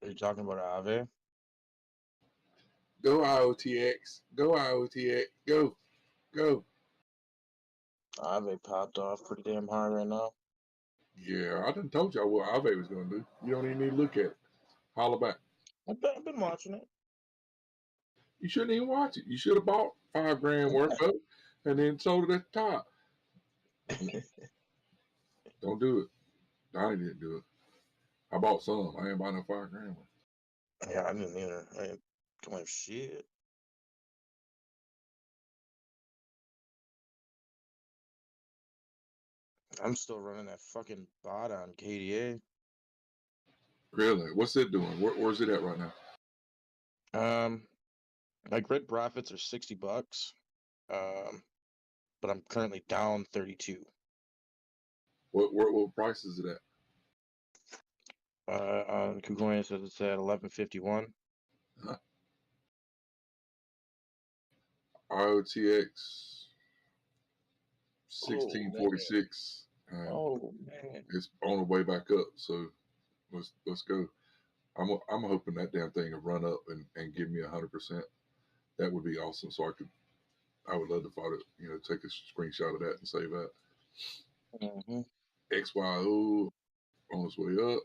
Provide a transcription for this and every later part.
Are you talking about Ave? Go IOTX. Go IOTX. Go. Go. Ave popped off pretty damn hard right now. Yeah, I done told y'all what Ave was going to do. You don't even need to look at it. Holla back. I've been watching it. You shouldn't even watch it. You should have bought $5,000 worth of it and then sold it at the top. Don't do it. Donnie didn't do it. I bought some. I ain't buying no $5,000 worth. Yeah, I didn't either. I ain't doing shit. I'm still running that fucking bot on KDA. Really? What's it doing? Where's it at right now? My grid profits are $60. But I'm currently down 32. What price is it at? On KuCoin it says it's at 1151. IOTX 1646. Oh man. It's on the way back up. So let's go. I'm hoping that damn thing will run up and give me 100%. That would be awesome. So I would love to follow it, take a screenshot of that and save that. Mm-hmm. XYO on its way up.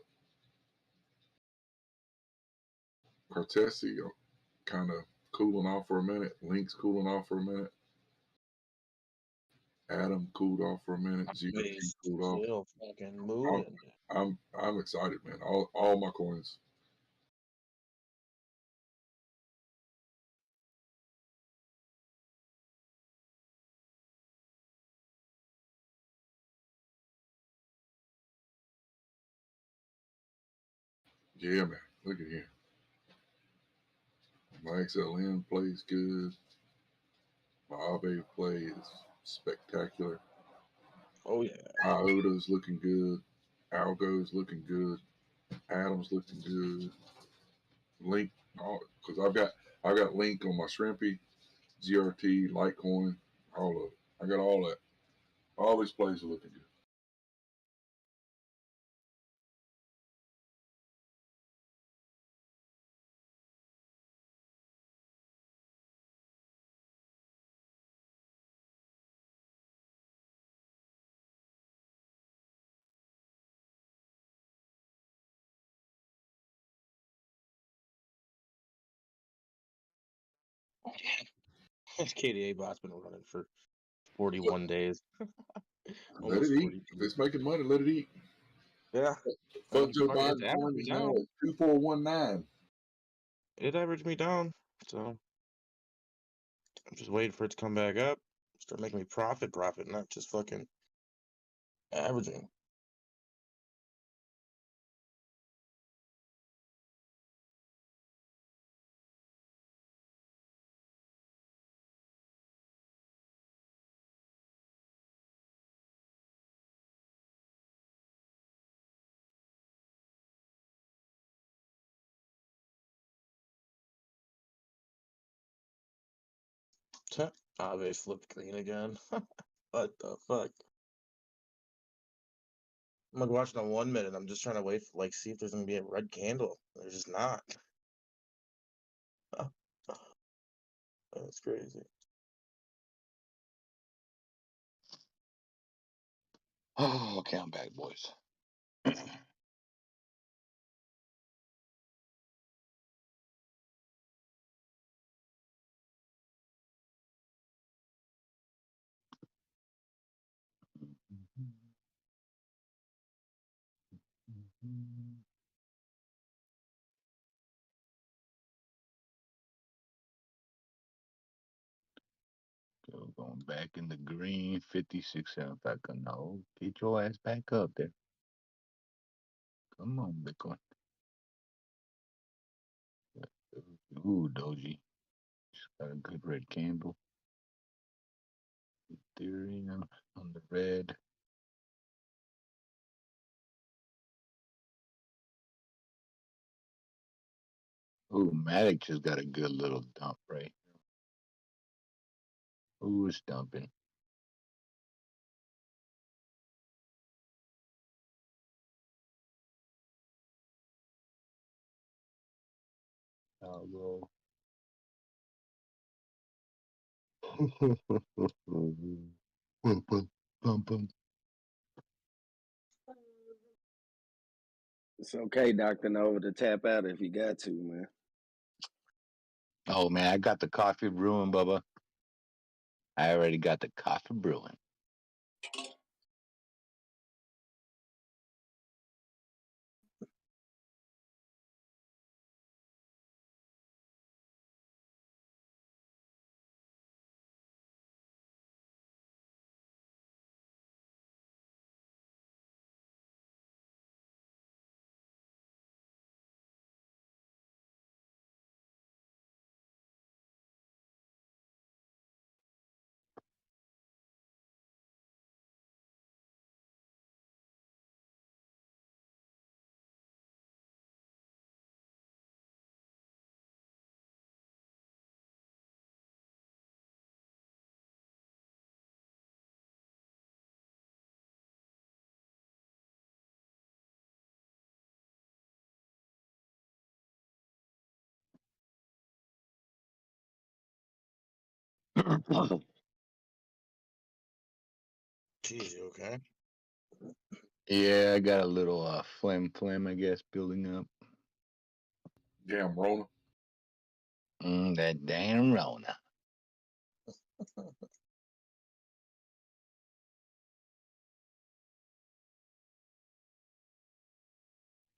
Cartesi kind of cooling off for a minute. Link's cooling off for a minute. Adam cooled off for a minute. GRT cooled off. Still fucking moving. I'm excited, man. All my coins. Yeah, man. Look at here. My XLM plays good. My Aave play is spectacular. Oh yeah. IOTA's looking good. Algo's looking good. Adam's looking good. Link, because I've got Link on my Shrimpy, GRT, Litecoin, all of it. I got all that. All these plays are looking good. This KDA bot's been running for 41 days. Let it eat. If it's making money, let it eat. Yeah. Fuck Joe Biden's coin is now at 2419. It averaged me down, so I'm just waiting for it to come back up. Start making me profit, not just fucking averaging. Ave flipped green again. What the fuck? I'm like watching on 1 minute. I'm just trying to wait for see if there's gonna be a red candle. There's just not. That's crazy. Oh, okay, I'm back, boys. Still going back in the green, 56 cents. I can know. Get your ass back up there. Come on, Bitcoin. Ooh, Doji. Just got a good red candle. Ethereum on the red. Ooh, Matic just got a good little dump right. Ooh, it's dumping. Algo. Pum, pum, pum, pum. It's okay, Dr. Nova, to tap out if you got to, man. Oh man, I got the coffee brewing, Bubba. I already got the coffee brewing. Jeez, you okay? Yeah, I got a little phlegm, I guess, building up. Damn, Rona. That damn Rona.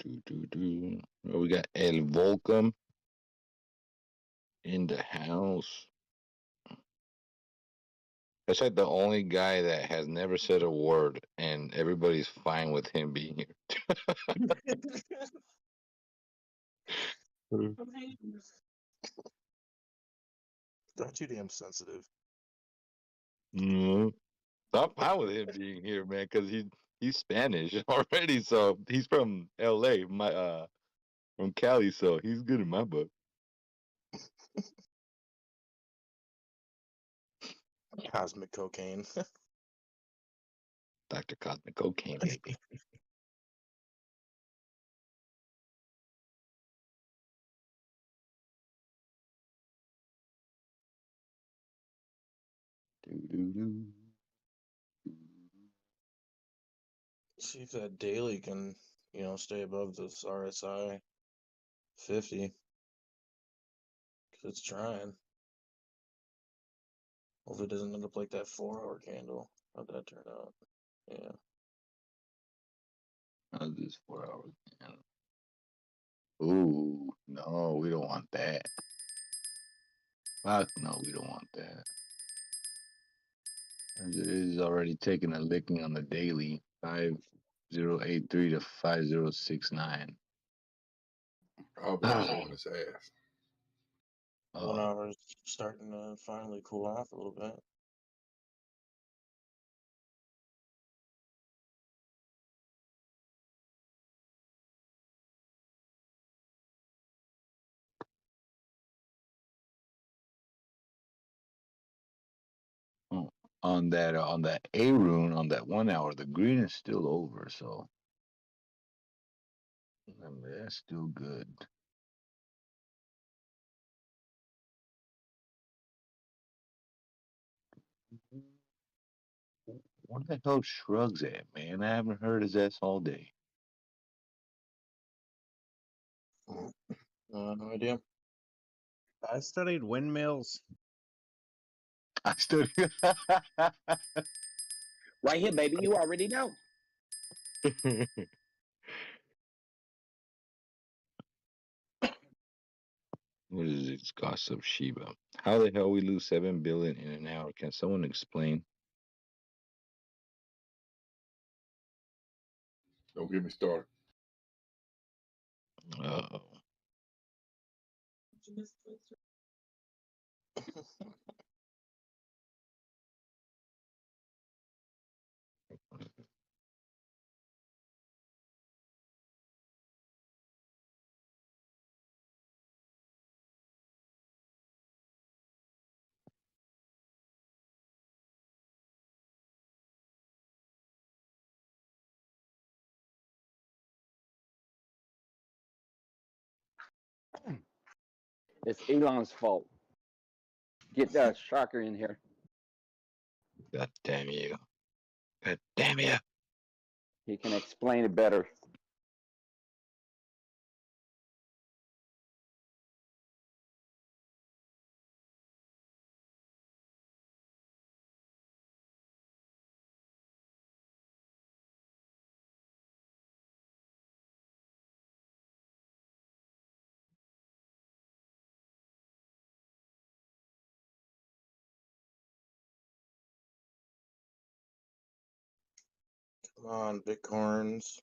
Oh, we got El Volcom in the house. That's like the only guy that has never said a word, and everybody's fine with him being here. Not too damn sensitive. Mm-hmm. I'm fine with him being here, man, because he's Spanish already, so he's from LA, from Cali, so he's good in my book. Cosmic cocaine. Dr. Cosmic Cocaine, baby. Doo-doo-doo. See if that daily can, stay above this RSI 50. Because it's trying. Hopefully it doesn't end up like that 4-hour candle. How'd that turn out? Yeah. How's this 4 hours? Ooh, no, we don't want that. Fuck no, we don't want that. As it is already taking a licking on the daily, 5083 to 5069. I've been showing his ass. 1 hour's starting to finally cool off a little bit. On that A rune, on that 1 hour, the green is still over, so that's still good. What the hell Shrugs at, man? I haven't heard his ass all day. No idea. I studied windmills. I still. Right here, baby. You already know. What is this gossip Shiba? How the hell we lose 7 billion in an hour? Can someone explain? Don't get me started. Uh-oh. It's Elon's fault. Get that Shocker in here. God damn you. God damn you. He can explain it better. Come on, Bitcoins.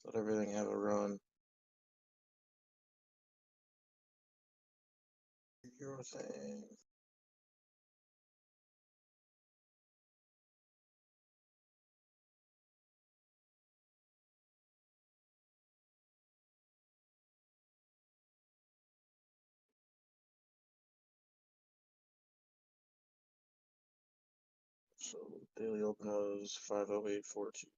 Let everything have a run. Your thing. So daily open was 50842.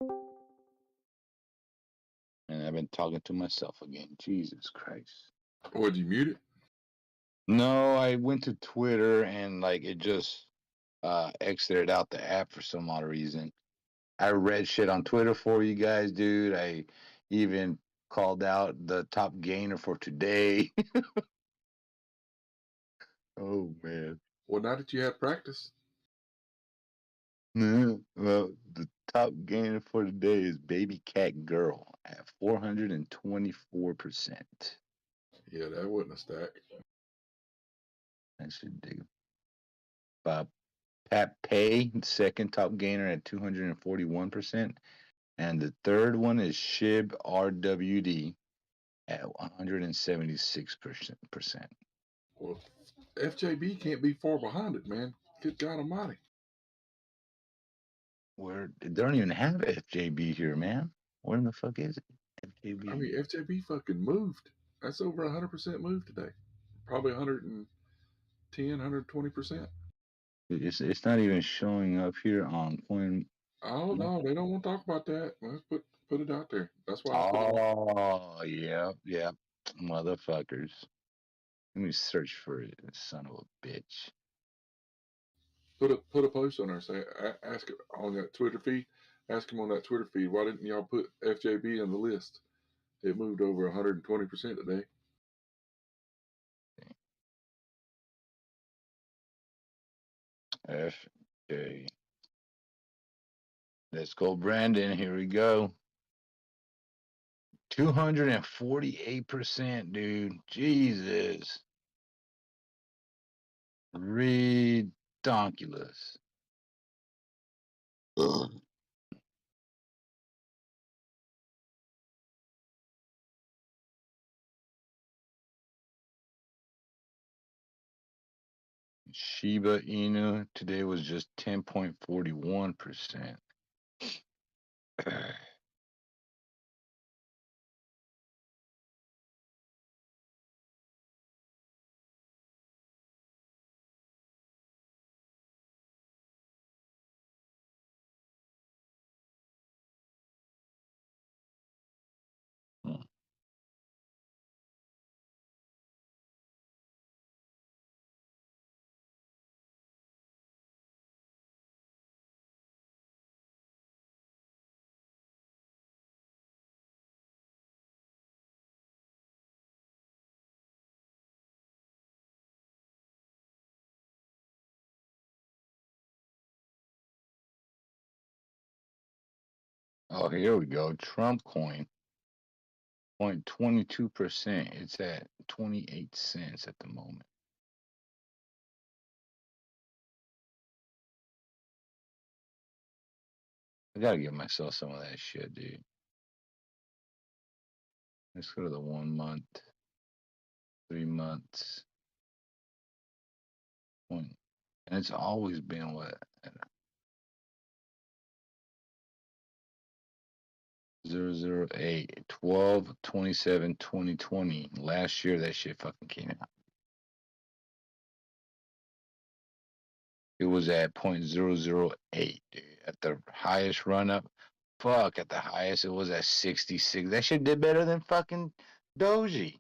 And I've been talking to myself again. Jesus Christ. Or did you mute it? No, I went to Twitter and like it just exited out the app for some odd reason. I read shit on Twitter for you guys, dude. I even called out the top gainer for today. Oh man. Well, now that you had practice, Well, the top gainer for today is Baby Cat Girl at 424%. yeah, that wasn't a stack. That should do. Pat Pay, second top gainer at 241%. And the third one is Shib RWD at 176%. Well, FJB can't be far behind it, man. Good God Almighty. Where they don't even have FJB here, man. Where in the fuck is it? FJB. I mean, FJB fucking moved. That's over 100% move today. Probably 110, 120%. It's not even showing up here on Coin. Oh no, they don't want to talk about that. Let's put it out there. That's why. Oh, yeah, motherfuckers. Let me search for it, son of a bitch. Put a post on there. Say ask it on that Twitter feed. Ask him on that Twitter feed. Why didn't y'all put FJB on the list? It moved over 120% today. FJ. Let's go, Brandon. Here we go. 248%, dude. Jesus. Redonkulous. Shiba Inu today was just 10.41%. Oh, here we go. Trump coin. 0.22%. It's at 28 cents at the moment. I gotta give myself some of that shit, dude. Let's go to the 1 month, 3 months. And it's always been what? 008, 12, 27, 2020. Last year that shit fucking came out. It was at 0.008, dude. At the highest run up. Fuck, at the highest it was at 66. That shit did better than fucking Doji.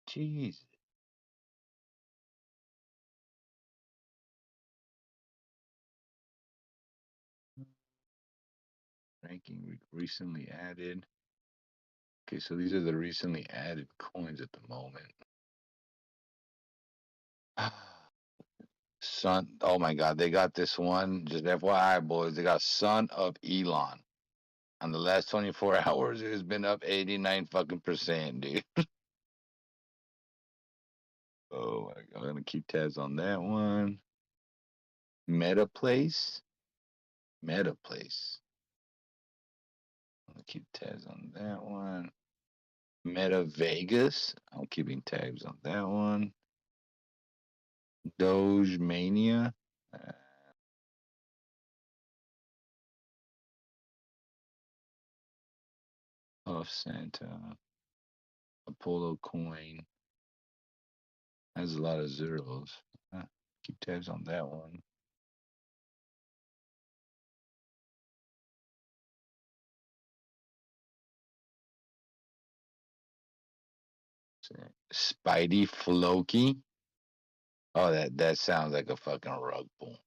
Jeez. Ranking recently added. Okay, so these are the recently added coins at the moment. Son, oh my God, they got this one. Just FYI, boys, they got Son of Elon. On the last 24 hours, it has been up 89 fucking percent, dude. Oh my God, I'm gonna keep tabs on that one. Meta Place. I'm gonna keep tabs on that one. Meta Vegas. I'm keeping tabs on that one. Doge Mania. Off Santa. Apollo Coin. Has a lot of zeros. Keep tabs on that one. Spidey Floki. Oh, that sounds like a fucking rug pull.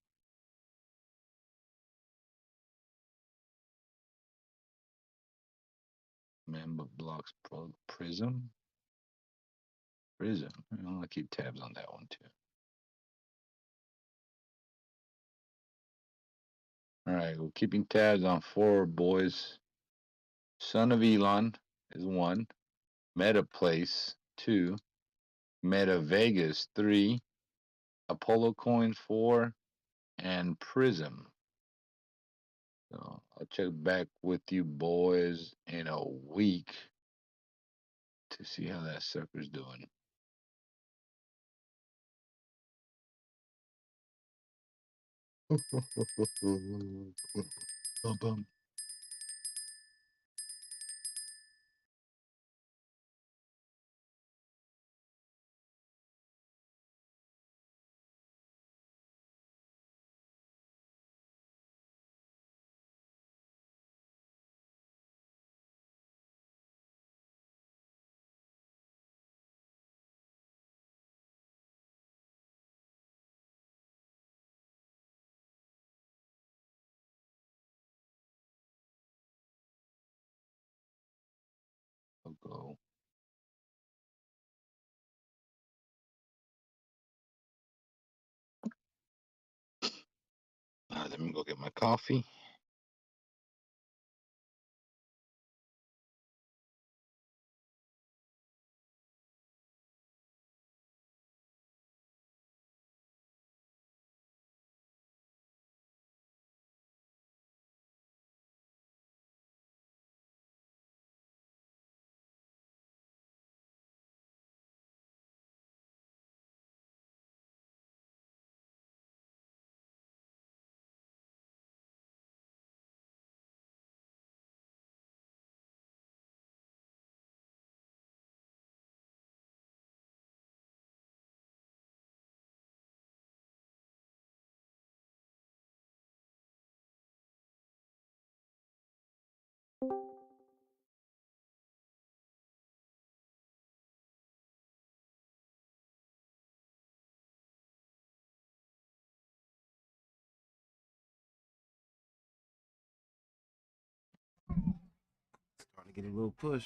Member blocks Prism. Prism. I'm gonna keep tabs on that one too. All right, we're keeping tabs on 4 boys. Son of Elon is 1. Meta Place 2. Meta Vegas 3. Apollo Coin 4. And Prism. So I'll check back with you boys in a week to see how that sucker's doing. Bum. I'll go. Let me go get my coffee. Starting to get a little push.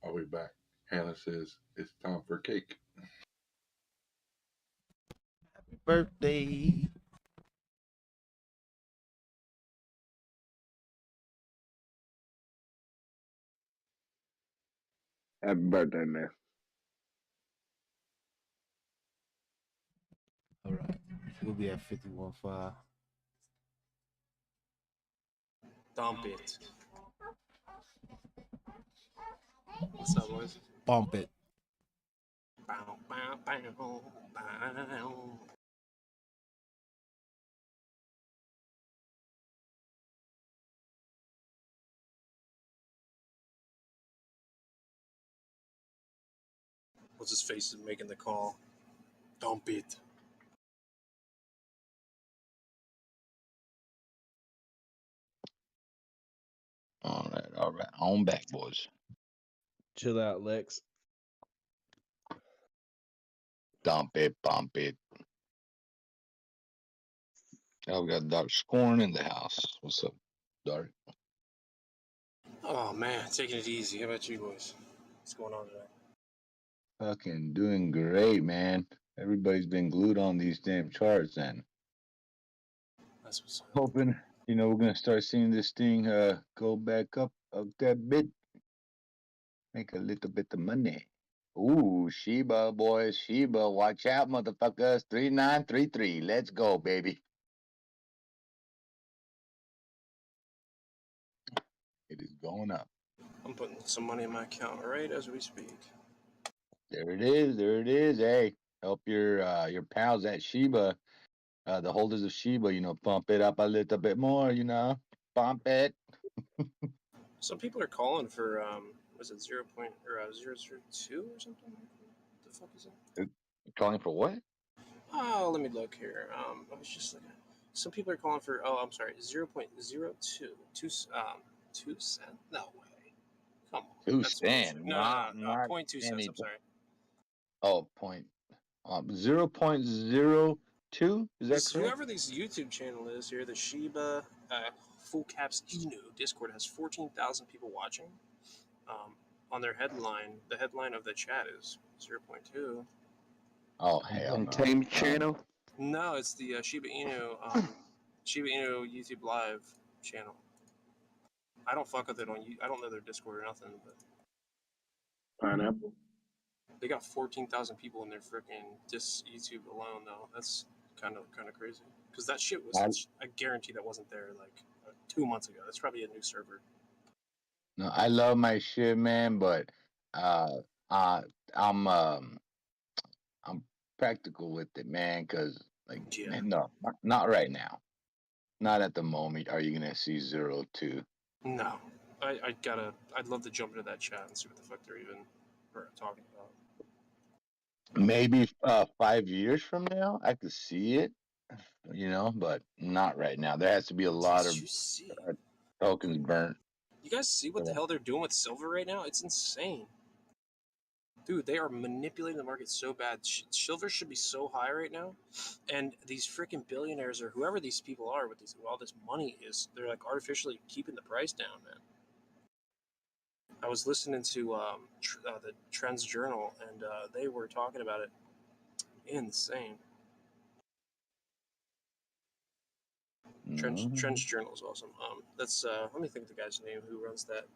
I'll be back. Hannah says it's time for cake. Happy birthday. Happy birthday, man. All right. We'll be at 51.5. Dump it. What's up, boys? Bump it. Bow, bow, bow, bow. What's his face is making the call? Dump it. All right. On back, boys. Chill out, Lex. Dump it, bump it. Oh, we got Dr. Scorn in the house. What's up, Dark? Oh man, taking it easy. How about you boys? What's going on today? Fucking doing great, man. Everybody's been glued on these damn charts, and That's what's up. hoping, we're gonna start seeing this thing go back up that bit, make a little bit of money. Ooh, Sheba, boys, Sheba, watch out, motherfuckers. 3933. Let's go, baby. It is going up. I'm putting some money in my account right as we speak. There it is. There it is. Hey, help your pals at Sheba, the holders of Sheba, pump it up a little bit more, pump it. Some people are calling for was it 0.002 or something? What the fuck is that? Calling for what? Oh, let me look here. I was just looking. Some people are calling for. Oh, I'm sorry, 0.02. 2 cent? No way. Come on. 2 That's cents. bullshit. No, 0.2 cents. any. I'm sorry. Oh, 0.02. Is that correct? Whoever this YouTube channel is here, the Shiba Full Caps Inu Discord has 14,000 people watching. On their headline, the headline of the chat is 0.2. Oh, hell no. Tame channel. No, it's the Shiba Inu YouTube Live channel. I don't fuck with it I don't know their Discord or nothing, but Pineapple. they got 14,000 people in their freaking YouTube alone though. That's kind of crazy because that shit was. I guarantee that wasn't there like 2 months ago. That's probably a new server. No, I love my shit, man, but I'm practical with it, man, because Yeah. man, no, not right now. Not at the moment. Are you gonna see 0.2? No, I'd love to jump into that chat and see what the fuck they're even talking about. Maybe 5 years from now, I could see it, but not right now. There has to be a lot of Did you see? tokens burnt. You guys see what the hell they're doing with silver right now? It's insane. Dude, they are manipulating the market so bad. Silver should be so high right now. And these freaking billionaires or whoever these people are with all this money is, they're like artificially keeping the price down, man. I was listening to the Trends Journal, and they were talking about it. Insane. Trends Journal is awesome. That's let me think of the guy's name who runs that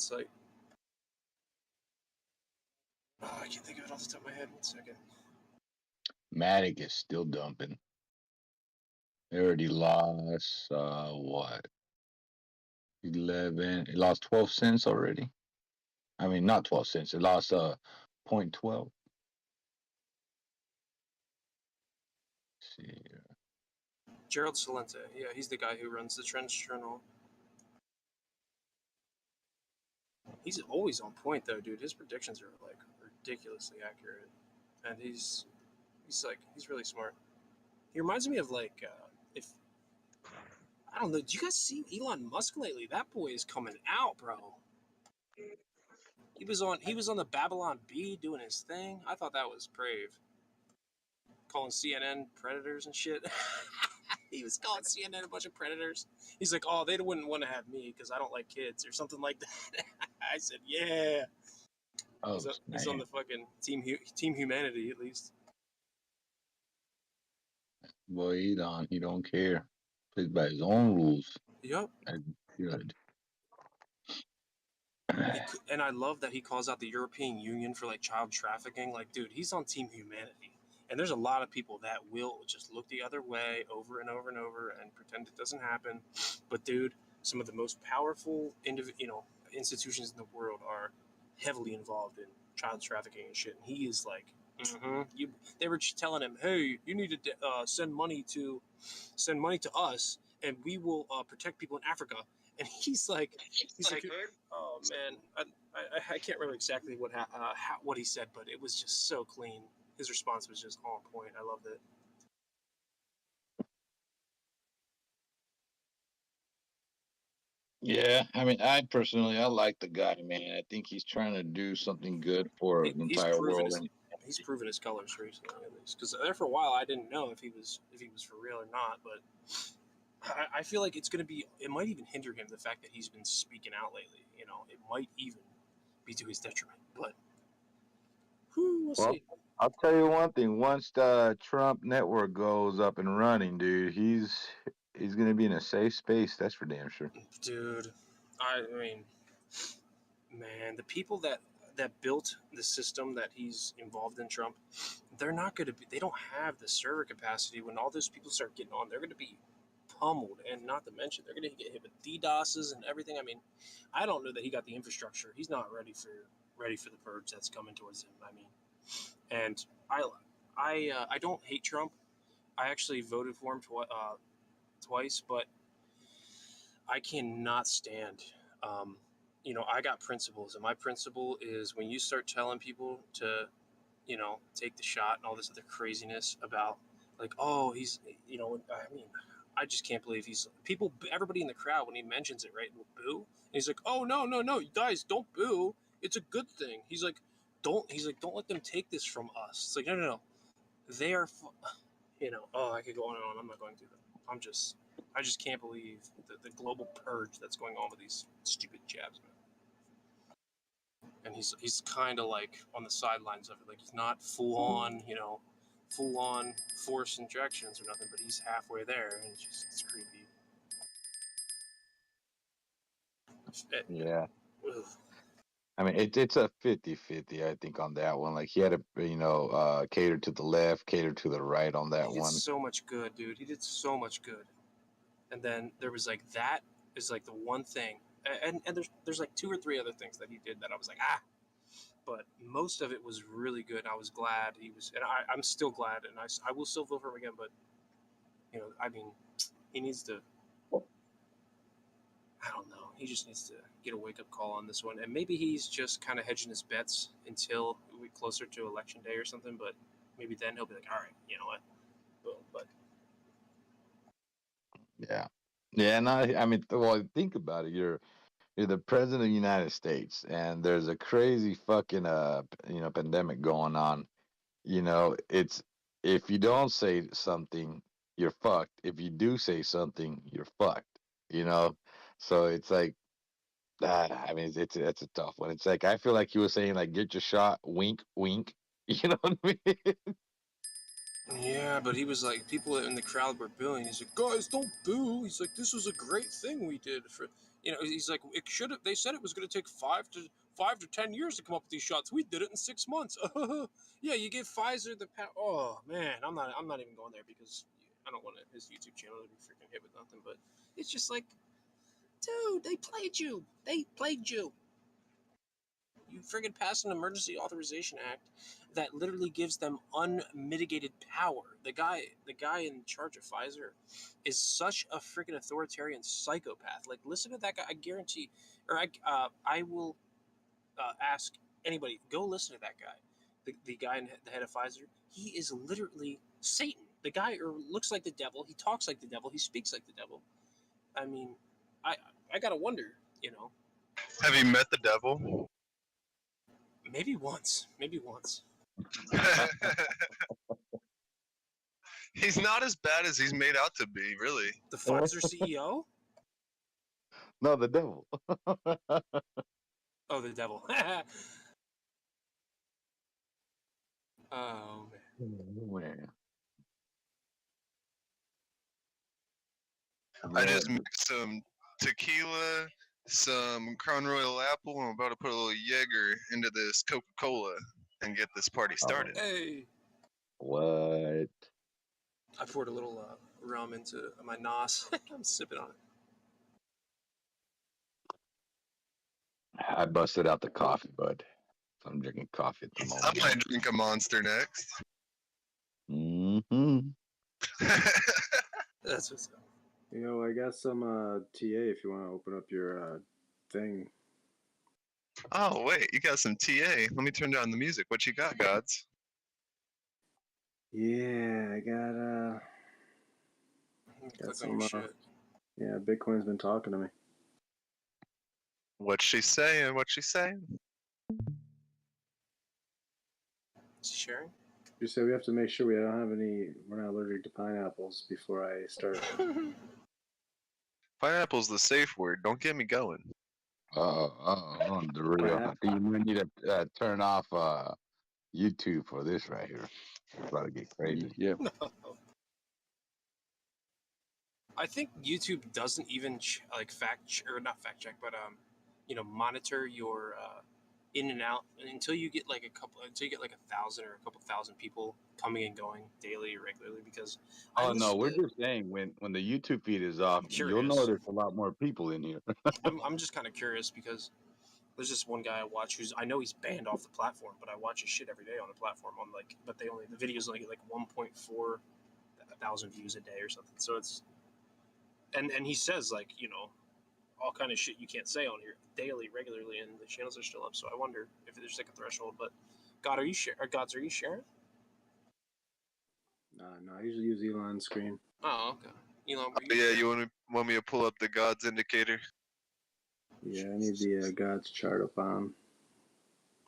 site. Oh, I can't think of it off the top of my head. 1 second. Matic is still dumping. They already lost what? 11. It lost 12 cents already. I mean, not 12 cents. It lost 0.12. See here. Gerald Salente. Yeah, he's the guy who runs the Trends Journal. He's always on point though, dude. His predictions are like ridiculously accurate, and he's really smart. He reminds me of like if I don't know. Do you guys see Elon Musk lately? That boy is coming out, bro. He was on the Babylon Bee doing his thing. I thought that was brave. Calling CNN predators and shit. He was calling CNN a bunch of predators. He's like, oh, they wouldn't want to have me because I don't like kids or something like that. I said, yeah. Oh, he's on the fucking Team Humanity at least. Boy, he don't care. Plays by his own rules. Yep. Good. And I love that he calls out the European Union for like child trafficking. Like, dude, he's on Team Humanity. And there's a lot of people that will just look the other way over and over and over and pretend it doesn't happen. But dude, some of the most powerful institutions in the world are heavily involved in child trafficking and shit. And he is like, they were telling him, hey, you need to send money to us, and we will protect people in Africa. And he's like, oh man, I can't remember exactly what he said, but it was just so clean. His response was just on point. I loved it. Yeah, I mean, I like the guy, man. I think he's trying to do something good for the He's entire proven world. he's proven his colors recently, at least. Because there for a while, I didn't know if he was for real or not. But I feel like it's gonna be. It might even hinder him, the fact that he's been speaking out lately. You know, it might even be to his detriment. But we'll Well, see. I'll tell you one thing. Once the Trump network goes up and running, dude, he's gonna be in a safe space. That's for damn sure. Dude, I mean, man, the people that built the system that he's involved in, Trump, they're not going to be. They don't have the server capacity. When all those people start getting on, they're going to be pummeled, and not to mention they're going to get hit with DDoSes and everything. I mean, I don't know that he got the infrastructure. He's not ready for the purge that's coming towards him. I mean, and I don't hate Trump. I actually voted for him twice, but I cannot stand. I got principles, and my principle is when you start telling people to, take the shot and all this other craziness about, like, oh, he's, I mean, I just can't believe everybody in the crowd, when he mentions it, right, will boo. And he's like, oh, no, no, no, you guys, don't boo. It's a good thing. He's like, don't let them take this from us. It's like, no, no, no. They are, oh, I could go on and on. I'm not going to. I just can't believe the global purge that's going on with these stupid jabs, man. And he's kind of like on the sidelines of it. Like, he's not full on force injections or nothing, but he's halfway there, and it's creepy. Yeah. Ugh. I mean, it's a 50-50, I think, on that one. Like, he had to, cater to the left, cater to the right on that He did one. so much good, dude. He did so much good. And then there was like that is like the one thing, and there's like two or three other things that he did that I was like, but most of it was really good. I was glad he was, and I'm still glad, and I will still vote for him again. But I mean, he needs to. I don't know. He just needs to get a wake up call on this one, and maybe he's just kind of hedging his bets until we closer to election day or something. But maybe then he'll be like, all right, you know what? Boom. But Yeah. Yeah, no, I mean, well, think about it. You're the president of the United States, and there's a crazy fucking pandemic going on. It's if you don't say something, you're fucked. If you do say something, you're fucked. You know, so it's like, I mean, it's a tough one. It's like I feel like he was saying like, get your shot, wink, wink. You know what I mean? yeah, but he was like, people in the crowd were booing. He's like, guys, don't boo. He's like, this was a great thing we did for, He's like, it should have. They said it was going to take 5 to 10 years to come up with these shots. We did it in 6 months. Yeah, you gave Pfizer the power. Oh man, I'm not even going there because I don't want his YouTube channel to be freaking hit with nothing. But it's just like, dude, they played you. They played you. You friggin' passed an emergency authorization act that literally gives them unmitigated power. The guy in charge of Pfizer is such a friggin' authoritarian psychopath. Like, listen to that guy. I guarantee, or I will ask anybody, go listen to that guy. The guy in the head of Pfizer. He is literally Satan. The guy looks like the devil. He talks like the devil. He speaks like the devil. I mean, I gotta wonder, Have you met the devil? maybe once. He's not as bad as he's made out to be, really. The Pfizer CEO? No, the devil. Oh, the devil. Oh, man. I just mixed some tequila, some Crown Royal Apple, and I'm about to put a little Jaeger into this Coca-Cola and get this party started. Hey. What? I poured a little rum into my nos. I'm sipping on it. I busted out the coffee, bud. So I'm drinking coffee at the I moment. might drink a Monster next. Mm-hmm. That's what's up. I got some TA if you want to open up your thing. Oh wait, you got some TA. Let me turn down the music. What you got, gods? Yeah, I got Click on some. your shit. Yeah, Bitcoin's been talking to me. What's she saying? What's she saying? Is he sharing? You said we have to make sure we're not allergic to pineapples before I start. Pineapple's the safe word. Don't get me going. On the real. I think you might need to turn off YouTube for this right here. It's about to get crazy. Yep. No. I think YouTube doesn't even not fact check, but monitor your in and out until you get like 1,000 or a couple thousand people coming and going daily or regularly. Because Oh no, we're just saying when the YouTube feed is off, you'll know there's a lot more people in here. I'm just kind of curious because there's this one guy I watch I know he's banned off the platform, but I watch his shit every day on the platform but the videos only get like 1.4 thousand views a day or something. So it's and he says all kind of shit you can't say on here daily, regularly, and the channels are still up. So I wonder if there's like a threshold. But God, are you sharing? No, I usually use Elon's screen. Oh, okay. Elon, yeah, you want me to pull up the gods indicator? Yeah, I need the God's chart up on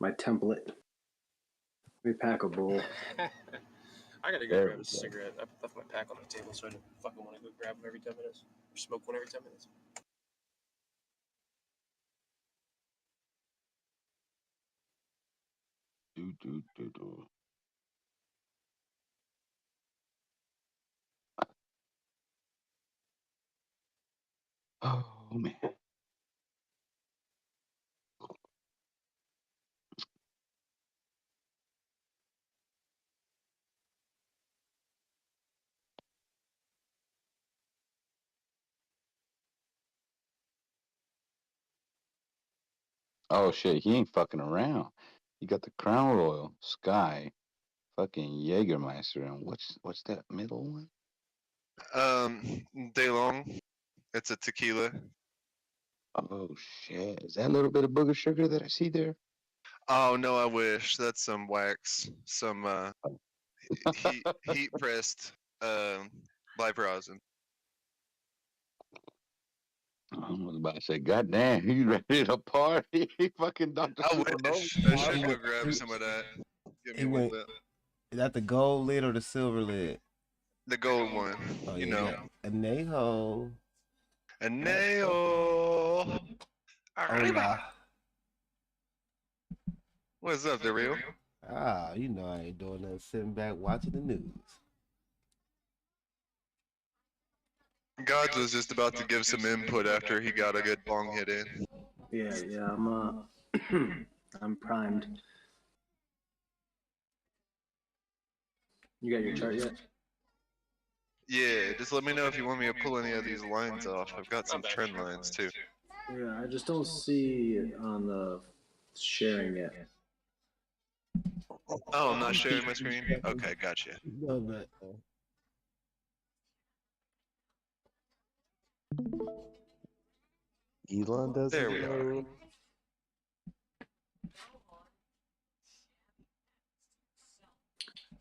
my template. Let me pack a bowl. I gotta go grab a cigarette. I left my pack on the table, so I don't fucking want to go grab them every 10 minutes or smoke one every 10 minutes. Oh man. Oh shit, he ain't fucking around. You got the Crown Royal, Sky, fucking Jägermeister, and what's that middle one? Day long. It's a tequila. Oh shit, is that a little bit of booger sugar that I see there? Oh no, I wish. That's some wax. Some heat pressed live rosin. I was about to say, God damn, you ready to party? Fucking Dr. I Supernova. wish. I should go grab some of that. Give me a little bit. Is that the gold lid or the silver lid? The gold one. Oh, you yeah, know. Anejo. Anejo. Hola. What's up, the real? Ah, you know I ain't doing nothing, sitting back watching the news. Gods was just about to give some input after he got a good bong hit in. Yeah, I'm primed. You got your chart yet? Yeah, just let me know if you want me to pull any of these lines off. I've got some trend lines too. Yeah, I just don't see it on the sharing yet. Oh, I'm not sharing my screen? Okay, gotcha. No, but Elon does There we are.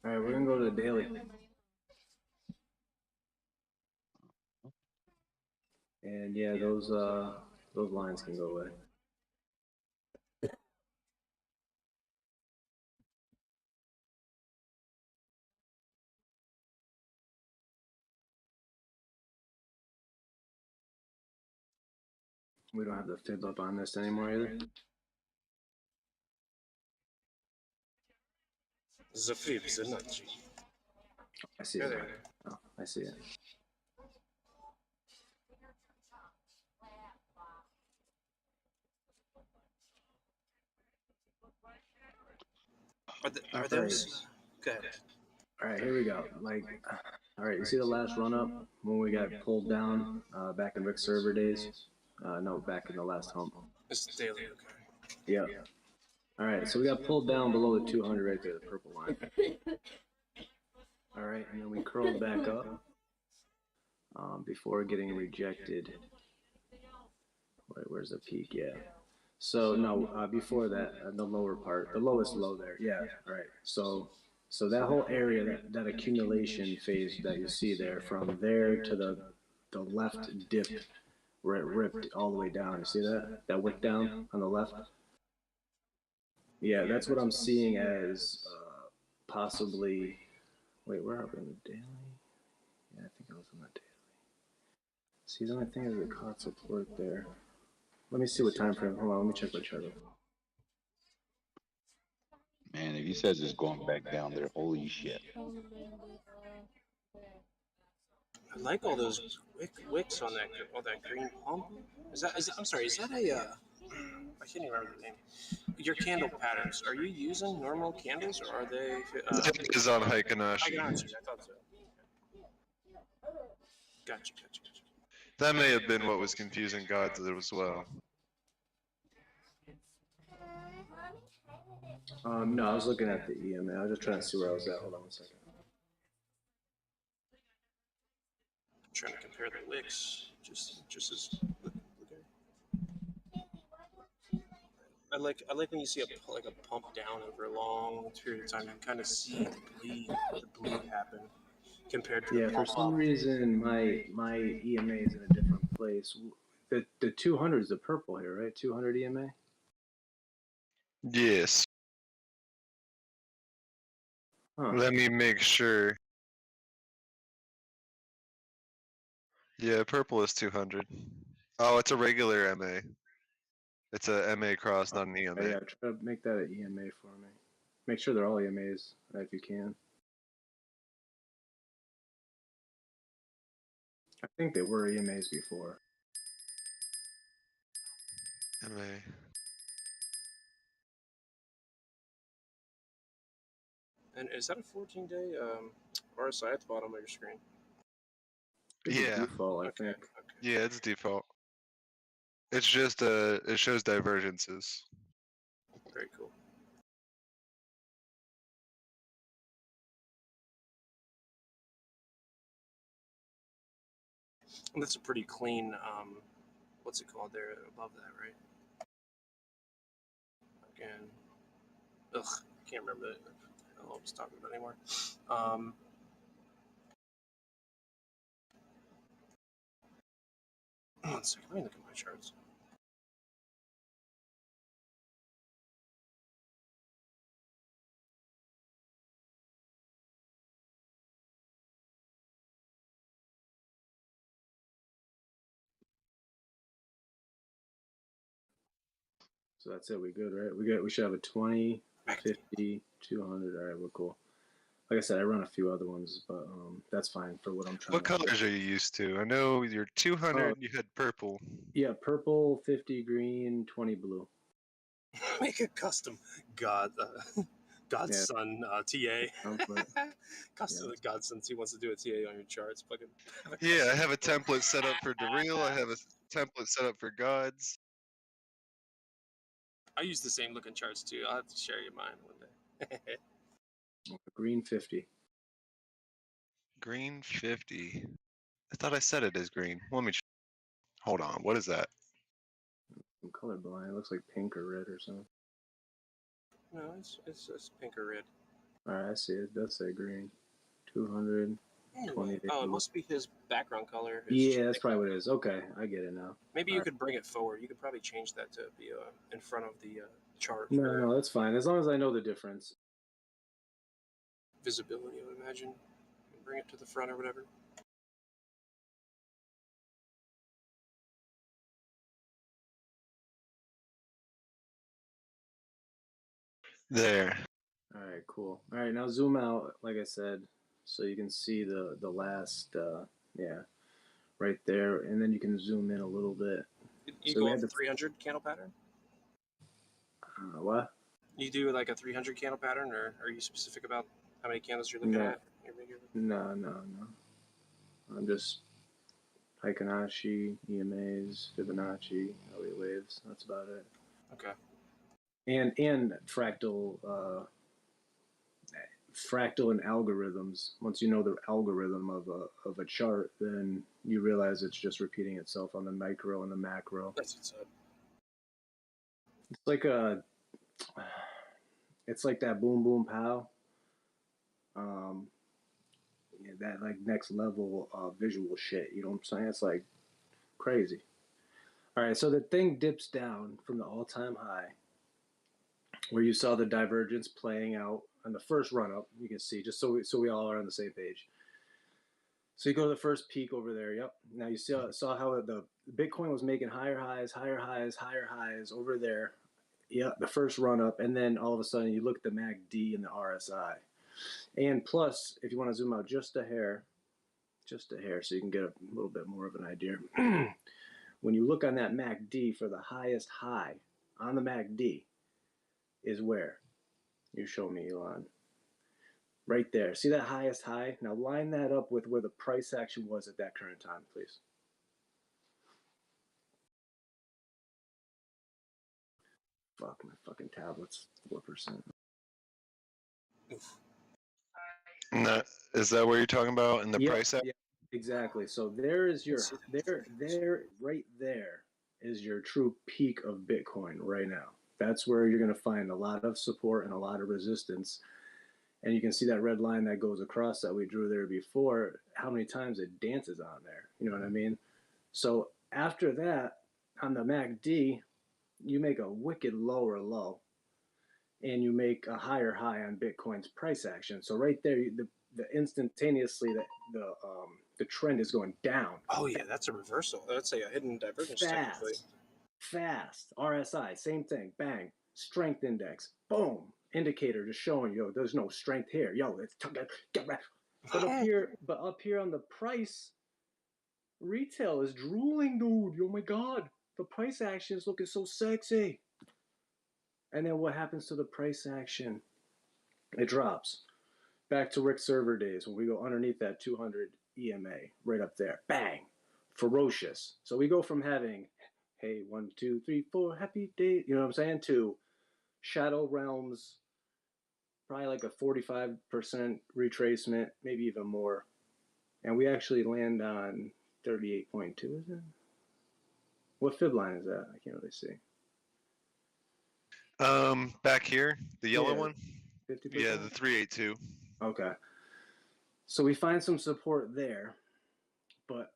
All right, we're gonna go to the daily. And yeah, those lines can go away. We don't have the fib up on this anymore either. The fibs, not G. I see it. Oh, I see it. Are those? Go ahead. All right, here we go. All right, you see the last run up when we got pulled down back in Rick's server days? No, back in the last hump. It's daily, okay. Yeah. All right, so we got pulled down below the 200 right there, the purple line. All right, and then we curled back up before getting rejected. Wait, where's the peak? Yeah. So no, before that, the lower part, the lowest low there. Yeah, right. So that whole area, that accumulation phase that you see there, from there to the left dip, where it ripped all the way down. You see that? That wick down on the left? Yeah, that's what I'm seeing as possibly. Wait, where are we in the daily? Yeah, I think I was in the daily. See, the only thing is it caught support there. Let me see what time frame. Hold on, let me check my chart. Man, if he says it's going back down there, holy shit. I like all those wicks on that green pump. Is that I'm sorry, is that a I can't even remember the name. Your candle patterns. Are you using normal candles or are they It is on Heikinashi. I thought so. Gotcha. That may have been what was confusing gods as well. No, I was looking at the EMA. I was just trying to see where I was at. Hold on one second. I'm trying to compare the wicks. Just as I like when you see a pump down over a long period of time. You can kind of see the bleed happen compared to Yeah, for some reason my EMA is in a different place. The 200 is the purple here, right? 200 EMA. Yes. Huh. Let me make sure. Yeah, purple is 200. Oh, it's a regular MA. It's a MA cross, not an EMA. Yeah, try to make that an EMA for me. Make sure they're all EMAs if you can. I think they were EMAs before. MA. And is that a 14-day RSI at the bottom of your screen? Yeah. Default, I think. Okay. Yeah, it's default. It's just it shows divergences. Very cool. And that's a pretty clean, what's it called there above that, right? Again, I can't remember it. I don't know what I was talking about anymore. One second, let me look at my charts. So that's it. We good, right? We should have a 20, 50, 200. All right, we're cool. Like I said, I run a few other ones, but that's fine for what I'm trying. What colors are you used to? I know you're 200. You had purple. Yeah, purple, 50 green, 20 blue. Make a custom Godson TA. Custom Godson. He wants to do a TA on your charts. Yeah, I have a template set up for Daryl. I have a template set up for gods. I use the same looking charts too. I'll have to share you mine one day. Green 50. Green 50. I thought I said it as green. Let me. Hold on. What is that? I'm colorblind. It looks like pink or red or something. No, it's pink or red. All right, I see it. It does say green. 200. 20. Oh, it must be his background color. Yeah, that's probably what it is. Okay, I get it now. Maybe you could bring it forward. You could probably change that to be in front of the chart. No, that's fine. As long as I know the difference. Visibility, I would imagine. Bring it to the front or whatever. There. All right, cool. All right, now zoom out, like I said, so you can see the last, yeah, right there, and then you can zoom in a little bit. You So go we off had the 300 candle pattern? What? You do like a 300 candle pattern, or are you specific about how many candles you're looking at? No. I'm just Heikinashi, EMAs, Fibonacci, Elliott waves. That's about it. Okay. And fractal and algorithms. Once you know the algorithm of a chart, then you realize it's just repeating itself on the micro and the macro. That's what's up. It's like that boom boom pow. Yeah, that like next level visual shit. You know what I'm saying? It's like crazy. All right, so the thing dips down from the all-time high, where you saw the divergence playing out on the first run-up. You can see, just so we all are on the same page. So you go to the first peak over there. Yep. Now you saw how the Bitcoin was making higher highs over there. Yeah, the first run-up, and then all of a sudden you look at the MACD and the RSI. And plus, if you want to zoom out just a hair, so you can get a little bit more of an idea. When you look on that MACD for the highest high on the MACD is where? You show me, Elon. Right there. See that highest high? Now line that up with where the price action was at that current time, please. Fuck, my fucking tablet's 4%. No, is that what you're talking about in the Yep, price act? yeah, exactly. So there is your right there is your true peak of Bitcoin right now. That's where you're going to find a lot of support and a lot of resistance. And you can see that red line that goes across that we drew there before, how many times it dances on there. You know what I mean? So after that, on the MACD, you make a wicked lower low and you make a higher high on Bitcoin's price action. So right there, the instantaneously the trend is going down. Oh yeah, that's a reversal. That's a hidden divergence technically. Fast. RSI, same thing. Bang. Strength index. Boom. Indicator just showing, yo, there's no strength here. Yo, it's get right. But up here on the price, retail is drooling, dude. Oh my god. The price action is looking so sexy. And then what happens to the price action? It drops. Back to Rick Server days when we go underneath that 200 EMA, right up there. Bang. Ferocious. So we go from having, hey, 1, 2, 3, 4, happy day, you know what I'm saying, to Shadow Realms, probably like a 45% retracement, maybe even more. And we actually land on 38.2, is it? What fib line is that? I can't really see. Back here, the yellow one. 50%? Yeah, the 382. Okay. So we find some support there, but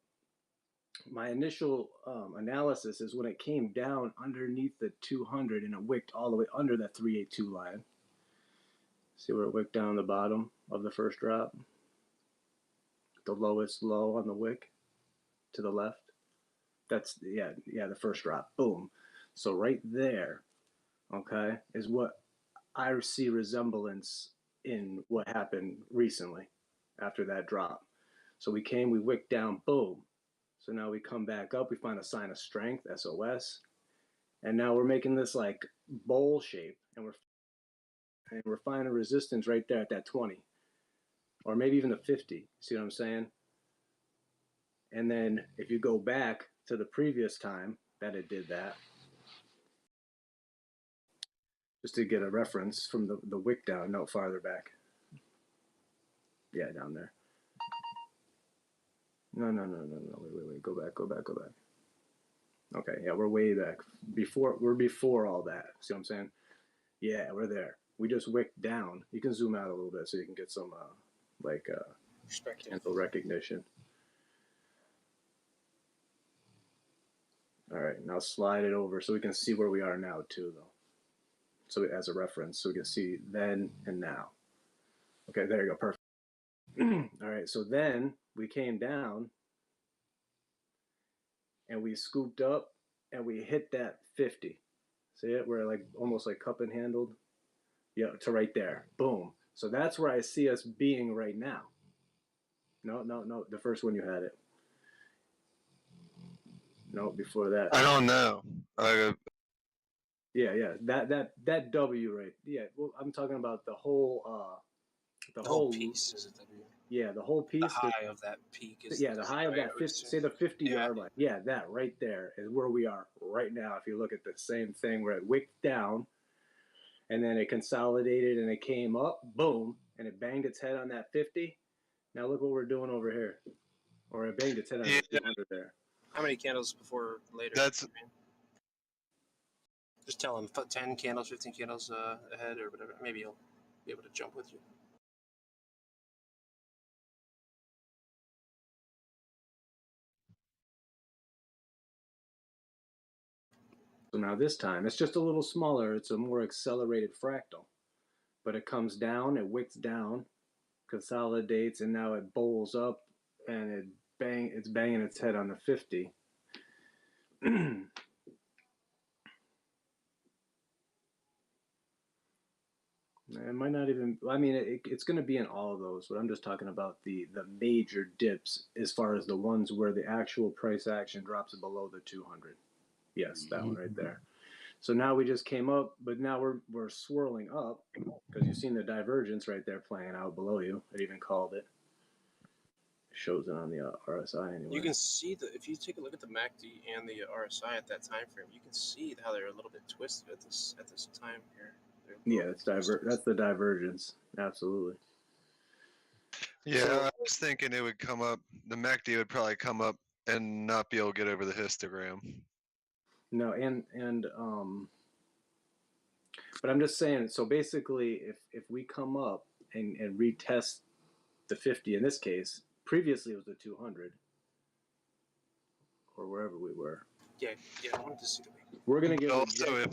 my initial analysis is when it came down underneath the 200 and it wicked all the way under that 382 line. See where it wicked down the bottom of the first drop? The lowest low on the wick to the left. That's, yeah, the first drop. Boom. So right there, okay, is what I see resemblance in what happened recently after that drop. So we wicked down, boom. So now we come back up, we find a sign of strength, SOS, and now we're making this like bowl shape, and we're finding resistance right there at that 20, or maybe even the 50. See what I'm saying? And then if you go back to the previous time that it did that, just to get a reference from the wick down, no, farther back. Yeah, down there. No, wait, go back. Okay, yeah, we're way back. We're before all that. See what I'm saying? Yeah, we're there. We just wicked down. You can zoom out a little bit so you can get some candle recognition. All right, now slide it over so we can see where we are now too, though. So as a reference, so we can see then and now. Okay, there you go, perfect. All right, so then we came down and we scooped up and we hit that 50. See it? We're like almost like cup and handled. Yeah, to right there. Boom. So that's where I see us being right now. No, the first one you had it. No, before that. I don't know. Yeah, that W right. Yeah, well, I'm talking about the whole the whole piece is a W. Yeah, the whole piece. The high of that peak is. Yeah, the high of that 50, say the 50-yard line. Yeah, that right there is where we are right now. If you look at the same thing where it wicked down, and then it consolidated and it came up, boom, and it banged its head on that 50. Now look what we're doing over here, or it banged its head on the 200 there. How many candles before later? That's Just tell him 10 candles, 15 candles ahead or whatever. Maybe he'll be able to jump with you. So now this time, it's just a little smaller. It's a more accelerated fractal. But it comes down, it wicks down, consolidates, and now it bowls up, and it's banging its head on the 50. It might not even, I mean, it's going to be in all of those, but I'm just talking about the major dips as far as the ones where the actual price action drops below the 200. Yes, that one right there. So now we just came up, but now we're swirling up because you've seen the divergence right there playing out below you. I even called it. Shows it on the RSI anyway. You can see if you take a look at the MACD and the RSI at that time frame, you can see how they're a little bit twisted at this time here. Yeah, that's the divergence. Absolutely. Yeah, I was thinking it would come up. The MACD would probably come up and not be able to get over the histogram. No, but I'm just saying. So basically, if we come up and retest the 50 in this case, previously it was the 200 or wherever we were. Yeah, I wanted to see the weekly. We're gonna get also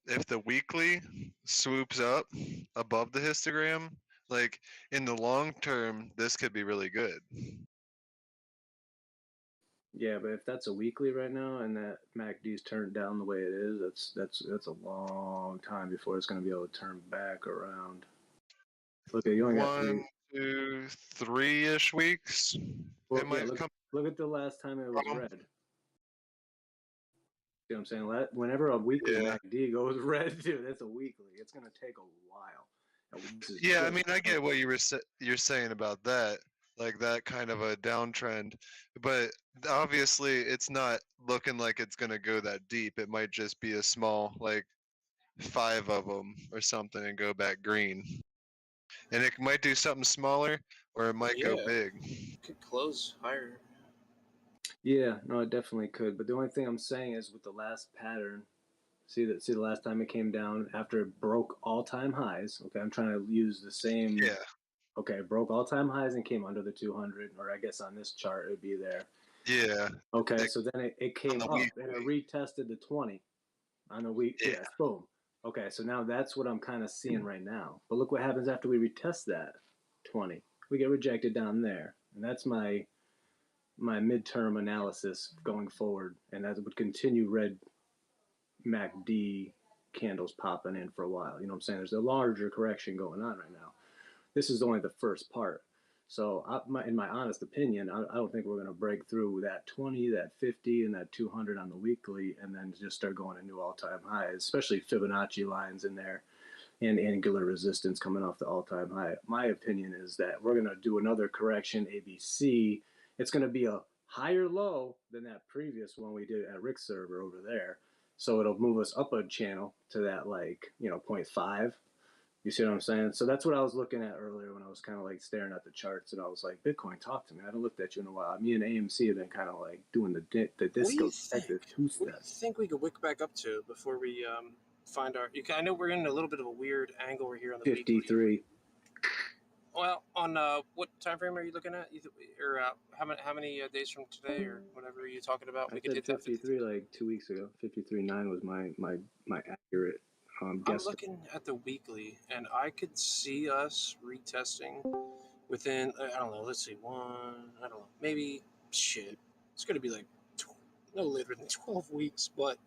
if the weekly swoops up above the histogram, like in the long term, this could be really good. Yeah, but if that's a weekly right now and that MACD's turned down the way it is, that's a long time before it's going to be able to turn back around. Look at you only got 1, 2, 3-ish weeks. Well, it might come. Look at the last time it was red. See what I'm saying? Whenever a weekly MACD goes red, dude, that's a weekly. It's going to take a while. Yeah, I mean, I get what you're saying about that, like that kind of a downtrend, but obviously it's not looking like it's going to go that deep. It might just be a small, like 5 of them or something and go back green. And it might do something smaller or it might go big. It could close higher. Yeah, no, it definitely could. But the only thing I'm saying is with the last pattern, see the last time it came down after it broke all-time highs. Okay, I'm trying to use the same. Yeah. Okay, it broke all-time highs and came under the 200, or I guess on this chart it would be there. Yeah. Okay, so then it came up and it retested the 20 on the week. Yeah. Yes, boom. Okay, so now that's what I'm kind of seeing right now. But look what happens after we retest that 20. We get rejected down there, and that's my midterm analysis going forward, and that would continue red MACD candles popping in for a while. You know what I'm saying? There's a larger correction going on right now. This is only the first part. So in my honest opinion, I don't think we're going to break through that 20, that 50, and that 200 on the weekly and then just start going to new all-time highs, especially Fibonacci lines in there and angular resistance coming off the all-time high. My opinion is that we're going to do another correction, ABC. It's going to be a higher low than that previous one we did at Rick's server over there. So it'll move us up a channel to that 0.5. You see what I'm saying? So that's what I was looking at earlier when I was kind of like staring at the charts, and I was like, Bitcoin, talk to me. I haven't looked at you in a while. Me and AMC have been kind of like doing the disco detective two-step. What do you think we could wick back up to before we find our? I know we're in a little bit of a weird angle here on the 53. Weekly. Well, on what time frame are you looking at? Or how many days from today, or whatever are you talking about? I said 53 like 2 weeks ago. 53.9 was my accurate guess. I'm looking at the weekly, and I could see us retesting within, I don't know, let's see, maybe, it's going to be like no later than 12 weeks, but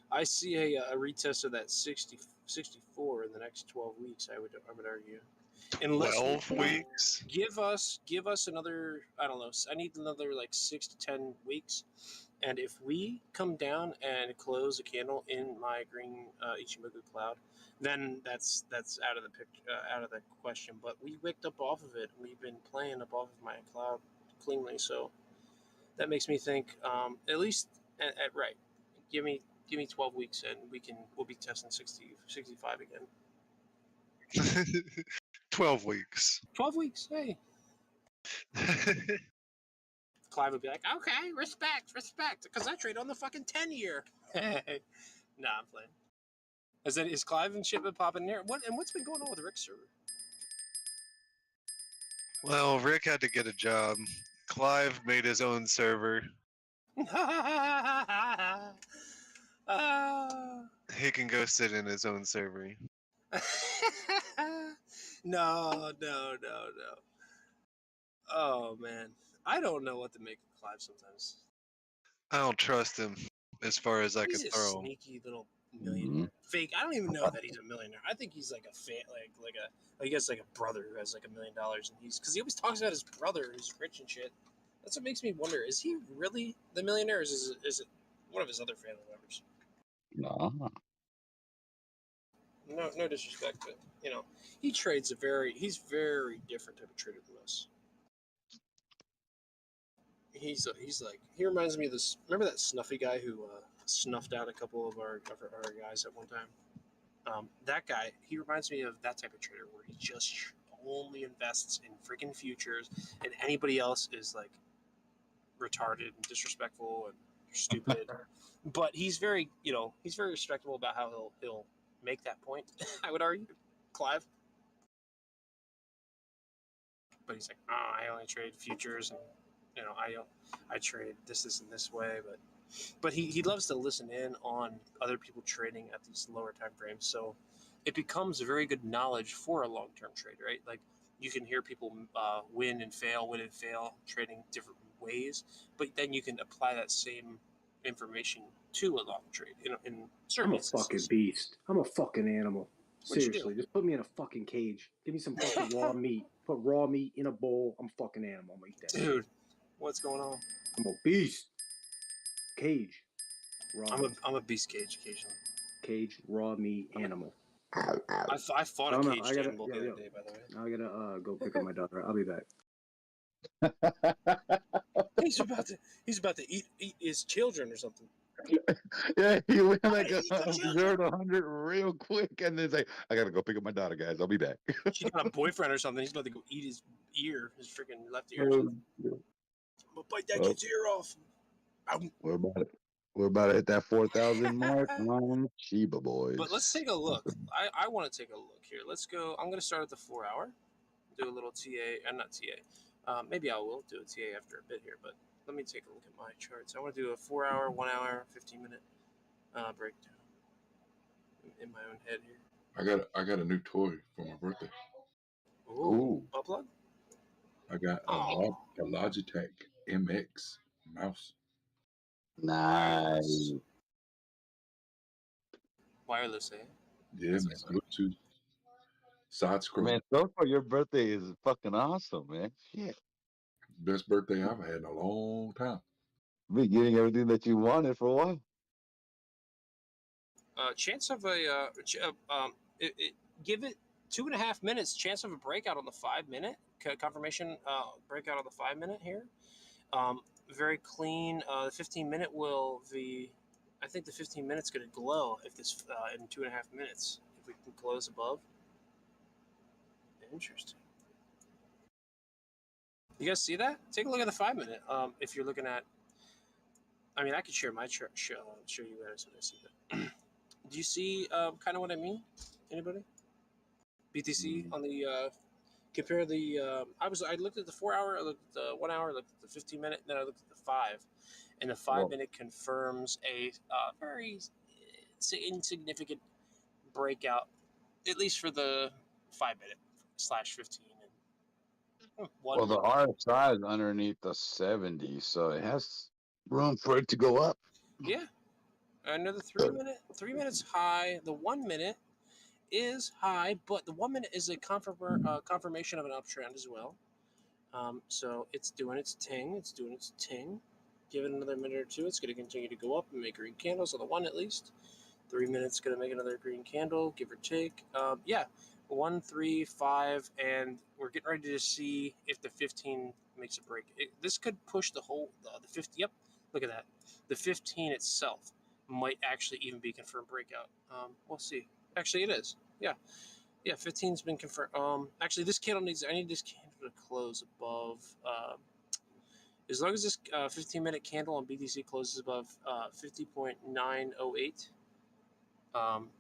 I see a retest of that 64 in the next 12 weeks, I would argue. 12 weeks? Give us another, I don't know, I need another like 6 to 10 weeks. And if we come down and close a candle in my green Ichimoku cloud, then that's out of the picture, out of the question. But we wicked up off of it. We've been playing up off of my cloud cleanly, so that makes me think at least right. Give me 12 weeks, and we'll be testing 65 again. 12 weeks. 12 weeks. Hey. Clive would be like, okay, respect, because I trade on the fucking 10-year. Nah, I'm playing. Is Clive and shit been popping in there? What's been going on with Rick's server? Well, Rick had to get a job. Clive made his own server. He can go sit in his own server. No. Oh man, I don't know what to make of Clive sometimes. I don't trust him as far as I He's could a throw him. sneaky little millionaire. Fake. I don't even know that he's a millionaire. I think he's like a fan, I guess like a brother who has like $1 million, and because he always talks about his brother who's rich and shit. That's what makes me wonder: is he really the millionaire, or is it one of his other family members? No. No disrespect, but he trades he's very different type of trader than us. He's like, he reminds me of this. Remember that snuffy guy who snuffed out a couple of our guys at one time? That guy, he reminds me of that type of trader where he just only invests in freaking futures, and anybody else is like retarded and disrespectful and stupid. But he's very respectable about how he'll make that point. I would argue, Clive. But he's like, I only trade futures, and I trade this and this way. But he loves to listen in on other people trading at these lower time frames. So it becomes a very good knowledge for a long term trade, right? Like you can hear people win and fail, trading different ways. But then you can apply that same information to a long trade. In certain I'm a fucking beast. I'm a fucking animal. Seriously, just put me in a fucking cage. Give me some fucking raw meat. Put raw meat in a bowl. I'm a fucking animal. I'm gonna eat that. Dude, what's going on? I'm a beast. Cage. Raw. I'm a beast cage occasionally. Cage, raw meat, animal. I fought a caged animal the other day, by the way. I gotta go pick up my daughter. I'll be back. He's about to eat his children or something. Yeah, he went like 0 to 100 real quick, and then it's like, I gotta go pick up my daughter, guys. I'll be back. She got a boyfriend or something. He's about to go eat his freaking left ear. I'm gonna bite that kid's ear off. We're about to hit that 4,000 mark on Sheba Boys. But let's take a look. I want to take a look here. Let's go. I'm gonna start at the 4 hour. Do a little TA, not TA. Maybe I will do a TA after a bit here, but let me take a look at my charts. I want to do a 4 hour, 1 hour, 15-minute breakdown in my own head here. I got a new toy for my birthday. Ooh. Butt plug? I got a Logitech MX mouse. Nice. Wireless, eh? Yeah, man. Bluetooth. Side scroll. Man, so far your birthday is fucking awesome, man. Shit. Best birthday I've had in a long time. Been getting everything that you wanted for a while. Chance of give it 2.5 minutes. Chance of a breakout on the 5 minute confirmation. Breakout on the 5 minute here. Very clean. The 15 minute will be. I think the 15 minutes going to glow if this in 2.5 minutes if we can close above. Interesting. You guys see that? Take a look at the 5 minute. If you're looking at, I mean, I could share my chart. Show you guys when I see that. Do you see kind of what I mean? Anybody? BTC on the compare the. I looked at the 4 hour. I looked at the 1 hour. I looked at the 15 minute. Then I looked at the 5, and the 5 minute confirms a very insignificant breakout, at least for the 5 minute / 15. Well, the RSI is underneath the 70, so it has room for it to go up. Yeah. Another 3 minute. 3 minutes high. The 1 minute is high, but the 1 minute is a confirmation of an uptrend as well. So it's doing its ting. Give it another minute or two. It's going to continue to go up and make green candles on the 1 at least. 3 minutes going to make another green candle, give or take. 1, 3, 5, and we're getting ready to see if the 15 makes a break. This could push the 50. Yep, look at that. The 15 itself might actually even be confirmed breakout. We'll see. Actually, it is. Yeah, 15's been confirmed. Actually, this candle I need this candle to close above. As long as this 15-minute candle on BTC closes above 50.908,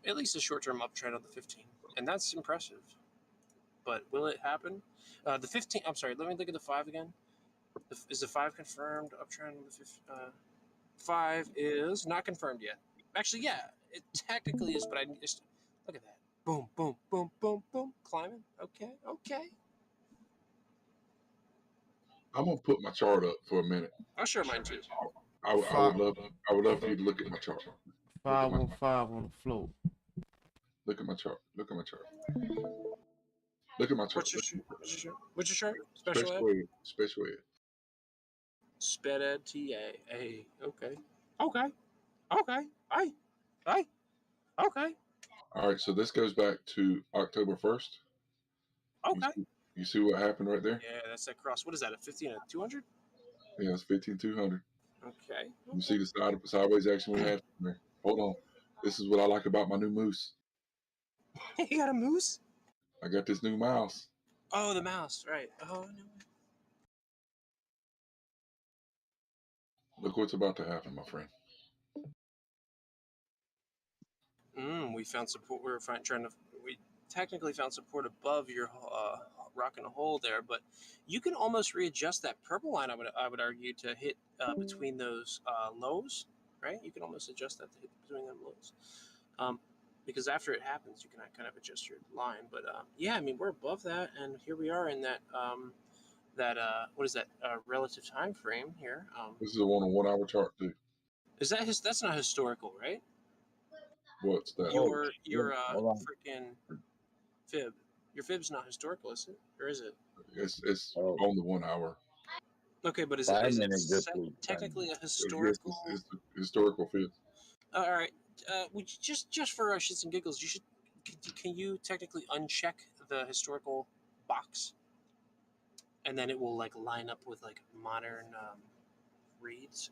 at least a short-term uptrend on the 15, and that's impressive. But will it happen? The 15. I'm sorry. Let me look at the 5 again. Is the 5 confirmed uptrend on the 15? 5 is not confirmed yet. Actually, yeah, it technically is, but I just look at that. Boom, boom, boom, boom, boom, climbing. Okay, okay. I'm gonna put my chart up for a minute. I'll share mine too. I would love for you to look at my chart. 515 on the float. Look at my chart. Look at my chart. Look at my chart. What's your chart? Special ed? Special ed. Sped ed TA. Hey, okay. Okay. Okay. Hey. Okay. All right, so this goes back to October 1st. Okay. You see what happened right there? Yeah, that's that cross. What is that? A 50 and a 200? Yeah, it's 15,200. Okay. You see the sideways action we had from there. Hold on. This is what I like about my new moose. You got a moose? I got this new mouse. Oh, the mouse, right. Oh, no. Look what's about to happen, my friend. We found support. We technically found support above your rock and a hole there, but you can almost readjust that purple line. I would argue to hit between those lows, right? You can almost adjust that to hit between them lows, because after it happens, you can kind of adjust your line. But yeah, I mean we're above that, and here we are in that what is that relative time frame here? This is a 1-on-1 hour chart too. Is that that's not historical, right? What's that? Your freaking fib. Your fib's not historical, is it? Or is it? It's on the 1 hour. Okay, but is 5 it minutes technically a historical? Yes, it's a historical fib. All right. Would you just for shits and giggles, you should can you technically uncheck the historical box, and then it will like line up with like modern reads?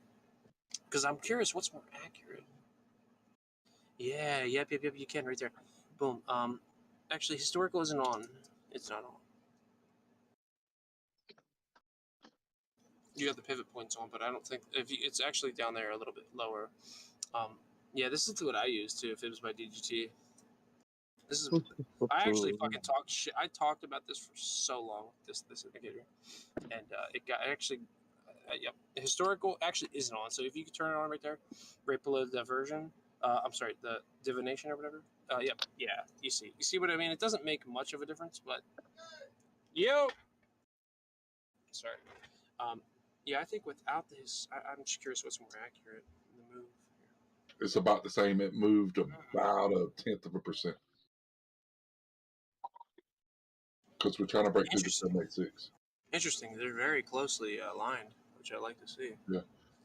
Because I'm curious, what's more accurate? Yeah, yep. You can right there. Boom. Actually, historical isn't on. It's not on. You have the pivot points on, but I don't think it's actually down there a little bit lower. Yeah, this is what I use too. Fibs by DGT. This is. I actually fucking talked shit. I talked about this for so long. This indicator, and it got actually. Yep, historical actually isn't on. So if you could turn it on right there, right below the version. I'm sorry, the divination or whatever. Yep, yeah. You see what I mean? It doesn't make much of a difference, but sorry. Yeah, I think without this, I'm just curious what's more accurate in the move. It's about the same. It moved about 1/10%. Because we're trying to break through the 786. Interesting. They're very closely aligned, which I like to see. Yeah,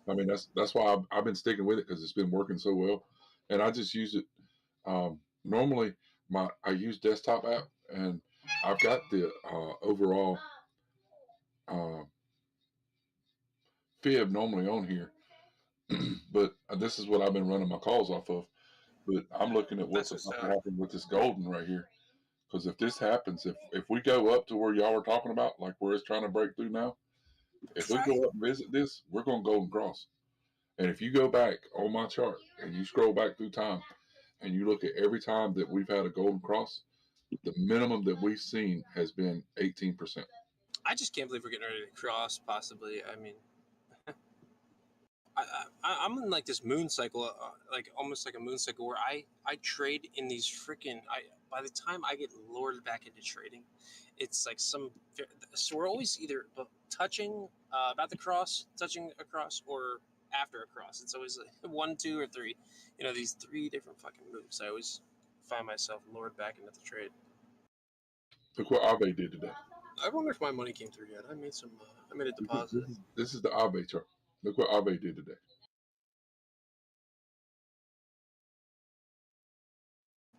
I mean that's why I've been sticking with it because it's been working so well, and I just use it. Normally, I use desktop app, and I've got the overall fib normally on here, but this is what I've been running my calls off of. But I'm looking at what's about to happen with this golden right here. Because if this happens, if we go up to where y'all were talking about, like where it's trying to break through now, if we go up and visit this, we're going to golden cross. And if you go back on my chart and you scroll back through time and you look at every time that we've had a golden cross, the minimum that we've seen has been 18%. I just can't believe we're getting ready to cross, possibly. I mean, I'm in like this moon cycle, like almost like a moon cycle where I trade in these freaking. By the time I get lured back into trading, it's like so we're always either touching about the cross, touching across, or after a cross. It's always like 1, 2, or 3. You know, these 3 different fucking moves. I always find myself lured back into the trade. Look what Abe did today. I wonder if my money came through yet. I made a deposit. This is the Abe chart. Look what Abe did today.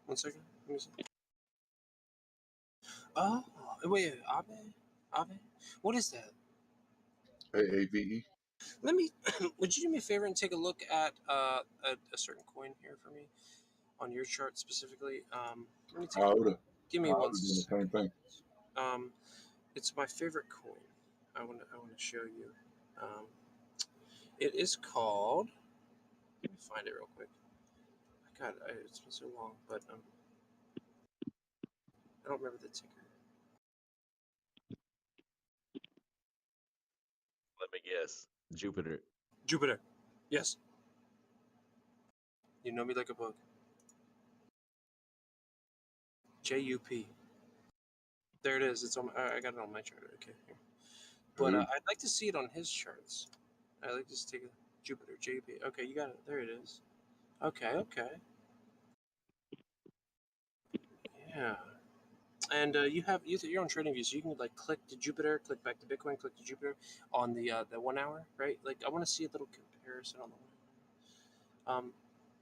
One second. Let me see. Oh, wait, Abe? What is that? AAVE. Let me. Would you do me a favor and take a look at a certain coin here for me on your chart specifically? Let me take. Give me one second. Same thing. It's my favorite coin. I want to show you. It is called. Let me find it real quick. God, it's been so long, but I don't remember the ticker. Let me guess. Jupiter. Jupiter. Yes. You know me like a book. JUP. There it is. It's on. I got it on my chart. Okay. Here. But I'd like to see it on his charts. I'd like to just take a Jupiter JUP. Okay, you got it. There it is. Okay. Okay. Yeah. And you're on TradingView, so you can like click to Jupiter, click back to Bitcoin, click to Jupiter on the 1 hour, right? Like I want to see a little comparison on the 1 hour.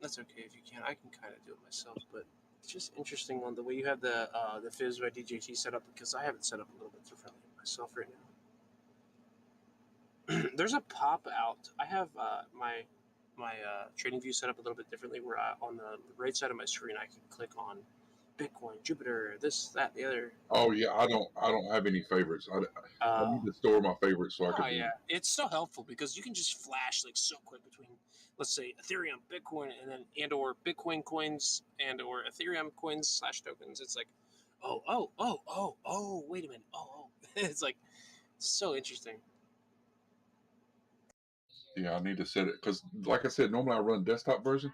That's okay if you can't. I can kind of do it myself, but it's just interesting on the way you have the Fizz by DJT set up, because I have it set up a little bit differently myself right now. There's a pop out. I have my TradingView set up a little bit differently, where on the right side of my screen I can click on Bitcoin, Jupiter, this, that, the other. Oh yeah, I don't have any favorites. I need to store my favorites so I can. Oh yeah, it's so helpful because you can just flash like so quick between, let's say, Ethereum, Bitcoin, and or Bitcoin coins and or Ethereum coins / tokens. It's like, oh, wait a minute, oh, it's like so interesting. Yeah, I need to set it because, like I said, normally I run desktop version,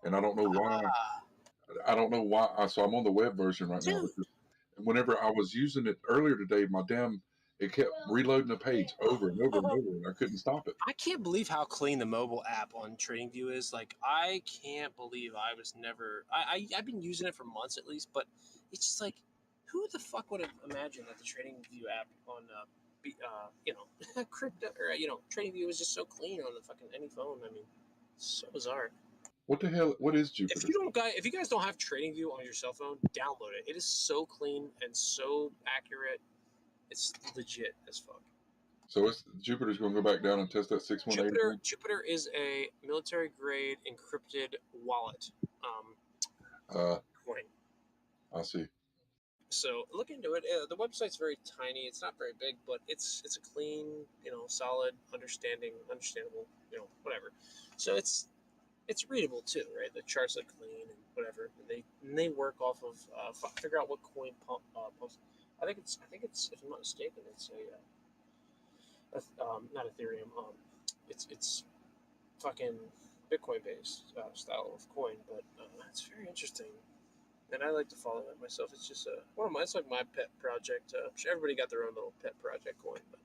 and I don't know why. I don't know why. So I'm on the web version right now. Because whenever I was using it earlier today, it kept reloading the page over and over and over, and I couldn't stop it. I can't believe how clean the mobile app on TradingView is. Like, I can't believe I was never. I've been using it for months at least, but it's just like, who the fuck would have imagined that the TradingView app on crypto or TradingView was just so clean on the fucking any phone. I mean, so bizarre. What the hell? What is Jupiter? If you guys don't have TradingView on your cell phone, download it. It is so clean and so accurate. It's legit as fuck. So Jupiter's going to go back down and test that 618. Jupiter is a military grade encrypted wallet coin. I see. So look into it. The website's very tiny. It's not very big, but it's a clean, solid, understandable, whatever. So it's readable too, right? The charts are clean and whatever. And they work off of figure out what coin pumps. I think it's if I'm not mistaken, it's not Ethereum. It's fucking Bitcoin based style of coin, but it's very interesting, and I like to follow it myself. It's just one of my. It's like my pet project. Everybody got their own little pet project coin, but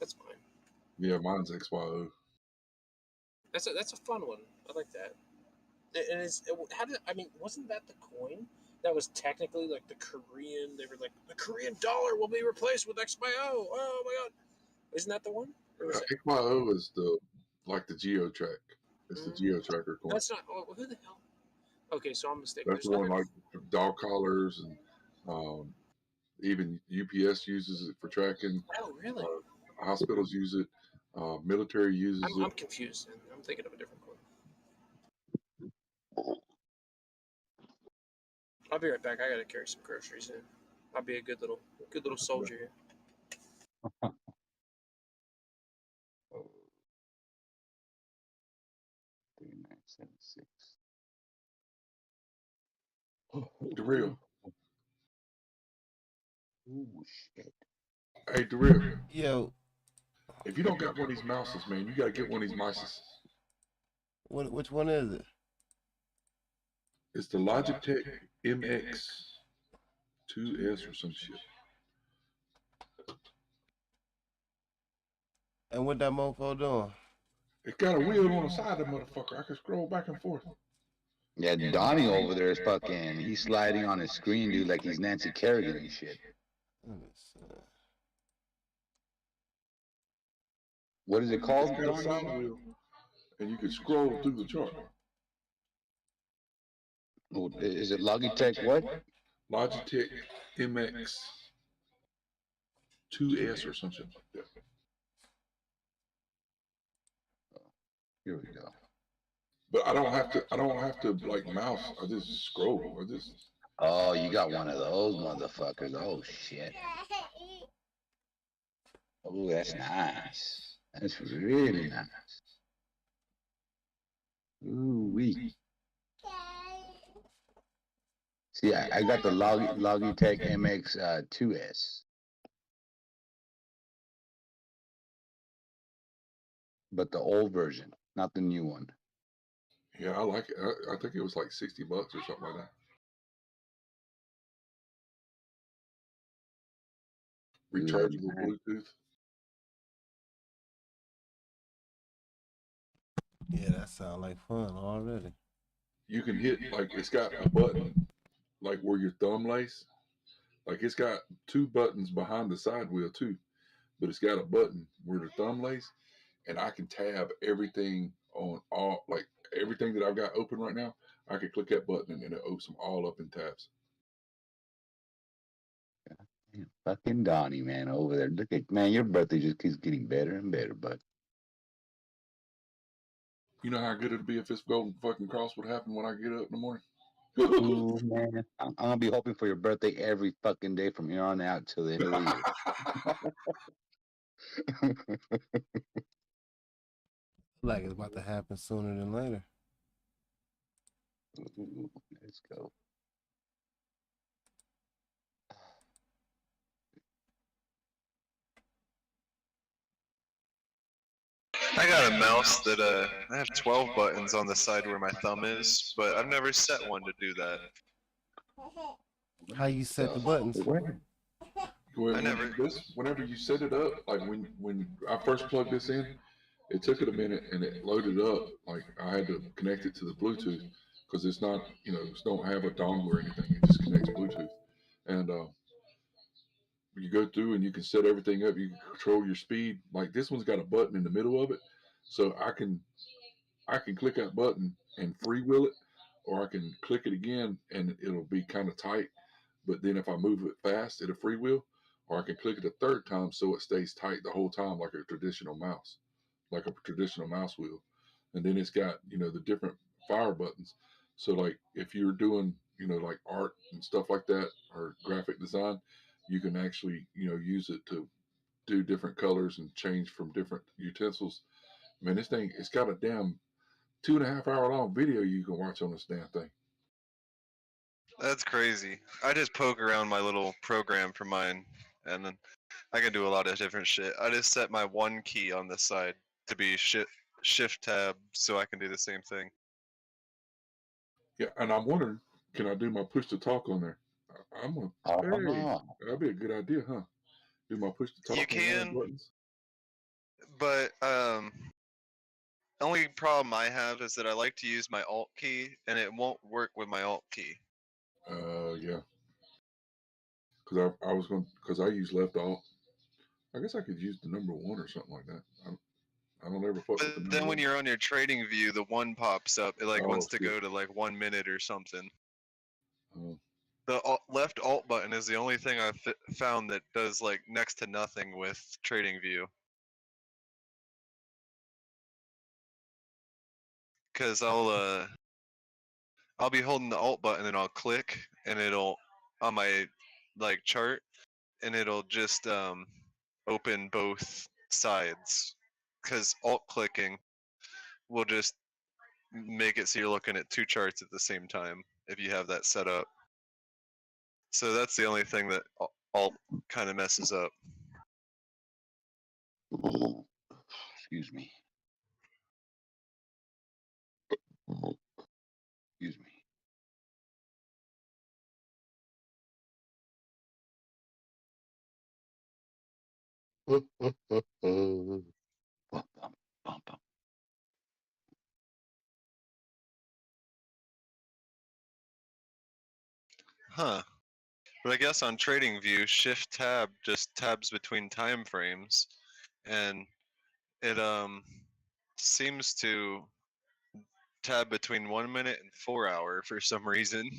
that's mine. Yeah, mine's XYO. That's a fun one. I like that. Wasn't that the coin that was technically like the Korean? They were like, the Korean dollar will be replaced with XYO. Oh my god, isn't that the one? XYO is the Geo Track. It's the Geo Tracker coin. That's not. Who the hell? Okay, so I'm mistaken. That's the one like dog collars and even UPS uses it for tracking. Oh, really? Hospitals use it. Military uses it. I'm confused. I'm thinking of a different coin. I'll be right back. I gotta carry some groceries in. I'll be a good little soldier here. 3976. Darrell. Ooh, shit. Hey, Darrell. Yo. If you don't got one of these mouses, man, you gotta get one of these mices. Which one is it? It's the Logitech MX 2S or some shit. And what that mofo doing? It got a wheel on the side of the motherfucker. I can scroll back and forth. Yeah, Donnie over there is fucking. He's sliding on his screen, dude, like he's Nancy Kerrigan and shit. What is it called? It's got a side wheel, and you can scroll through the chart. Is it Logitech what? Logitech MX 2S or something like that. Here we go. But I don't have to like mouse. I just scroll. Oh, you got one of those motherfuckers. Oh shit. Oh, that's nice. That's really nice. Ooh wee. See, I got the Logitech MX 2S, but the old version, not the new one. Yeah, I like it. I think it was like $60 or something like that. Rechargeable Bluetooth. Yeah, that sounds like fun already. You can hit, like, it's got a button like where your thumb lays. Like, it's got 2 buttons behind the side wheel too, but it's got a button where the thumb lays, and I can tab everything on all, like everything that I've got open right now. I can click that button and it opens them all up in tabs. Man, fucking Donnie, man, over there. Look at, man, your birthday just keeps getting better and better, bud. You know how good it'd be if this golden fucking cross would happen when I get up in the morning? Ooh, man. I'm gonna be hoping for your birthday every fucking day from here on out till the end of the year. Like it's about to happen sooner than later. Ooh, let's go. I got a mouse that I have 12 buttons on the side where my thumb is, but I've never set one to do that. How you set the buttons? Whenever you set it up, like when I first plugged this in, it took it a minute and it loaded up. Like, I had to connect it to the Bluetooth because it's not, it don't have a dongle or anything. It just connects Bluetooth. And you go through and you can set everything up. You can control your speed. Like, this one's got a button in the middle of it, so I can click that button and freewheel it, or I can click it again and it'll be kind of tight. But then if I move it fast, it'll freewheel, or I can click it a third time so it stays tight the whole time, like a traditional mouse wheel. And then it's got, the different fire buttons. So, like, if you're doing, like art and stuff like that, or graphic design, you can actually, use it to do different colors and change from different utensils. Man, this thing, it's got a damn 2.5 hour long video you can watch on this damn thing. That's crazy. I just poke around my little program for mine, and then I can do a lot of different shit. I just set my one key on this side to be shift tab, so I can do the same thing. Yeah, and I'm wondering, can I do my push to talk on there? I'm gonna. Hey, that'd be a good idea, huh? Do my push to talk. You can, but only problem I have is that I like to use my Alt key, and it won't work with my Alt key. Yeah. Because I use left Alt. I guess I could use the number 1 or something like that. I don't ever fuck with the But then when you're on your trading view, the 1 pops up. It wants to go to 1 minute or something. Oh. The left Alt button is the only thing I've found that does next to nothing with trading view. Cause I'll be holding the Alt button and I'll click and it'll on my chart and it'll just open both sides. Cause Alt clicking will just make it so you're looking at 2 charts at the same time if you have that set up. So that's the only thing that Alt kind of messes up. Excuse me. Excuse me. Huh. But I guess on TradingView, Shift Tab just tabs between time frames, and it seems to tab between 1 minute and 4 hour for some reason.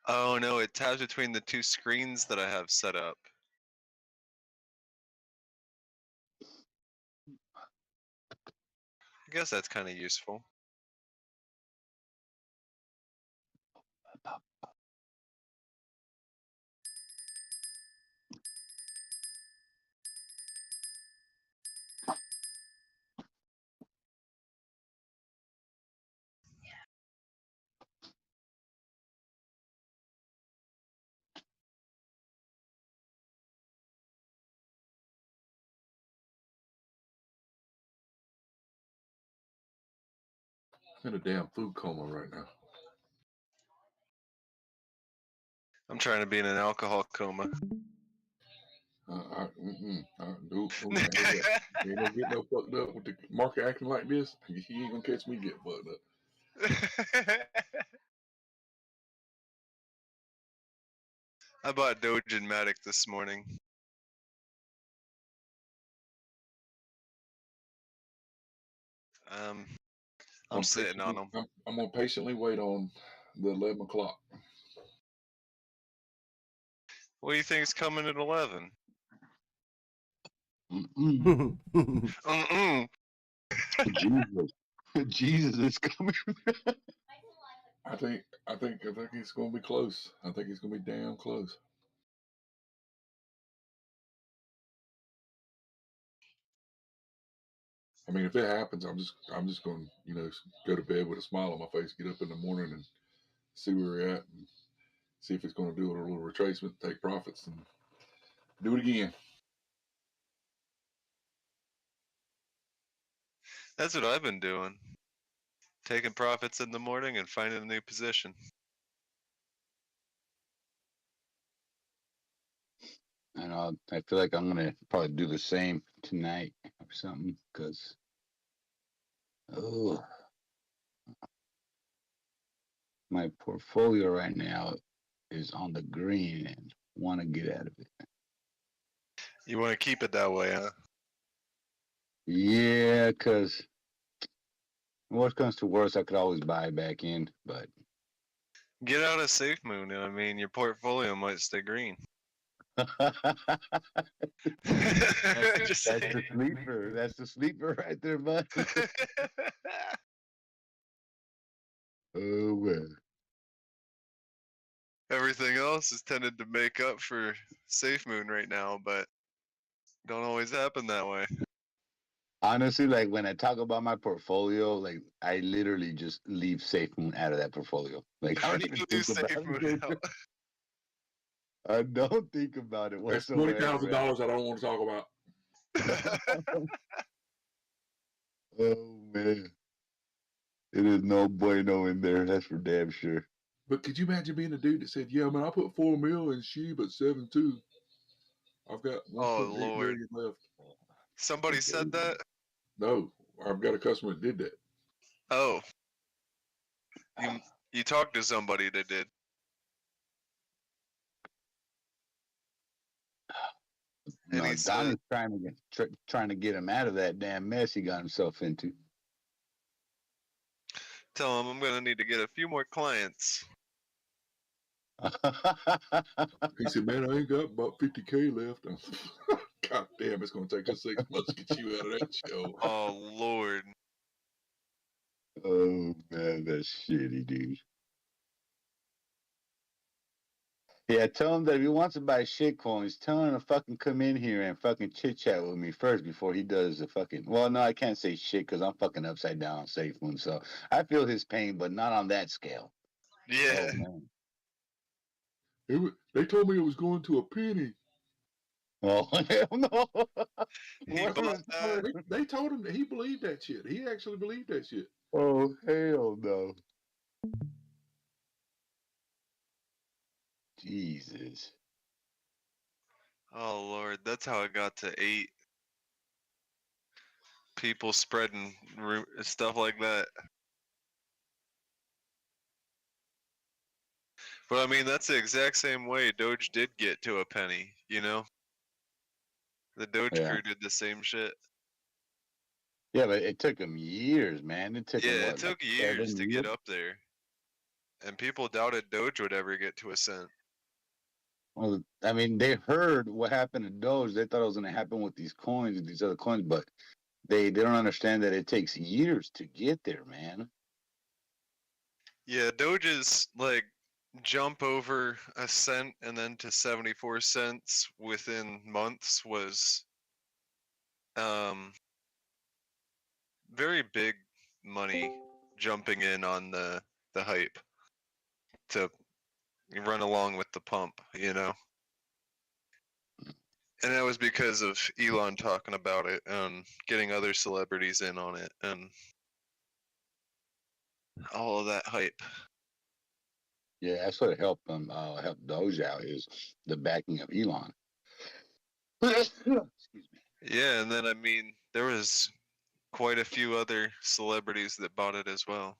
Oh no, it tabs between the 2 screens that I have set up. I guess that's kind of useful. in a damn food coma right now. I'm trying to be in an alcohol coma. Nope. Ain't no getting no fucked up with the market acting like this. He ain't gonna catch me getting fucked up. I bought Doge and Matic this morning. I'm sitting on them. I'm gonna patiently wait on the 11 o'clock. What do you think's coming at 11? Jesus. Jesus is coming. I think it's gonna be close. I think it's gonna be damn close. I mean, if it happens, I'm just gonna, go to bed with a smile on my face, get up in the morning and see where we're at, and see if it's gonna do a little retracement, take profits, and do it again. That's what I've been doing. Taking profits in the morning and finding a new position. And I feel like I'm gonna probably do the same tonight or something, because my portfolio right now is on the green and want to get out of it. You want to keep it that way, huh? Yeah, because worst comes to worst, I could always buy back in, but Get out of Safe Moon. I mean, your portfolio might stay green. that's the sleeper. That's the sleeper right there, bud. Oh man. Everything else is tended to make up for Safe Moon right now, but don't always happen that way. Honestly, like when I talk about my portfolio, like I literally just leave Safe Moon out of that portfolio. Like I don't even think about it. I don't think about it That's whatsoever. $20,000 I don't want to talk about. Oh man, it is no bueno in there. That's for damn sure. But could you imagine being a dude that said, "Yeah, man, I put 4 mil in SHIB at 7.2. I've got 1.8 million left." Somebody said that? No, I've got a customer that did that. Oh. You talked to somebody that did. No, Donnie's trying to get him out of that damn mess he got himself into. Tell him I'm gonna need to get a few more clients. He said, "Man, I ain't got about 50K left." God damn, it's gonna take us 6 months to get you out of that show. Oh Lord. Oh man, that's shitty, dude. Yeah, tell him that if he wants to buy shit coins, tell him to fucking come in here and fucking chit chat with me first before he does the fucking. Well, no, I can't say shit because I'm fucking upside down on Safe Moon, so I feel his pain, but not on that scale. Yeah. Oh, man. They told me it was going to a penny. Oh hell no! They told him that he believed that shit. He actually believed that shit. Oh hell no! Jesus. Oh Lord, that's how it got to 8. People spreading stuff like that. But I mean, that's the exact same way Doge did get to a penny, you know? The Doge crew did the same shit. Yeah, but it took him years, man. It took him, what, it took like years to 7 get years? up there. And people doubted Doge would ever get to a cent. Well, I mean, they heard what happened to Doge. They thought it was going to happen with these coins and these other coins, but they don't understand that it takes years to get there, man. Yeah, Doge's like jump over a cent and then to 74 cents within months was very big money jumping in on the hype to run along with the pump, you know? And that was because of Elon talking about it and getting other celebrities in on it. And all of that hype. Yeah, that's what helped them help Doge out is the backing of Elon. Excuse me. Yeah, and then I mean there was quite a few other celebrities that bought it as well.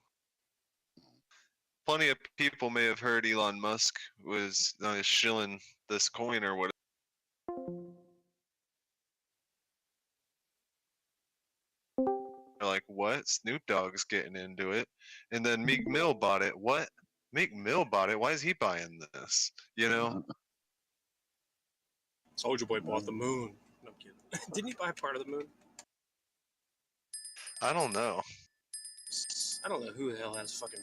Plenty of people may have heard Elon Musk was shilling this coin or whatever. They're like, what? Snoop Dogg's getting into it. And then Meek Mill bought it. What? Meek Mill bought it? Why is he buying this? You know? Soldier Boy bought the moon. No, I'm kidding. Didn't he buy part of the moon? I don't know. I don't know who the hell has fucking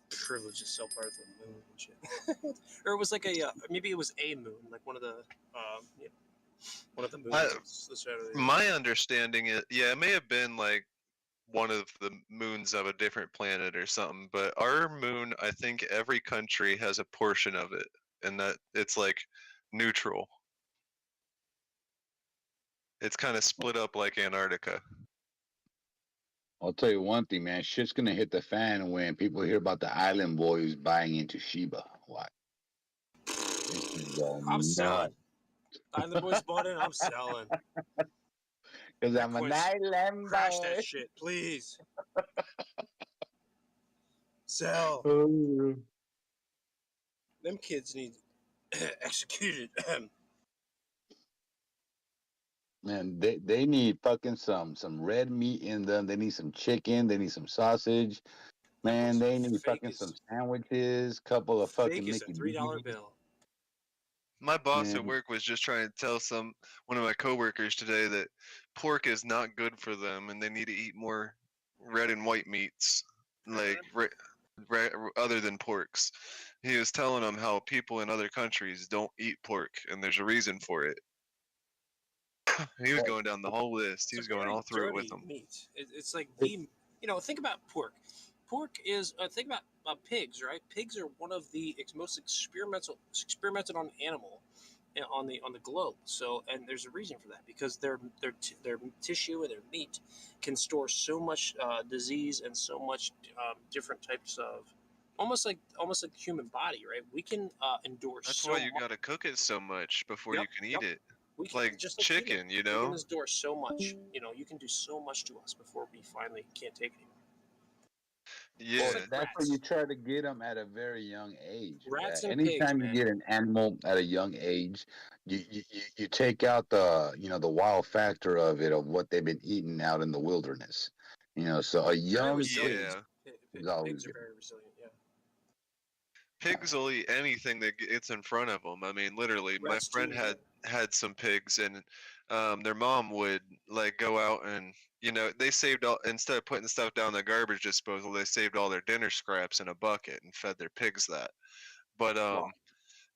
privilege to sell part of the moon and shit. Or it was like a maybe it was a moon, like one of the one of the moons. My understanding is, yeah, it may have been like one of the moons of a different planet or something, but our moon, I think every country has a portion of it, and that it's like neutral. It's kind of split up like Antarctica. I'll tell you one thing, man. Shit's gonna hit the fan when people hear about the island boys buying into Shiba. What? I'm selling. Island Boys bought it. I'm selling. Because I'm an island boy. Crash that shit, please. Sell. Them kids need executed. Man, they need fucking some red meat in them. They need some chicken. They need some sausage. Man, they need fucking some sandwiches. Couple of fucking Fake is a Mickey $3 D's. bill. My boss at work was just trying to tell one of my coworkers today that pork is not good for them, and they need to eat more red and white meats, like other than porks. He was telling them how people in other countries don't eat pork, and there's a reason for it. He was going down the whole list. He was going all through it with them. Meat. It's like the, think about pork. Pork is think about pigs, right? Pigs are one of the most experimented on animal on the globe. So, and there's a reason for that because their tissue and their meat can store so much disease and so much different types of almost like the human body, right? We can endure. That's so why you much. gotta cook it so much before you can eat it. We can, like just chicken, you know. Chicken endure so much. You can do so much to us before we finally can't take it anymore. Yeah, well, that's why you try to get them at a very young age. Rats and anytime pigs, you get an animal at a young age, you take out the the wild factor of it of what they've been eating out in the wilderness. So a young Pigs are very resilient. Yeah. Pigs will eat anything that gets in front of them. I mean, literally, my friend had some pigs, and their mom would like go out and they saved all, instead of putting stuff down the garbage disposal, they saved all their dinner scraps in a bucket and fed their pigs that. But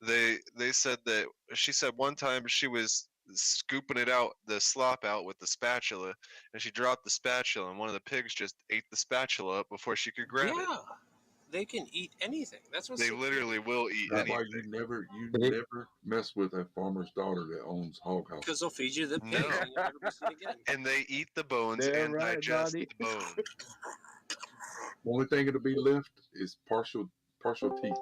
they said that she said one time she was scooping the slop out with the spatula, and she dropped the spatula, and one of the pigs just ate the spatula up before she could grab it. They can eat anything. That's what they literally will eat That's anything. why you never mess with a farmer's daughter that owns hog house. Because they'll feed you the pig and you'll never be seen again. And they eat the bones and digest the bone. The only thing it'll be left is partial teeth.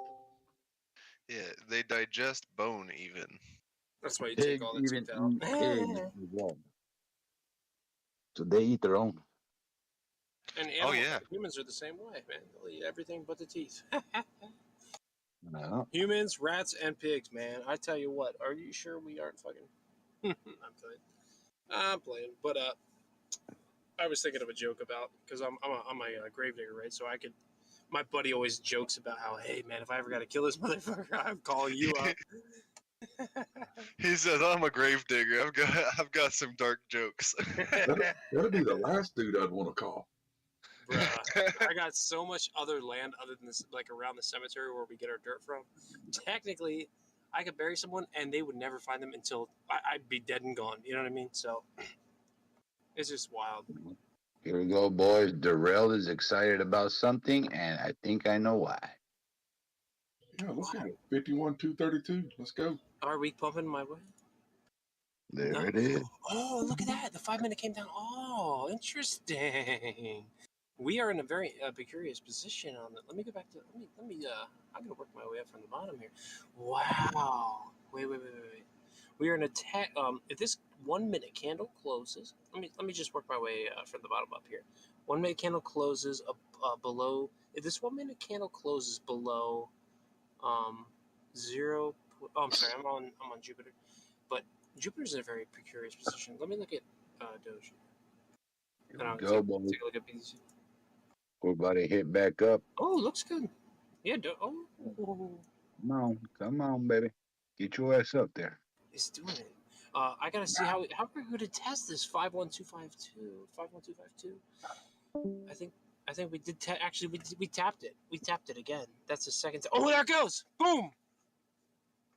Yeah, they digest bone even. That's why you take all the teeth out. So they eat their own. And humans are the same way, man. They'll eat everything but the teeth. No. Humans, rats, and pigs, man. I tell you what. Are you sure we aren't fucking? I'm playing, but I was thinking of a joke about because I'm a gravedigger, right? So I could. My buddy always jokes about how, hey man, if I ever got to kill this motherfucker, I'm calling you up. He says, "I'm a gravedigger. I've got some dark jokes." That'd be the last dude I'd want to call. Bruh, I got so much other land other than this, like around the cemetery where we get our dirt from. Technically, I could bury someone and they would never find them until I'd be dead and gone. You know what I mean? So it's just wild. Here we go, boys. Darrell is excited about something, and I think I know why. Yeah, look at it. 51-232. Let's go. Are we pumping my way? There it is. Oh, look at that. The 5 minute came down. Oh, interesting. We are in a very precarious position on that. Let me go back to. Let me. I'm gonna work my way up from the bottom here. Wow. Wait. We are in a if this 1 minute candle closes, let me just work my way from the bottom up here. 1 minute candle closes below. If this 1 minute candle closes below, zero. Oh, I'm sorry. I'm on Jupiter, but Jupiter's in a very precarious position. Let me look at Doge. Here And we I'll go, boy. take a look at BTC. We're about to hit back up. Oh, looks good. Yeah. Come on, baby. Get your ass up there. It's doing it. I gotta see how we're going to test this 51252. 51252. I think we did. Actually, we tapped it. We tapped it again. That's the second. Oh, there it goes! Boom!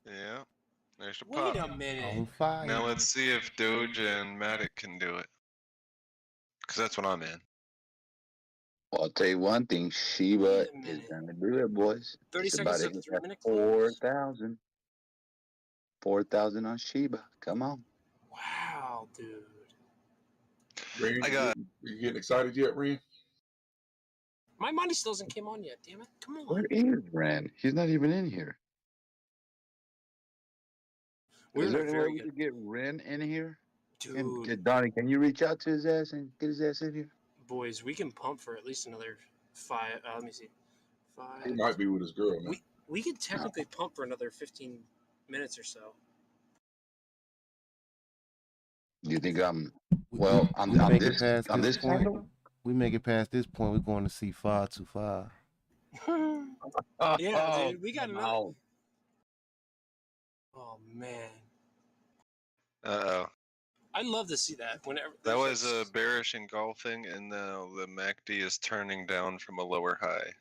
Yeah. There's a Wait pop. a minute. On fire. Now let's see if Doge and Matic can do it. Because that's what I'm in. Well, I'll tell you one thing. Shiba Wait a is minute. going to do it, boys. 30 It's about seconds to of hit 3 that minute close. 4,000. 4,000 on Shiba. Come on. Wow, dude. Ren, I got. you getting excited yet, Ren? My money still hasn't came on yet. Damn it! Come on. Where is Ren? He's not even in here. We're Is in a there any way very we good. could get Ren in here? Dude, Donnie, can you reach out to his ass and get his ass in here? boys, we can pump for at least another 5. Let me see. He 5. might be with his girl now. We could technically pump for another 15 minutes or so. Do you think well on this point? channel? We make it past this point, we're going to see 525. Yeah, dude, we got another. Oh man, Uh-oh. I'd love to see that. Whenever That was a bearish engulfing, and now the MACD is turning down from a lower high.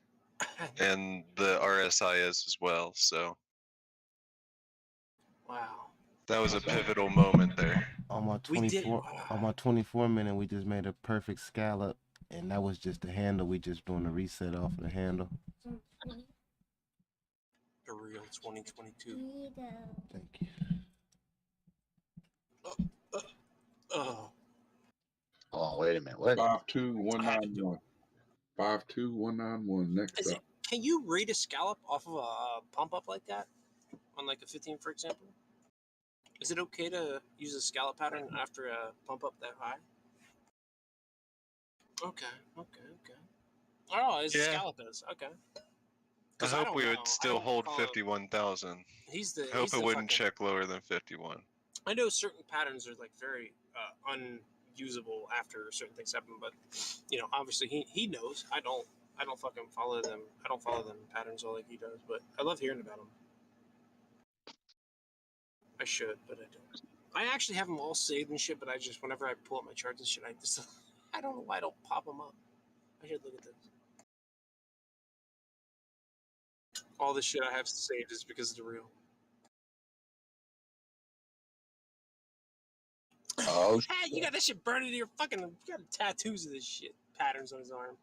And the RSI is as well, so. Wow. That was a pivotal moment there. On my We did. 24 on my 24 minute, we just made a perfect scallop, and that was just the handle. We just doing a reset off of the handle. The real 2022. Thank you. Oh, wait a minute. What? 52191. 52191. Next Is up. it? Can you rate a scallop off of a pump up like that, on like a 15, for example? Is it okay to use a scallop pattern after a pump up that high? Okay. Oh, it's a scallop is okay. I hope we would still hold 51,000. Hope it wouldn't check lower than 51. I know certain patterns are like very unusable after certain things happen, but obviously he knows. I don't fucking follow them. I don't follow them patterns all like he does, but I love hearing about them. I should, but I don't. I actually have them all saved and shit, but I just whenever I pull up my charts and shit, I don't know why I don't pop them up. I should look at this. All the shit I have saved is because of the real. Oh, you got that shit burned into your fucking. You got tattoos of this shit. Patterns on his arm.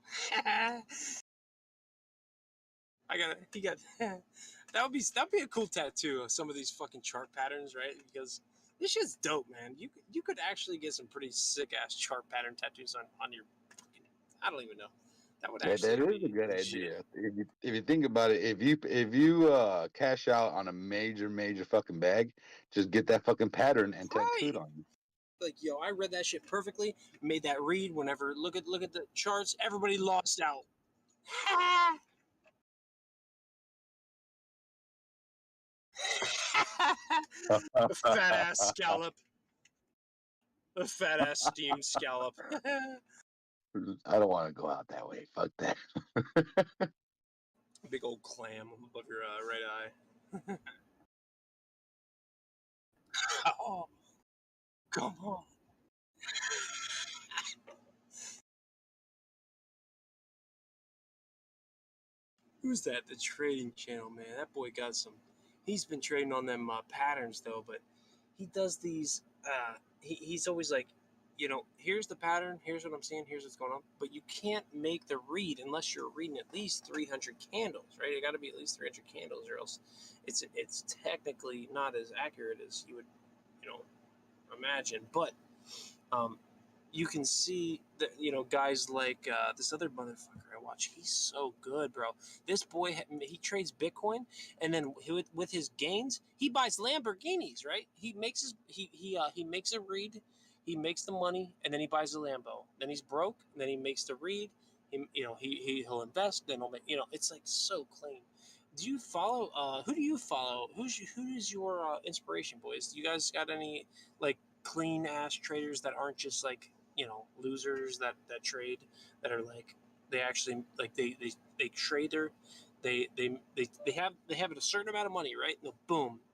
He got. That'd be a cool tattoo of some of these fucking chart patterns, right? Because this shit's dope, man. You could actually get some pretty sick ass chart pattern tattoos on your. I don't even know. That would actually. that is a good idea. If you think about it, if you cash out on a major fucking bag, just get that fucking pattern and tattoo it on you. Like, yo, I read that shit perfectly. Made that read whenever look at the charts. Everybody lost out. A fat ass scallop. A fat ass steamed scallop. I don't want to go out that way. Fuck that. Big old clam above your right eye. Oh, come on. Who's that? The trading channel, man. That boy got some. He's been trading on them patterns though, but he does these. He's always like, here's the pattern. Here's what I'm seeing. Here's what's going on. But you can't make the read unless you're reading at least 300 candles, right? It got to be at least 300 candles, or else it's technically not as accurate as you would, imagine. But you can see that, you know, guys like this other motherfucker I watch. He's so good, bro. This boy, he trades Bitcoin, and then with his gains, he buys Lamborghinis. Right? He makes his he makes a read, he makes the money, and then he buys a Lambo. Then he's broke, and then he makes the read. He'll invest. Then he'll make. You know, it's like so clean. Do you follow? Who do you follow? Who is your inspiration, boys? Do you guys got any like clean ass traders that aren't just like, you know, losers that trade, that are like, they actually like they trade their they have a certain amount of money, right? And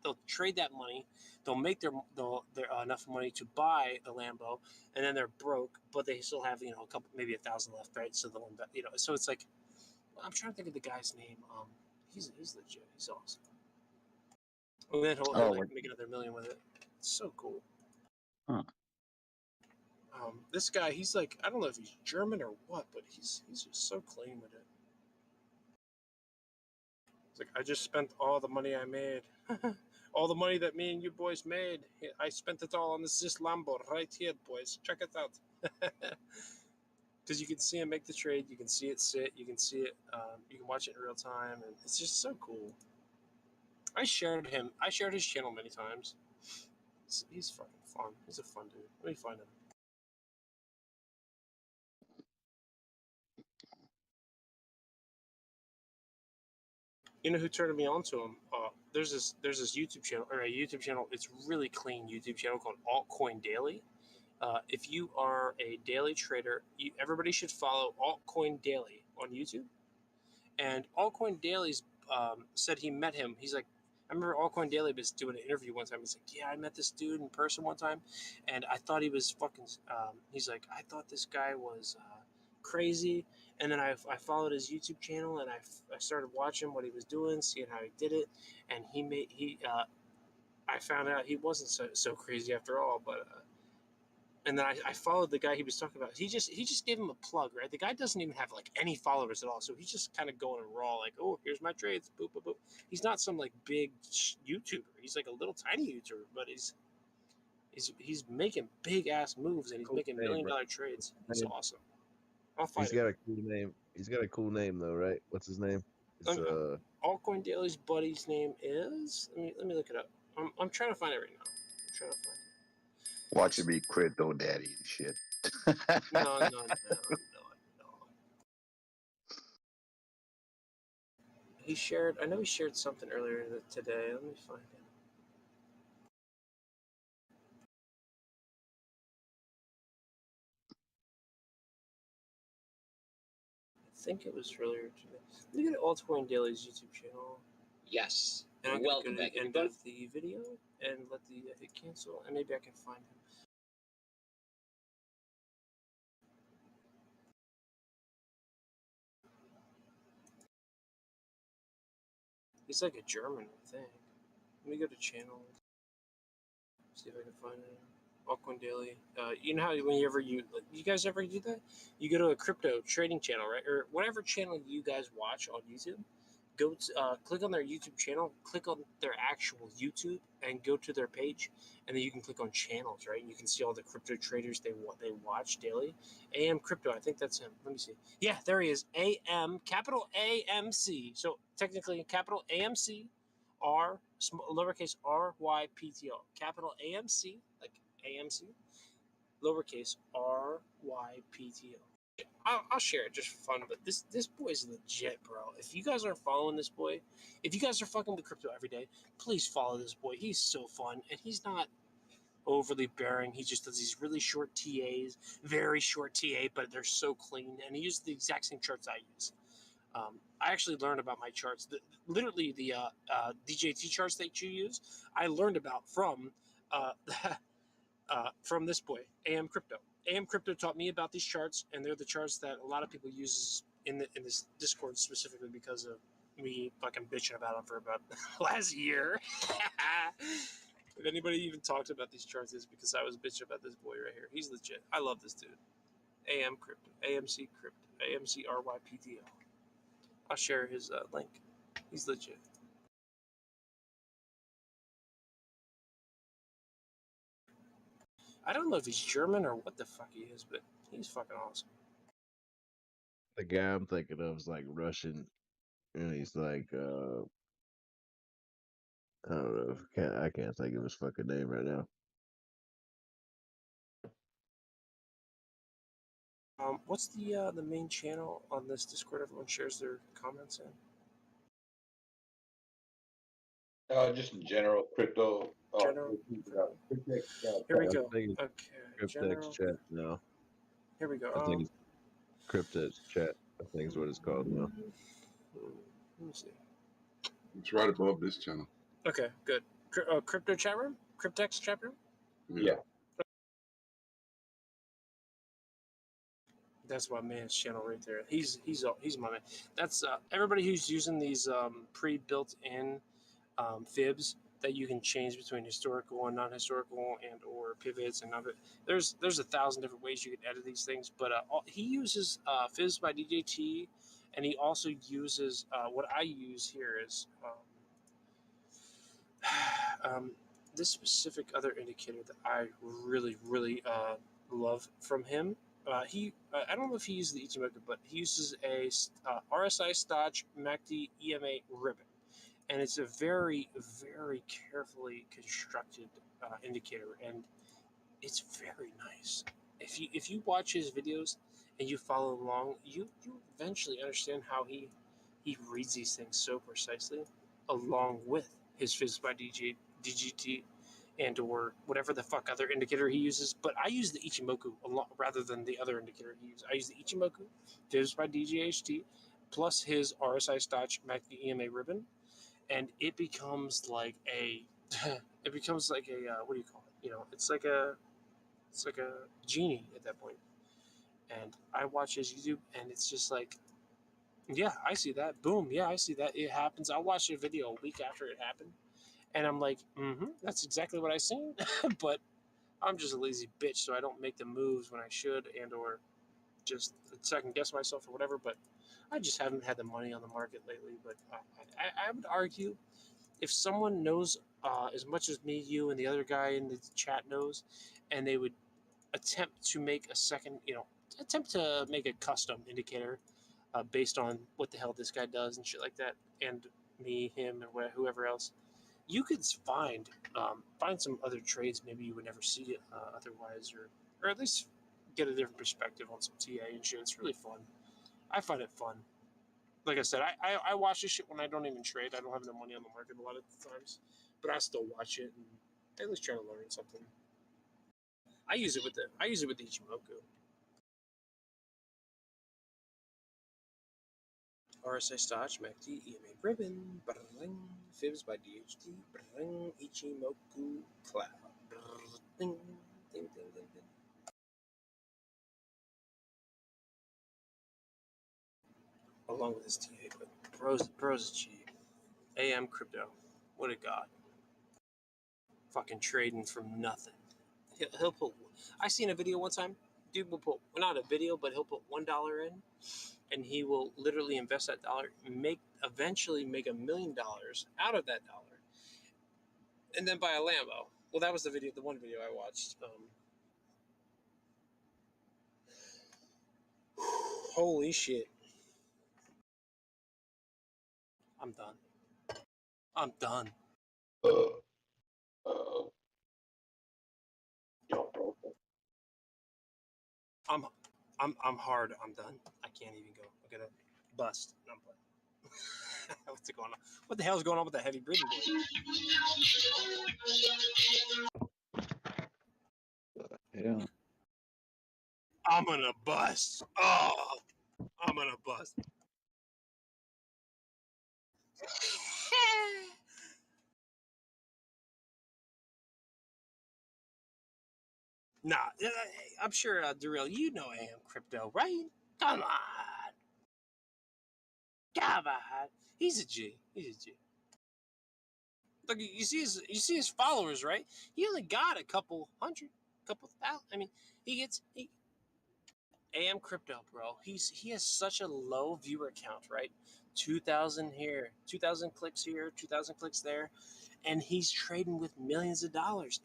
they'll trade that money, they'll make their enough money to buy the Lambo, and then they're broke, but they still have, you know, a couple, maybe 1,000 left, right? So they'll invest, you know. So it's like, I'm trying to think of the guy's name. He's legit. He's awesome. And then he'll like make another million with it. It's so cool. Huh. This guy, he's like, I don't know if he's German or what, but he's just so clean with it. It's like, I just spent all the money I made. All the money that me and you boys made. I spent it all on this Lambo right here, boys. Check it out. Because you can see him make the trade. You can see it sit. You can see it. You can watch it in real time. And it's just so cool. I shared his channel many times. He's fucking fun. He's a fun dude. Let me find him. You know who turned me on to him? There's this YouTube channel. It's really clean YouTube channel called Altcoin Daily. If you are a daily trader, everybody should follow Altcoin Daily on YouTube. And Altcoin Daily's said he met him. He's like, I remember Altcoin Daily was doing an interview one time. He's like, yeah, I met this dude in person one time, and I thought he was fucking. He's like, I thought this guy was crazy, and then I followed his YouTube channel, and I started watching what he was doing, seeing how he did it, and I found out he wasn't so crazy after all, but. And then I followed the guy he was talking about. He just gave him a plug, right? The guy doesn't even have like any followers at all, so he's just kind of going raw, like, oh, here's my trades, boop boop boop. He's not some like big YouTuber. He's like a little tiny YouTuber, but he's making big ass moves, and he's making $1 million trades. It's awesome. I'll find He's got a cool name. He's got a cool name though, right? What's his name? Altcoin Daily's buddy's name is. Let me look it up. I'm trying to find it right now. I'm trying to find it. Watching me crypto daddy and shit. No. I know he shared something earlier today. Let me find it. I think it was earlier today. Let me go to Altcoin Daily's YouTube channel. Yes. And I'm going to go to the end of the video and let the hit cancel, and maybe I can find him. He's like a German, I think. Let me go to channel. See if I can find it. Altcoin Daily. You know how you guys ever do that? You go to a crypto trading channel, right? Or whatever channel you guys watch on YouTube. Go to, click on their YouTube channel, click on their actual YouTube, and go to their page, and then you can click on channels, right? And you can see all the crypto traders they watch daily. AM Crypto, I think that's him. Let me see. Yeah, there he is. AM, capital AMC. So technically, capital AMC, lowercase RYPTO. Capital AMC, like AMC, lowercase RYPTO. I'll share it just for fun, but this boy's legit, bro. If you guys aren't following this boy, if you guys are fucking with crypto every day, please follow this boy. He's so fun, and he's not overly bearing. He just does these really short TAs, very short TA, but they're so clean, and he uses the exact same charts I use. I actually learned about my charts. Literally, the DJT charts that you use, I learned about from this boy, AM Crypto. AM Crypto taught me about these charts, and they're the charts that a lot of people use in this Discord specifically because of me fucking bitching about them for about last year. If anybody even talked about these charts, it's because I was bitching about this boy right here. He's legit. I love this dude. AM Crypto, AMC Crypto, AMCRYPTO. I'll share his link. He's legit. I don't know if he's German or what the fuck he is, but he's fucking awesome. The guy I'm thinking of is like Russian, and he's like I don't know. I can't think of his fucking name right now. What's the main channel on this Discord? Everyone shares their comments in. Just in general, crypto. General. Here we go. I think it's Okay. Cryptex General. Chat now. Here we go. I think it's Cryptex Chat. I think is what it's called now. Let me see. It's right above this channel. Okay, good. Crypto chat room? Cryptex chat room? Yeah. That's my man's channel right there. He's my man. That's everybody who's using these pre-built-in fibs that you can change between historical and non-historical and or pivots and other. There's 1,000 different ways you can edit these things, but he uses fibs by DJT, and he also uses what I use here is this specific other indicator that I really love from him. I don't know if he uses the Ichimoku, but he uses a RSI Stotch MACD EMA ribbon, and it's a very carefully constructed indicator, and it's very nice. If you watch his videos and you follow along, you eventually understand how he reads these things so precisely, along with his Fizz by DGT and or whatever the fuck other indicator he uses. But I use the Ichimoku a lot rather than the other indicator he uses. I use the Ichimoku, Fizz by DGHT, plus his RSI Stotch MACD EMA ribbon, and it becomes like a what do you call it? You know, it's like a genie at that point. And I watch his YouTube, and it's just like, yeah, I see that. Boom, yeah, I see that. It happens. I'll watch a video a week after it happened, and I'm like, that's exactly what I seen. But I'm just a lazy bitch, so I don't make the moves when I should, and or just second guess myself or whatever. But I just haven't had the money on the market lately. But I would argue if someone knows as much as me, you, and the other guy in the chat knows, and they would attempt to make a custom indicator based on what the hell this guy does and shit like that, and me, him, and whoever else, you could find some other trades maybe you would never see it otherwise, or at least get a different perspective on some TA and shit. It's really fun. I find it fun. Like I said, I watch this shit when I don't even trade. I don't have no money on the market a lot of times, but I still watch it and at least try to learn something. I use it with the Ichimoku. RSI Stotch, MACD, EMA ribbon, brrring, Fibs by DHT, brrring, Ichimoku cloud, brrring, ding, ding, ding, ding. Along with his TA, but bro's cheap. AM Crypto, what a god. Fucking trading from nothing. He'll put. I seen a video one time. Dude will put, not a video, but he'll put $1 in, and he will literally invest that dollar, eventually make $1 million out of that dollar, and then buy a Lambo. Well, that was the one video I watched. Holy shit! I'm done. I'm done. I'm hard. I'm done. I can't even go. I'm gonna bust. I'm playing. What's going on? What the hell is going on with the heavy breathing boy? Yeah. I'm gonna bust. Oh, I'm gonna bust. Nah, I'm sure, Darrell, you know AM Crypto, right? Come on. Come on. He's a G. He's a G. Look, you see his followers, right? He only got a couple hundred, couple thousand. I mean, AM Crypto, bro. He has such a low viewer count, right? 2,000 here, 2,000 clicks here, 2,000 clicks there, and he's trading with millions of dollars.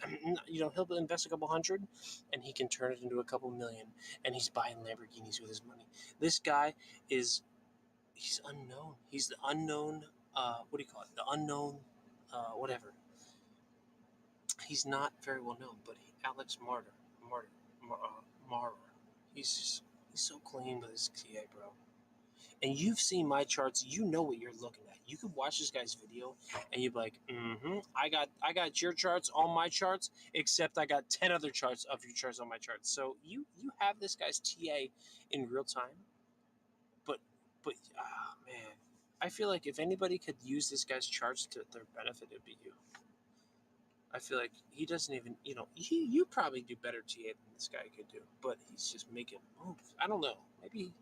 You know, he'll invest a couple hundred, and he can turn it into a couple million, and he's buying Lamborghinis with his money. This guy he's unknown. He's the unknown. What do you call it? The unknown. Whatever. He's not very well known, but Alex Marder. He's so clean with his TA, bro. And you've seen my charts. You know what you're looking at. You could watch this guy's video, and you'd be like, I got your charts, all my charts, except I got 10 other charts of your charts on my charts. So you have this guy's TA in real time. But man, I feel like if anybody could use this guy's charts to their benefit, it'd be you. I feel like he doesn't even, you probably do better TA than this guy could do, but he's just making moves. I don't know. Maybe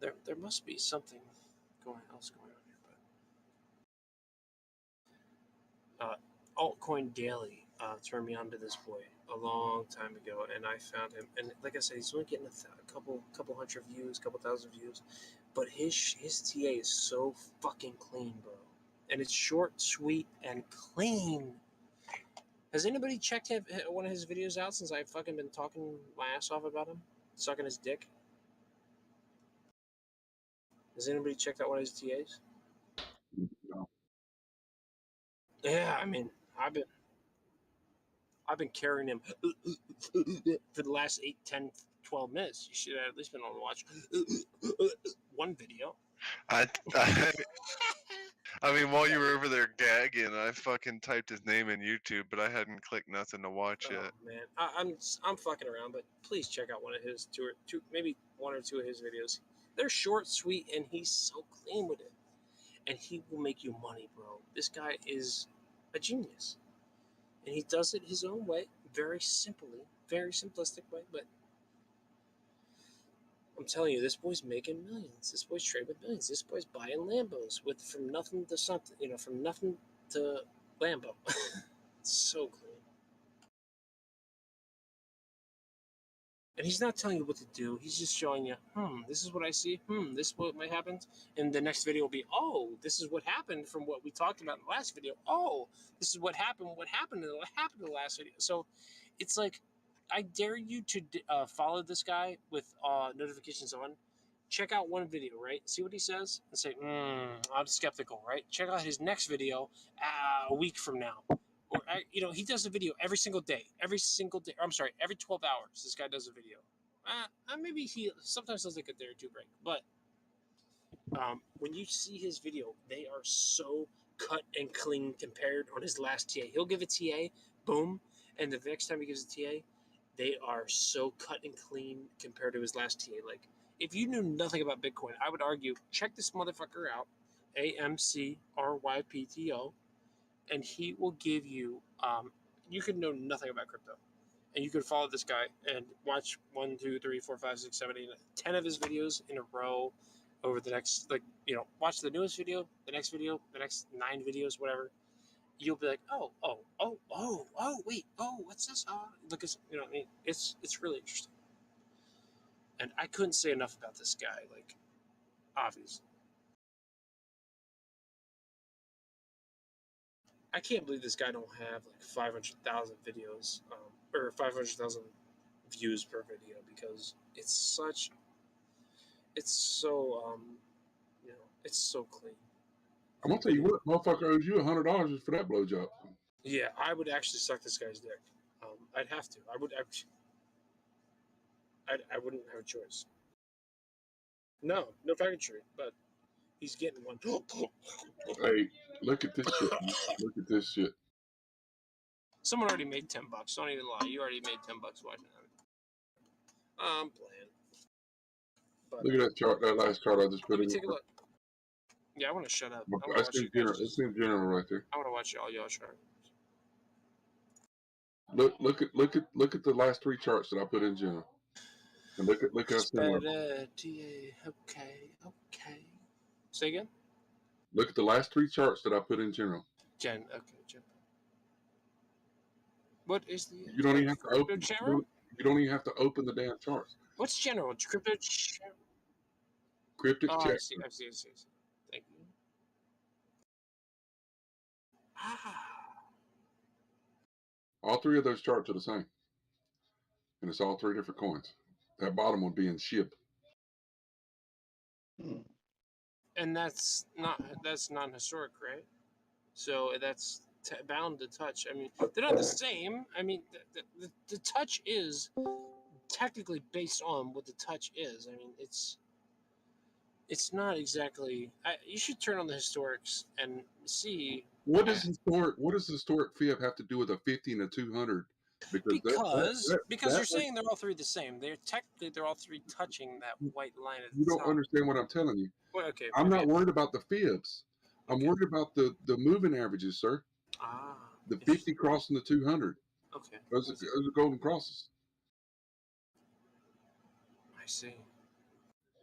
there must be something else going on here. But Altcoin Daily turned me on to this boy a long time ago, and I found him. And like I said, he's only getting a couple hundred views, couple thousand views, but his TA is so fucking clean, bro. And it's short, sweet, and clean. Has anybody checked one of his videos out since I've fucking been talking my ass off about him? Sucking his dick? Has anybody checked out one of his TAs? No. Yeah, I mean, I've been carrying him for the last 8, 10, 12 minutes. You should have at least been on the watch one video. I mean, while you were over there gagging, I fucking typed his name in YouTube, but I hadn't clicked nothing to watch yet. Man, I'm fucking around, but please check out one of his maybe one or two of his videos. They're short, sweet, and he's so clean with it. And he will make you money, bro. This guy is a genius, and he does it his own way, very simply, very simplistic way. But I'm telling you, this boy's making millions. This boy's trading with millions. This boy's buying Lambos from nothing to something. From nothing to Lambo. It's so clean. And he's not telling you what to do. He's just showing you, this is what I see. This is what might happen. And the next video will be, this is what happened from what we talked about in the last video. This is what happened in the last video. So it's like, I dare you to follow this guy with notifications on. Check out one video, right? See what he says and say, I'm skeptical, right? Check out his next video a week from now. Or, he does a video every single day. Every 12 hours, this guy does a video. Maybe he sometimes does like a day or two break. But when you see his video, they are so cut and clean compared on his last TA. He'll give a TA, boom, and the next time he gives a TA, they are so cut and clean compared to his last TA. Like, if you knew nothing about Bitcoin, I would argue, check this motherfucker out, AMCRYPTO, and he will give you, you could know nothing about crypto, and you could follow this guy and watch 1, 2, 3, 4, 5, 6, 7, 8, 10 of his videos in a row over the next, watch the newest video, the next 9 videos, whatever. You'll be like, wait, what's this? Look, it's, I mean, it's really interesting. And I couldn't say enough about this guy, like, obviously. I can't believe this guy don't have like 500,000 videos, or 500,000 views per video, because it's so, it's so clean. I'm gonna tell you what, motherfucker owes you $100 for that blowjob. Yeah, I would actually suck this guy's dick. I'd have to. I wouldn't have a choice. No packaging, but he's getting one. Hey, look at this shit. Look at this shit. Someone already made $10. Don't even lie. You already made $10 watching that. I'm playing. But, Look at that chart. That last chart I just put in. Take a look. Yeah, I want to shut up. It's in general right there. I want to watch all y'all chart. Look at the last 3 charts that I put in general. And look how similar. Okay. Say again? Look at the last 3 charts that I put in general. Jen. What is the You don't even have to open. You don't even have to open the damn charts. What's general? Crypto. Cryptic check. I see. Thank you. All three of those charts are the same. And it's all three different coins. That bottom one being SHIB. And that's not historic, right? So that's bound to touch. I mean, they're not the same. I mean, the touch is technically based on what the touch is. I mean, it's not exactly. You should turn on the historics and see. What does historic fib have to do with a 50 and a 200? Because you're saying they're all three the same. They're all three touching that white line at the you top. don't understand what I'm telling you. Well, okay, I'm not worried about the fibs. I'm worried about the moving averages, sir. The 50 crossing the 200. Okay. Those are golden crosses. I see.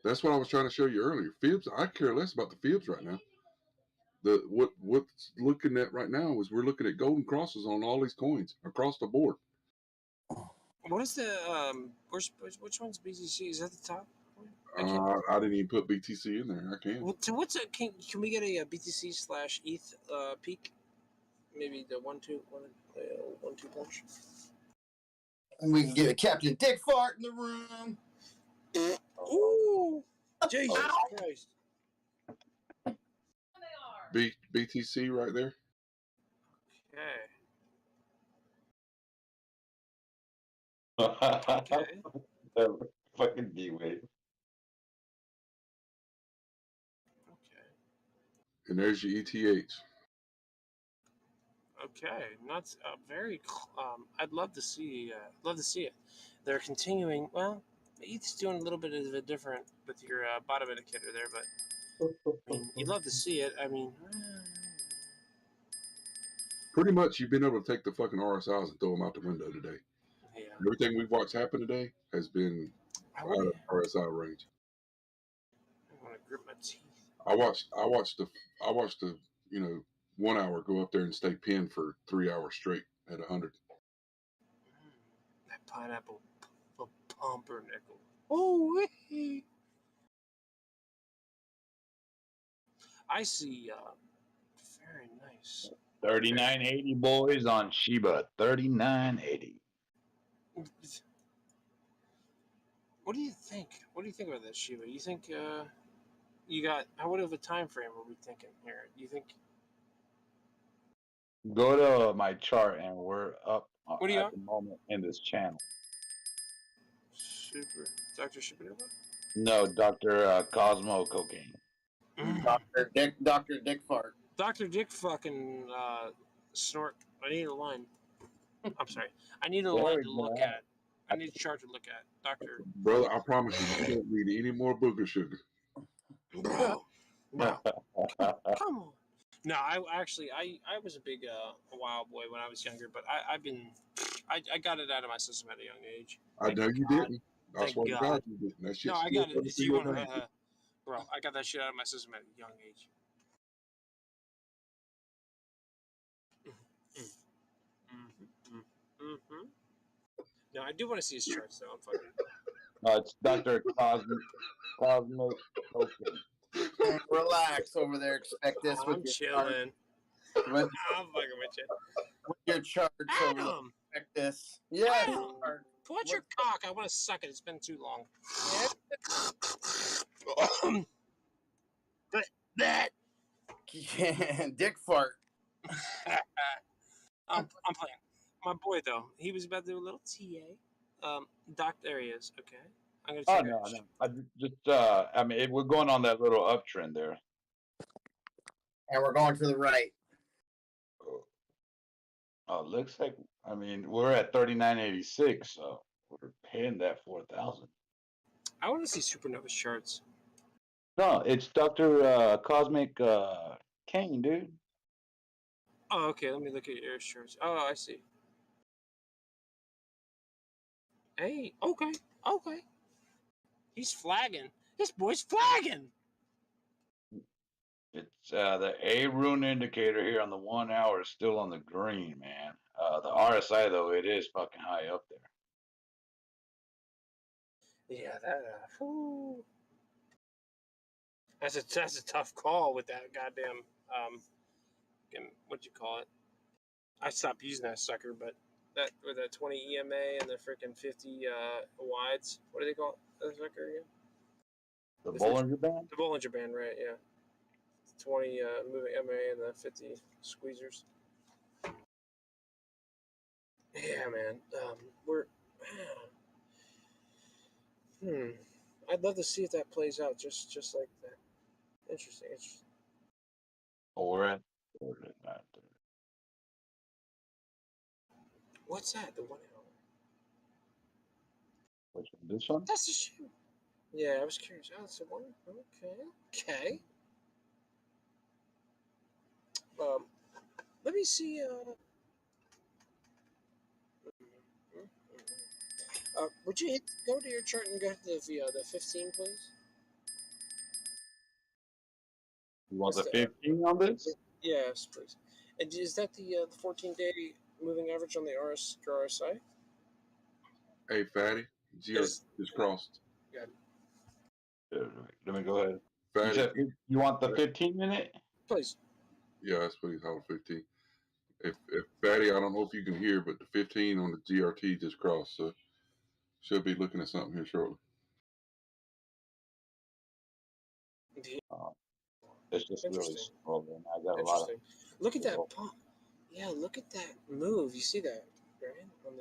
That's what I was trying to show you earlier. Fibs, I care less about the fibs right now. What's looking at right now is we're looking at golden crosses on all these coins across the board. What is the which one's BTC? Is that the top? I didn't even put BTC in there. I can't. What's a can we get a BTC / ETH peak? Maybe the 1-2 punch. And we can get a Captain Dick Fart in the room. Ooh, Jesus Christ! BTC right there. Okay. That fucking D-Wade. And there's your ETH. Okay, not very. I'd love to see. It. They're continuing. Well, ETH's doing a little bit of a different with your bottom indicator there, but I mean, you'd love to see it. I mean, pretty much you've been able to take the fucking RSIs and throw them out the window today. Yeah. Everything we've watched happen today has been out of RSI range. I want to grip my teeth. I watched the 1 hour go up there and stay pinned for 3 hours straight at 100. That pineapple pumpernickel. Oh, I see. Very nice. 3980 boys on Shiba. 3980. What do you think? What do you think about that, Shiba? You think you got what of a time frame are we thinking here? Do you think? Go to my chart and we're up What do you at the moment in this channel. Super. Dr. Supernova? No, Dr. Cosmo Cocaine. Dr. Dick Fart. Dr. Dick fucking snort. I need a line. I'm sorry. I need a line to look at. I need a chart to look at. Doctor. Brother, I promise you don't need any more booger sugar. Bro. No. Come on. No, I was a big wild boy when I was younger, but I got it out of my system at a young age. I know you didn't. That's why God you didn't. That shit. No, I got it. You want bro? I got that shit out of my system at a young age. No, I do want to see his charts though. I'm fucking. It's Dr. Cosmo Cocaine. Relax over there. Expect this. I'm chilling. I'm fucking with you. With your charts over there. Expect this. Yeah. What's your cock? I want to suck it. It's been too long. That. Yeah, Dick Fart. I'm playing. My boy though, he was about to do a little TA. Doc, there he is. Okay, I'm gonna. Oh no. I just I mean, we're going on that little uptrend there. And we're going to the right. Oh, looks like, I mean, we're at 3986, so we're paying that 4,000. I want to see Supernova's charts. No, it's Dr. Cosmic Kane, dude. Oh, okay. Let me look at your charts. Oh, I see. Hey, okay. He's flagging. This boy's flagging. It's the A rune indicator here on the 1 hour is still on the green, man. The RSI though, it is fucking high up there. Yeah, that's a tough call with that goddamn fucking, what you call it? I stopped using that sucker, but that with that 20 EMA and the freaking 50 wides. What do they call it? That sucker again? The Bollinger Band? The Bollinger Band, right? Yeah. 20 moving MA and the 50 squeezers. Yeah, man. We're. I'd love to see if that plays out just like that. Interesting. Oh, we're at. Or is it not there? What's that? The 1 hour. Which one? This one? That's the shoe. Yeah, I was curious. Oh, it's a 1. Okay. Let me see. Would you go to your chart and go to the 15, please? You want It's the 15 on this? Yes, please. And is that the 14-day moving average on the RSI? Hey, Fatty, GR just crossed. Got it. Let me go ahead. Fatty, You said you want the 15-minute? Please. Yeah, that's please hold 15. If Fatty, I don't know if you can hear, but the 15 on the GRT just crossed, so should be looking at something here shortly. It's just really slow. I got a lot of. Look at that pump. Yeah, look at that move. You see that, right? On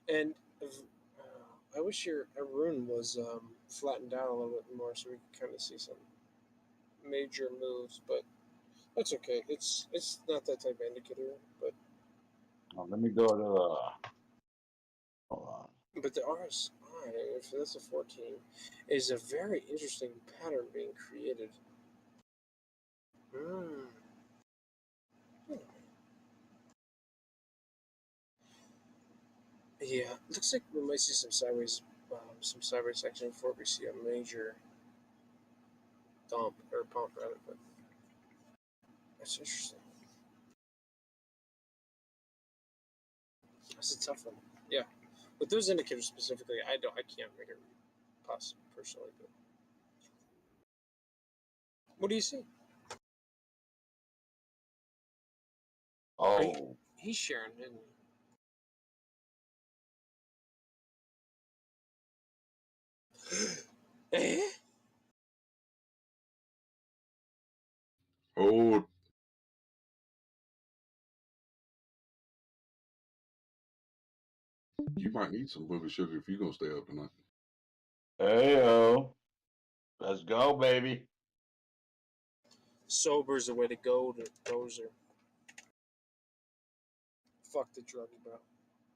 the And I wish your Arun was flattened out a little bit more so we could kind of see some major moves, but that's okay. It's not that type of indicator, but Let me go to. Hold on. But the RSI, if that's a 14, is a very interesting pattern being created. Yeah, looks like we might see some sideways action before we see a major dump or pump rather. But that's interesting. That's a tough one. Yeah, with those indicators specifically, I can't make it possible personally. But what do you see? Oh, he's sharing, isn't he? Eh? Oh, you might need some booger sugar if you're gonna stay up tonight. Heyo. Let's go, baby. Sober's the way to go to Gozer. Fuck the drugs, bro.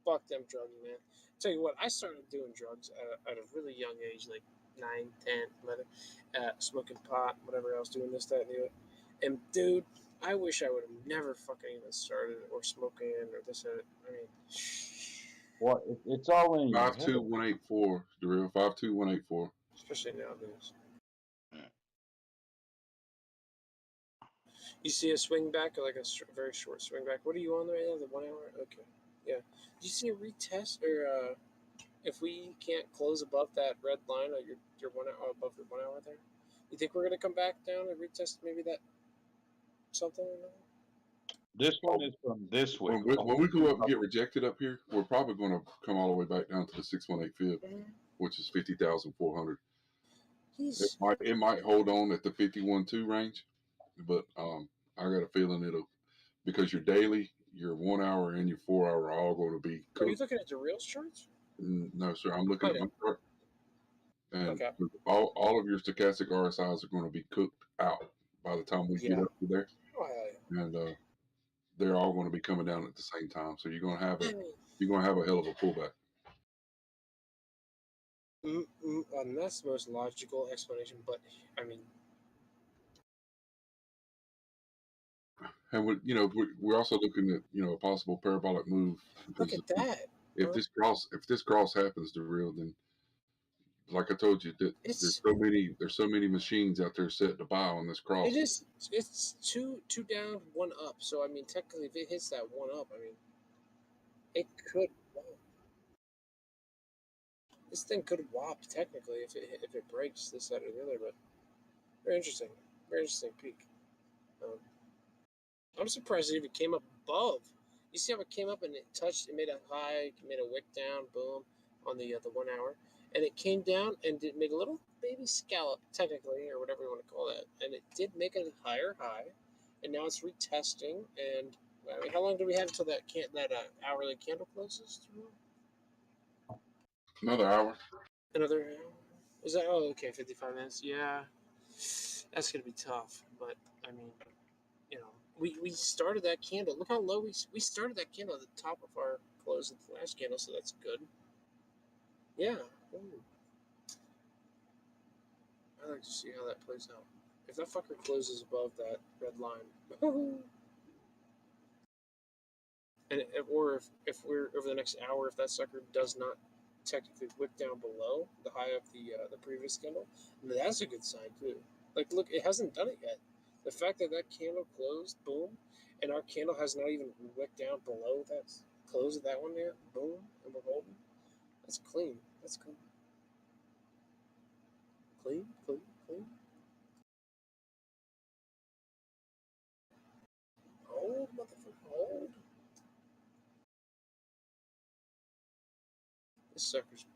Fuck them drugs, man. Tell you what, I started doing drugs at a really young age, like 9, 10, 11, smoking pot, whatever else, doing this, that, and the other. And dude, I wish I would have never fucking even started or smoking or this, that. I mean, What? It's all in your head. 52184, Darrell. 52184. Especially nowadays. You see a swing back, or like a very short swing back. What are you on right now? The 1 hour? Okay. Yeah. Did you see a retest, or if we can't close above that red line, or your 1 hour above the 1 hour there, you think we're gonna come back down and retest maybe that something or another? This one is from this way. When we go up and get rejected up here, we're probably going to come all the way back down to the 618 fib, which is 50,400. It might hold on at the 51.2 range, but I got a feeling it'll, because your daily, your 1 hour, and your 4 hour are all going to be cooked. Are you looking at the real charts? No, sir. I'm looking at my chart. And Okay. all of your stochastic RSIs are going to be cooked out by the time we get up to there. Oh, yeah. And they're all going to be coming down at the same time. So you're going to have a hell of a pullback. And that's the most logical explanation, but I mean, and we're also looking at a possible parabolic move. Look at that. If this cross happens to real, then like I told you, that there's so many machines out there set to buy on this cross. It's two down, one up. So I mean, technically, if it hits that one up, I mean, it could. This thing could whop technically if it breaks this side or the other, but very interesting. Very interesting peak. I'm surprised it even came up above. You see how it came up and it touched, it made a high, made a wick down, boom, on the 1 hour, and it came down and it made a little baby scallop, technically, or whatever you want to call that, and it did make a higher high, and now it's retesting. And I mean, how long do we have until that hourly candle closes? Another hour. Another hour? Is that okay? 55 minutes. Yeah, that's gonna be tough, but I mean, you know, we started that candle. Look how low we started that candle at the top of our close of the last candle, so that's good. Yeah. Ooh. I like to see how that plays out. If that fucker closes above that red line, and if we're over the next hour, if that sucker does not technically wick down below the high of the previous candle, that's a good sign too. Like, look, it hasn't done it yet. The fact that that candle closed, boom, and our candle has not even wicked down below that close of that one yet, boom, and we're holding. That's clean. That's clean. Clean, clean, clean. Hold, motherfucker, hold. This sucker's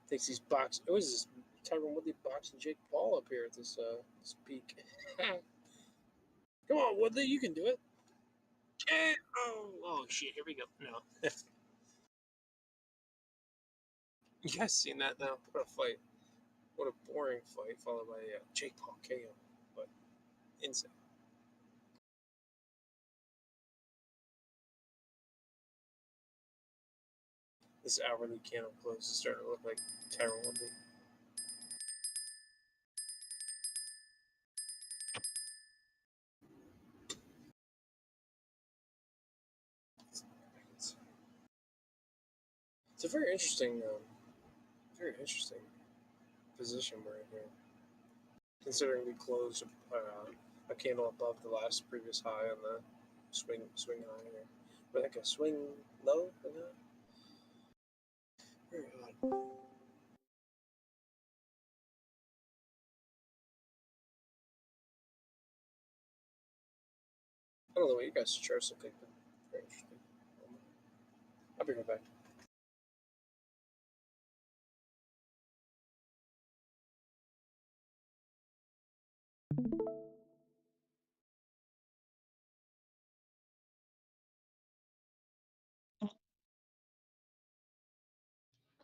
thinks he's boxing. What is this? Tyron Woodley boxing Jake Paul up here at this peak. Come on, Woodley, you can do it. Oh shit, here we go. No. You guys seen that now? What a fight. What a boring fight, followed by Jake Paul KO. But insane. This hourly candle close is starting to look like Tyron Woodley. It's a very interesting position we're in here. Considering we closed a candle above the last previous high on the swing high here. But like a swing low, very odd. I don't know what you guys' charts look like, but very interesting. I'll be right back.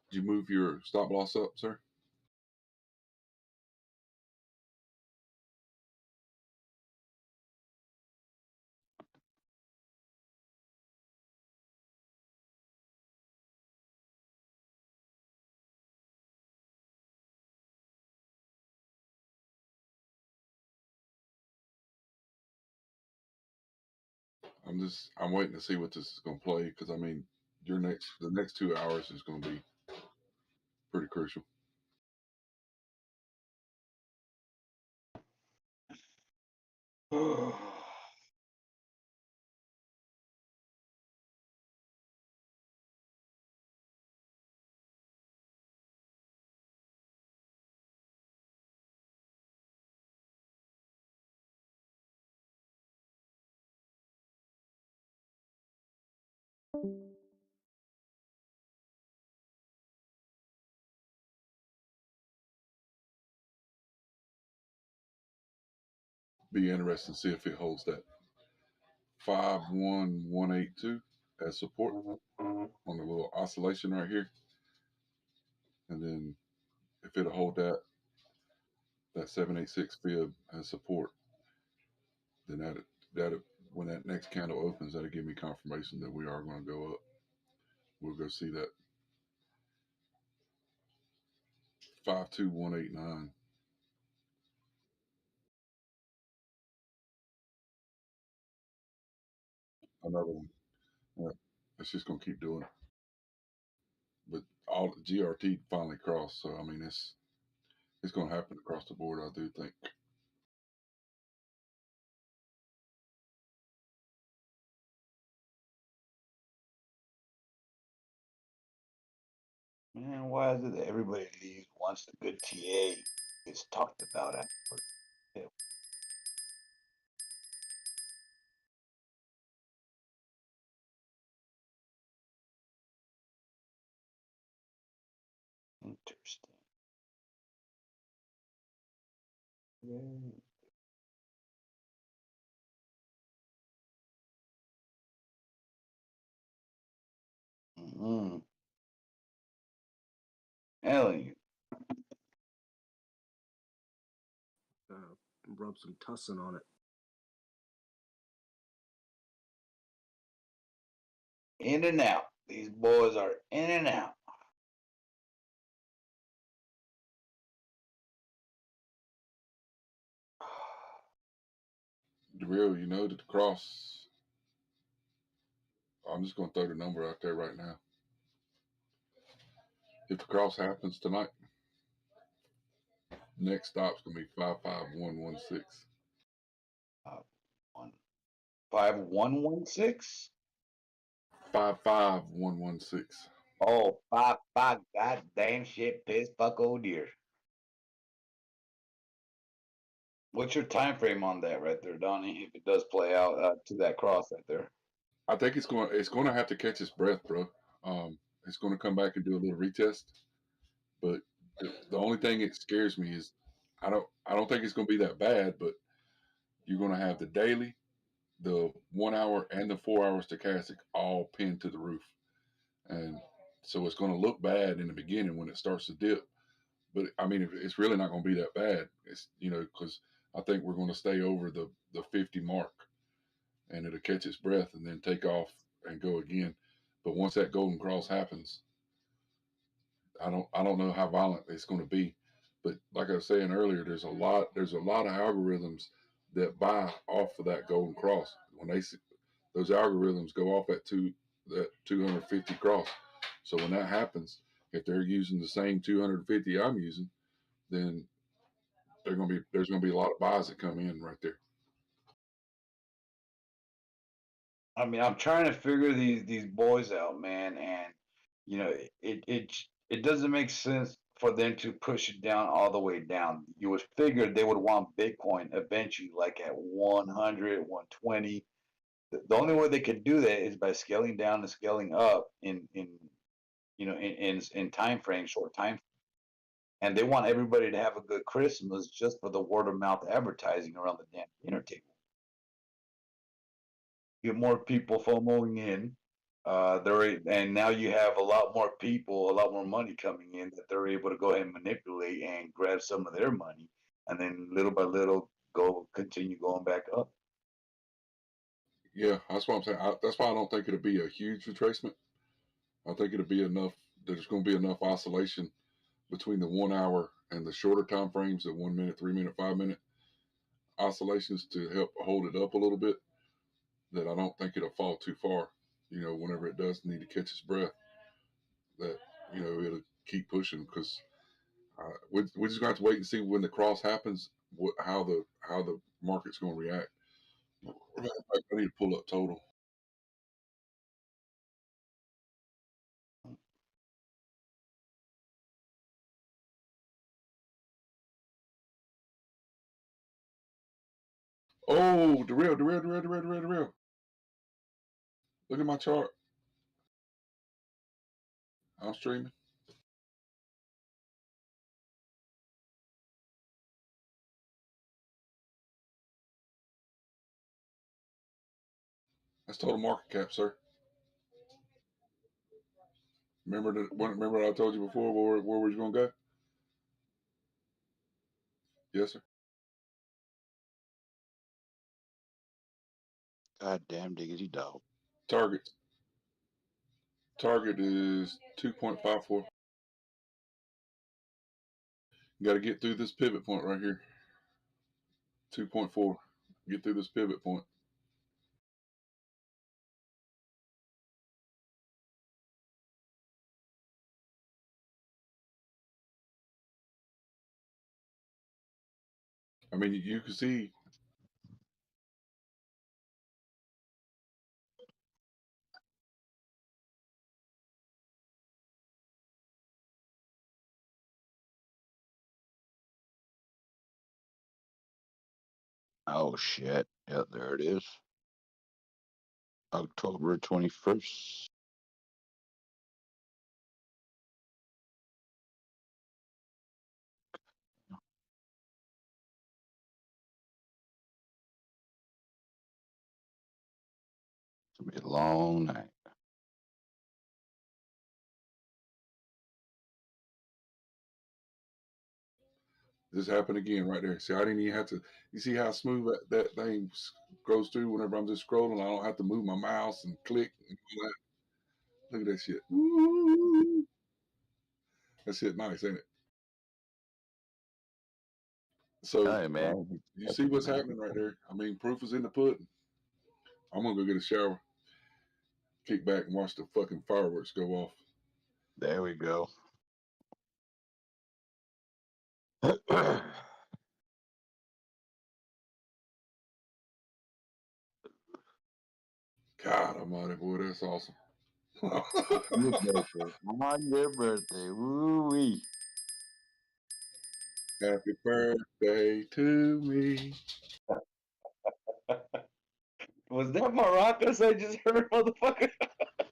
Did you move your stop loss up, sir? I'm waiting to see what this is going to play because I mean, the next 2 hours is going to be pretty crucial. Be interesting to see if it holds that 51182 as support on the little oscillation right here, and then if it'll hold that 786 fib as support, then that when that next candle opens, that'll give me confirmation that we are going to go up. We'll go see that 52189. Another one. Yeah, it's just going to keep doing it. But all GRT finally crossed, so I mean it's going to happen across the board. I do think. Man, why is it that everybody leaves once the good TA is talked about afterward? Yeah. Mm-hmm. Ellie. Rub some tussin on it. In and out. These boys are in and out. The real, you know, that the cross. I'm just going to throw the number out there right now. If the cross happens tonight, next stop's going to be 55116. 5116? 55116. Oh, five goddamn shit, piss, fuck, oh dear. What's your time frame on that right there, Donnie? If it does play out to that cross right there, I think it's going to have to catch its breath, bro. It's going to come back and do a little retest. But the only thing that scares me is I don't think it's going to be that bad. But you're going to have the daily, the 1 hour, and the 4 hour stochastic all pinned to the roof, and so it's going to look bad in the beginning when it starts to dip. But I mean, it's really not going to be that bad. It's because I think we're going to stay over the 50 mark, and it'll catch its breath and then take off and go again. But once that golden cross happens, I don't know how violent it's going to be. But like I was saying earlier, there's a lot of algorithms that buy off of that golden cross. When they see those algorithms go off at that 250 cross. So when that happens, if they're using the same 250 I'm using, then there's going to be a lot of buys that come in right there. I mean, I'm trying to figure these boys out, man, and it doesn't make sense for them to push it down all the way down. You would figure they would want Bitcoin eventually, like at 100, 120. The only way they could do that is by scaling down and scaling up in time frame, short time. And they want everybody to have a good Christmas just for the word of mouth advertising around the damn dinner table. Get more people FOMOing in. And now you have a lot more people, a lot more money coming in that they're able to go ahead and manipulate and grab some of their money, and then little by little continue going back up. Yeah, that's what I'm saying. That's why I don't think it'll be a huge retracement. I think it'll be enough. There's going to be enough oscillation between the 1 hour and the shorter time frames, the 1 minute, 3 minute, 5 minute oscillations to help hold it up a little bit, that I don't think it'll fall too far. Whenever it does need to catch its breath, that it'll keep pushing, because we're just going to have to wait and see when the cross happens, how the market's going to react. I need to pull up total. Oh, the real. Look at my chart. I'm streaming. That's total market cap, sir. Remember what I told you before, where we're going to go? Yes, sir. God damn diggity dog. Target is 2.54. You got to get through this pivot point right here. 2.4. Get through this pivot point. I mean, you can see. Oh shit. Yeah, there it is. October 21st. It'll be a long night. This happened again right there. See, I didn't even have to. You see how smooth that thing goes through whenever I'm just scrolling? I don't have to move my mouse and click and all that. Look at that shit. Woo! That shit nice, ain't it? So, Hey, man. you see what's happening right there? I mean, proof is in the pudding. I'm going to go get a shower, kick back, and watch the fucking fireworks go off. There we go. God almighty, boy, that's awesome. Your birthday. On your birthday. Woo-wee. Happy birthday to me. Was that maracas I just heard, motherfucker?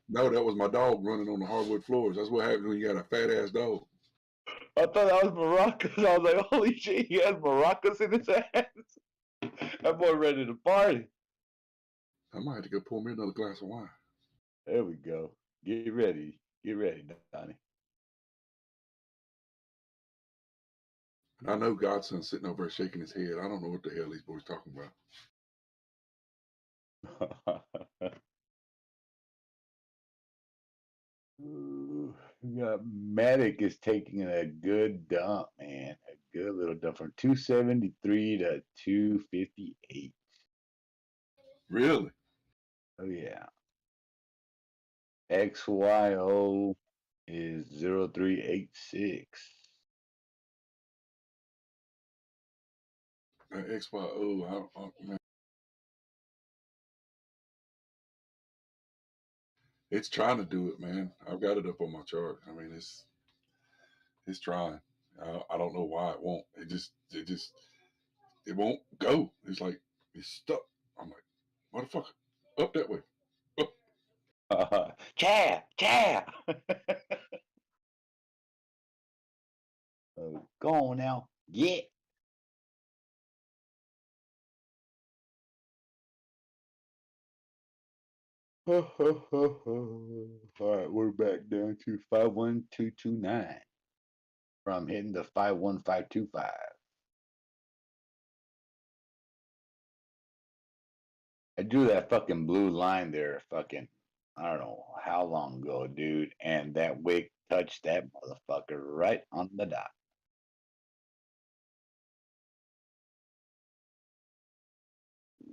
No, that was my dog running on the hardwood floors. That's what happens when you got a fat ass dog. I thought that was maracas. I was like, holy shit, he has maracas in his hands. That boy ready to party. I might have to go pour me another glass of wine. There we go. Get ready. Get ready, Donnie. And I know Godson's sitting over there shaking his head. I don't know what the hell these boys talking about. Ooh, we got Matic is taking a good dump, man. A good little dump from 273 to 258. Really? Oh yeah. XYO is 0386. That XYO, man. It's trying to do it, man. I've got it up on my chart. I mean, it's trying. I don't know why it won't. It won't go. It's like it's stuck. I'm like, motherfucker, up that way. Up. Chad. Go on now. Yeah. All right, we're back down to 51229 from hitting the 51525. I drew that fucking blue line there, fucking, I don't know how long ago, dude, and that wick touched that motherfucker right on the dot.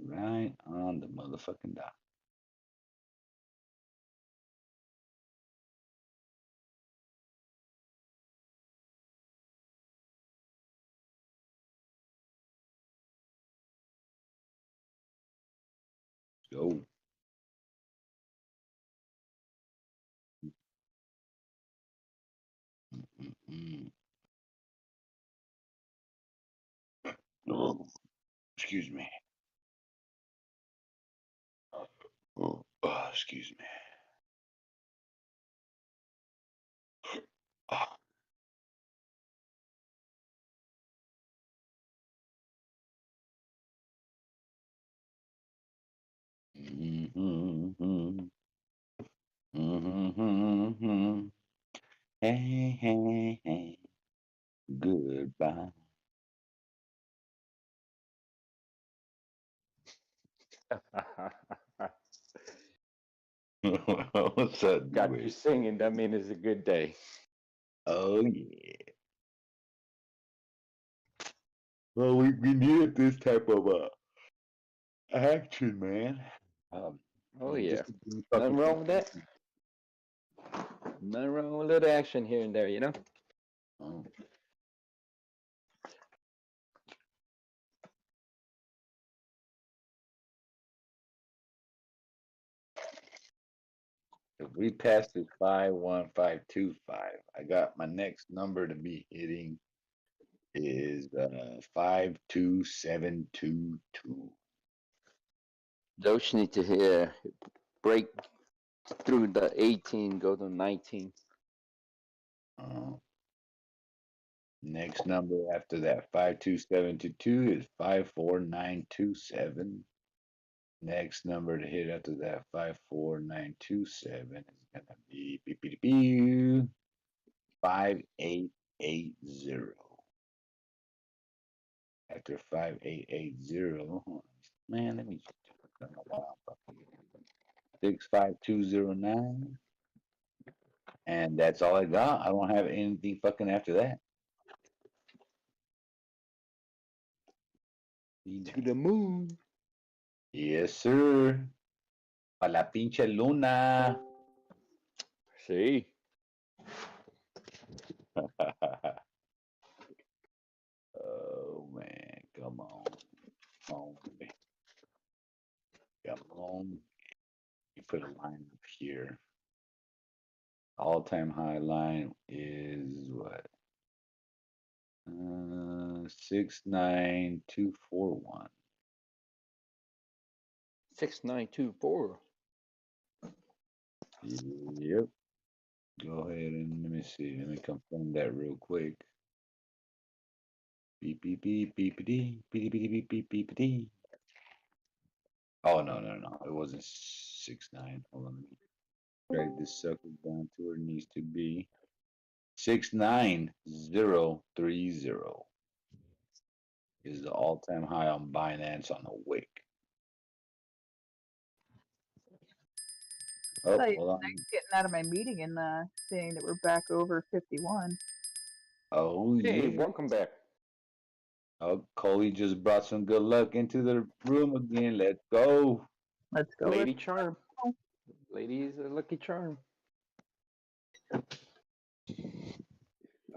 Right on the motherfucking dot. Go. Oh, excuse me. Oh, excuse me. Oh. Hey. Goodbye. What's up, Got you singing. That means it's a good day. Oh yeah. Well, we needed this type of action, man. Oh yeah. Just to be Nothing fucking wrong with that. Nothing wrong with a little action here and there, you know. Oh. If we pass this 51525, I got my next number to be hitting is 52722. Those need to break through the 18, go to 19. Next number after that 52722 is 54927. Next number to hit after that 54927 is gonna be 5880. After 5880, man, let me I don't know why I'm fucking 65209. And that's all I got. I don't have anything fucking after that. To the moon. Yes, sir. A la pinche luna. See. Oh man, come on. Come on, baby. Come on. You put a line up here. All-time high line is what? 69241. 6924. Yep. Go ahead and let me see. Let me confirm that real quick. Beep beep beep beep beep beep beep beep beep beep beep. Oh no. It wasn't 69. Hold on. Let me drag this sucker down to where it needs to be. 69030 is the all-time high on Binance on the wick. Oh, Like, hold on. nice getting out of my meeting and seeing that we're back over 51. Oh Hey, yeah. welcome back. Oh, Coley just brought some good luck into the room again. Let's go. Let's go. Lady Charm. Lady is a lucky charm.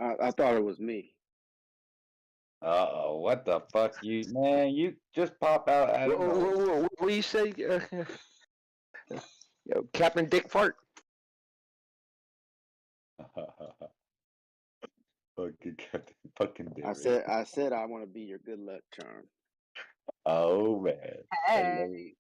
I thought it was me. Uh-oh, what the fuck, you man? You just pop out out of nowhere. What do you say, Captain Dick Fart? Fucking Captain fucking I Derek. said I want to be your good luck charm. Oh man. Hey.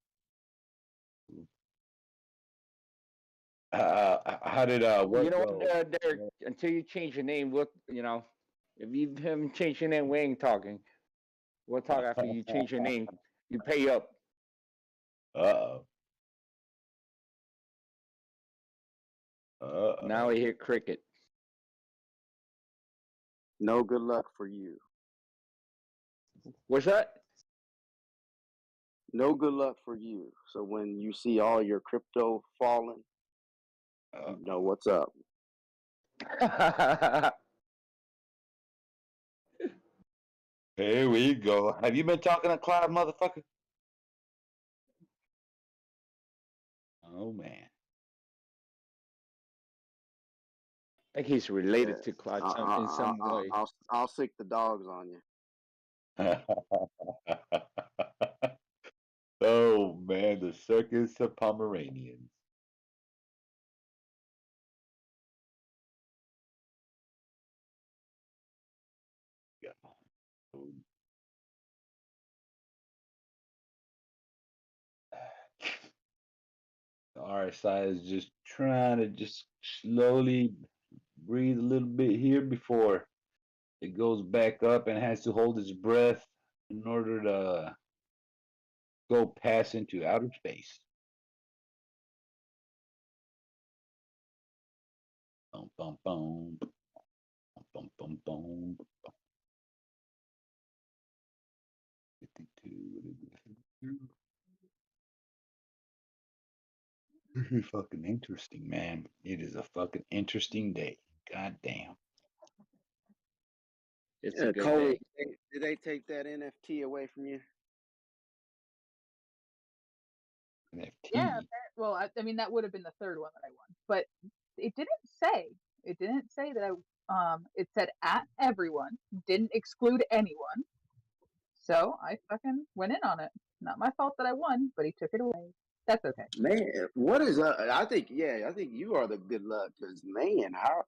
Hello. How did what You know go? what, Derek? Until you change your name, we'll, if you haven't changed your name, we ain't talking. We'll talk after you change your name. You pay up. Uh-oh. Now I hear cricket. No good luck for you. What's that? No good luck for you. So when you see all your crypto falling, you know what's up. Here we go. Have you been talking to Clive, motherfucker? Oh man. I think he's related to Clyde in some way. I'll sick the dogs on you. Oh man, the circus of Pomeranians. Yeah. The RSI is just trying to just slowly breathe a little bit here before it goes back up and has to hold its breath in order to go pass into outer space. Boom, boom, boom. Boom, boom, boom. 52. Very fucking interesting, man. It is a fucking interesting day. God damn. It's a good Coley, day. did they take that NFT away from you? NFT. Yeah. Well, I mean, that would have been the third one that I won, but it didn't say. It didn't say that I. It said at everyone, didn't exclude anyone. So I fucking went in on it. Not my fault that I won, but he took it away. That's okay. Man, what is I think you are the good luck because man, how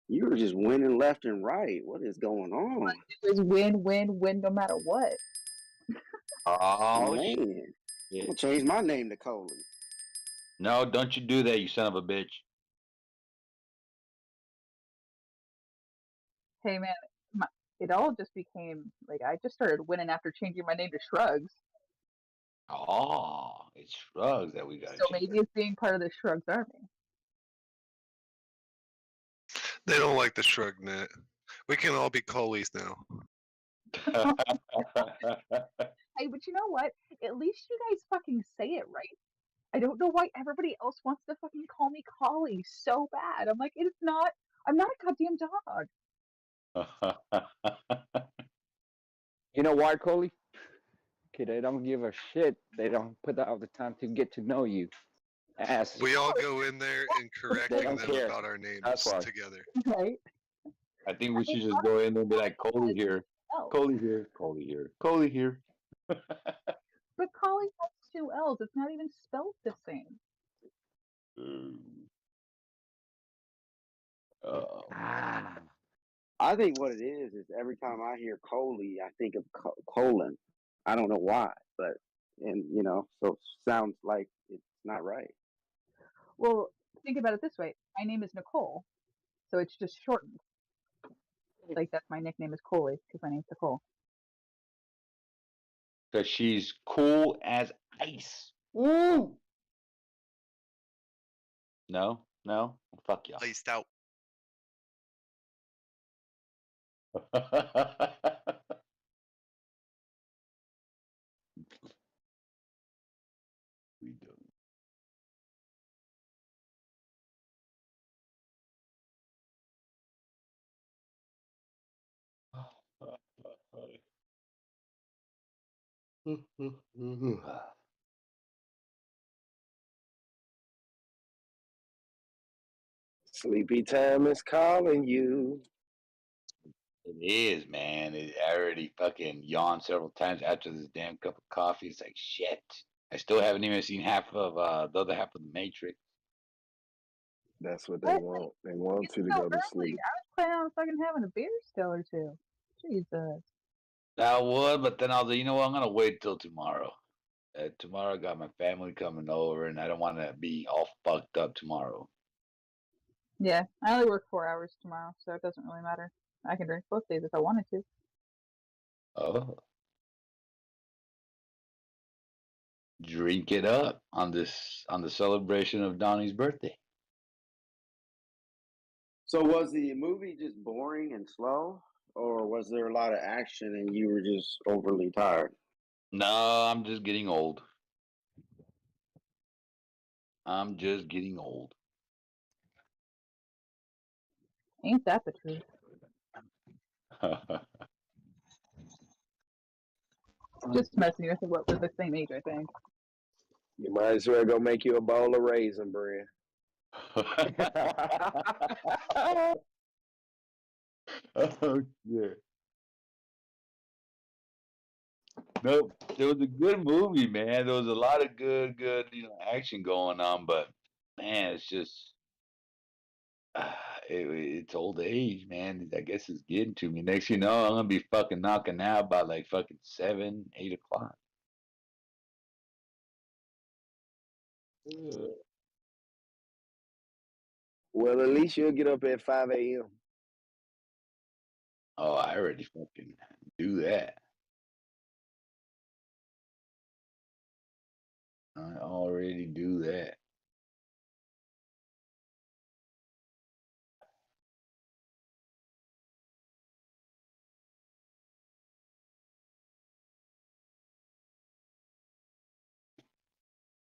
you were just winning left and right. What is going on? It was win, win, win, no matter what. Oh, man, shit. I'm gonna change my name to Coley. No, don't you do that, you son of a bitch. Hey man, it all just became like I just started winning after changing my name to Shrugs. Oh, it's Shrugs that we gotta So check maybe it's being part of the Shrugs army. They don't like the shrug net. We can all be Coleys now. out. Hey, but you know what? At least you guys fucking say it right. I don't know why everybody else wants to fucking call me Collie so bad. I'm like, it's not. I'm not a goddamn dog. You know why, Coley? Okay, they don't give a shit. They don't put out the time to get to know you. Ass. We all go in there and They correcting don't them care. about our names That's why. together. Right? I think we should just go in and be like, Coley here, Oh. Coley here, Coley here, Coley here. But Collie has two L's. It's not even spelled the same. I think what it is every time I hear Coley, I think of colon. I don't know why, but so it sounds like it's not right. Well, think about it this way. My name is Nicole, so it's just shortened. Like that's my nickname is Coley because my name's Nicole. Because she's cool as ice. Woo! No, no, fuck y'all. Iced out. We do. Sleepy time is calling you. It is, man. I already fucking yawned several times after this damn cup of coffee. It's like shit. I still haven't even seen half of the other half of the Matrix. That's what they want. They want you to So go to early. sleep. I was planning on fucking having a beer still or two. Jesus. I would, but then I was like, you know what? I'm gonna wait till tomorrow. Tomorrow I got my family coming over, and I don't want to be all fucked up tomorrow. Yeah, I only work 4 hours tomorrow, so it doesn't really matter. I can drink both days if I wanted to. Oh, drink it up on the celebration of Donnie's birthday. So was the movie just boring and slow, or was there a lot of action and you were just overly tired? No, I'm just getting old. I'm just getting old. Ain't that the truth? Just messing with what we're the same age, I think. You might as well go make you a bowl of raisin bread. Oh shit. Nope. It was a good movie, man. There was a lot of good, action going on, but man, it's just it's old age, man. I guess it's getting to me. Next, you know, I'm gonna be fucking knocking out by like fucking 7, 8 o'clock. Well, at least you'll get up at 5 a.m. Oh, I already fucking do that. I already do that.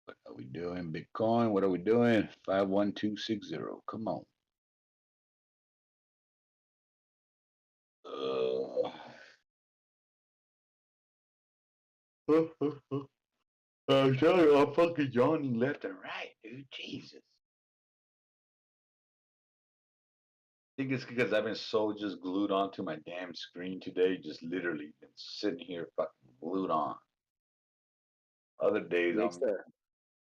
What are we doing? Bitcoin? What are we doing? 51260. Come on. I'm telling you, I'm fucking yawning left and right, dude. Jesus. I think it's because I've been so just glued onto my damn screen today, just literally been sitting here fucking glued on. Other days Next I'm time.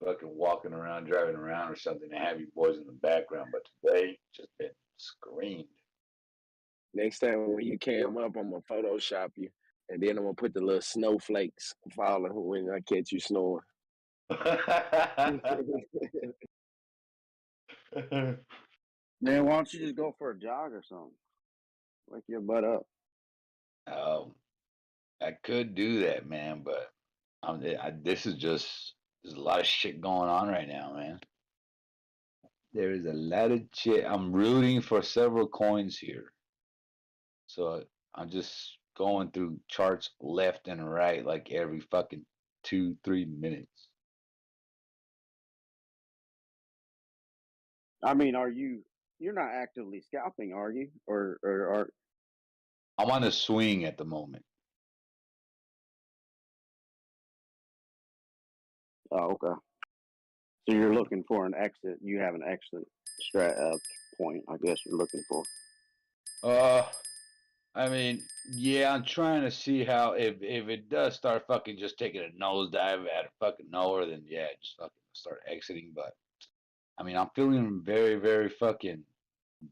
fucking walking around, driving around or something, and have you boys in the background, but today just been screamed. Next time when you cam up, I'm gonna Photoshop you, and then I'm gonna put the little snowflakes falling when I catch you snoring. Man, why don't you just go for a jog or something? Wake your butt up. I could do that, man, but This is just there's a lot of shit going on right now, man. There is a lot of shit. I'm rooting for several coins here, so I'm just going through charts left and right like every fucking 2-3 minutes. I mean, you're not actively scalping, are you? Or are I'm on a swing at the moment. oh, okay. So you're looking for an exit. You have an exit point, I guess you're looking for. I mean, yeah, I'm trying to see how if it does start fucking just taking a nosedive out of fucking nowhere, then yeah, just fucking start exiting. But I mean, I'm feeling very, very fucking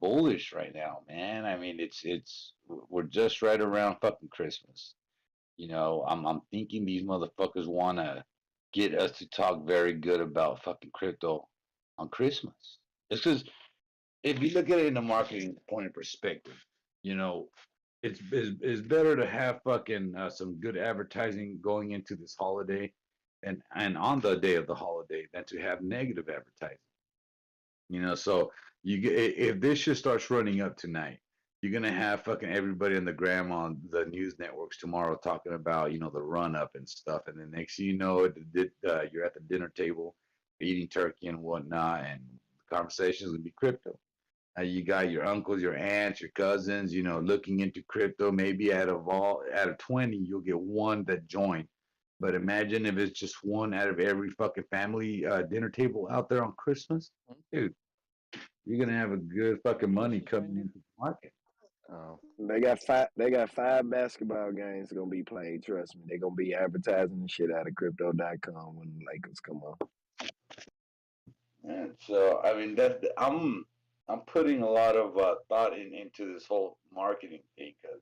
bullish right now, man. I mean, we're just right around fucking Christmas. You know, I'm thinking these motherfuckers want to get us to talk very good about fucking crypto on Christmas. It's because if you look at it in a marketing point of perspective, you know, it's better to have fucking some good advertising going into this holiday and on the day of the holiday than to have negative advertising. You know, so if this shit starts running up tonight, you're gonna have fucking everybody on the gram on the news networks tomorrow talking about the run up and stuff, and then next thing you know, you're at the dinner table eating turkey and whatnot, and the conversation is gonna be crypto. You got your uncles, your aunts, your cousins, looking into crypto. Maybe out of 20, you'll get one that joined. But imagine if it's just one out of every fucking family dinner table out there on Christmas, dude. You're gonna have a good fucking money coming into the market. Oh, They got five. They got 5 basketball games gonna be played. Trust me, they're gonna be advertising the shit out of Crypto.com when the Lakers come on. And so, I mean, I'm putting a lot of thought into this whole marketing thing because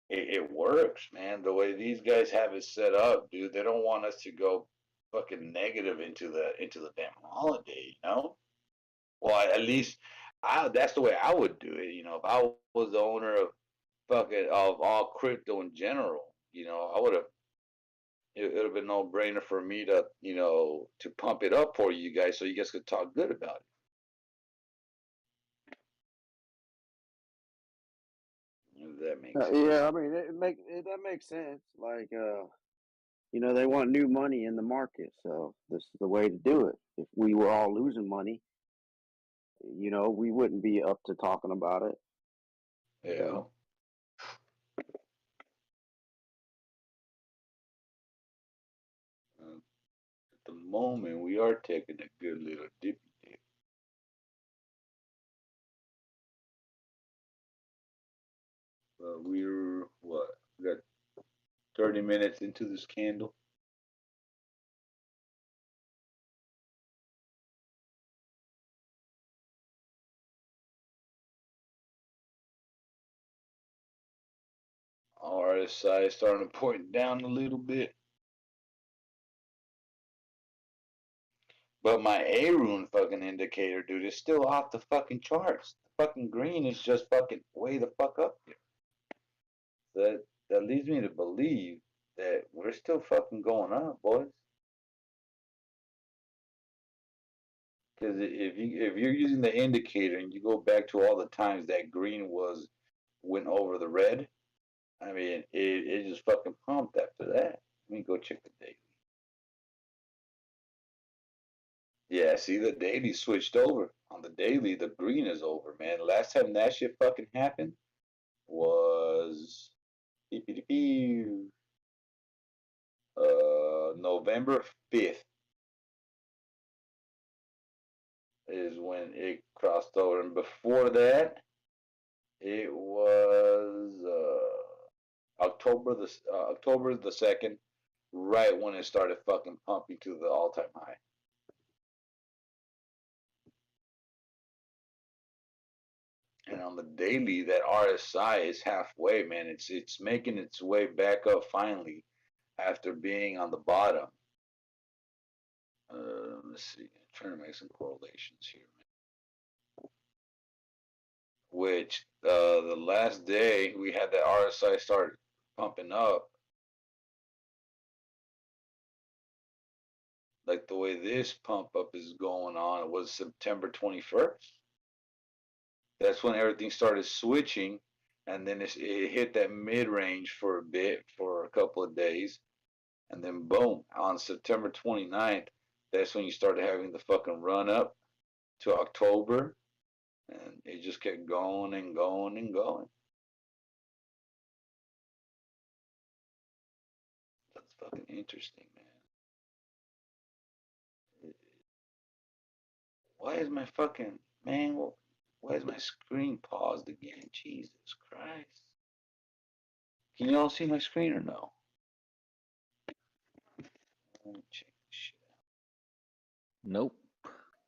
it works, man. The way these guys have it set up, dude, they don't want us to go fucking negative into the damn holiday, you know. Well, at least that's the way I would do it. If I was the owner of all crypto in general, I would have. It would have been no brainer for me to pump it up for you guys so you guys could talk good about it. If that makes sense. Yeah, I mean, that makes sense. Like, they want new money in the market, so this is the way to do it. If we were all losing money, we wouldn't be up to talking about it. Yeah. At the moment, we are taking a good little dippy dip. We're what? We got 30 minutes into this candle. RSI is starting to point down a little bit. But my A-Rune fucking indicator, dude, is still off the fucking charts. The fucking green is just fucking way the fuck up here. That leads me to believe that we're still fucking going up, boys. Because if you're using the indicator and you go back to all the times that green went over the red, I mean it just fucking pumped after that. Let me go check the daily. Yeah, see the daily switched over. On the daily, the green is over, man. Last time that shit fucking happened was November 5th is when it crossed over, and before that, it was October the 2nd, right when it started fucking pumping to the all-time high. And on the daily, that RSI is halfway, man. It's making its way back up finally after being on the bottom. Let's see. I'm trying to make some correlations here, man. Which the last day we had the RSI start pumping up. like the way this pump up is going on, it was September 21st. That's when everything started switching, and then it hit that mid range for a bit, for a couple of days, and then boom, on September 29th, that's when you started having the fucking run up to October, and it just kept going and going and going. That's fucking interesting, man. Why is my fucking man? Why is my screen paused again? Jesus Christ! Can you all see my screen or no? Let me check this shit out. Nope.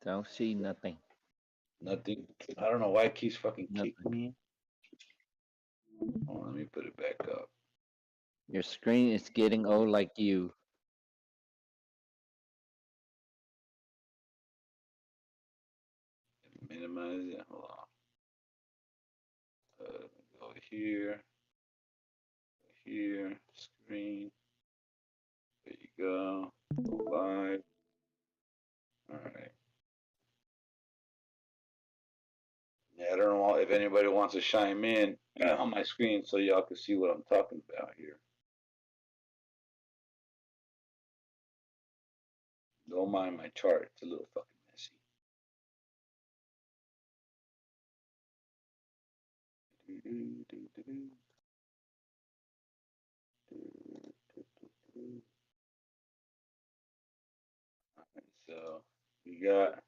Don't see nothing. Nothing. I don't know why it keeps fucking Nothing. kicking me. Oh, let me put it back up. Your screen is getting old like you. Minimize it. Hold on. Go here. Here. Screen. There you go. Go live. All right. Yeah, I don't know if anybody wants to chime in on my screen so y'all can see what I'm talking about here. Don't mind my chart. It's a little fucking messy. So you got,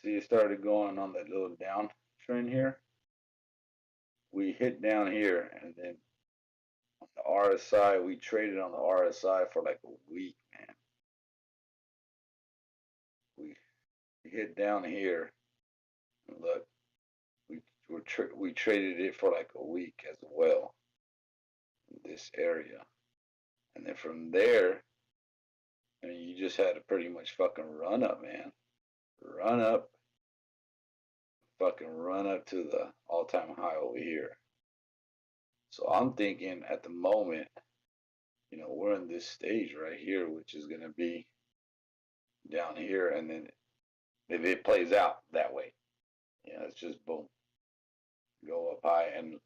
see, it started going on that little down trend here. We hit down here, and then on the RSI, we traded on the RSI for like a week, man. We hit down here, and look, we traded it for like a week as well in this area, and then from there, I mean, you just had to pretty much fucking run up, man. Run up, fucking run up to the all-time high over here. So I'm thinking at the moment, you know, we're in this stage right here, which is going to be down here. And then if it plays out that way, you know, it's just boom, go up high and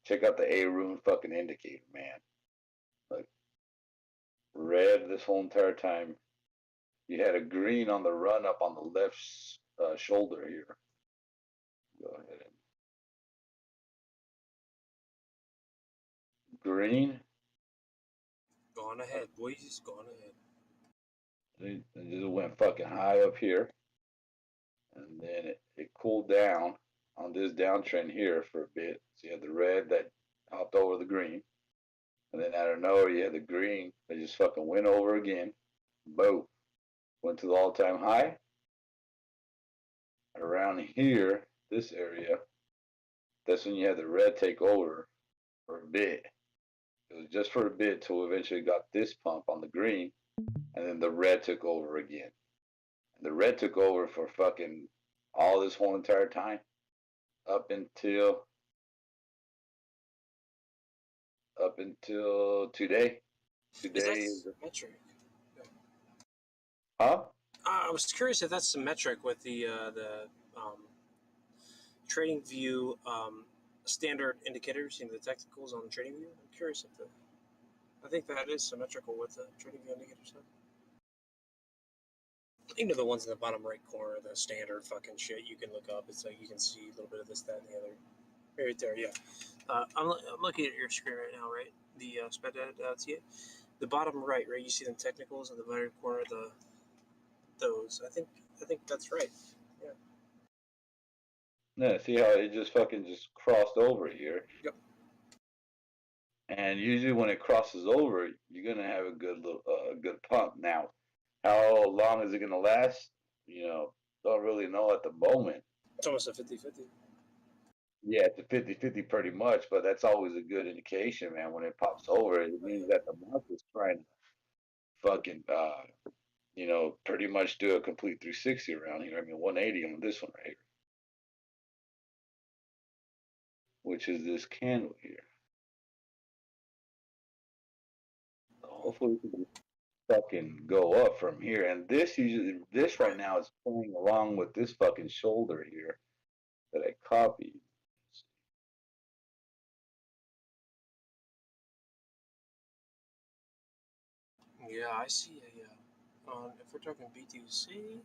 check out the A-Rune fucking indicator, man. Like red this whole entire time. You had a green on the run up on the left shoulder here. Go ahead and green. Go on ahead, boys. Go on ahead. It just went fucking high up here. And then it cooled down on this downtrend here for a bit. So you had the red that hopped over the green. And then out of nowhere, you had the green that just fucking went over again. Boom. Went to the all-time high. Around here, this area, that's when you had the red take over for a bit. It was just for a bit till eventually got this pump on the green. And then the red took over again. And the red took over for fucking all this whole entire time. Up until today. Today Is that symmetric? Huh? I was curious if that's symmetric with the trading view standard indicators, you know, the technicals on the trading view. I'm curious if I think that is symmetrical with the trading view indicators. You know, the ones in the bottom right corner, the standard fucking shit you can look up. It's like you can see a little bit of this, that, and the other. Right there, yeah. I'm looking at your screen right now, right? The SPED.TA. The bottom right, you see the technicals in the bottom corner, those. I think that's right. Yeah. Yeah, see how it just fucking just crossed over here? Yep. And usually when it crosses over, you're gonna have a good good pump. Now, how long is it gonna last? You know, don't really know at the moment. It's almost a 50-50. Yeah, it's a 50-50 pretty much, but that's always a good indication, man. When it pops over, it means that the market's trying to fucking, you know, pretty much do a complete 360 around here. I mean, 180 on this one right here, which is this candle here. hopefully we can fucking go up from here. And this right now is playing along with this fucking shoulder here that I copied. Yeah, I see if we're talking BTC,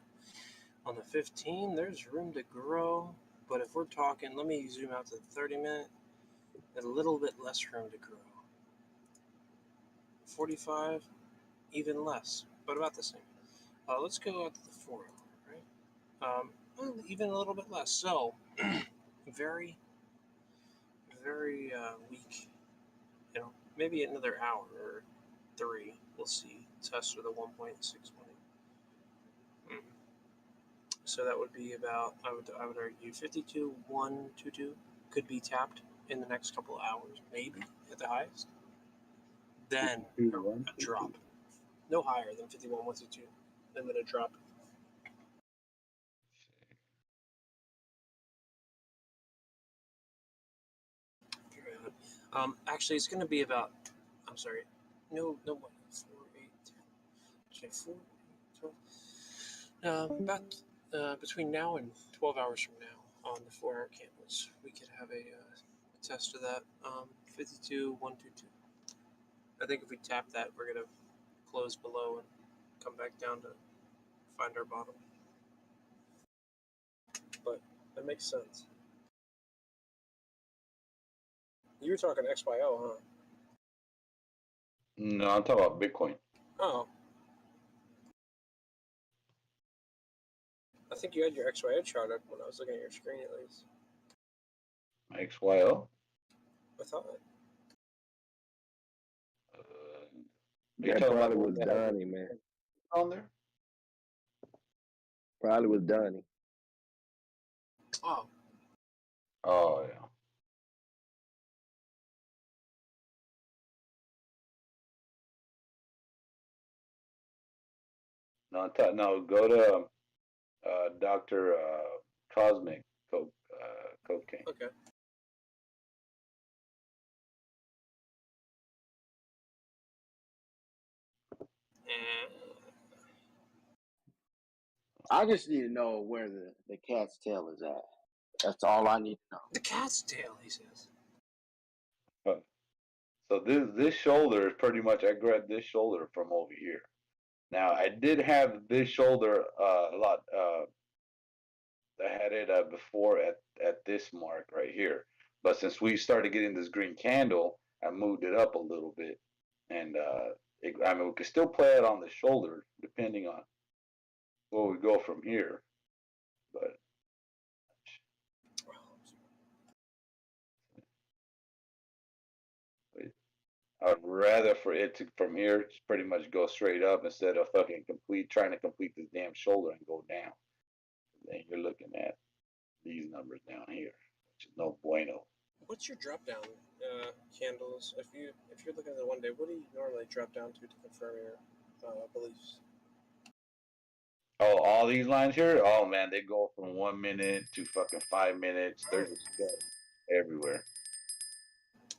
on the 15, there's room to grow. But if we're talking, let me zoom out to the 30-minute, there's a little bit less room to grow. 45, even less, but about the same. Let's go out to the 4 hour, right? Well, even a little bit less. So, very, very weak. You know, maybe another hour or 3. We'll see. Test with a 1.618. So that would be about, I would argue 52,122 could be tapped in the next couple of hours, maybe at the highest. Then a drop, no higher than 51,122, and then a drop. Actually, it's going to be about. I'm sorry, no, 4, 8, 10, 4, 12. About between now and 12 hours from now on the 4-hour candles, we could have a test of that 52,122. I think if we tap that, we're gonna close below and come back down to find our bottom. But that makes sense. You were talking XYO, huh? No, I'm talking about Bitcoin. Oh. I think you had your XYO chart up when I was looking at your screen, at least. XYO? I thought. That probably was Donnie, man. On there? Probably was Donnie. Oh. Oh, yeah. No, go to Dr. Cosmic Cocaine. Okay. I just need to know where the cat's tail is at. That's all I need to know. The cat's tail, he says. So this shoulder is pretty much, I grabbed this shoulder from over here. Now I did have this shoulder a lot. I had it before at this mark right here, but since we started getting this green candle, I moved it up a little bit, and I mean we could still play it on the shoulder depending on where we go from here, but. I'd rather for it to from here just pretty much go straight up instead of fucking trying to complete this damn shoulder and go down. Then you're looking at these numbers down here, which is no bueno. What's your drop down candles? If you're looking at the 1 day, what do you normally drop down to confirm your beliefs? Oh, all these lines here? Oh man, they go from 1 minute to fucking 5 minutes. They're just everywhere.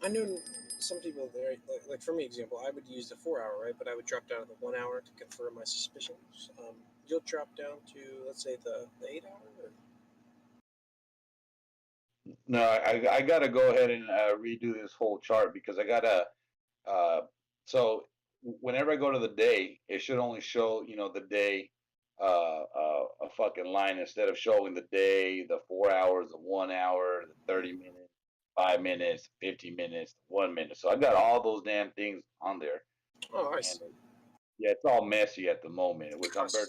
I know some people there, like for me, example, I would use the 4 hour, right? But I would drop down to the 1 hour to confirm my suspicions. You'll drop down to, let's say, the 8 hour? Or? No, I got to go ahead and redo this whole chart because I got to. So whenever I go to the day, it should only show, the day, a fucking line instead of showing the day, the 4 hours, the 1 hour, the 30 minutes, 5 minutes, 50 minutes, 1 minute. So I got all those damn things on there. Oh, I see. Yeah, it's all messy at the moment, which I'm very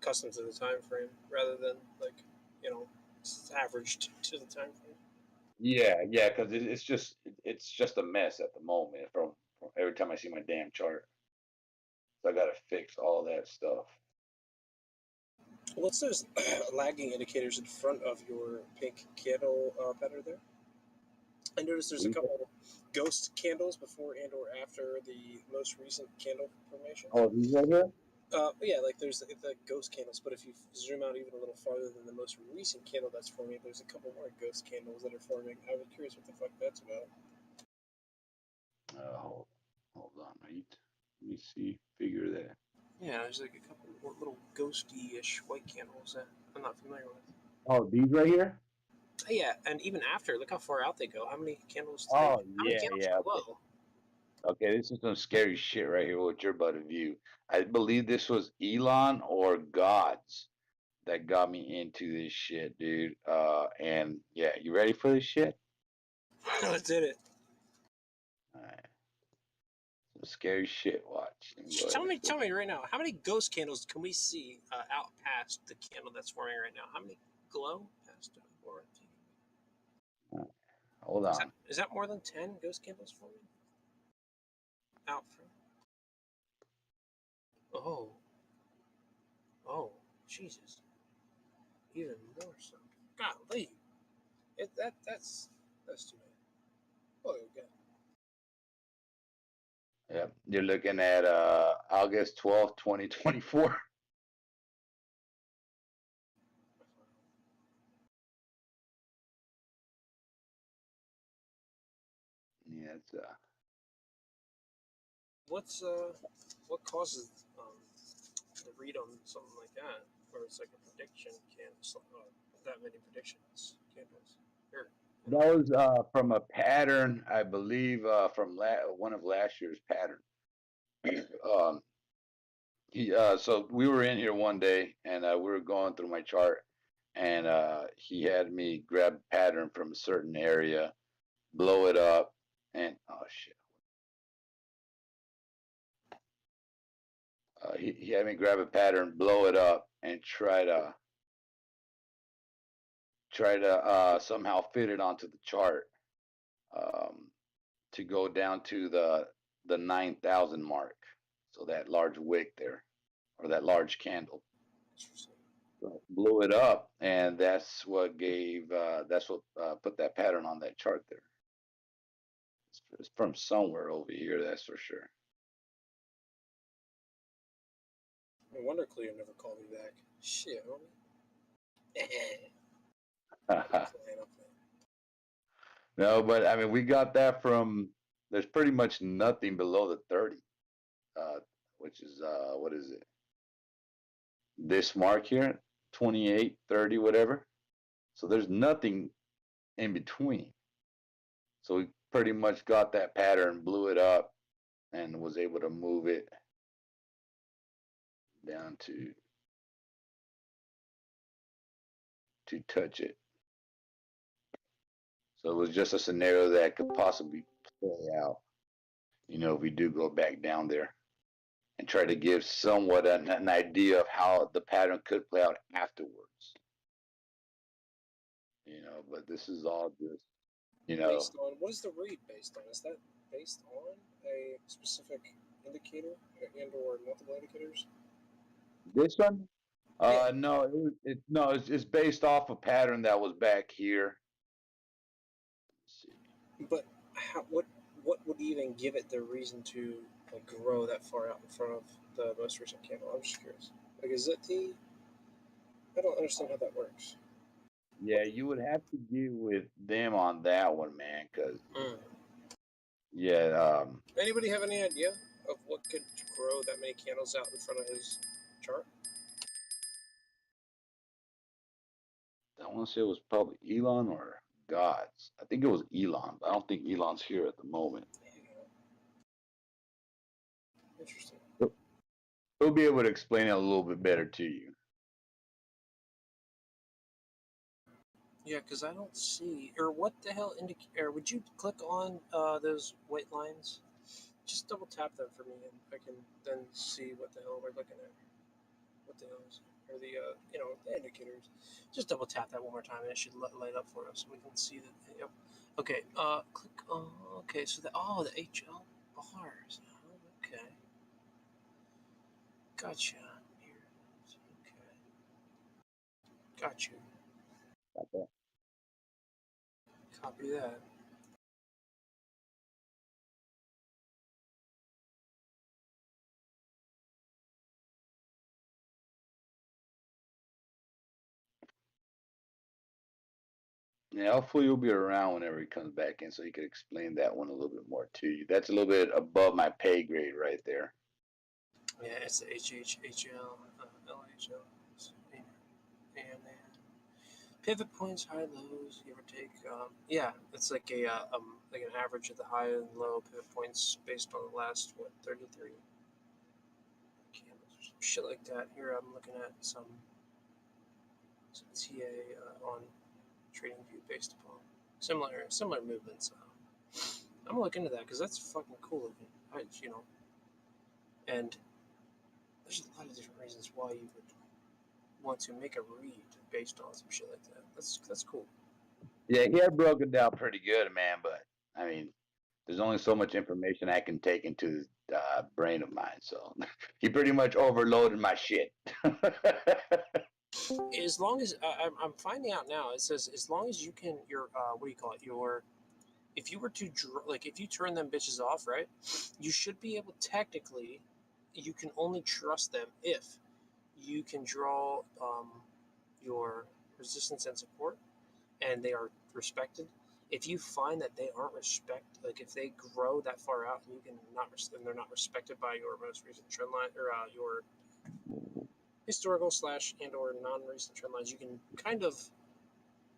custom to the time frame rather than it's averaged to the time frame. Yeah, because it's just a mess at the moment from every time I see my damn chart. So I gotta fix all that stuff. What's those lagging indicators in front of your pink candle pattern there? I noticed there's a couple ghost candles before and or after the most recent candle formation. Oh, these right here? Yeah, like there's the ghost candles, but if you zoom out even a little farther than the most recent candle that's forming, there's a couple more ghost candles that are forming. I was curious what the fuck that's about. Hold on, mate. Let me see. Figure that. Yeah, there's like a couple more little ghosty-ish white candles that I'm not familiar with. Oh, these right here? Yeah, and even after, look how far out they go. How many candles do Oh, how many yeah, candles yeah. glow? Okay, this is some scary shit right here. What you're about to view. I believe this was Elon or Gods that got me into this shit, dude. And yeah, you ready for this shit? Let's hit it. All right, some scary shit. Watch. Let me go ahead Tell and me, flip. tell me right now, how many ghost candles can we see out past the candle that's forming right now? How many glow past it? Hold on. Is that more than 10 ghost candles forming? Out from. Oh. Oh, Jesus. Even more so. Golly. That's too bad. Oh, God. Yep, you're looking at August 12th, 2024. Yeah, it's What causes the read on something like that, where it's like a prediction that many predictions candles? Or, that was from a pattern, I believe, from one of last year's pattern. um, so we were in here one day, and we were going through my chart, and he had me grab a pattern from a certain area, blow it up, and oh shit. He had me grab a pattern, blow it up, and try to somehow fit it onto the chart to go down to the 9,000 mark. So that large wick there, or that large candle. So blew it up, and that's what put that pattern on that chart there. It's from somewhere over here, that's for sure. No wonder Cleo never called me back. Shit, homie. No, but I mean, we got that from. There's pretty much nothing below the 30, which is what is it? This mark here, 28, 30, whatever. So there's nothing in between. So we pretty much got that pattern, blew it up, and was able to move it down to touch it. So it was just a scenario that could possibly play out, if we do go back down there and try to give somewhat an idea of how the pattern could play out afterwards. But this is all just, Based on what is the read based on? Is that based on a specific indicator and/or multiple indicators? This one? No, it's based off a pattern that was back here. Let's see. But what would even give it the reason to grow that far out in front of the most recent candle? I'm just curious. Like, is it I don't understand how that works. Yeah, you would have to get with them on that one, man. Cause yeah. Anybody have any idea of what could grow that many candles out in front of his chart? I want to say it was probably Elon or Gods. I think it was Elon, but I don't think Elon's here at the moment. Interesting. He'll be able to explain it a little bit better to you. Yeah, because I don't see, or what the hell or would you click on those white lines? Just double tap them for me, and I can then see what the hell we're looking at. What the hell is, or the the indicators. Just double tap that one more time, and it should light up for us, so we can see that. Yep. Okay. Click on. Okay, so the HL bars. Okay. Gotcha. Here it is. Okay. Got you. Got that. Copy that. Yeah, hopefully you'll be around whenever he comes back in, so he could explain that one a little bit more to you. That's a little bit above my pay grade right there. Yeah, it's the HHHL, LHL, and pivot points, high lows, give or take. Yeah, it's like like an average of the high and low pivot points based on the last 33 candles or some shit like that. Here I'm looking at some TA on TradingView based upon similar movements. I'm gonna look into that because that's fucking cool looking. And there's a lot of different reasons why you would want to make a read based on some shit like that. That's cool. Yeah, he had broken down pretty good, man. But I mean, there's only so much information I can take into his brain of mine. So he pretty much overloaded my shit. As long as I'm finding out now, it says as long as you can what do you call it, if you were to if you turn them bitches off, right, you should be able, technically, you can only trust them if you can draw your resistance and support and they are respected. If you find that they aren't if they grow that far out and you can and they're not respected by your most recent trend line or your historical / and or non-recent trend lines, you can kind of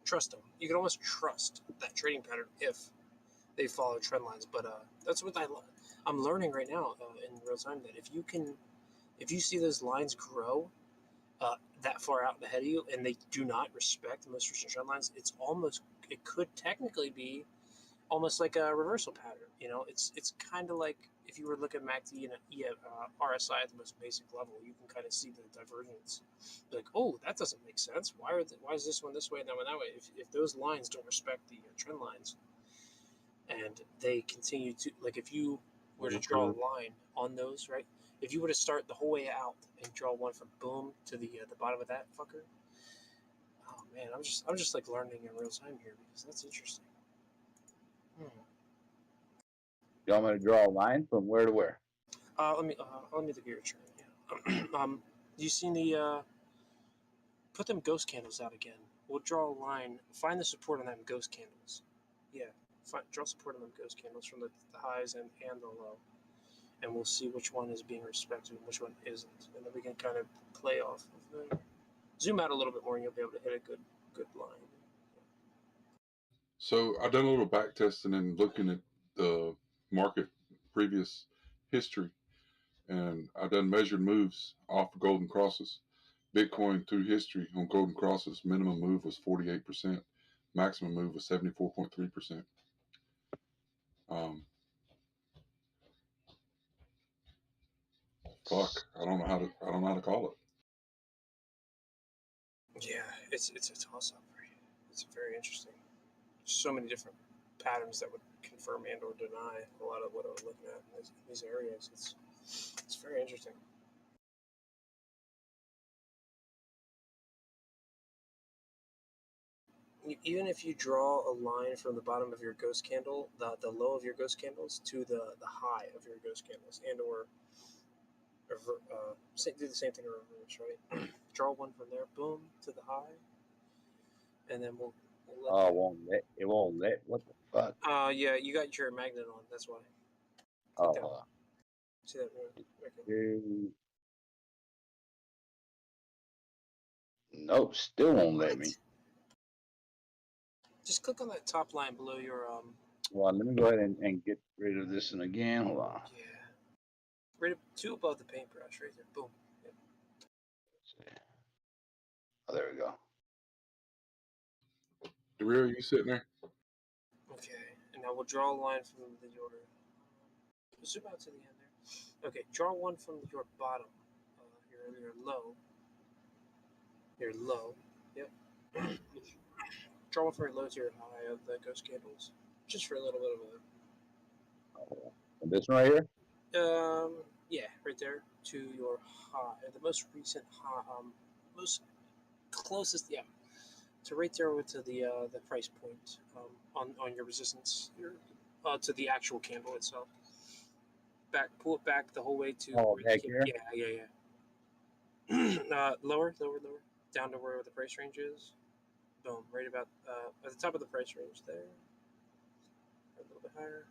trust them. You can almost trust that trading pattern if they follow trend lines. But that's what I'm learning right now in real time, that if you see those lines grow that far out ahead of you and they do not respect the most recent trend lines, it could technically be almost like a reversal pattern. It's kind of like if you were looking at MACD and RSI at the most basic level, you can kind of see the divergence. Like, oh, that doesn't make sense. Why is this one this way and that one that way? If those lines don't respect the trend lines, and they continue to, like, if you were to draw a line on those, right? If you were to start the whole way out and draw one from boom to the bottom of that fucker, oh man, I'm just like learning in real time here because that's interesting. You want me to draw a line from where to where? Let me look at your chart. Yeah. You seen the put them ghost candles out again. We'll draw a line. Find the support on them ghost candles. Yeah, draw support on them ghost candles from the highs and the low, and we'll see which one is being respected and which one isn't, and then we can kind of play off of them. Zoom out a little bit more, and you'll be able to hit a good line. So I've done a little back testing and looking at the market previous history, and I've done measured moves off of golden crosses. Bitcoin through history on golden crosses, minimum move was 48%, maximum move was 74.3%. Fuck, I don't know how to call it. Yeah, it's a toss up. It's very interesting. So many different patterns that would confirm and or deny a lot of what I'm looking at in these areas. It's very interesting. Even if you draw a line from the bottom of your ghost candle, the low of your ghost candles to the high of your ghost candles, and or do the same thing in reverse, right? Draw one from there, boom, to the high, and then we'll let it won't let. What the fuck? Yeah, you got your magnet on. That's why. Click down. See that? Okay. Nope, still won't let me. Just click on that top line below your Well, let me go ahead and get rid of this one again. Hold on. Yeah. Right up two above the paintbrush, right there. Boom. Yep. Oh, there we go. Dario, you sitting there? Okay, and now we'll draw a line from your. Zoom out to the end there. Okay, draw one from your bottom. Your low. Your low. Yep. Draw one from your low to your high of the ghost candles, just for a little bit of a. And this one right here. Yeah, right there to your high, the most recent high, most closest, yeah, to right there to the price point on your resistance, to the actual candle itself. Pull it back the whole way to. Oh, back here. Yeah. Lower, down to where the price range is. Boom, right about at the top of the price range there. A little bit higher,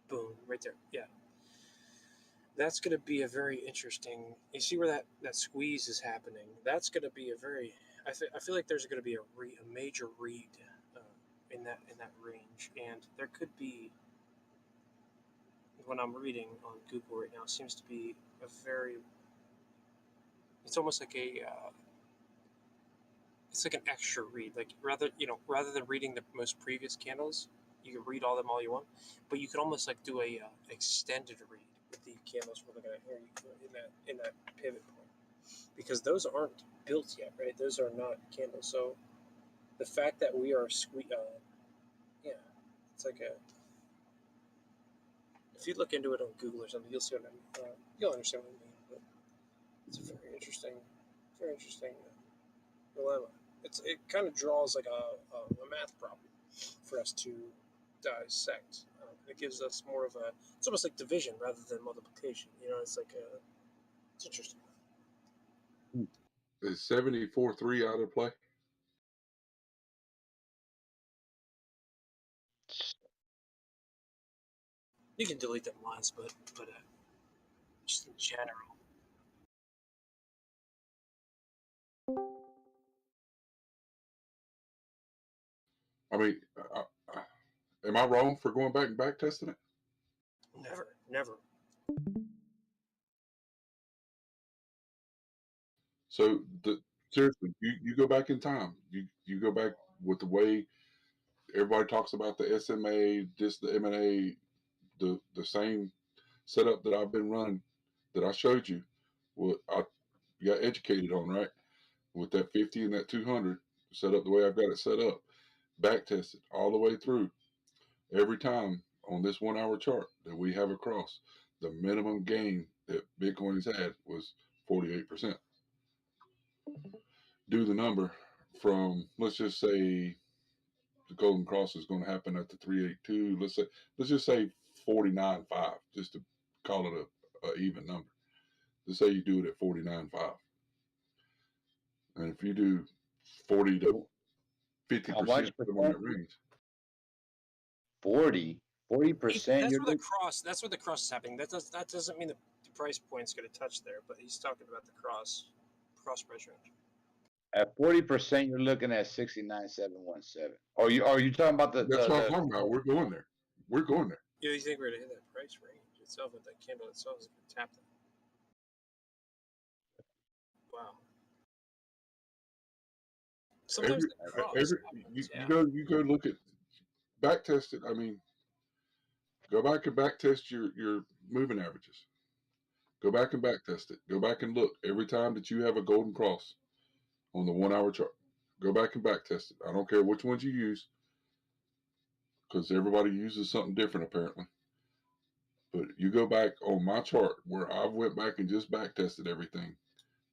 Boom, right there. Yeah. That's going to be a very interesting. You see where that squeeze is happening. That's going to be a very. I feel like there's going to be a major read in that range, and there could be. When I'm reading on Google right now, seems to be a very. It's almost like a. It's like an extra read. Like rather than reading the most previous candles, you can read all them all you want, but you could almost like do a extended read with the candles we're looking at here in that pivot point, because those aren't built yet, right? Those are not candles. So the fact that we are yeah, it's like a. If you look into it on Google or something, you'll see what I mean. You'll understand what I mean. But it's a very interesting dilemma. It kind of draws like a math problem for us to dissect. It gives us more of a. It's almost like division rather than multiplication. It's like it's interesting. Is 74-3 out of play? You can delete them lines, but just in general. I mean, am I wrong for going back and back testing it? Never. So seriously, you go back in time. You go back with the way everybody talks about the SMA, just the M&A, the same setup that I've been running, that I showed you. What I got educated on, right? With that 50 and that 200 set up the way I've got it set up, back tested all the way through. Every time on this 1 hour chart that we have across, the minimum gain that Bitcoin's had was 48%. Do the number from, let's just say the golden cross is going to happen at the 382. Let's just say 49.5, just to call it a even number. Let's say you do it at 49.5. And if you do 40 to 50% How much on that range. 40%. That's where the cross is happening. That doesn't mean the price point's going to touch there, but he's talking about the cross price range. At 40%, you're looking at 69,717. Are you talking about the? That's what I'm talking about. We're going there. We're going there. Yeah, you think we're going to hit that price range itself with that candle itself is going to tap that? Wow. Sometimes the cross happens, you go look at back test it. I mean, go back and back test your moving averages. Go back and back test it. Go back and look every time that you have a golden cross on the 1 hour chart. Go back and back test it. I don't care which ones you use, because everybody uses something different apparently. But you go back on my chart where I went back and just back tested everything.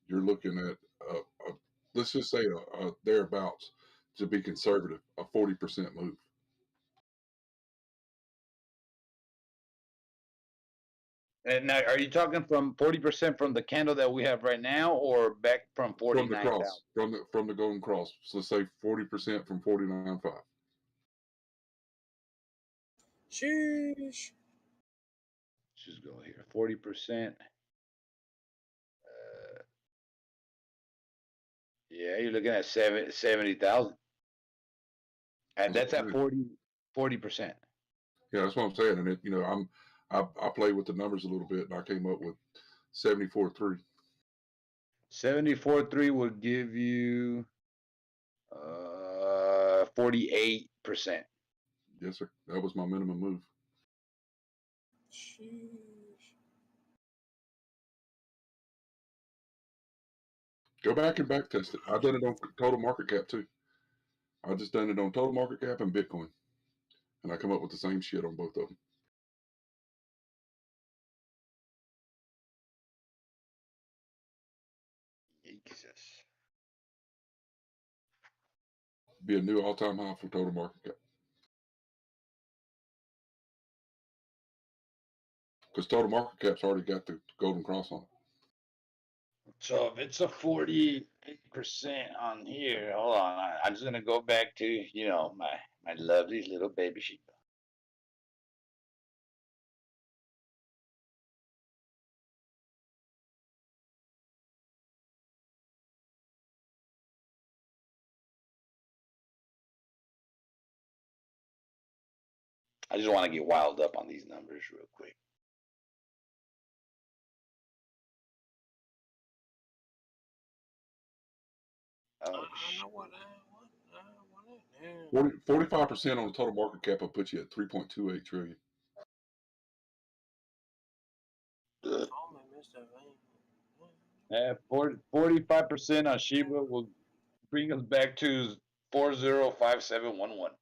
You're looking at let's just say a thereabouts, to be conservative, a 40% move. And now, are you talking from 40% from the candle that we have right now, or back from 49,000? From the golden cross. So say 40% from 49.5. Sheesh. Just go here. 40%. Yeah, you're looking at 70,000, and that's at 40%. Yeah, that's what I'm saying. And I played with the numbers a little bit, and I came up with 74.3. 74.3 will give you 48%. Yes, sir. That was my minimum move. Sheesh. Go back and back test it. I've done it on total market cap too. I just done it on total market cap and Bitcoin, and I come up with the same shit on both of them. Jesus. Be a new all-time high for total market cap. Because total market cap's already got the golden cross on it. So if it's a 48% on here, hold on. I'm just gonna go back to my lovely little baby sheep. I just want to get wild up on these numbers real quick. Oh, I want it. 45% on the total market cap will put you at 3.28 trillion. Yeah, 45% on Shiba will bring us back to 405711.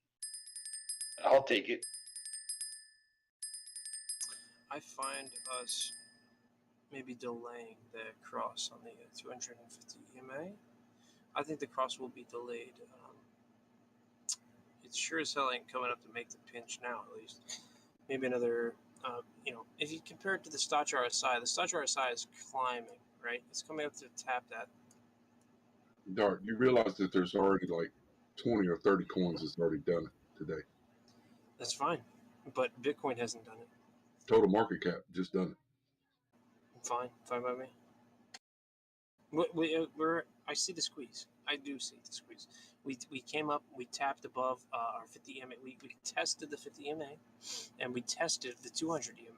I'll take it. I find us maybe delaying the cross on the 250 EMA. I think the cross will be delayed. It sure as hell ain't coming up to make the pinch now, at least. Maybe another, if you compare it to the Stoch RSI, the Stoch RSI is climbing, right? It's coming up to tap that. Dart, you realize that there's already like 20 or 30 coins that's already done it today. That's fine, but Bitcoin hasn't done it. Total market cap just done it. Fine by me. I see the squeeze. I do see the squeeze. We came up, we tapped above our 50 EMA. We tested the 50 EMA, and we tested the 200 EMA,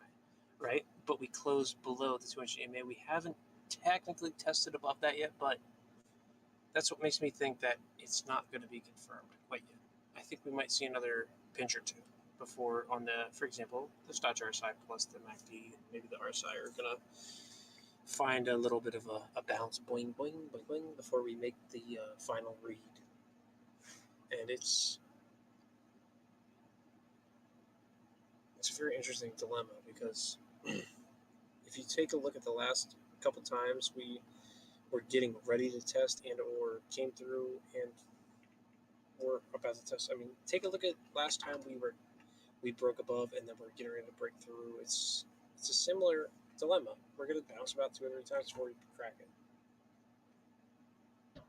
right? But we closed below the 200 EMA. We haven't technically tested above that yet, but that's what makes me think that it's not going to be confirmed quite yet. I think we might see another pinch or two before on the, for example, the Stoch RSI plus the MACD, maybe the RSI are going to find a little bit of a bounce, boing, boing, boing, boing, before we make the final read. And it's a very interesting dilemma because if you take a look at the last couple times we were getting ready to test and or came through and were about to test. I mean, take a look at last time we broke above and then we're getting ready to break through. It's a similar dilemma. We're going to bounce about 2 or 3 times before we crack it.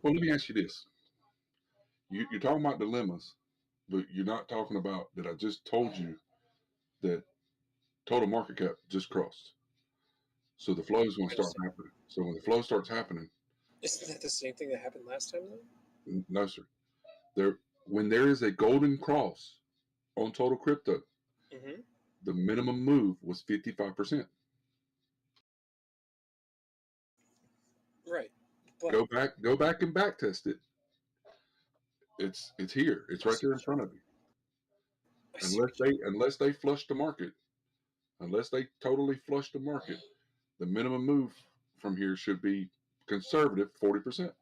Well, let me ask you this. You're talking about dilemmas, but you're not talking about that I just told you that total market cap just crossed. So the flow is going to start happening. So when the flow starts happening. Isn't that the same thing that happened last time, though? No, sir. When there is a golden cross on total crypto, the minimum move was 55%. Right. But Go back and back test it. It's here. It's right there in front of you. Unless they flush the market, unless they totally flush the market, the minimum move from here should be conservative 40%.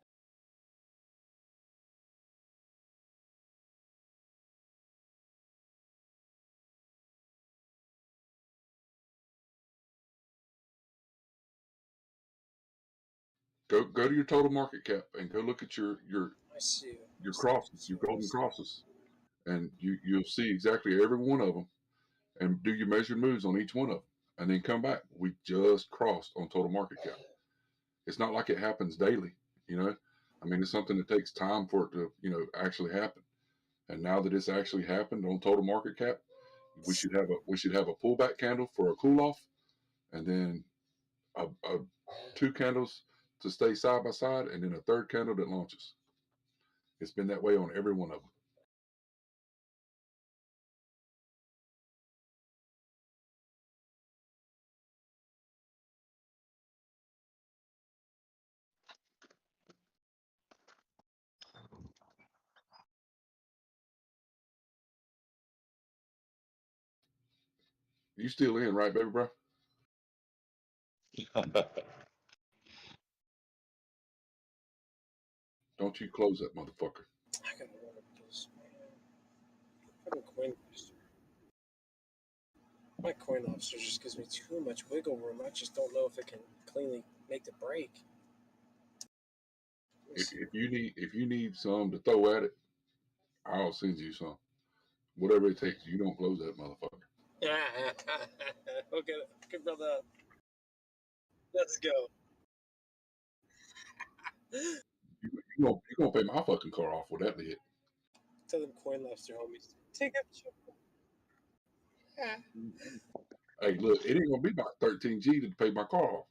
Go to your total market cap and go look at your crosses, your golden crosses, and you'll see exactly every one of them, and do your measured moves on each one of them, and then come back. We just crossed on total market cap. It's not like it happens daily, I mean, it's something that takes time for it to, actually happen. And now that it's actually happened on total market cap, we should have a pullback candle for a cool off, and then a 2 candles to stay side by side, and then a 3rd candle that launches. It's been that way on every one of them. You still in, right, baby bro? Don't you close that motherfucker. I gotta run up this, man. Fucking coin lobster. My coin lobster just gives me too much wiggle room. I just don't know if it can cleanly make the break. If you need some to throw at it, I'll send you some. Whatever it takes, you don't close that motherfucker. Yeah. Okay, brother. Let's go. You're gonna pay my fucking car off with that lid. Tell them coin lobster homies. Take up Hey, look, it ain't gonna be about 13 G to pay my car off.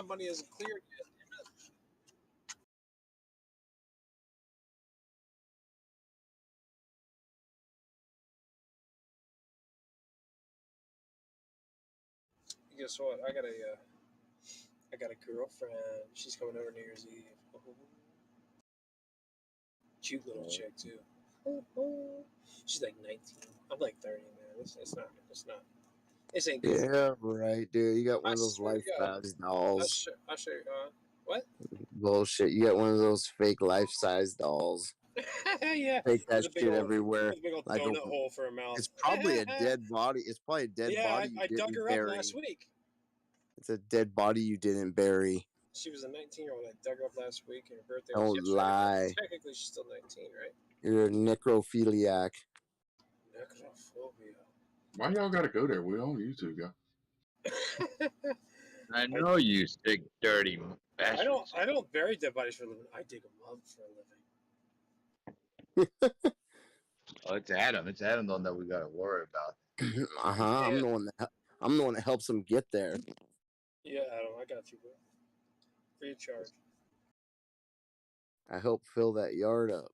My money hasn't cleared yet. Guess what? I got a girlfriend. She's coming over New Year's Eve. Cute little chick too. She's like 19. I'm like 30, man. It's not. This ain't good. Yeah, right, dude. You got one I of those swear to God. life-size dolls. I'll show you. What? Bullshit. You got one of those fake life-size dolls. Yeah. Take that With a big shit old, everywhere. with a big old Like donut hole for a mouth. it's probably a dead body. It's probably a dead Yeah, body you I dug didn't her bury. up last week. It's a dead body you didn't bury. She was a 19-year-old. I dug her up last week, and her birthday Don't was yesterday. lie. Technically, she's still 19, right? You're a necrophiliac. Necrophobia. Why y'all got to go there? We're on YouTube, guys. I know you sick, dirty bastards. I don't bury dead bodies for a living. I dig them up for a living. Oh, it's Adam. It's Adam the one that we gotta worry about. Yeah. I'm the one that helps them get there. Yeah, Adam, I got you, bro. Free of charge. I help fill that yard up.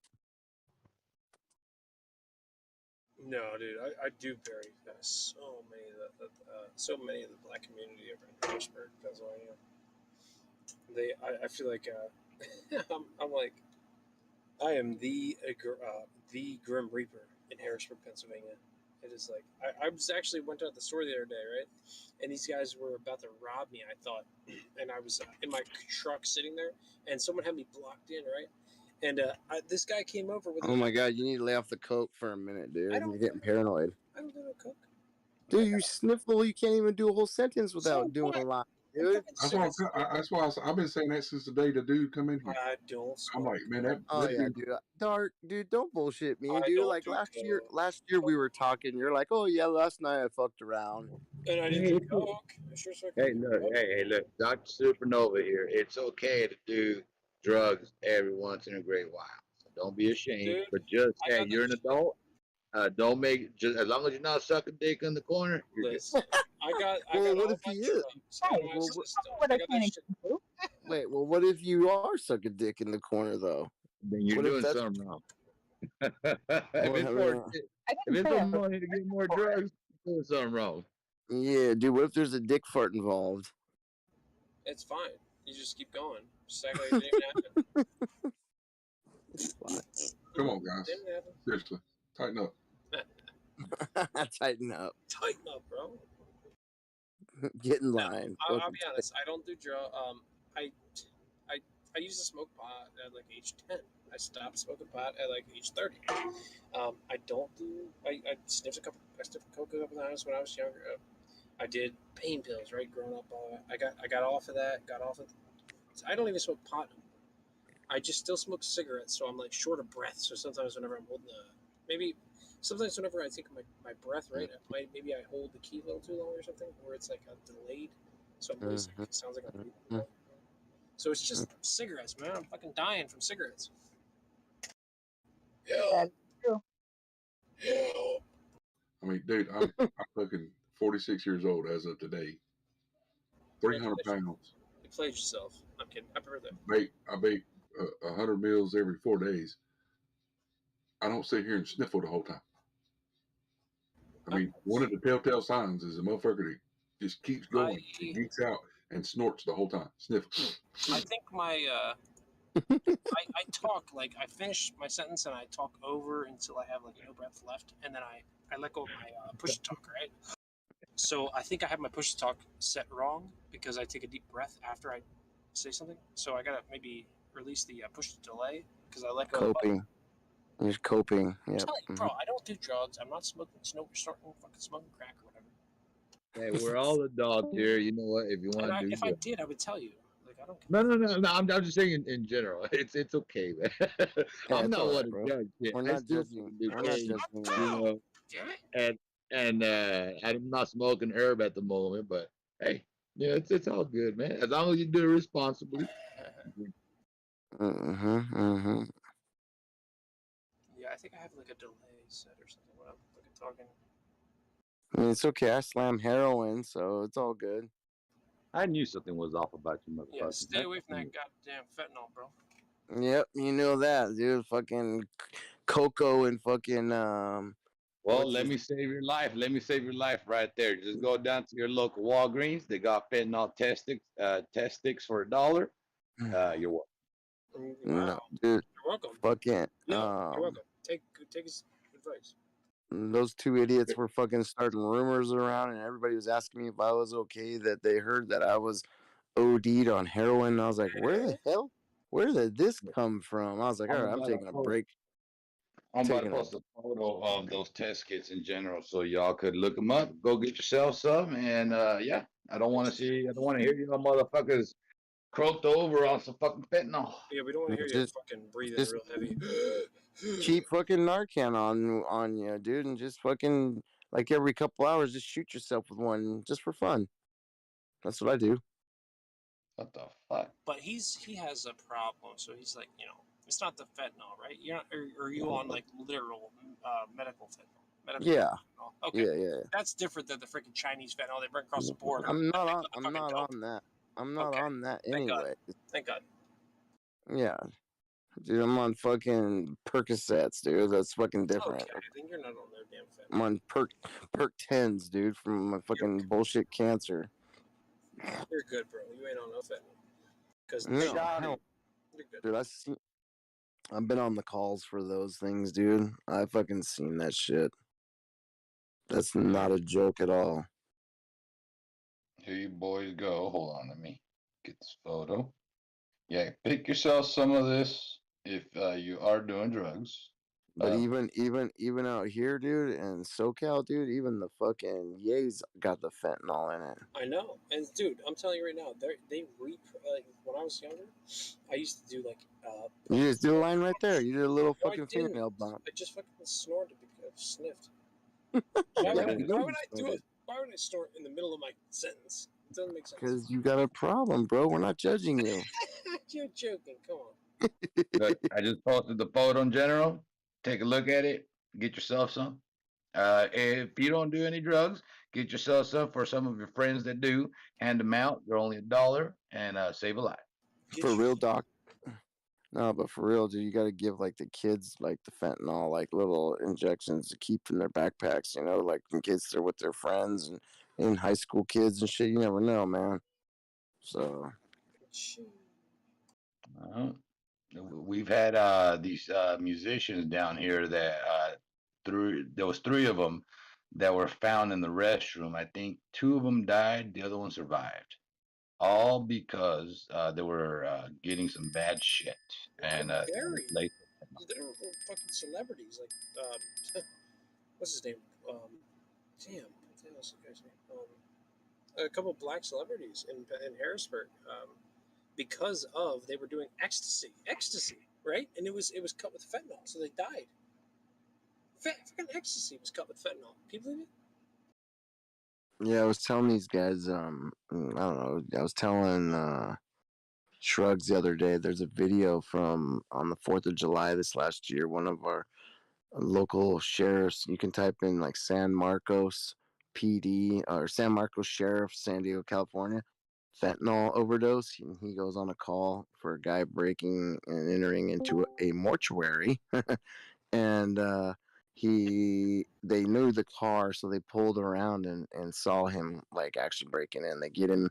No, dude, I do bury so many of the black community over in Harrisburg, Pennsylvania. I feel like I'm like I am the Grim Reaper in Harrisburg, Pennsylvania. It is like I was actually went out the store the other day, right? And these guys were about to rob me, I thought, and I was in my truck sitting there, and someone had me blocked in, right? And this guy came over with. Oh my god, you need to lay off the coke for a minute, dude. You're getting paranoid. I don't do no coke. Dude, you sniffle. You can't even do a whole sentence without doing a lot, dude. That's why I've been saying that since the day the dude come in here. I don't. I'm like, man, that. Oh yeah, dude. Dark, dude. Don't bullshit me, dude. Like last year we were talking. You're like, oh yeah, last night I fucked around. And I didn't do coke. Hey, look, Dr. Supernova here. It's okay to do drugs every once in a great while. So don't be ashamed. Dude, but just hey, you're an adult. Don't make just as long as you're not sucking dick in the corner. You're Listen, I got what if he is? Wait, well, what if you are sucking dick in the corner though? Then you're doing something wrong. If it's more money to get more drugs, you're doing something wrong. Yeah, dude. What if there's a dick fart involved? It's fine. You just keep going. Just act like it didn't happen. Come on, guys. Seriously, tighten up. Tighten up. Tighten up, bro. Get in line. I'll be honest. I don't do drugs. I used to smoke pot at like age 10. I stopped smoking pot at like age 30. I don't do. I sniffed a couple. I sniffed coke a couple times when I was younger. I did pain pills, right? Growing up, I got off of that. Got off of. I don't even smoke pot anymore. I just still smoke cigarettes, so I'm like short of breath. So sometimes whenever I'm holding sometimes whenever I take my breath, right, maybe I hold the key a little too long or something, or it's like a delayed. So I'm really it sounds like I'm breathing. So it's just cigarettes, man. I'm fucking dying from cigarettes. That's true. I mean, dude, I'm fucking 46 years old as of today. 300 pounds. You played yourself. I'm kidding. Happy birthday. I bake 100 meals every 4 days. I don't sit here and sniffle the whole time. I mean, one of the telltale signs is a motherfucker that just keeps going, geeks out, and snorts the whole time. Sniff. I think I talk, like, I finish my sentence and I talk over until I have, like, no breath left, and then I let go of my push-to-talk, right? So I think I have my push-to-talk set wrong because I take a deep breath after I say something. So I gotta maybe release the push-to-delay because I let go Coping. You're coping. Yeah. Bro, I don't do drugs. I'm not smoking, fucking smoking crack or whatever. Hey, we're all adults here. You know what? If you want to do, if I did, I would tell you. Like, I don't care. No. I'm just saying in general. It's okay, man. I'm not one to judge. We're not judging. We're not judging. You know, and I'm not smoking herb at the moment, but hey, yeah, it's all good, man. As long as you do it responsibly. Yeah, I think I have like a delay set or something when I'm fucking talking. I mean, it's okay. I slam heroin, so it's all good. I knew something was off about you, Yeah, motherfucker. stay away from that goddamn fentanyl, bro. Yep, you know that, dude. Fucking cocoa and fucking Well, what's let his- me save your life. Let me save your life right there. Just go down to your local Walgreens. They got fentanyl test sticks for $1. You're welcome. no, Wow. dude. You're welcome. Fucking No, you're welcome. Take his advice. those two idiots were fucking starting rumors around, and everybody was asking me if I was okay. That they heard that I was OD'd on heroin. And I was like, where the hell? Where did this come from? I was like, all right, I'm taking a break. I'm about to Taking a post a photo of those test kits in general, so y'all could look them up. Go get yourself some, and yeah, I don't want to hear you motherfuckers croaked over on some fucking fentanyl. Yeah, we don't want to hear you Just- fucking breathing just real heavy. cheap fucking Narcan on you, dude, and just fucking like every couple hours, just shoot yourself with one just for fun. That's what I do. What the fuck? But he has a problem, so he's like, it's not the fentanyl, right? You're not, or are you on like literal medical fentanyl? Medical Yeah. fentanyl? Okay. Yeah. That's different than the freaking Chinese fentanyl they bring across the border. I'm not on. That I'm fucking not dope. on that. I'm not Okay. on that Thank God. anyway. Thank God. Yeah, dude, I'm on fucking Percocets, dude. That's fucking different. Okay, then you're not on their damn fentanyl. I'm on Perk 10s, dude, from my fucking bullshit cancer. You're good, bro. You ain't on no fentanyl. Because No, hell, you're good. dude, I've been on the calls for those things, dude. I fucking seen that shit. That's not a joke at all. Here you boys go. Hold on, let me get this photo. Yeah, pick yourself some of this if you are doing drugs. But even out here, dude, and SoCal, dude, even the fucking yays got the fentanyl in it. I know, and dude, I'm telling you right now, they like when I was younger, I used to do like You just did a line right there. You did a little No, I fucking didn't. fingernail bump. I just fucking snorted because I sniffed. Yeah, Why we know would you I do it? Why would I snort in the middle of my sentence? It doesn't make sense. Because you got a problem, bro. We're not judging you. You're joking. Come on. Look, I just posted the photo in general. Take a look at it. Get yourself some. If you don't do any drugs, get yourself some for some of your friends that do. Hand them out. They're only $1 and save a life. For real, doc. No, but for real, dude, you got to give like the kids like the fentanyl, like little injections to keep in their backpacks, like in case they're with their friends and high school kids and shit. You never know, man. So. We've had these musicians down here that there was 3 of them that were found in the restroom. I think 2 of them died, the other one survived. All because they were getting some bad shit. And Very. like, They were fucking celebrities. Like, what's his name? Damn, what the hell's the guy's name? A couple black celebrities in Harrisburg. Because of they were doing ecstasy, right? And it was cut with fentanyl, so they died. Fucking ecstasy was cut with fentanyl. Can you believe it? Yeah, I was telling these guys, I don't know, I was telling Shrugs the other day, there's a video from on the 4th of July this last year, one of our local sheriffs, you can type in like San Marcos PD or San Marcos Sheriff, San Diego, California, fentanyl overdose. He goes on a call for a guy breaking and entering into a mortuary. And they knew the car, so they pulled around and saw him like actually breaking in. They get him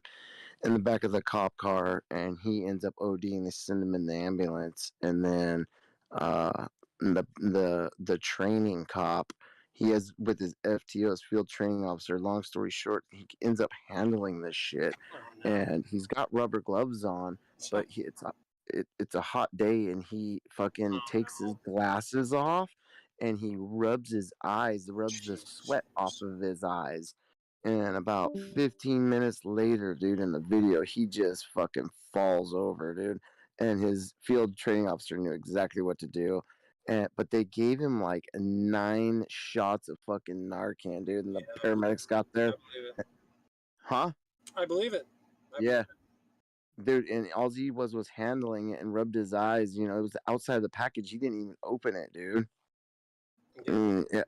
in the back of the cop car, and he ends up ODing. They send him in the ambulance, and then the training cop, he has with his FTO, his field training officer. Long story short, he ends up handling this shit, and he's got rubber gloves on, but it's a hot day, and he fucking takes his glasses off, and he rubs his eyes, rubs the sweat off of his eyes. And about 15 minutes later, dude, in the video, he just fucking falls over, dude. And his field training officer knew exactly what to do. But they gave him like 9 shots of fucking Narcan, dude. And the paramedics got there. Huh? I believe it. Yeah. Dude, and all he was handling it and rubbed his eyes. It was outside the package. He didn't even open it, dude.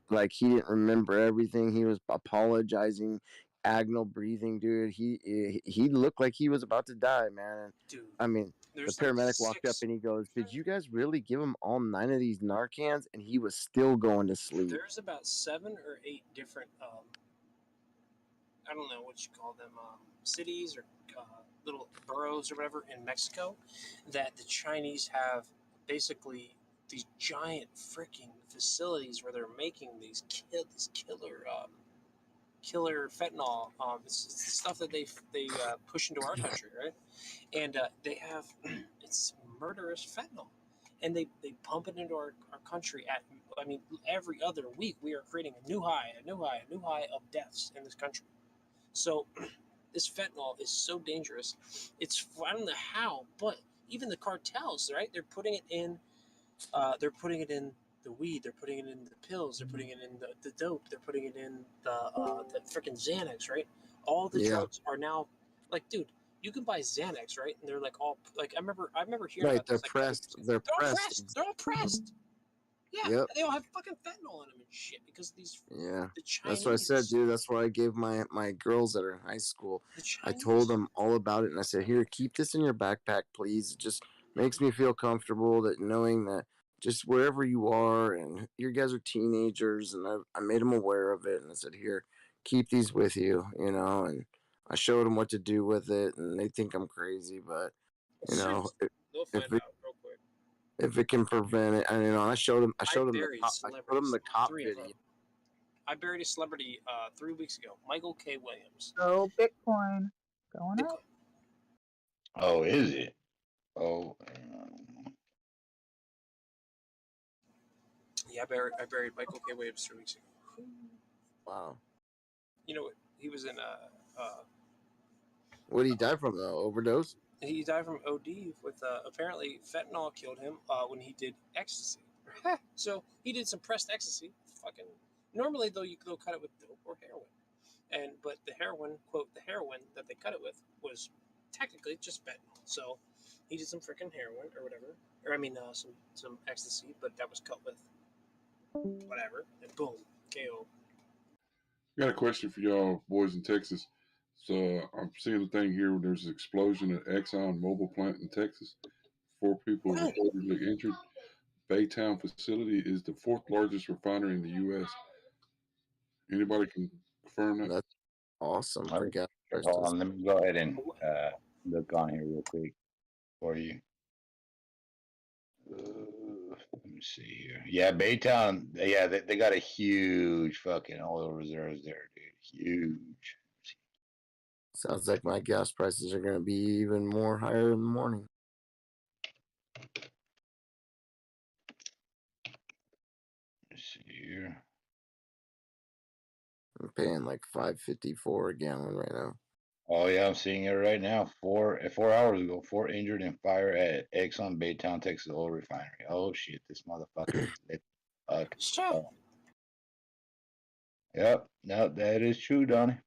Like he didn't remember everything. He was apologizing agonal breathing, dude. He looked like he was about to die, man. And, Dude, I mean, the there's like paramedic walked up 6. and he goes, "Did you guys really give him all 9 of these Narcans?" And he was still going to sleep. There's about 7 or 8 different, I don't know what you call them, cities or little boroughs or whatever in Mexico, that the Chinese have basically these giant freaking facilities where they're making these killer fentanyl. It's the stuff that they push into our country, right? And they have it's murderous fentanyl, and they pump it into our country at. I mean, every other week we are creating a new high of deaths in this country. So this fentanyl is so dangerous. It's I don't know how, but even the cartels, right? They're putting it in the weed. They're putting it in the pills. They're putting it in the dope. They're putting it in the freaking Xanax, right? All the drugs are now like, dude, you can buy Xanax, right? And they're like all like I remember hearing Right, about they're this. Like, pressed. They're pressed. They're all pressed. Yeah, Yep. they all have fucking fentanyl in them and shit because these Yeah, the Chinese. that's what I said, dude. That's what I gave my girls that are in high school. I told them all about it, and I said, "Here, keep this in your backpack, please. It just makes me feel comfortable that knowing that just wherever you are, and you guys are teenagers, and I made them aware of it, and I said, here, keep these with you, you know." And I showed them what to do with it, and they think I'm crazy, but you know, They'll if find it, out real quick. if it can prevent it, and you know, I showed them buried the cop three of video. them. I buried a celebrity 3 weeks ago, Michael K. Williams. So Bitcoin going up. Oh, is it? Oh. Yeah, I buried Michael K. Williams 3 weeks ago. Wow. You know what? He was in What did he die from though? Overdose? he died from OD with apparently fentanyl killed him when he did ecstasy. So he did some pressed ecstasy. Fucking normally though they'll cut it with dope or heroin, but the heroin that they cut it with was technically just fentanyl. So he did some freaking heroin or whatever, or I mean some ecstasy, but that was cut with whatever, and boom, KO. I got a question for y'all boys in Texas. So I'm seeing the thing here where there's an explosion at Exxon Mobil plant in Texas. 4 people reportedly injured. Baytown facility is the 4th largest refinery in the U.S. Anybody can confirm that? That's awesome for gas prices. Hold on, let me go ahead and look on here real quick for you. Let me see here. Yeah, Baytown. Yeah, they got a huge fucking oil reserves there, dude. Huge. Sounds like my gas prices are going to be even more higher in the morning. Let's see here. I'm paying like $5.54 a gallon right now. Oh yeah, I'm seeing it right now. 4 hours ago, 4 injured in fire at Exxon Baytown, Texas oil refinery. Oh shit, this motherfucker is lit. Yep, no, that is true, Donnie.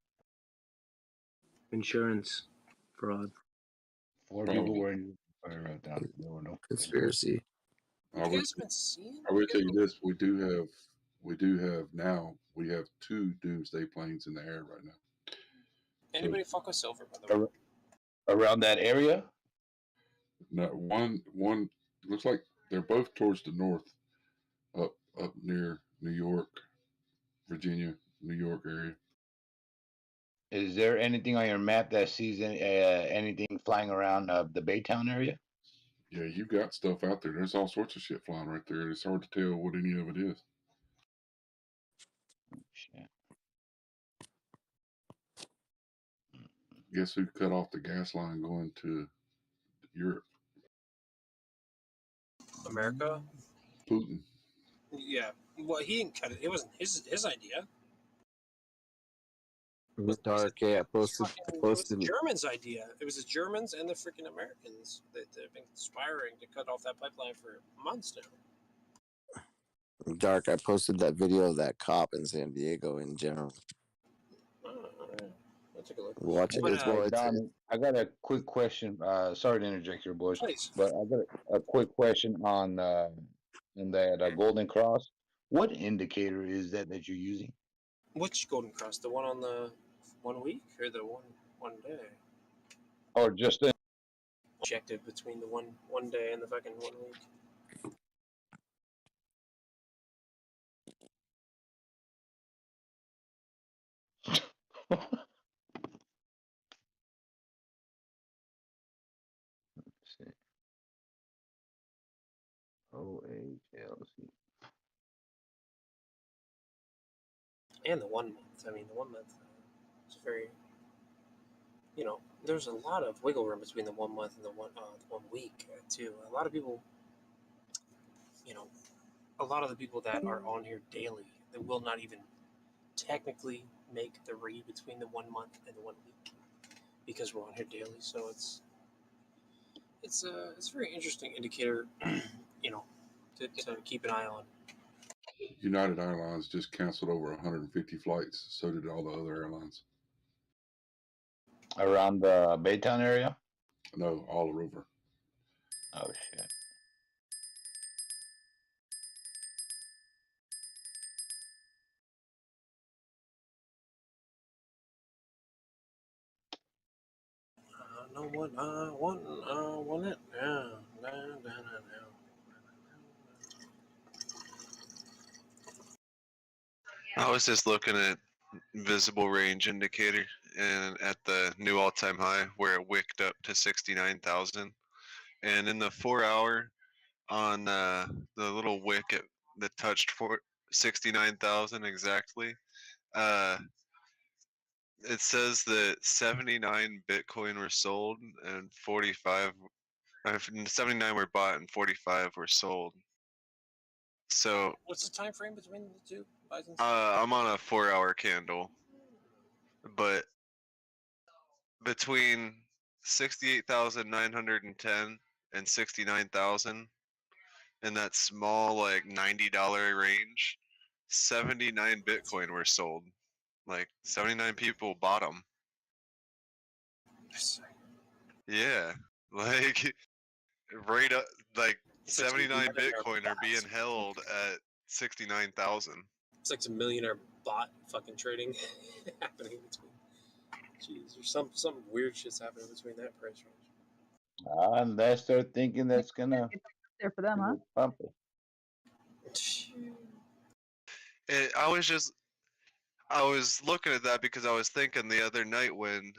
Insurance fraud. 4 people were injured. Right down. There were no conspiracy. I will tell you this: we do have we have 2 doomsday planes in the air right now. Anybody fuck with silver, by the way? Around that area? No, one looks like they're both towards the north, up near New York, Virginia, New York area. Is there anything on your map that sees anything flying around the Baytown area? Yeah, you got stuff out there. There's all sorts of shit flying right there. It's hard to tell what any of it is. Shit. Guess who cut off the gas line going to Europe? America? Putin. Yeah. Well, he didn't cut it. It wasn't his idea. Dark, yeah, It was the posted. Germans' idea. It was the Germans and the freaking Americans that have been conspiring to cut off that pipeline for months now. Dark, I posted that video of that cop in San Diego in general. I'll take a look. Watch it. Don, I got a quick question. Sorry to interject here, boys. Please. But I got a quick question on that Golden Cross. What indicator is that you're using? Which Golden Cross? The one on the 1 week or the one day? Or just in. Objective between the one day and the fucking 1 week. OHLC. And the 1 month. I mean, the 1 month is very, you know, there's a lot of wiggle room between the 1 month and the 1 week too. A lot of people, you know, a lot of the people that are on here daily, they will not even technically make the read between the 1 month and the 1 week because we're on here daily. So it's a very interesting indicator, you know, to keep an eye on. United Airlines just canceled over 150 flights. So did all the other airlines. Around the Baytown area? No, all over. Oh, shit. No one, want it now. I was just looking at visible range indicator and at the new all-time high where it wicked up to 69,000, and in the 4 hour on the little wick that touched for 69,000 exactly, it says that 79 Bitcoin were sold and 79 were bought and 45 were sold. So What's the time frame between the two? I'm on a 4 hour candle, but between 68,910 and 69,000 in that small like $90 range, 79 Bitcoin were sold. Like 79 people bought them. Yeah, like right up, like 79 Bitcoin are being held at 69,000. It's like some millionaire bot fucking trading happening between. Jeez, there's some weird shit's happening between that price range. Unless they're thinking that's gonna there for them, huh? pump it. I was looking at that because I was thinking the other night when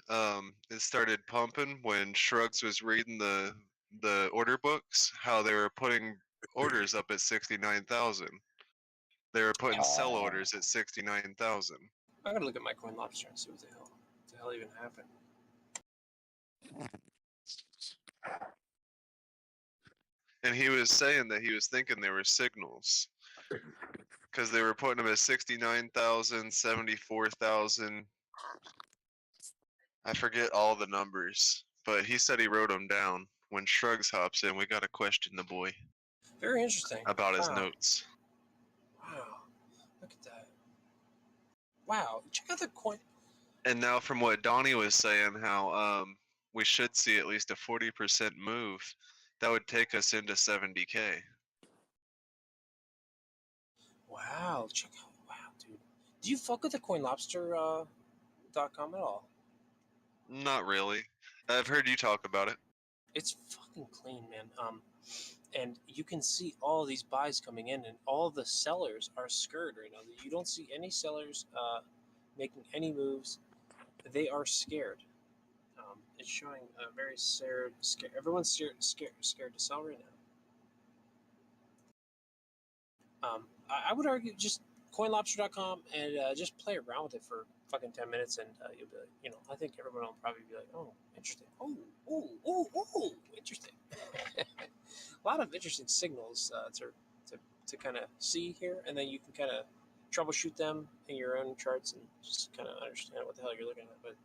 it started pumping, when Shrugs was reading the order books, how they were putting orders up at 69,000. They were putting sell orders at 69,000. I'm gonna look at my Coin Lobster and see what the hell even happened. And he was saying that he was thinking they were signals because they were putting them at 69,000, 74,000. I forget all the numbers, but he said he wrote them down. When Shrugs hops in, we got to question the boy. Very interesting. About his notes. Wow, look at that. Wow, check out the coin. And now from what Donnie was saying, how we should see at least a 40% move. That would take us into 70K. Wow, check out. Wow, dude. Do you fuck with the CoinLobster.com at all? Not really. I've heard you talk about it. It's fucking clean, man. And you can see all these buys coming in, and all the sellers are scared right now. You don't see any sellers making any moves. They are scared. It's showing a very scared. Everyone's scared to sell right now. I would argue just CoinLobster.com and just play around with it for fucking 10 minutes, and you'll be like, you know, I think everyone will probably be like, oh, interesting. Oh, interesting. A lot of interesting signals to kind of see here, and then you can kind of troubleshoot them in your own charts and just kind of understand what the hell you're looking at. But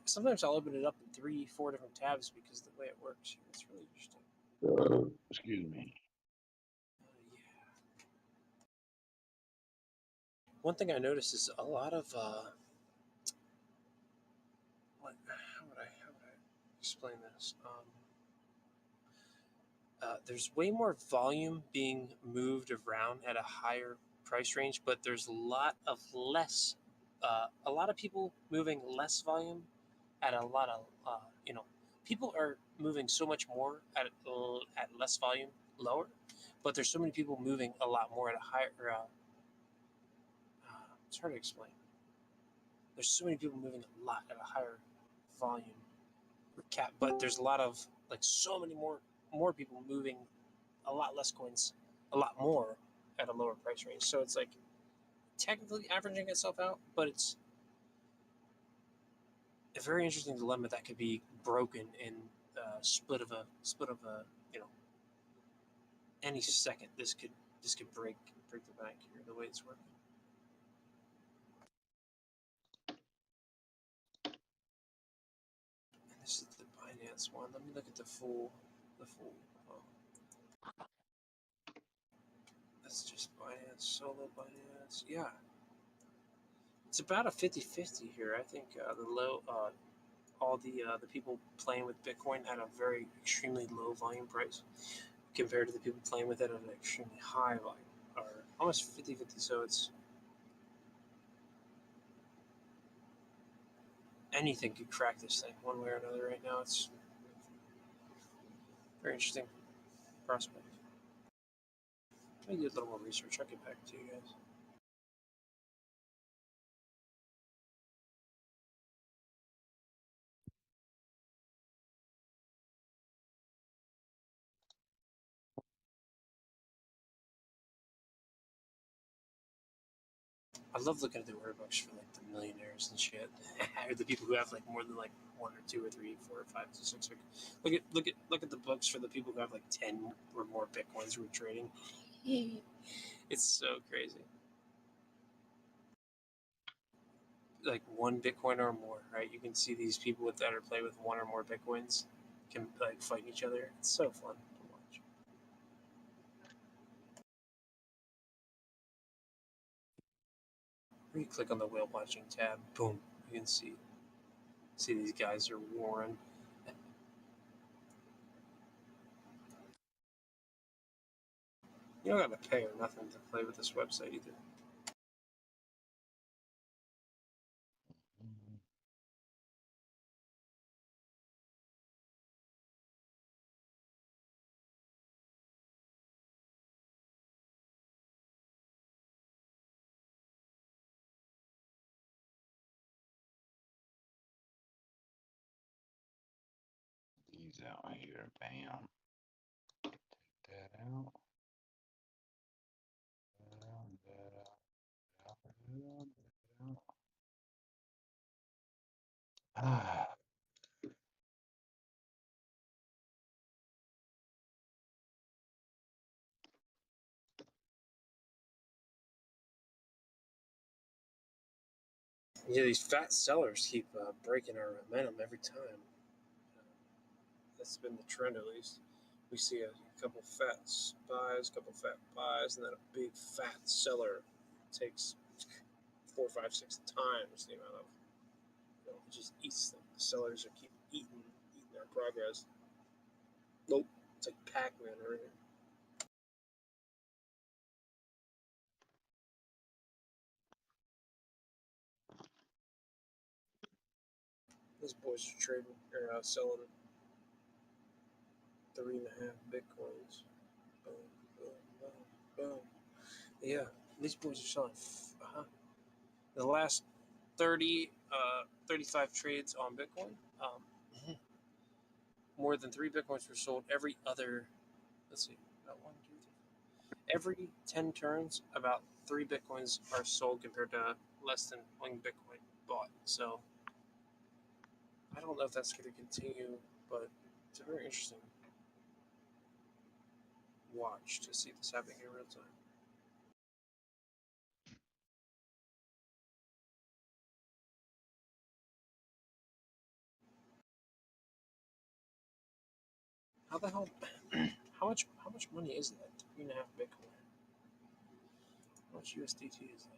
sometimes I'll open it up in 3-4 different tabs because the way it works, it's really interesting. Excuse me. One thing I noticed is a lot of how would I explain this? There's way more volume being moved around at a higher price range, but there's a lot of less a lot of people moving less volume at a lot of people are moving so much more at less volume, lower, but there's so many people moving a lot more at a higher. It's hard to explain. There's so many people moving a lot at a higher volume cap, but there's a lot of so many more people moving a lot less coins, a lot more at a lower price range. So it's like technically averaging itself out, but it's a very interesting dilemma that could be broken in split of a any second. This could break the bank here the way it's working. And this is the Binance one. Let me look at the full. That's just Binance, solo Binance. Yeah. It's about a 50-50 here. I think all the people playing with Bitcoin had a very extremely low volume price compared to the people playing with it at an extremely high volume, or almost 50-50. So it's anything could crack this thing one way or another right now. It's very interesting prospect. Let me do a little more research. I'll get back to you guys. I love looking at the order books for the millionaires and shit, or the people who have more than one or two or three, 4 or 5 to 6. Look at the books for the people who have 10 or more bitcoins who are trading. It's so crazy. One bitcoin or more, right? You can see these people that are playing with one or more bitcoins can fight each other. It's so fun to watch. When you click on the whale watching tab, boom, you can see these guys are warring. You don't have to pay or nothing to play with this website either. These out here, bam. Take that out. Ah. Yeah, these fat sellers keep breaking our momentum every time. That's been the trend, at least. We see a couple fat buys, couple fat buys, and then a big fat seller takes 4, 5, 6 times the amount of. It just eats them. The sellers are keep eating their progress. Nope, it's like Pac-Man right here. These boys are trading or selling 3.5 bitcoins. Boom, boom, boom, boom. Yeah, these boys are selling. The last 35 trades on Bitcoin, more than 3 Bitcoins were sold every other. Let's see, about 1, 2, 3. Every 10 turns, about 3 Bitcoins are sold compared to less than 1 Bitcoin bought. So I don't know if that's going to continue, but it's a very interesting watch to see this happening in real time. How the hell? How much money is that? 3.5 Bitcoin. How much USDT is that?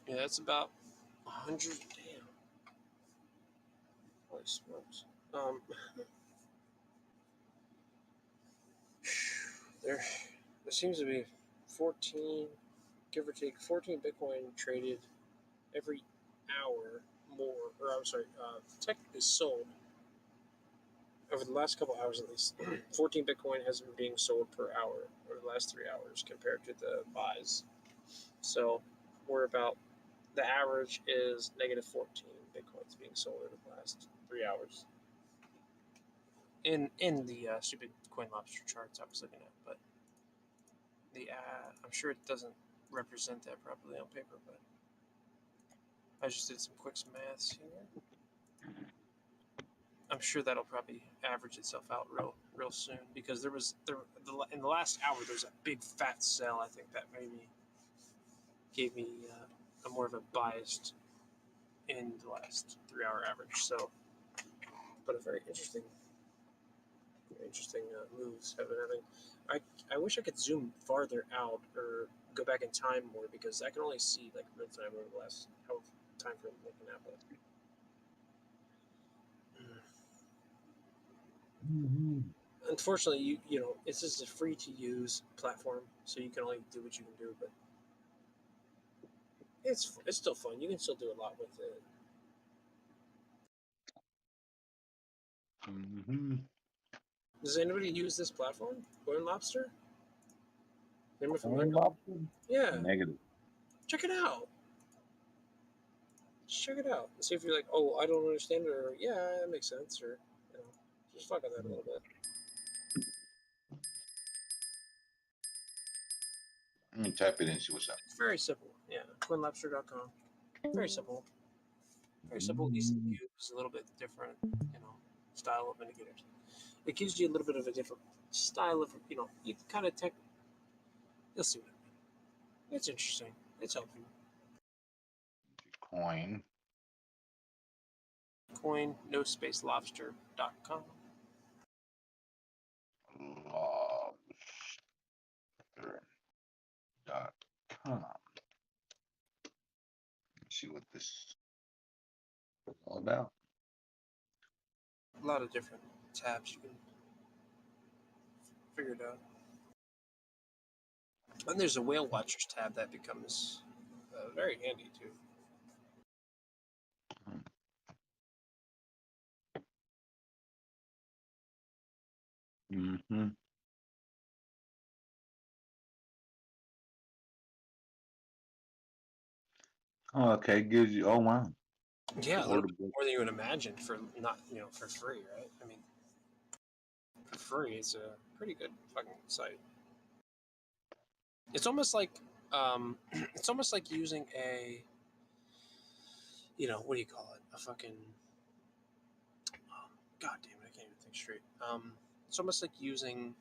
Yeah, that's about 100. Damn. Holy smokes. There seems to be 14, give or take, 14 Bitcoin traded every hour more, or I'm sorry, technically sold over the last couple hours at least. 14 Bitcoin has been being sold per hour over the last 3 hours compared to the buys. So we're about, the average is negative 14 Bitcoins being sold over the last 3 hours. In the stupid Coin Lobster charts I was looking at, but the I'm sure it doesn't represent that properly on paper, but I just did some quick maths here. I'm sure that'll probably average itself out real soon, because in the last hour there's a big fat sell. I think that gave me a more of a biased in the last 3 hour average. So, but a very interesting moves have been having. I wish I could zoom farther out or go back in time more, because I can only see like real time over the last how time frame I'm looking at. But unfortunately, you know, it's just a free to use platform, so you can only do what you can do. But it's still fun. You can still do a lot with it. Does anybody use this platform, Coin Lobster? Remember from Coin Lobster? Yeah. Negative. Check it out. Just check it out and see if you're like, oh, I don't understand it, or yeah, that makes sense, or you know, just fuck with that a little bit. Let me type it in, see what's up. It's very simple. Yeah, coinlobster.com. Very simple. Very simple, easy to use, a little bit different, you know, style of indicators. It gives you a little bit of a different style of, you know, you kind of tech. You'll see what I mean. It's interesting. It's helpful. Coin, no space, lobster.com. Lobster.com. Let's see what this is all about. A lot of different tabs you can figure it out. And there's a whale watchers tab that becomes very handy too. Mm-hmm. Oh, okay, gives you. Oh wow. Yeah, a little bit more than you would imagine for not, you know, for free, right? I mean, for free, it's a pretty good fucking site. It's almost like, it's almost like using a, you know, what do you call it? A fucking, god damn it, I can't even think straight. It's almost like using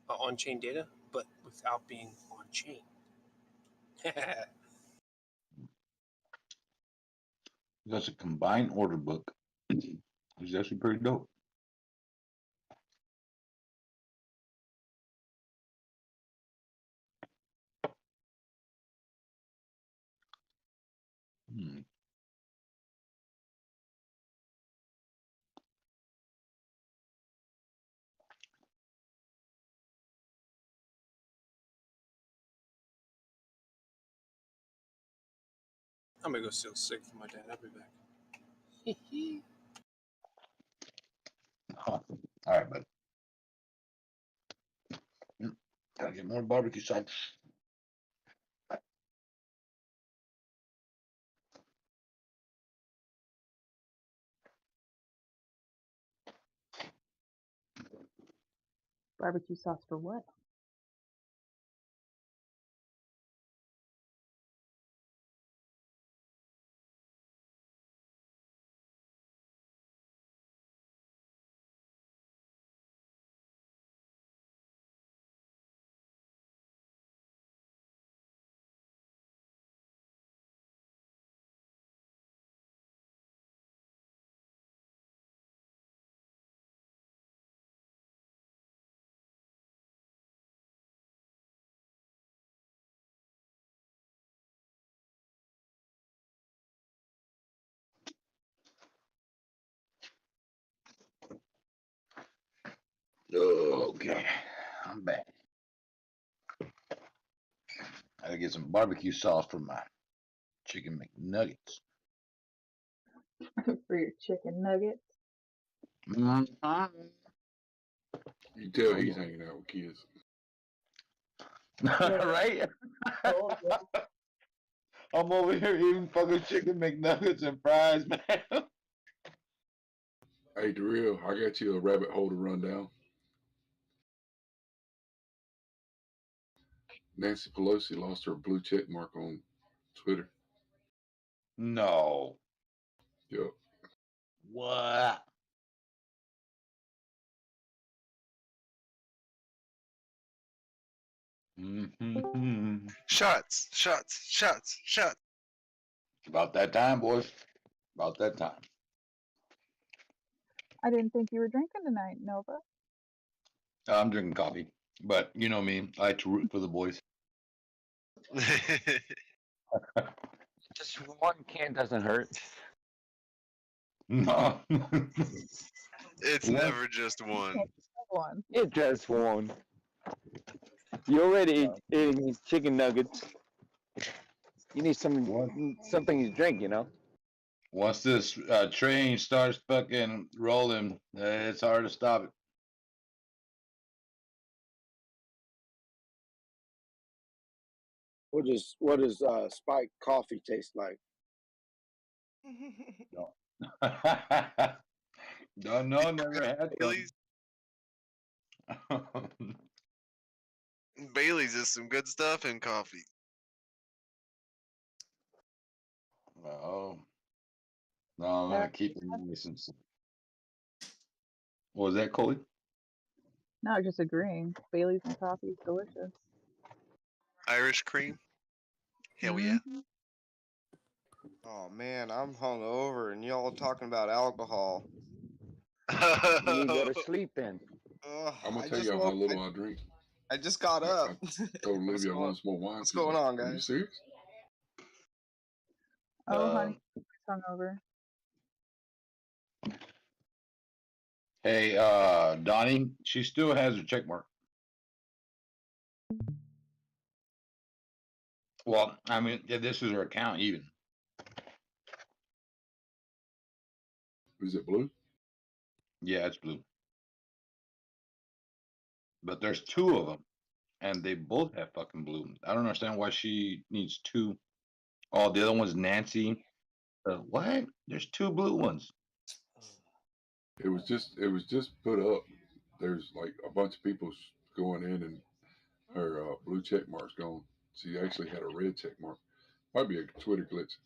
on-chain data, but without being on-chain. That's a combined order book. It's actually pretty dope. I'm gonna go steal cig for my dad. I'll be back. All right, bud. Gotta get more barbecue sauce. Barbecue sauce for what? Okay, I'm back. I gotta get some barbecue sauce for my chicken McNuggets. For your chicken nuggets. Mhm. You tell he's hanging out with kids. Right? I'm over here eating fucking chicken McNuggets and fries, man. Hey, Darrell, I got you a rabbit hole to run down. Nancy Pelosi lost her blue check mark on Twitter. No. Yep. What? Mm-hmm. Shots, shots, shots, shots. About that time, boys. About that time. I didn't think you were drinking tonight, Nova. I'm drinking coffee, but you know me. I like to root for the boys. Just one can doesn't hurt. No. It's never just one. One. It's just one. You already eating chicken nuggets. You need something to drink, you know. Once this train starts fucking rolling, it's hard to stop it. What does spiked coffee taste like? Don't know, never had Bailey's. Bailey's is some good stuff in coffee. Oh. No, I'm gonna keep it nice and simple. What was that, Coley? No, just agreeing. Bailey's and coffee is delicious. Irish cream. Hell yeah. Oh man, I'm hungover and y'all talking about alcohol. You need to go to sleep then. I'm gonna tell y'all how little I drink. I just got up. I told Olivia I want some more wine. What's going on, guys? Are you serious? Oh, honey, hungover. Hey, Donnie, she still has her check mark. Well, I mean, yeah, this is her account even. Is it blue? Yeah, it's blue. But there's two of them, and they both have fucking blue. I don't understand why she needs two. Oh, the other one's Nancy. What? There's two blue ones. It was just put up. There's like a bunch of people going in, and her blue check mark's gone. She actually had a red check mark. Might be a Twitter glitch.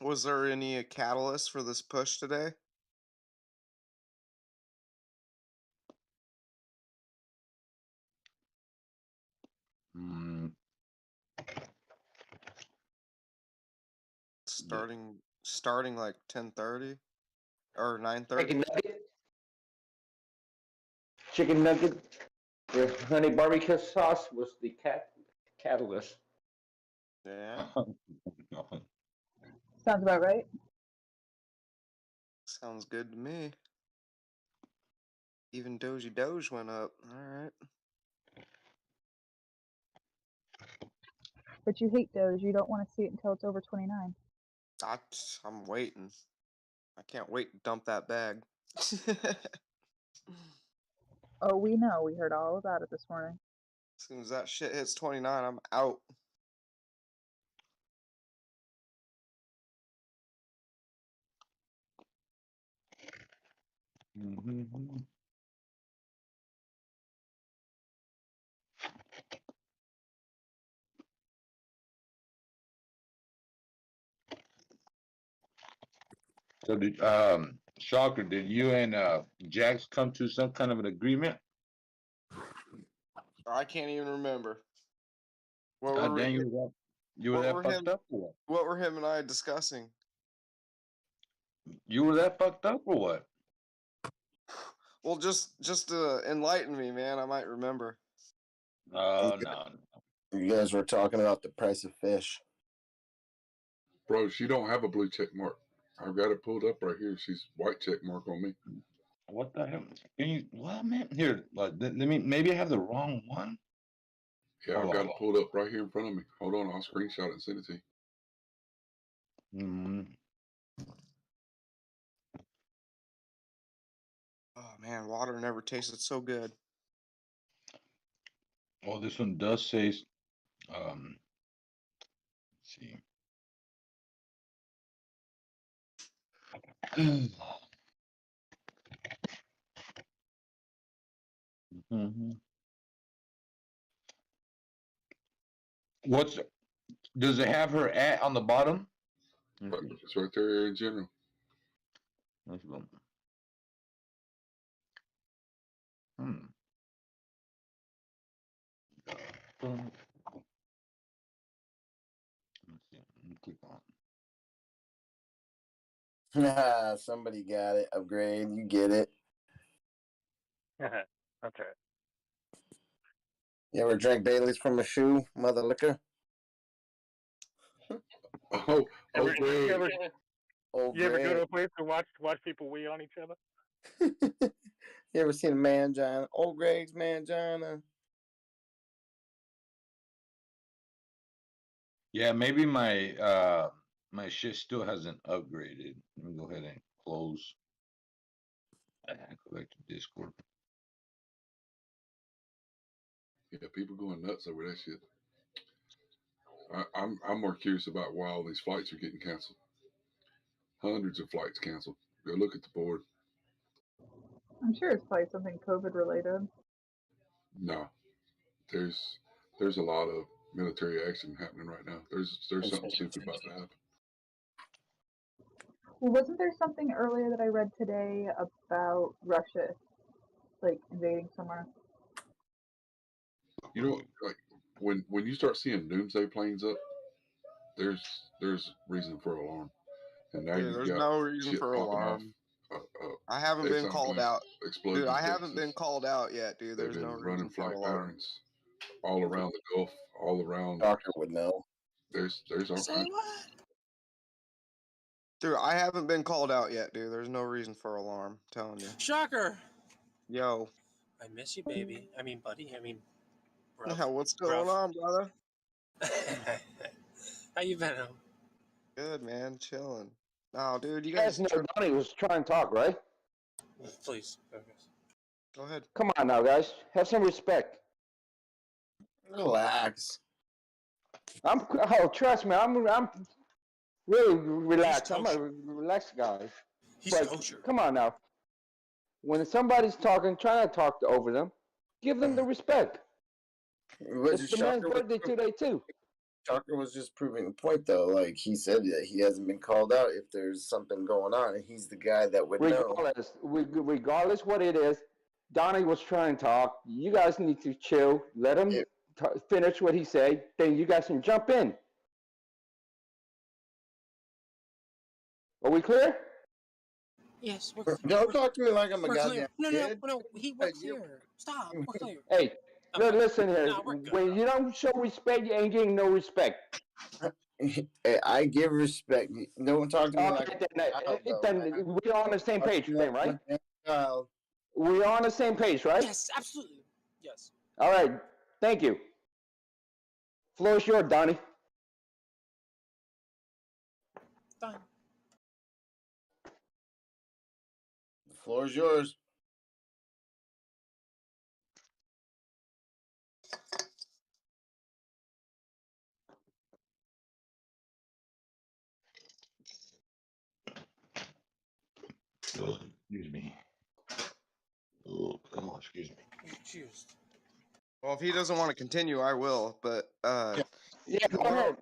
Was there any catalyst for this push today? Mm. Starting like 10:30 or 9:30. Chicken nugget with honey barbecue sauce was the catalyst. Yeah. Sounds about right. Sounds good to me. Even Doge went up. All right. But you hate Doge. You don't want to see it until it's over 29. I'm waiting. I can't wait to dump that bag. Oh, we know. We heard all about it this morning. As soon as that shit hits 29, I'm out. Mm-hmm. So did Shocker, did you and Jax come to some kind of an agreement? I can't even remember. What God were dang, we- you were that fucked up or what? What were him and I discussing? You were that fucked up or what? Well, just enlighten me, man. I might remember. Oh no. You guys were talking about the price of fish. Bro, she don't have a blue check mark. I've got it pulled up right here. She's white check mark on me. What the hell? Can you, what, man? Here, let me. Maybe I have the wrong one. Yeah, Hold I've got on. it pulled up right here in front of me. Hold on, I'll screenshot it and send it to you. Mm-hmm. Oh man, water never tasted so good. Well, this one does say, let's see. Mhm. What's does it have her at on the bottom? It's right there in general. Let's go. Hmm. Let's see. Let me click on. Somebody got it. Upgrade. You get it. That's right. You ever drank Bailey's from a shoe, mother liquor? Oh, You ever Oh, go to great. a place and watch people wee on each other? You ever seen a mangina? Old Greg's mangina. Yeah, maybe my my shit still hasn't upgraded. Let me go ahead and close. Go back to Discord. Yeah, people going nuts over that shit. I'm more curious about why all these flights are getting canceled. Hundreds of flights canceled. Go look at the board. I'm sure it's probably something COVID related. No, there's a lot of military action happening right now. There's something stupid about to happen. Well, wasn't there something earlier that I read today about Russia, like invading somewhere? You know, like when you start seeing doomsday planes up, there's reason for alarm. And now Dude, you've there's got no reason shit for popping off. alarm. I haven't been Exxon called plants out. exploding Dude, in I haven't Texas. been called out yet, dude. They've There's no been running reason for flight alarm. patterns all around the Gulf, all around. Doctor would know. There's all Say kinds. what? Dude, I haven't been called out yet, dude. There's no reason for alarm. I'm telling you. Shocker. Yo. I miss you, baby. I mean, buddy. I mean, bro. Yeah, what's going on, brother? How you been, Al? Good, man. Chilling. No, dude, you You guys guys. know Donnie was trying to talk, right? Please. Go ahead. Come on now, guys. Have some respect. Relax. Trust me, I'm really relaxed. I'm a relaxed guy. But come on now. When somebody's talking, try not to talk over them. Give them the respect. It's the man's birthday today too. Shocker was just proving the point, though. Like he said that he hasn't been called out if there's something going on, and he's the guy that would know. Regardless what it is, Donnie was trying to talk. You guys need to chill. Let him finish what he said. Then you guys can jump in. Are we clear? Yes, we're clear. Don't talk to me like I'm a We're goddamn clear. kid. No. We're clear. Stop. We're clear. Hey, listen here. Nah, we're good, when you don't show respect, you ain't getting no respect. I give respect. No one talk to me Okay, like then we're on the same page, then, right? Child. We're on the same page, right? Yes, absolutely. Yes. All right. Thank you. Floor is yours, Donnie. Done. The floor is yours. Excuse me. Oh, excuse me. Cheers. Well, if he doesn't want to continue, I will. But yeah, go ahead.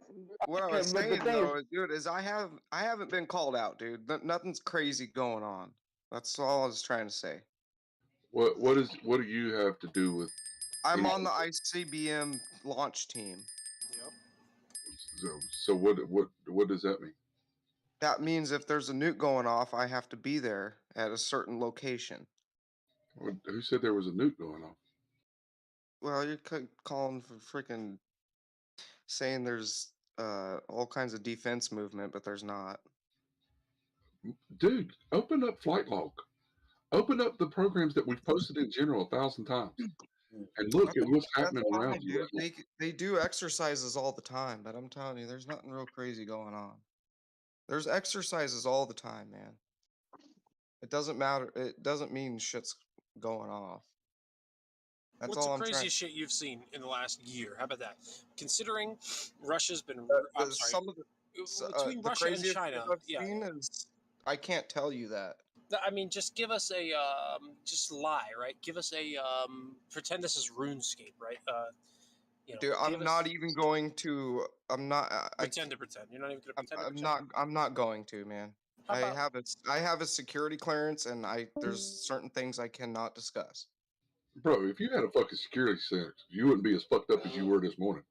What I was saying though, dude, is I haven't been called out, dude. Nothing's crazy going on. That's all I was trying to say. What do you have to do with? I'm on the ICBM launch team. Yep. So what does that mean? That means if there's a nuke going off, I have to be there at a certain location. Who said there was a nuke going off? Well, you're calling for freaking saying there's all kinds of defense movement, but there's not. Dude, open up Flight Log. Open up the programs that we've posted in general 1,000 times, and look at what's happening around Fine, you dude. right now. They do exercises all the time, but I'm telling you, there's nothing real crazy going on. There's exercises all the time, man. It doesn't matter. It doesn't mean shit's going off. That's What's all the I'm trying. craziest shit you've seen in the last year? How about that? Considering Russia's been, I'm sorry, Some of between the Russia and craziest China, shit I've yeah. seen is I can't tell you that. I mean, just give us a, just lie, right? Give us a, pretend this is RuneScape, right? You know, Dude, I'm give not us, even going to. I'm not. pretend to pretend. You're not even gonna pretend to I'm pretend. not. I'm not going to, man. How I about- have a security clearance, and there's certain things I cannot discuss. Bro, if you had a fucking security clearance, you wouldn't be as fucked up as you were this morning.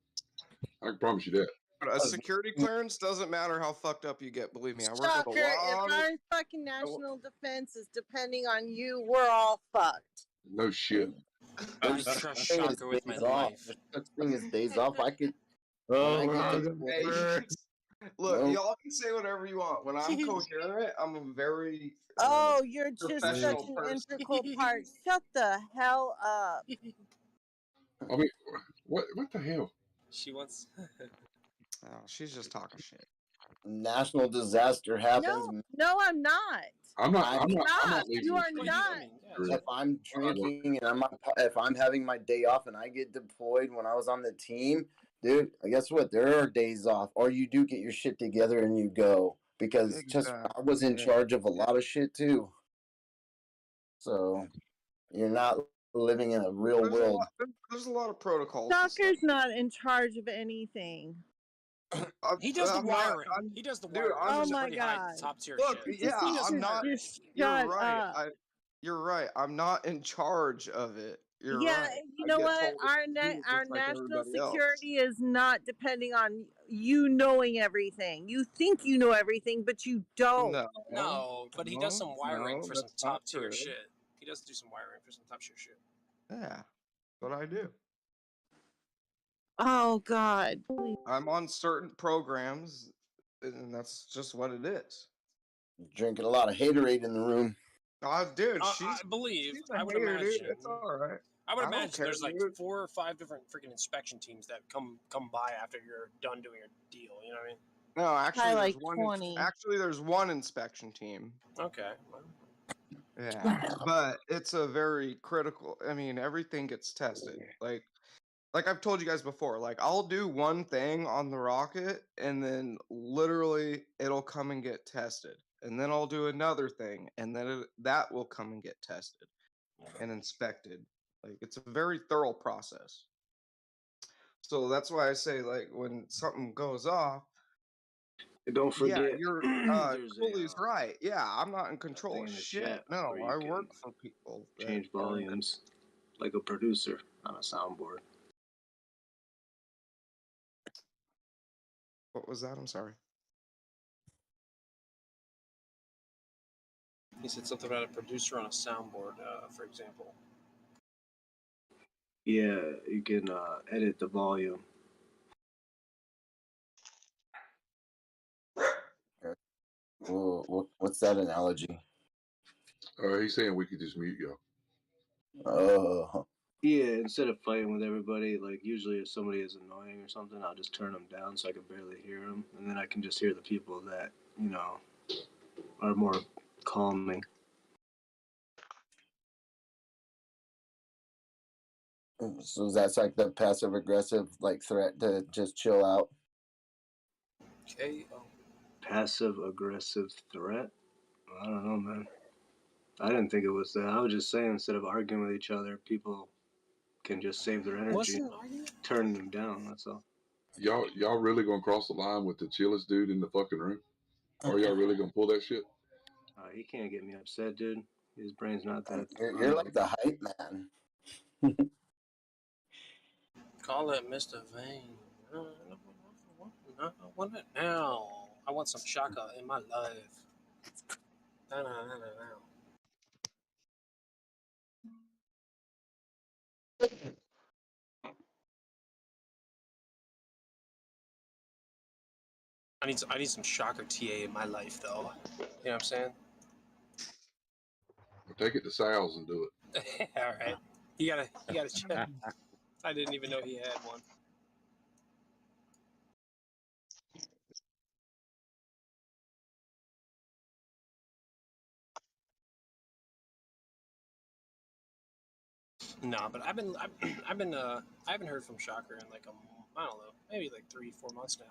I can promise you that. But a security clearance doesn't matter how fucked up you get. Believe me, I work with a Shocker, if lot of. our fucking national defense is depending on you, we're all fucked. No shit. I trust Shocker with my life. There's such thing as days off. I could. Oh, when I we're get all deployed- gonna burn. Look, Nope. y'all can say whatever you want. When I'm coherent, I'm a very Oh, you're just professional such an person. integral part. Shut the hell up. I mean, what the hell? She wants. Oh, she's just talking shit. National disaster happens. No, I'm not. I'm not Stop. leaving You this are country. not. If I'm drinking and if I'm having my day off and I get deployed when I was on the team, dude, guess what? There are days off, or you do get your shit together and you go because just I was in charge of a lot of shit too. So you're not living in a real world. There's a lot of protocols. and stuff. Stalker's not in charge of anything. He does the I'm not- wiring. He does the Dude, wiring. I'm Oh It's just- my pretty high god. top tier Look, shit. yeah, He does I'm the not. wiring. You're shut right. up. You're right. I'm not in charge of it. You're Yeah, right. you I know get what? told Our what to do our just like national everybody else. security is not depending on you knowing everything. You think you know everything, but you don't. No, but he does some wiring no, for some that's not top tier true. shit. He does do some wiring for some top tier shit. Yeah, that's what I do. Oh God. I'm on certain programs, and that's just what it is. Drinking a lot of haterade in the room. Oh, dude, I believe. she's a I would hater, imagine. dude. It's all right. I would I don't imagine care, there's like dude. 4 or 5 different freaking inspection teams that come by after you're done doing your deal. You know what I mean? No, actually, Probably there's like one. 20. Actually, there's one inspection team. Okay. Well, Yeah, but it's a very critical. I mean, everything gets tested. Like I've told you guys before. Like I'll do one thing on the rocket, and then literally it'll come and get tested, and then I'll do another thing, and then that will come and get tested and inspected. Like it's a very thorough process. So that's why I say, like, when something goes off, Don't forget, yeah, you're there's Cooley's right. Yeah, I'm not in control thing of in the shit. chat No, where you I can work for people. that change are in volumes like a producer on a soundboard. What was that? I'm sorry. he said something about a producer on a soundboard, for example. Yeah, you can edit the volume. Well, what's that analogy? He's saying we could just mute y'all. Oh. Yeah, instead of fighting with everybody, like usually if somebody is annoying or something, I'll just turn them down so I can barely hear them, and then I can just hear the people that, you know, are more calming. So that's like the passive aggressive like threat to just chill out. Okay. Passive aggressive threat? I don't know, man. I didn't think it was that. I was just saying instead of arguing with each other, people can just save their energy, turn them down. That's all. Y'all really gonna cross the line with the chillest dude in the fucking room? Or y'all really gonna pull that shit? He can't get me upset, dude. His brain's not that. You're like the hype man. Call it Mr. Vane. I want it now. I want some Shaka in my life. I need some shocker TA in my life, though. You know what I'm saying? Well, take it to Sal's and do All right. You gotta check. I didn't even know he had one. No, but I haven't heard from Shocker in like I don't know, maybe like 3-4 months now.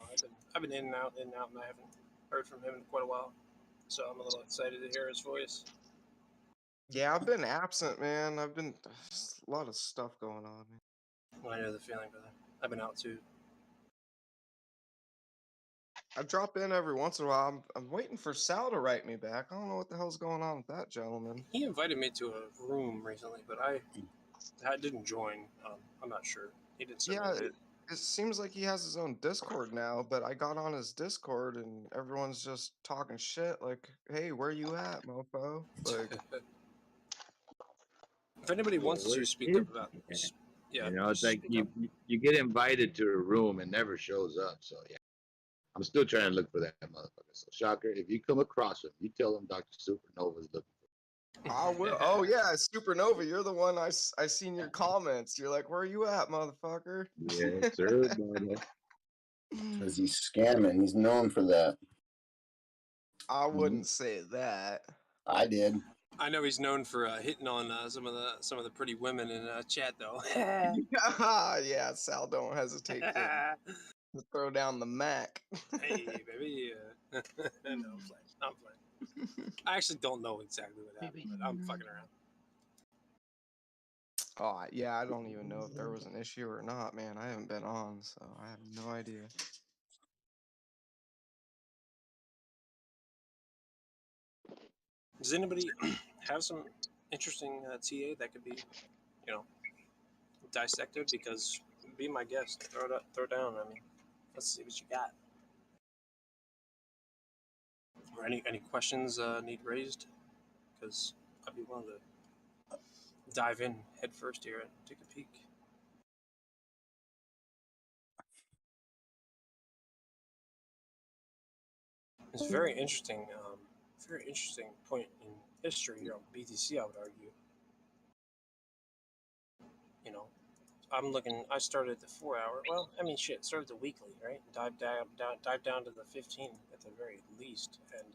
I've been in and out, and I haven't heard from him in quite a while. So I'm a little excited to hear his voice. Yeah, I've been absent, man. There's a lot of stuff going on. Man. I know the feeling, brother. I've been out too. I drop in every once in a while. I'm waiting for Sal to write me back. I don't know what the hell's going on with that gentleman. He invited me to a room recently, but I didn't join. I'm not sure. He didn't send Yeah, me. it seems like he has his own Discord now, but I got on his Discord and everyone's just talking shit like, hey, where you at, mofo? Like, if anybody wants to speak up about this, yeah, You know, it's like speak up. you get invited to a room and never shows up. So yeah, I'm still trying to look for that motherfucker. So Shocker, if you come across him, you tell him Dr. Supernova's looking for him. I will. Oh yeah, Supernova, you're the one I seen your comments. You're like, where are you at, motherfucker? Yes, sir, brother. Because he's scamming. He's known for that. I wouldn't say that. I did. I know he's known for hitting on some of the pretty women in chat, though. Yeah, Sal, don't hesitate to throw down the Mac. Hey, baby. No, I'm playing. I actually don't know exactly what happened, but I'm fucking around. Oh, yeah, I don't even know if there was an issue or not, man. I haven't been on, so I have no idea. Does anybody have some interesting TA that could be, dissected? Because be my guest, throw down. I mean, let's see what you got. Or any questions need raised? Because I'd be willing to dive in head first here and take a peek. It's very interesting point in history here on BTC, I would argue. I started the 4 hour. Well, I mean, shit, started the weekly, right? Dive down to the 15 at the very least, and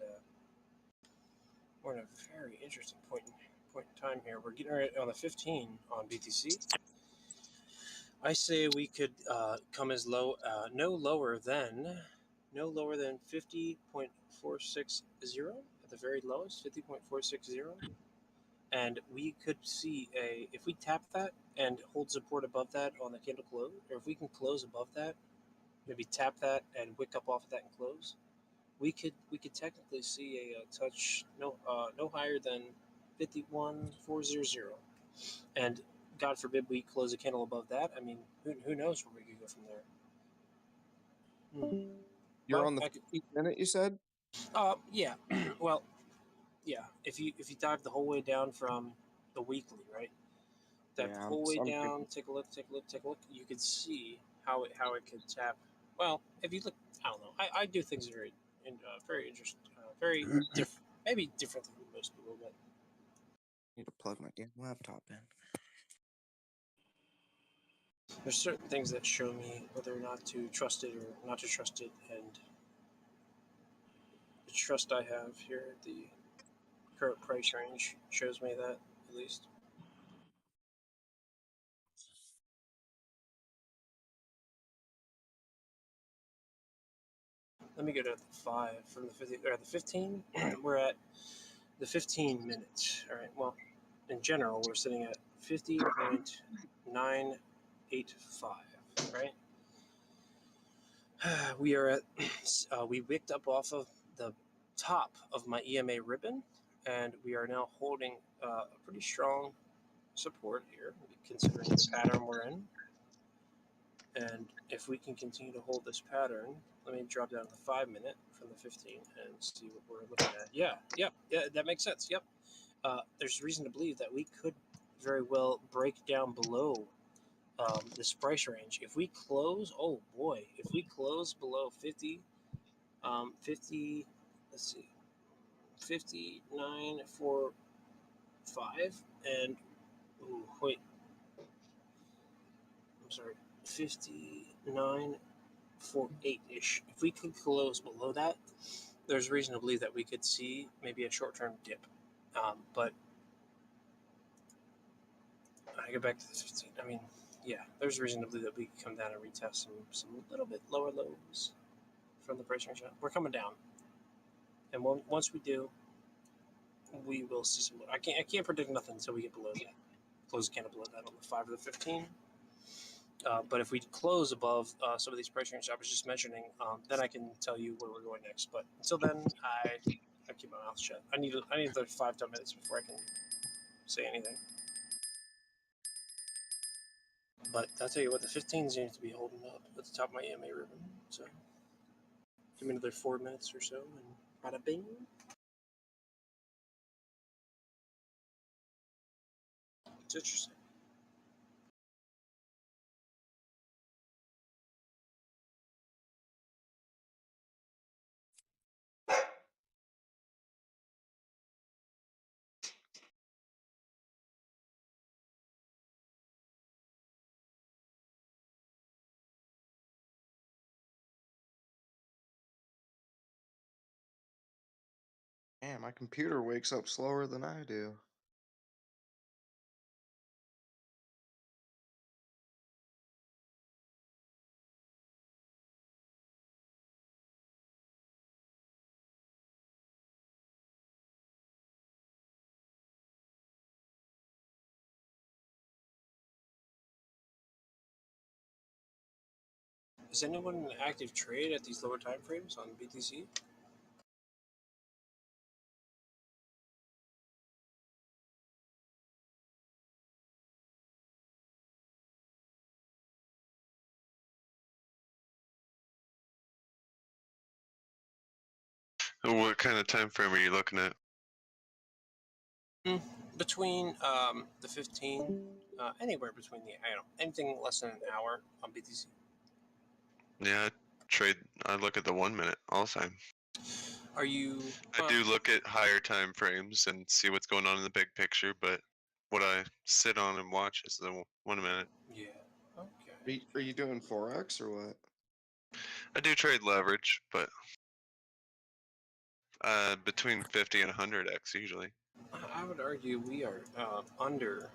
we're in a very interesting point in time here. We're getting right on the 15 on BTC. I say we could come as low, no lower than 50.460 at the very lowest, 50.460. And we could see if we tap that and hold support above that on the candle close, or if we can close above that, maybe tap that and wick up off of that and close, we could technically see a touch no higher than 51.400. And God forbid we close a candle above that. I mean, who knows where we could go from there. You're on the 15th minute, you said? Yeah. Well, yeah. If you dive the whole way down from the weekly, right? Dive the whole way down. Take a look. You could see how it could tap. Well, if you look, I don't know. I do things very interesting, very different. Maybe different than most people, but I need to plug my damn laptop in. There's certain things that show me whether or not to trust it or not to trust it, and the trust I have here at the current price range shows me that, at least. Let me go to the 5 from the 50, or the 15. We're at the 15 minutes. All right. Well, in general, we're sitting at 50.985. Right. We are at. We wicked up off of the top of my EMA ribbon, and we are now holding a pretty strong support here, considering the pattern we're in. And if we can continue to hold this pattern, let me drop down to the 5 minute from the 15 and see what we're looking at. Yeah, that makes sense. Yep. There's reason to believe that we could very well break down below this price range. If we close, oh boy, if we close below 50, 50. Let's see, 59.45 and wait, I'm sorry, 59.48 ish. If we could close below that, there's reason to believe that we could see maybe a short-term dip. But I go back to the 15. I mean, yeah, there's reason to believe that we could come down and retest some little bit lower lows from the price range. We're coming down, and once we do, we will see some. I can't predict nothing until we get below that. Close the candle below that on the 5 or the 15. But if we close above some of these price ranges I was just mentioning, then I can tell you where we're going next. But until then, I keep my mouth shut. I need 5-10 minutes before I can say anything. But I'll tell you what, the 15 seems to be holding up at the top of my EMA ribbon. So give me another 4 minutes or so, and bada bing. It's interesting. Man, my computer wakes up slower than I do. Is anyone in active trade at these lower time frames on BTC? What kind of time frame are you looking at? Between the 15, anywhere between anything less than an hour on BTC. Yeah, I look at the 1 minute all the time. Are you? I do look at higher time frames and see what's going on in the big picture, but what I sit on and watch is the 1 minute. Yeah. Okay. Are you doing Forex or what? I do trade leverage, but between 50 and 100x usually. I would argue we are under.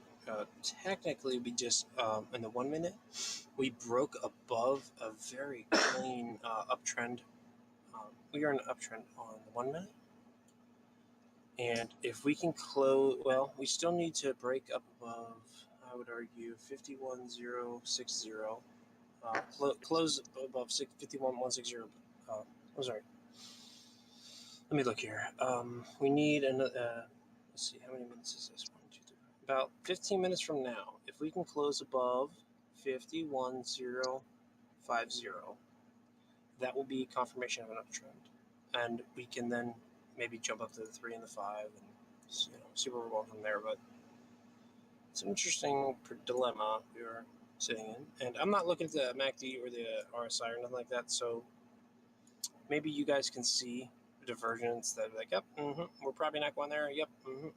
Technically, we just in the 1 minute, we broke above a very clean uptrend. We are in an uptrend on the 1 minute, and if we can close, well, we still need to break up above. I would argue 51.060. Close above 51.160. I'm sorry. Let me look here. We need another. Let's see, how many minutes is this? 1, 2, 3. About 15 minutes from now, if we can close above 51.050, that will be confirmation of an uptrend, and we can then maybe jump up to the 3 and the 5, and see where we're going from there. But it's an interesting dilemma we are sitting in, and I'm not looking at the MACD or the RSI or nothing like that, so maybe you guys can see divergence that like, yep, we're probably not going there. Yep,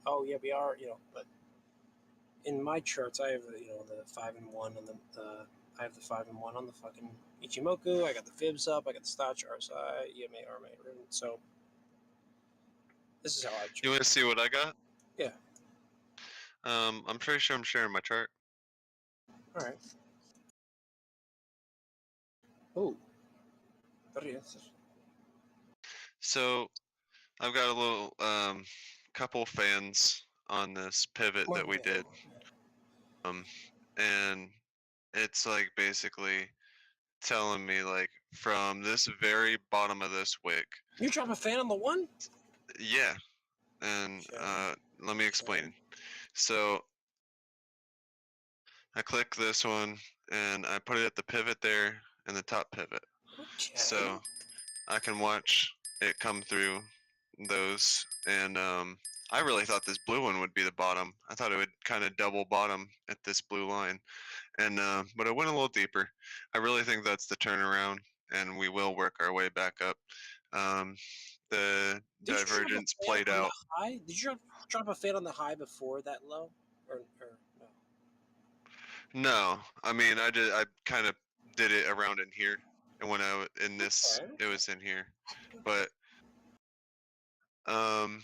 oh yeah, we are. But in my charts, I have the 5 and 1 on the. I have the 5 and 1 on the fucking Ichimoku. I got the fibs up. I got the Stotch, RSI, EMA, RMA. So this is how I. You want to see what I got? Yeah. I'm pretty sure I'm sharing my chart. All right. Oh. There it is. So I've got a little couple fans on this pivot that we did. And it's like basically telling me like from this very bottom of this wick. You drop a fan on the 1? Yeah. And let me explain. So I click this one and I put it at the pivot there in the top pivot. Okay. So I can watch it come through those, and I really thought this blue one would be the bottom. I thought it would kind of double bottom at this blue line, and but it went a little deeper. I really think that's the turnaround, and we will work our way back up. The Did you drop a divergence fan played on the out. high? Did you drop a fan on the high before that low, or no? No, I mean I kind of did it around in here, and when in this Okay. it was in here, but um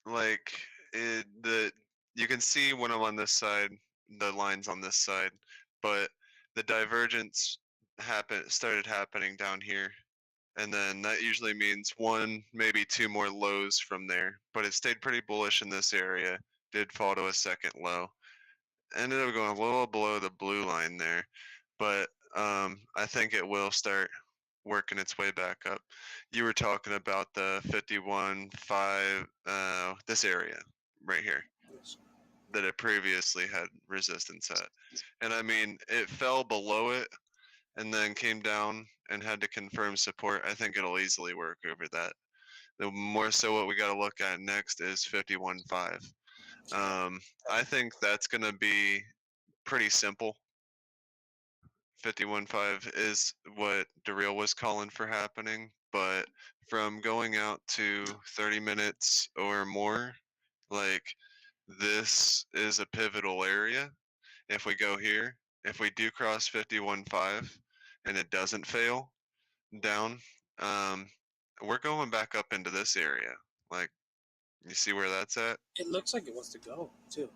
like you can see when I'm on this side, the lines on this side, but the divergence started happening down here, and then that usually means one, maybe two more lows from there. But it stayed pretty bullish in this area. Did fall to a second low. Ended up going a little below the blue line there, but I think it will start working its way back up. You were talking about the 51.5, this area right here that it previously had resistance at. And I mean, it fell below it and then came down and had to confirm support. I think it'll easily work over that. The more so what we got to look at next is 51.5. I think that's going to be pretty simple. 51.5 is what Daryl was calling for happening, but from going out to 30 minutes or more, like this is a pivotal area. If we go here, if we do cross 51.5 and it doesn't fail down, we're going back up into this area. Like, you see where that's at? It looks like it wants to go too.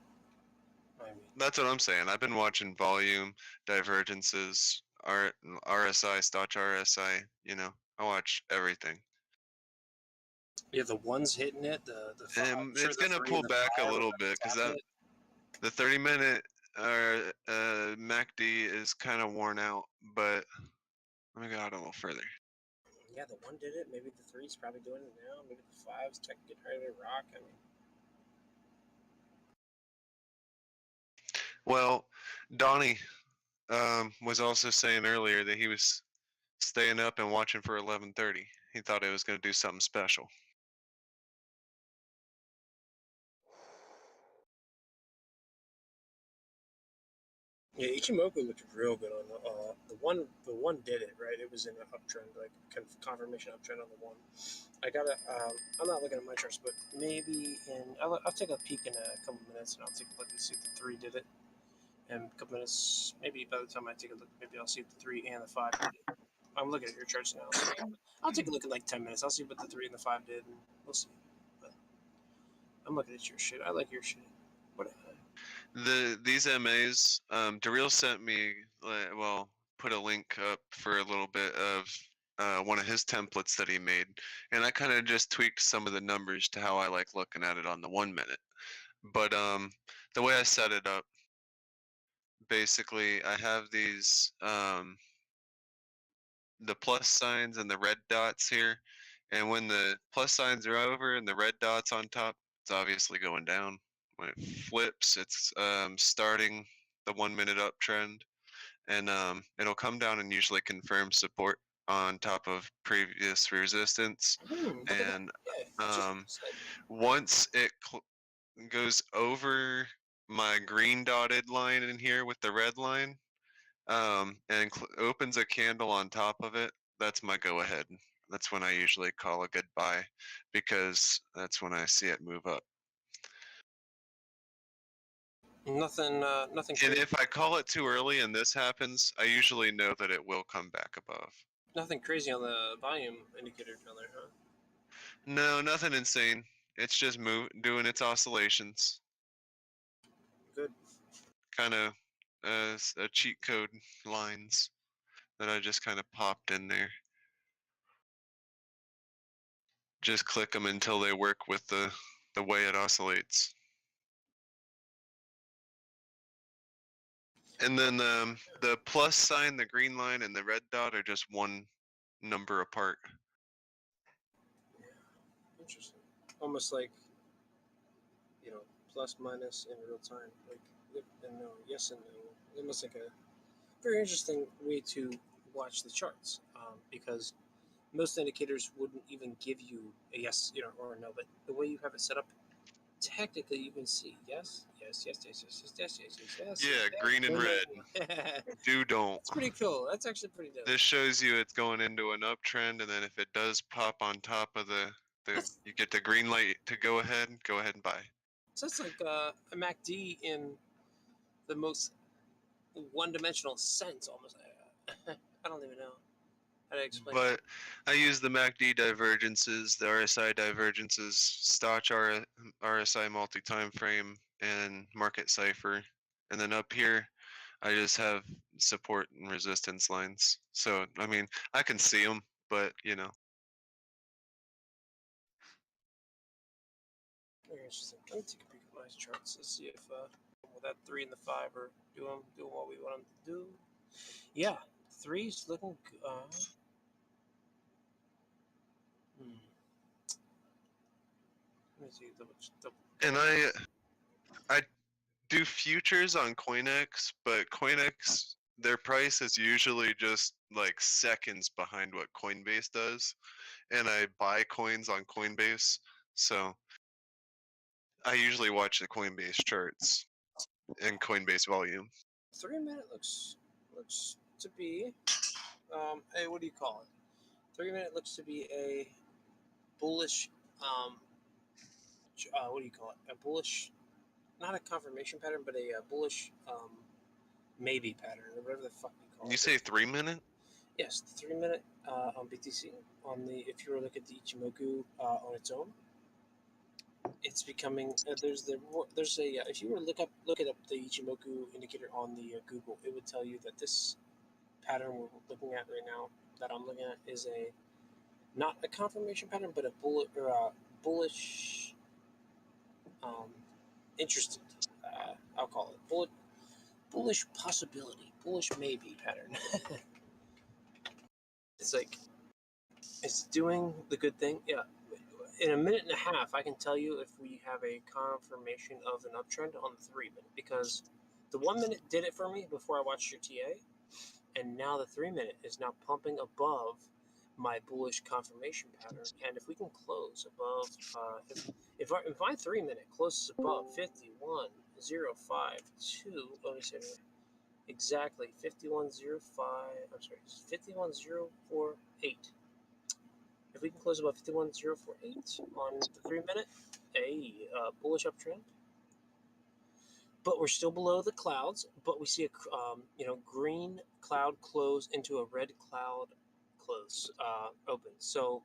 I mean, That's what I'm saying. I've been watching volume, divergences, RSI, Stotch RSI. You know, I watch everything. yeah, the one's hitting it. The five, And sure, it's the gonna three pull and the back a five little are bit because tapping that it. the 30-minute MACD is kind of worn out. But let me go out a little further. Yeah, the one did it. Maybe the three's probably doing it now. Maybe the five's getting ready to rock. I mean, Well, Donnie was also saying earlier that he was staying up and watching for 11:30. He thought it was going to do something special. yeah, Ichimoku looked real good on the one. The one did it right. It was in an uptrend, like confirmation uptrend on the one. I gotta. I'm not looking at my charts, but maybe I'll take a peek in a couple minutes, and I'll take a look and see if the three did it. And a couple minutes, maybe by the time I take a look, maybe I'll see if the three and the five did it. I'm looking at your charts now. So I'll take a look in like 10 minutes. I'll see what the three and the five did, and we'll see. But I'm looking at your shit. I like your shit. What? These MAs, Daryl sent me, put a link up for a little bit of one of his templates that he made, and I kind of just tweaked some of the numbers to how I like looking at it on the 1 minute. But the way I set it up, basically, I have these the plus signs and the red dots here, and when the plus signs are over and the red dots on top, it's obviously going down. When it flips, it's starting the 1 minute uptrend, and it'll come down and usually confirm support on top of previous resistance. And once it goes over my green dotted line in here with the red line, and opens a candle on top of it, that's my go ahead. That's when I usually call a goodbye, because that's when I see it move up. Nothing. Nothing. And Crazy. if I call it too early and this happens, I usually know that it will come back above. Nothing crazy on the volume indicator down there, huh? No, nothing insane. It's just doing its oscillations. Good. Kind of a cheat code lines that I just kind of popped in there. Just click them until they work with the way it oscillates. And then the plus sign, the green line, and the red dot are just one number apart. Interesting. Almost like, plus minus in real time, like and no, yes and no. Almost like a very interesting way to watch the charts, because most indicators wouldn't even give you a yes, or a no. But the way you have it set up, technically you can see. Yes. Yeah, green and red. Do don't. That's pretty cool. That's actually pretty dope. This shows you it's going into an uptrend, and then if it does pop on top of the you get the green light to go ahead and buy. So that's like a MACD in the most one-dimensional sense, almost. I don't even know how to explain it. But I use the MACD divergences, the RSI divergences, Stotch RSI multi-time frame, and market cipher. And then up here, I just have support and resistance lines. So, I mean, I can see them, but, you know. Very interesting. Let me take a peek at my charts. Let's see if well, that 3 and the 5 are doing what we want them to do. Yeah, 3's looking good. Let me see. And I do futures on CoinEx, but CoinEx, their price is usually just like seconds behind what Coinbase does. And I buy coins on Coinbase, so I usually watch the Coinbase charts and Coinbase volume. 3-minute looks to be hey, what do you call it? 3-minute looks to be a bullish what do you call it? A bullish, not a confirmation pattern, but a bullish maybe pattern, or whatever the fuck you call it. You say 3-minute? Yes, the 3-minute on BTC. On the, if you were to look at the Ichimoku on its own, it's becoming there's a if you were to look it up the Ichimoku indicator on the Google, it would tell you that this pattern we're looking at right now, that I'm looking at, is a not a confirmation pattern, but a bullish interested, I'll call it bullish possibility, bullish maybe pattern. It's like it's doing the good thing. Yeah, in a minute and a half, I can tell you if we have a confirmation of an uptrend on the 3-minute, because the 1-minute did it for me before I watched your TA, and now the 3-minute is now pumping above my bullish confirmation pattern. And if we can close above, if my 3-minute closes above 51.052, let me say exactly 51.05. I'm sorry, 51.048. If we can close above 51.048 on the 3-minute, a bullish uptrend. But we're still below the clouds. But we see a green cloud close into a red cloud close open. So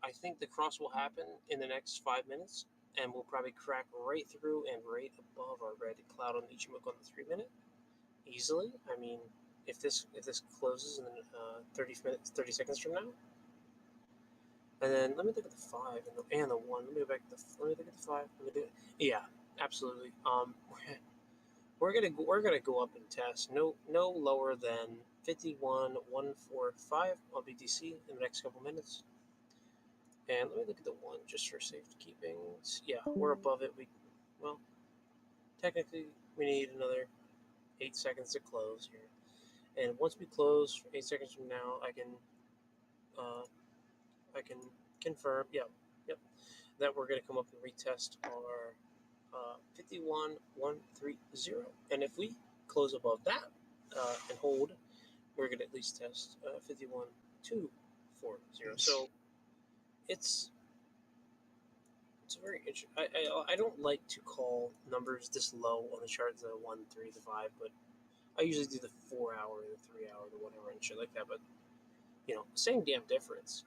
I think the cross will happen in the next 5 minutes, and we'll probably crack right through and right above our red cloud on Ichimoku on the 3-minute easily. I mean, if this closes in 30 seconds from now. And then let me look at the 5 and the 1. Let me look at the 5. Yeah, absolutely. We're gonna go up and test no lower than 51.145 on BTC in the next couple minutes. And let me look at the 1 just for safekeeping. Yeah, we're above it. Technically we need another 8 seconds to close here. And once we close for 8 seconds from now, I can confirm, yep, that we're going to come up and retest our 51.130. And if we close above that and hold, we're going to at least test 51.240. So it's very interesting. I don't like to call numbers this low on the chart, the 1, 3, the 5, but I usually do the 4 hour, the 3 hour, the whatever, and shit like that. But same damn difference.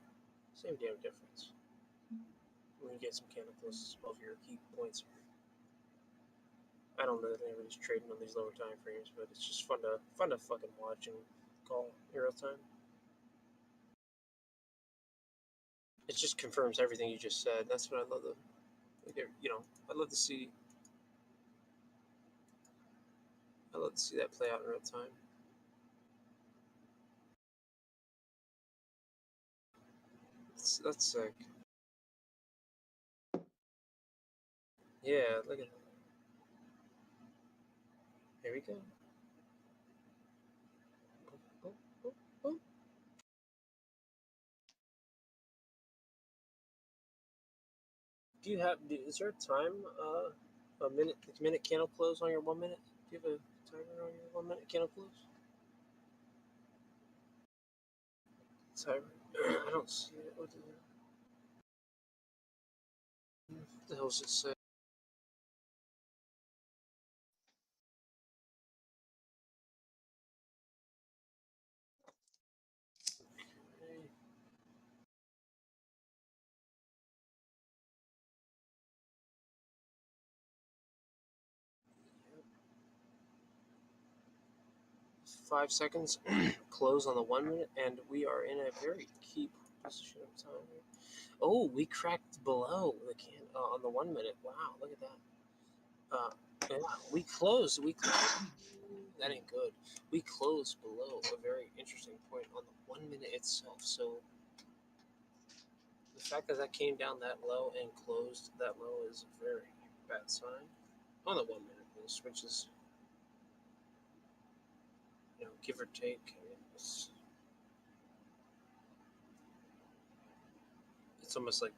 Same damn difference. When you get some candles above your key points here. I don't know that anybody's trading on these lower time frames, but it's just fun to fucking watch and call in real time. It just confirms everything you just said. That's what I love I'd love to see. I'd love to see that play out in real time. That's sick. Yeah, look at that. Here we go. Do you have? Is there a time? A minute candle close on your 1 minute? Do you have a timer on your 1 minute candle close? Timer. I don't see it. What the hell does it say? Okay. 5 seconds. Close on the 1 minute, and we are in a very key position of time here. Oh, we cracked below the can on the 1 minute. Wow, look at that. Yeah, we closed. That ain't good. We closed below a very interesting point on the 1 minute itself. So the fact that came down that low and closed that low is a very bad sign. On the 1 minute, which is, give or take. I mean, it's almost like,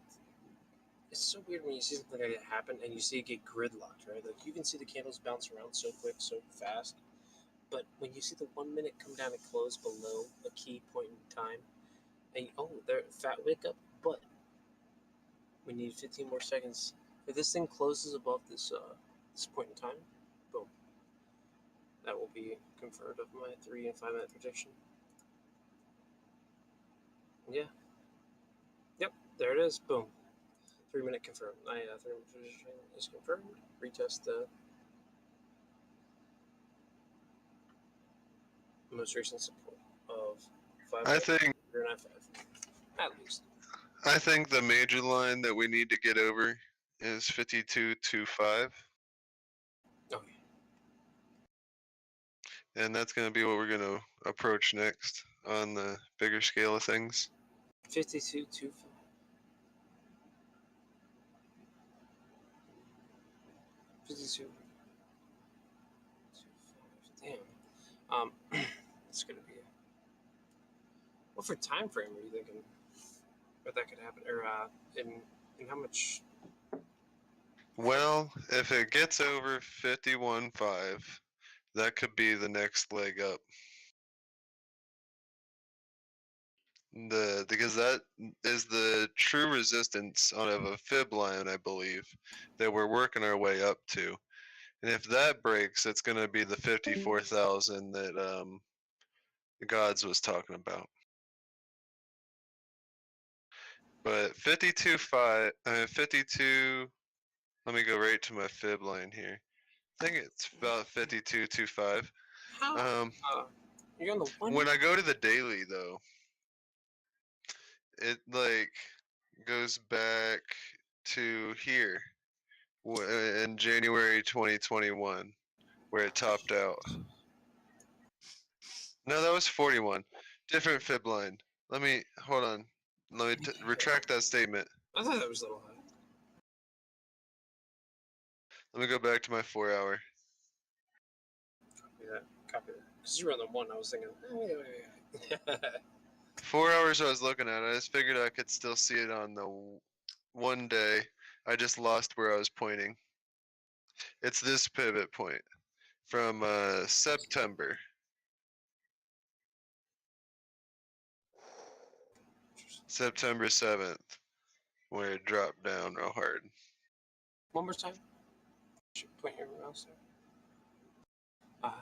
it's so weird when you see something like that happen and you see it get gridlocked, right? Like you can see the candles bounce around so quick, so fast. But when you see the 1 minute come down and close below a key point in time, and they're fat wick up, but we need 15 more seconds. If this thing closes above this point in time, boom. That will be confirmed of my 3 and 5 minute prediction. Yeah. Yep, there it is. Boom. 3 minute confirmed. 3 minute prediction is confirmed. Retest the most recent support of 5. I think 0.95 at least. I think the major line that we need to get over is 52.25. Oh, yeah. And that's going to be what we're going to approach next on the bigger scale of things. 52.25. Damn. It's gonna be what for time frame are you thinking that could happen, or in how much? Well, if it gets over 51.5, that could be the next leg up. Because that is the true resistance of a fib line, I believe, that we're working our way up to. And if that breaks, it's going to be the 54,000 that Gods was talking about. But 52, let me go right to my fib line here. I think it's about 52.25. You're on the one. When I go to the daily, though, it goes back to here in January 2021, where it topped out. No, that was 41. Different fib line. Hold on. Let me retract that statement. I thought that was a little high. Let me go back to my 4 hour. Copy that. Because you were on the 1, I was thinking, wait. 4 hours I was looking at it. I just figured I could still see it on the 1 day. I just lost where I was pointing. It's this pivot point from September. September 7th, where it dropped down real hard. One more time. Point your mouse there.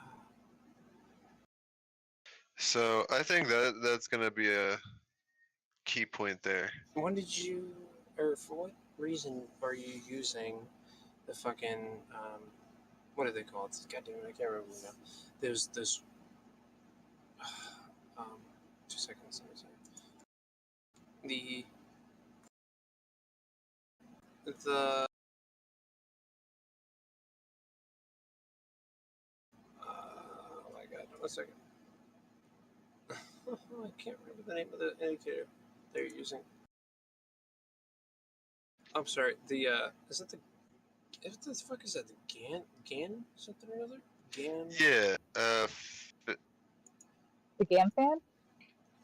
So I think that's going to be a key point there. When did you, or for what reason are you using the fucking, what do they call it? God damn it, I can't remember now. There's 2 seconds. The oh my god, 1 second. I can't remember the name of the indicator they're using. I'm sorry. Is it the? What the fuck is that? The GAN something or other? GAN. Yeah. The GAN fan.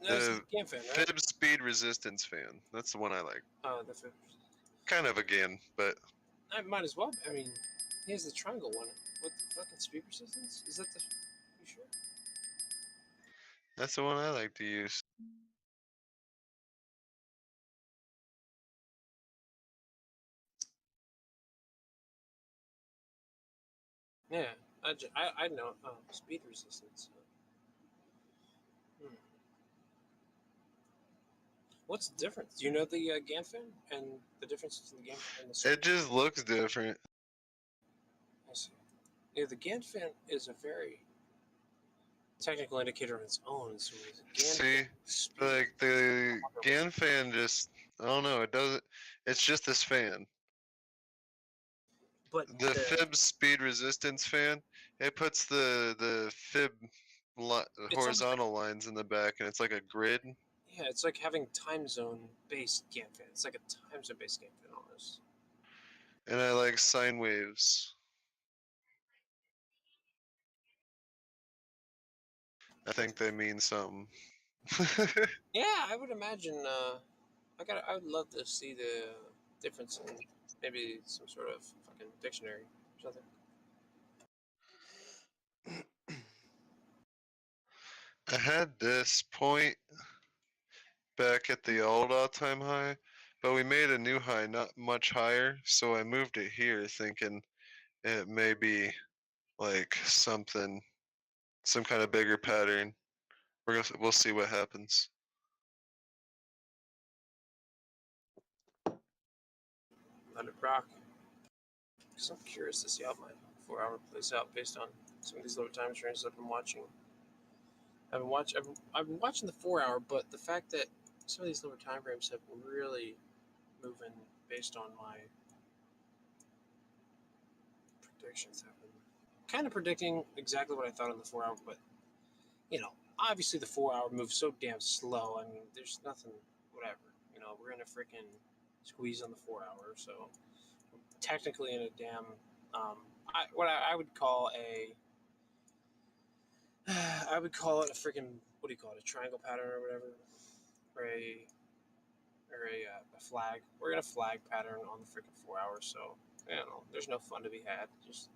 No, it's the GAN fan, right? Fib speed resistance fan. That's the one I like. Oh, the fib. kind of again, but I might as well. I mean, he has the triangle one. What the fucking speed resistance? Is that the? You sure? that's the one I like to use. Yeah, I know speed resistance. Hmm. What's the difference? Do you know the GAN fan and the difference in the GAN fan and the switch? It just looks different. I see. Yeah, the GAN fan is a very technical indicator on its own. So GAN See, fan speed. like the GAN fan just, I don't know, it doesn't, it's just this fan. But the fib speed resistance fan, it puts the fib horizontal lines in the back, and it's like a grid. Yeah, it's like having time zone based GAN fan. It's like a time zone based GAN fan almost. And I like sine waves. I think they mean something. Yeah, I would imagine. I would love to see the difference in maybe some sort of fucking dictionary or something. I had this point back at the old all-time high, but we made a new high not much higher, so I moved it here thinking it may be like something, some kind of bigger pattern. We'll see what happens. Let it rock. Because I'm curious to see how my 4 hour plays out based on some of these lower time frames I've been watching. I've been watching the 4 hour, but the fact that some of these lower time frames have been really moving based on my predictions have been kind of predicting exactly what I thought on the 4 hour, but obviously the 4 hour moves so damn slow. I mean, there's nothing, whatever. We're in a freaking squeeze on the 4 hour, so technically in a damn what I would call I would call it a freaking, what do you call it, a triangle pattern or whatever, or a flag. We're in a flag pattern on the freaking 4 hours, so there's no fun to be had. Just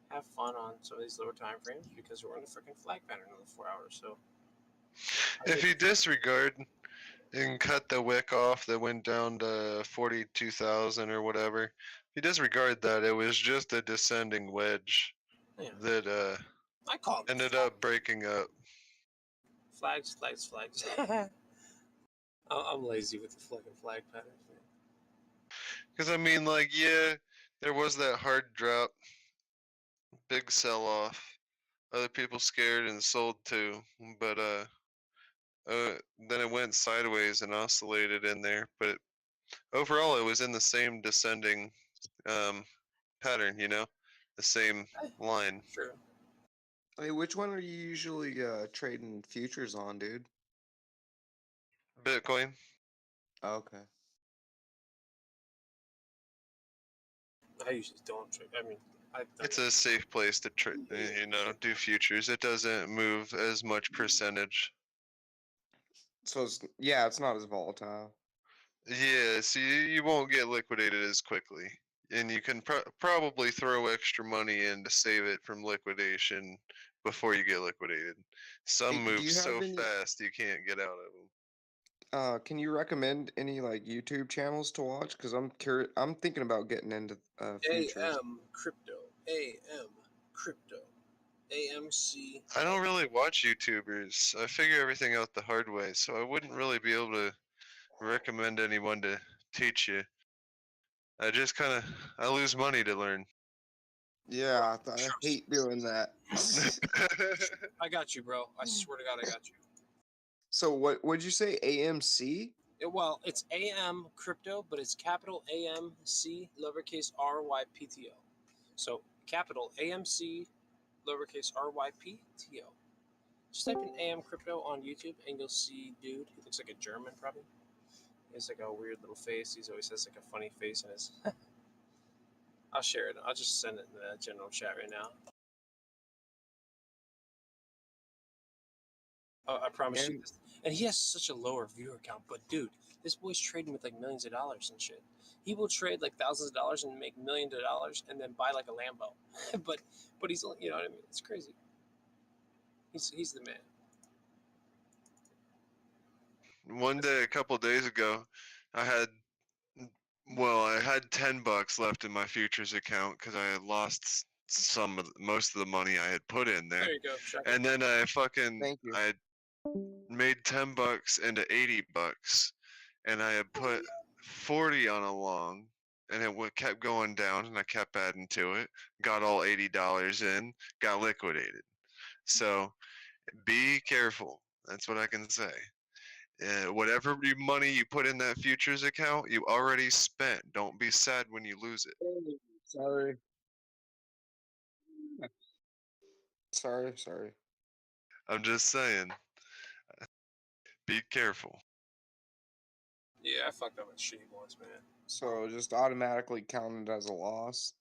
have fun on some of these lower time frames because we're in a freaking flag pattern on the 4 hours. So if you disregard and cut the wick off that went down to 42,000 or whatever, if you disregard that, it was just a descending wedge that I call it ended up breaking up. Flags. I'm lazy with the flag patterns, man. Because I mean, like, yeah, there was that hard drop, big sell off. Other people scared and sold too, but then it went sideways and oscillated in there. But overall, it was in the same descending pattern, the same line. True. Hey, which one are you usually trading futures on, dude? Bitcoin. Okay. I usually don't trade. I mean, It's a safe place to do futures. It doesn't move as much percentage. So it's not as volatile. Yeah, so you won't get liquidated as quickly, and you can probably throw extra money in to save it from liquidation before you get liquidated. Some move so fast you can't get out of them. Can you recommend any like YouTube channels to watch? Because I'm curious. I'm thinking about getting into futures. AM crypto, AMC. I don't really watch YouTubers. I figure everything out the hard way, so I wouldn't really be able to recommend anyone to teach you. I just I lose money to learn. Yeah, I hate doing that. I got you, bro. I swear to God, I got you. So what would you say? AMC? Well, it's AM crypto, but it's capital AMC lowercase RYPTO. So capital AMC lowercase RYPTO. Just type in AM crypto on YouTube and you'll see dude. He looks like a German probably. He has like a weird little face. He always has like a funny face in his. I'll share it. I'll just send it in the general chat right now. Oh, I promise you this. And he has such a lower viewer count, but dude, this boy's trading with like millions of dollars and shit. He will trade like thousands of dollars and make millions of dollars and then buy like a Lambo. but he's, you know what I mean? It's crazy. He's the man. One day, a couple days ago, I had $10 left in my futures account because I had lost most of the money I had put in there. There you go. And then I Thank you. I made $10 into $80, and I had put 40 on a long, and it kept going down, and I kept adding to it. Got all $80 in, got liquidated. So be careful. That's what I can say. Whatever money you put in that futures account, you already spent. Don't be sad when you lose it. Sorry. Sorry. I'm just saying. Be careful. Yeah, I fucked up with shitty once, man. So just automatically counted as a loss.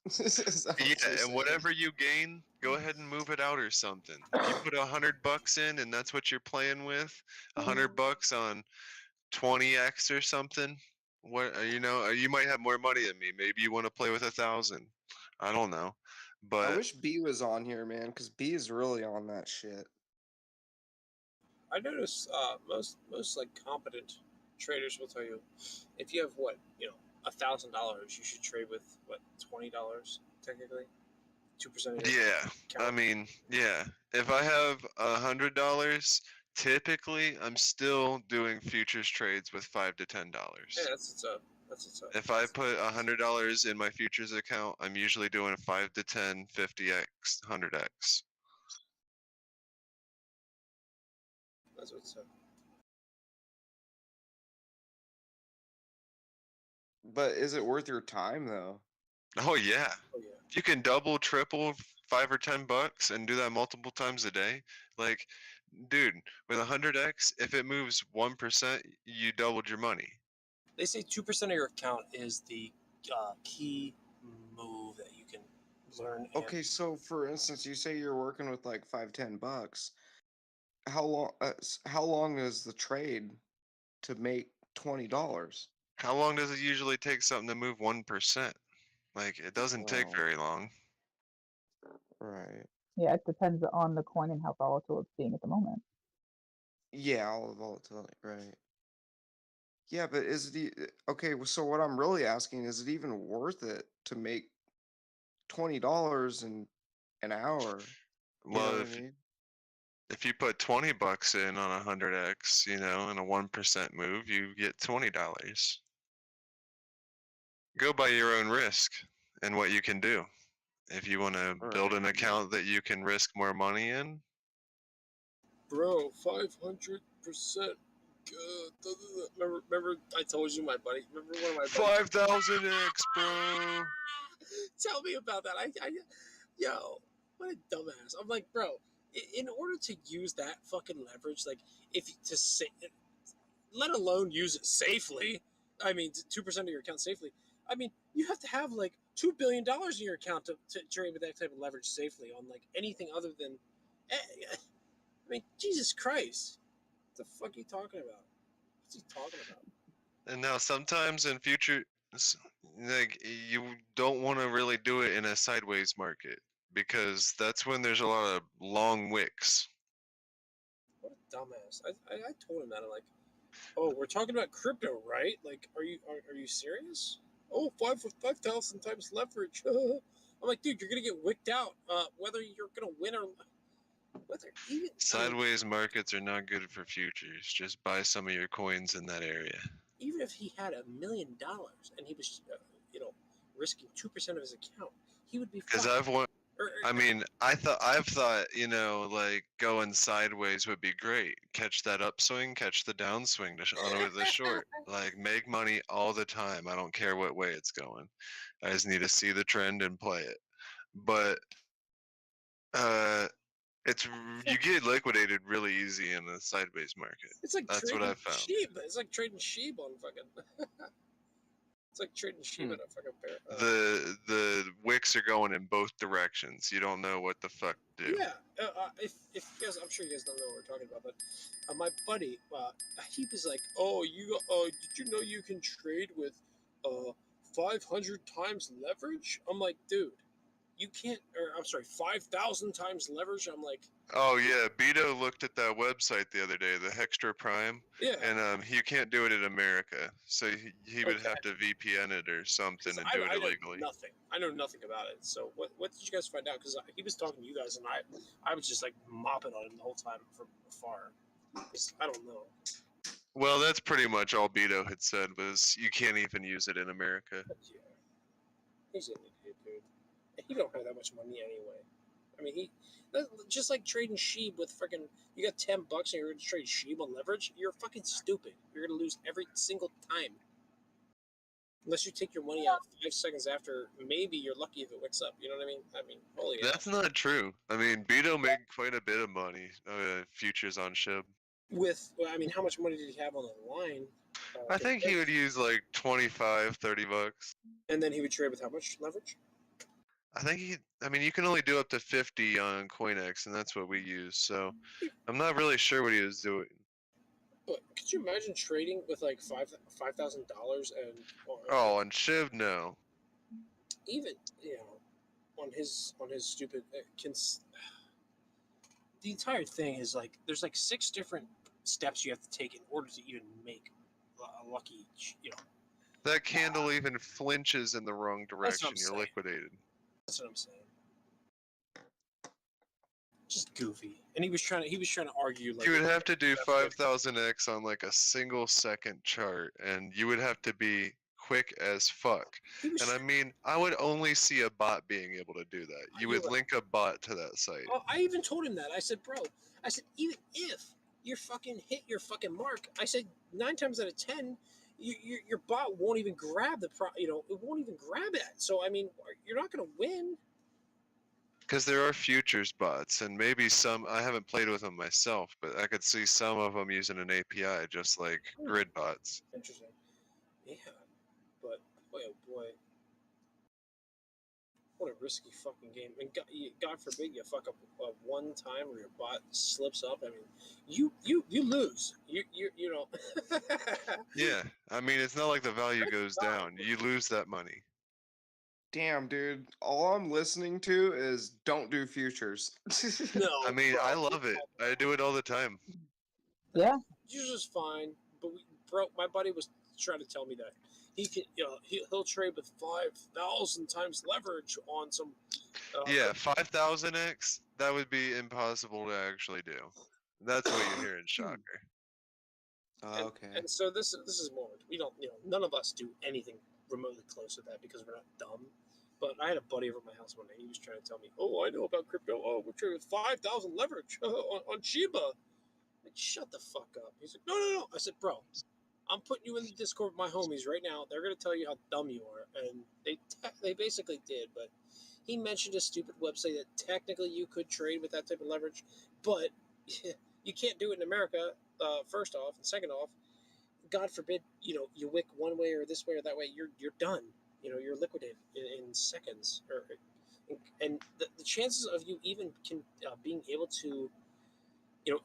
Yeah, and whatever you gain, go ahead and move it out or something. If you put $100 in and that's what you're playing with, $100 on 20x or something. What you might have more money than me. Maybe you want to play with 1,000. I don't know, but I wish B was on here, man, because B is really on that shit. I notice most like competent traders will tell you if you have $1,000, you should trade with $20 technically, 2% of your yeah, account. I mean, yeah. If I have $100, typically I'm still doing futures trades with $5 to $10. Yeah, that's what's up. If I put $100 in my futures account, I'm usually doing 5 to 10, 50x, 100x. That's what's up. But is it worth your time though? Oh yeah. Oh yeah. If you can double, triple, $5 or $10 and do that multiple times a day, like, dude, with 100x, if it moves 1%, you doubled your money. They say 2% of your account is the key move that you can learn. Okay, so for instance, you say you're working with like $5-10. How long is the trade to make $20? How long does it usually take something to move 1%? Like, it doesn't take very long. Right. Yeah, it depends on the coin and how volatile it's being at the moment. Yeah, all the volatility, right. Yeah, but is it okay? So what I'm really asking is it even worth it to make $20 in an hour? You know Well, what I mean? if you put $20 in on 100x, in a 1% move, you get $20. Go by your own risk and what you can do. If you want to build an account that you can risk more money in, Bro, 500% good. Remember I told you my buddy. Remember one of my buddies? 5,000x, bro. Tell me about that. Yo, what a dumbass. I'm like, bro, in order to use that fucking leverage, like, let alone use it safely. I mean, 2% of your account safely. I mean, you have to have like $2 billion in your account to trade with that type of leverage safely on like anything other than. I mean, Jesus Christ. What the fuck are you talking about? What's he talking about? And now sometimes in future, like, you don't want to really do it in a sideways market because that's when there's a lot of long wicks. What a dumbass. I told him that. I'm like, oh, we're talking about crypto, right? Like, are you serious? Oh, 5,000 times leverage. I'm like, dude, you're gonna get wicked out. Whether you're gonna win or whether even Sideways markets are not good for futures. Just buy some of your coins in that area. Even if he had $1 million and he was, risking 2% of his account, he would be. Because I've thought, like, going sideways would be great. Catch that upswing, catch the downswing on the short. Like, make money all the time. I don't care what way it's going. I just need to see the trend and play it. But you get liquidated really easy in the sideways market. It's like That's trading what I found. sheep. It's like trading sheep on fucking. It's like trading sheep at a fucking pair. The wicks are going in both directions. You don't know what the fuck to do. Yeah, if you guys, I'm sure you guys don't know what we're talking about, but my buddy, he was like, "Oh, did you know you can trade with 500 times leverage. I'm like, dude, you can't. Or I'm sorry, 5,000 times leverage. I'm like, Oh yeah, Beto looked at that website the other day, the Hextra Prime, yeah. and you can't do it in America, so he would Okay. have to VPN it or something and do it I know illegally. nothing. I know nothing about it. So what did you guys find out? Because he was talking to you guys, and I was just like mopping on him the whole time from afar. I don't know. Well, that's pretty much all Beto had said was you can't even use it in America. Yeah. He's an idiot, dude. He don't have that much money anyway. I mean, just like trading sheep with freaking. You got $10 and you're going to trade sheep on leverage. You're fucking stupid. You're going to lose every single time. Unless you take your money out 5 seconds after, maybe you're lucky if it wicks up. You know what I mean? Holy hell. That's not true. I mean, Beto made quite a bit of money futures on SHIB. How much money did he have on the line? I think he would use like $25-$30. And then he would trade with how much leverage? I think you can only do up to 50 on CoinEx, and that's what we use. So I'm not really sure what he was doing. But could you imagine trading with like $5,000 and? Oh, on SHIB, no. Even on his stupid the entire thing is like there's like 6 different steps you have to take in order to even make a lucky. That candle even flinches in the wrong direction. You're saying. liquidated. That's what I'm saying. Just goofy, and he was trying to argue like You would have to do 5,000x on like a single second chart, and you would have to be quick as fuck. And I mean, I would only see a bot being able to do that. You would link a bot to that site. Oh, I even told him that. I said, bro, even if you fucking hit your fucking mark, I said 9 times out of 10, your bot won't even grab it won't even grab it. So I mean, you're not gonna win. Because there are futures bots, and maybe some, I haven't played with them myself, but I could see some of them using an API, just like grid bots. Interesting. Yeah, but boy, oh boy, what a risky fucking game. And God forbid you fuck up one time or your bot slips up. I mean, you lose. You know. Yeah, I mean, it's not like the value goes down. You lose that money. Damn, dude. All I'm listening to is don't do futures. No. I mean, I love it. I do it all the time. Yeah. Futures is fine, but my buddy was trying to tell me that he can, he'll trade with 5,000 times leverage on some. Yeah, 5,000x. That would be impossible to actually do. That's what you hear in Shocker. Okay. And so this is more. We don't, none of us do anything remotely close to that because we're not dumb. But I had a buddy over at my house one day. He was trying to tell me, "Oh, I know about crypto. Oh, we're trading 5,000 leverage on Shiba." Like, shut the fuck up. He's like, "No." I said, "Bro, I'm putting you in the Discord with my homies right now. They're gonna tell you how dumb you are." And they basically did. But he mentioned a stupid website that technically you could trade with that type of leverage, but you can't do it in America. First off, and second off, God forbid, you wick one way or this way or that way, you're done. You're liquidated in seconds. And the chances of you even being able to,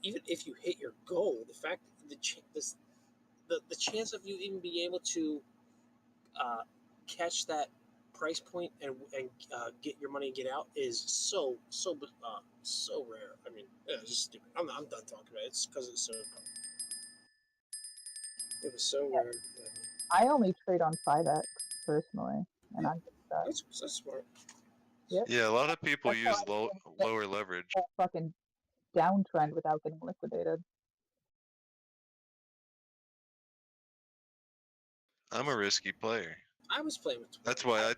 even if you hit your goal, the fact the chance of you even being able to catch that price point and get your money and get out is so rare. I mean, it's just stupid. I'm done talking about it. It's because it's so. It was so rare. I only trade on 5x personally, and I'm That's smart. Yep. Yeah, a lot of people That's use how I lower leverage. fucking downtrend without getting liquidated. I'm a risky player. I was playing with. That's why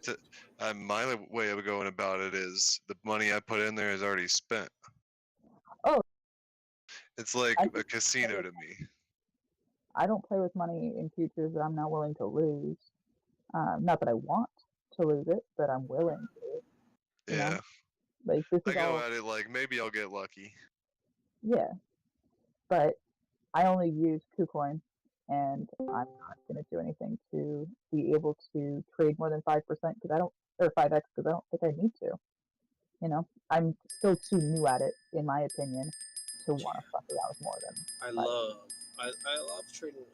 my way of going about it is the money I put in there is already spent. Oh. It's like a casino to me. I don't play with money in futures that I'm not willing to lose. Not that I want to lose it, but I'm willing to. Yeah. Like this I is go all. at it like maybe I'll get lucky. Yeah, but I only use KuCoin, and I'm not going to do anything to be able to trade more than 5% because I don't, or 5x because I don't think I need to. I'm still too new at it, in my opinion, to want to fuck around with more than. I love trading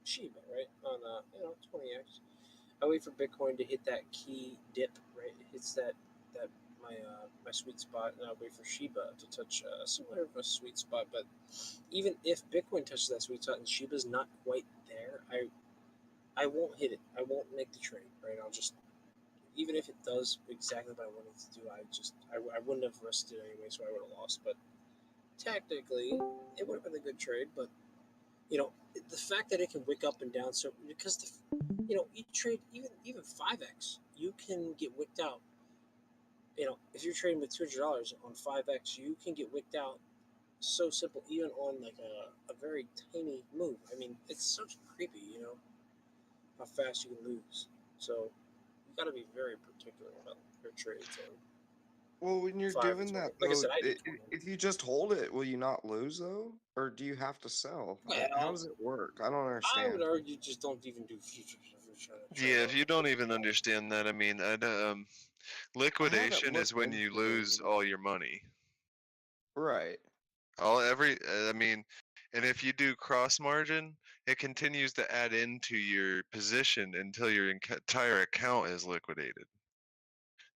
Shiba, right, on 20x. I wait for Bitcoin to hit that key dip, right? It hits that my sweet spot, and I wait for Shiba to touch similar of a sweet spot. But even if Bitcoin touches that sweet spot and Shiba's not quite there, I won't hit it. I won't make the trade, right? I'll just, even if it does exactly what I wanted to do, I wouldn't have risked it anyway, so I would have lost. But technically, it would have been a good trade. But the fact that it can wick up and down, so because each trade, even 5x, you can get wicked out. If you're trading with $200 on 5x, you can get wicked out so simple, even on like a very tiny move. I mean, it's so creepy, how fast you can lose. So you got to be very particular about your trades. Well, when you're 5 doing and 20. that, Like I though, said, I did 20. if you just hold it, will you not lose though, or do you have to sell? How Well, does it work? I don't I understand. would argue just don't even do futures if you're trying to trade. Yeah, if you don't even understand that, I mean, liquidation is looked when you into it, lose all your money. Right. I mean, and if you do cross margin, it continues to add into your position until your entire account is liquidated.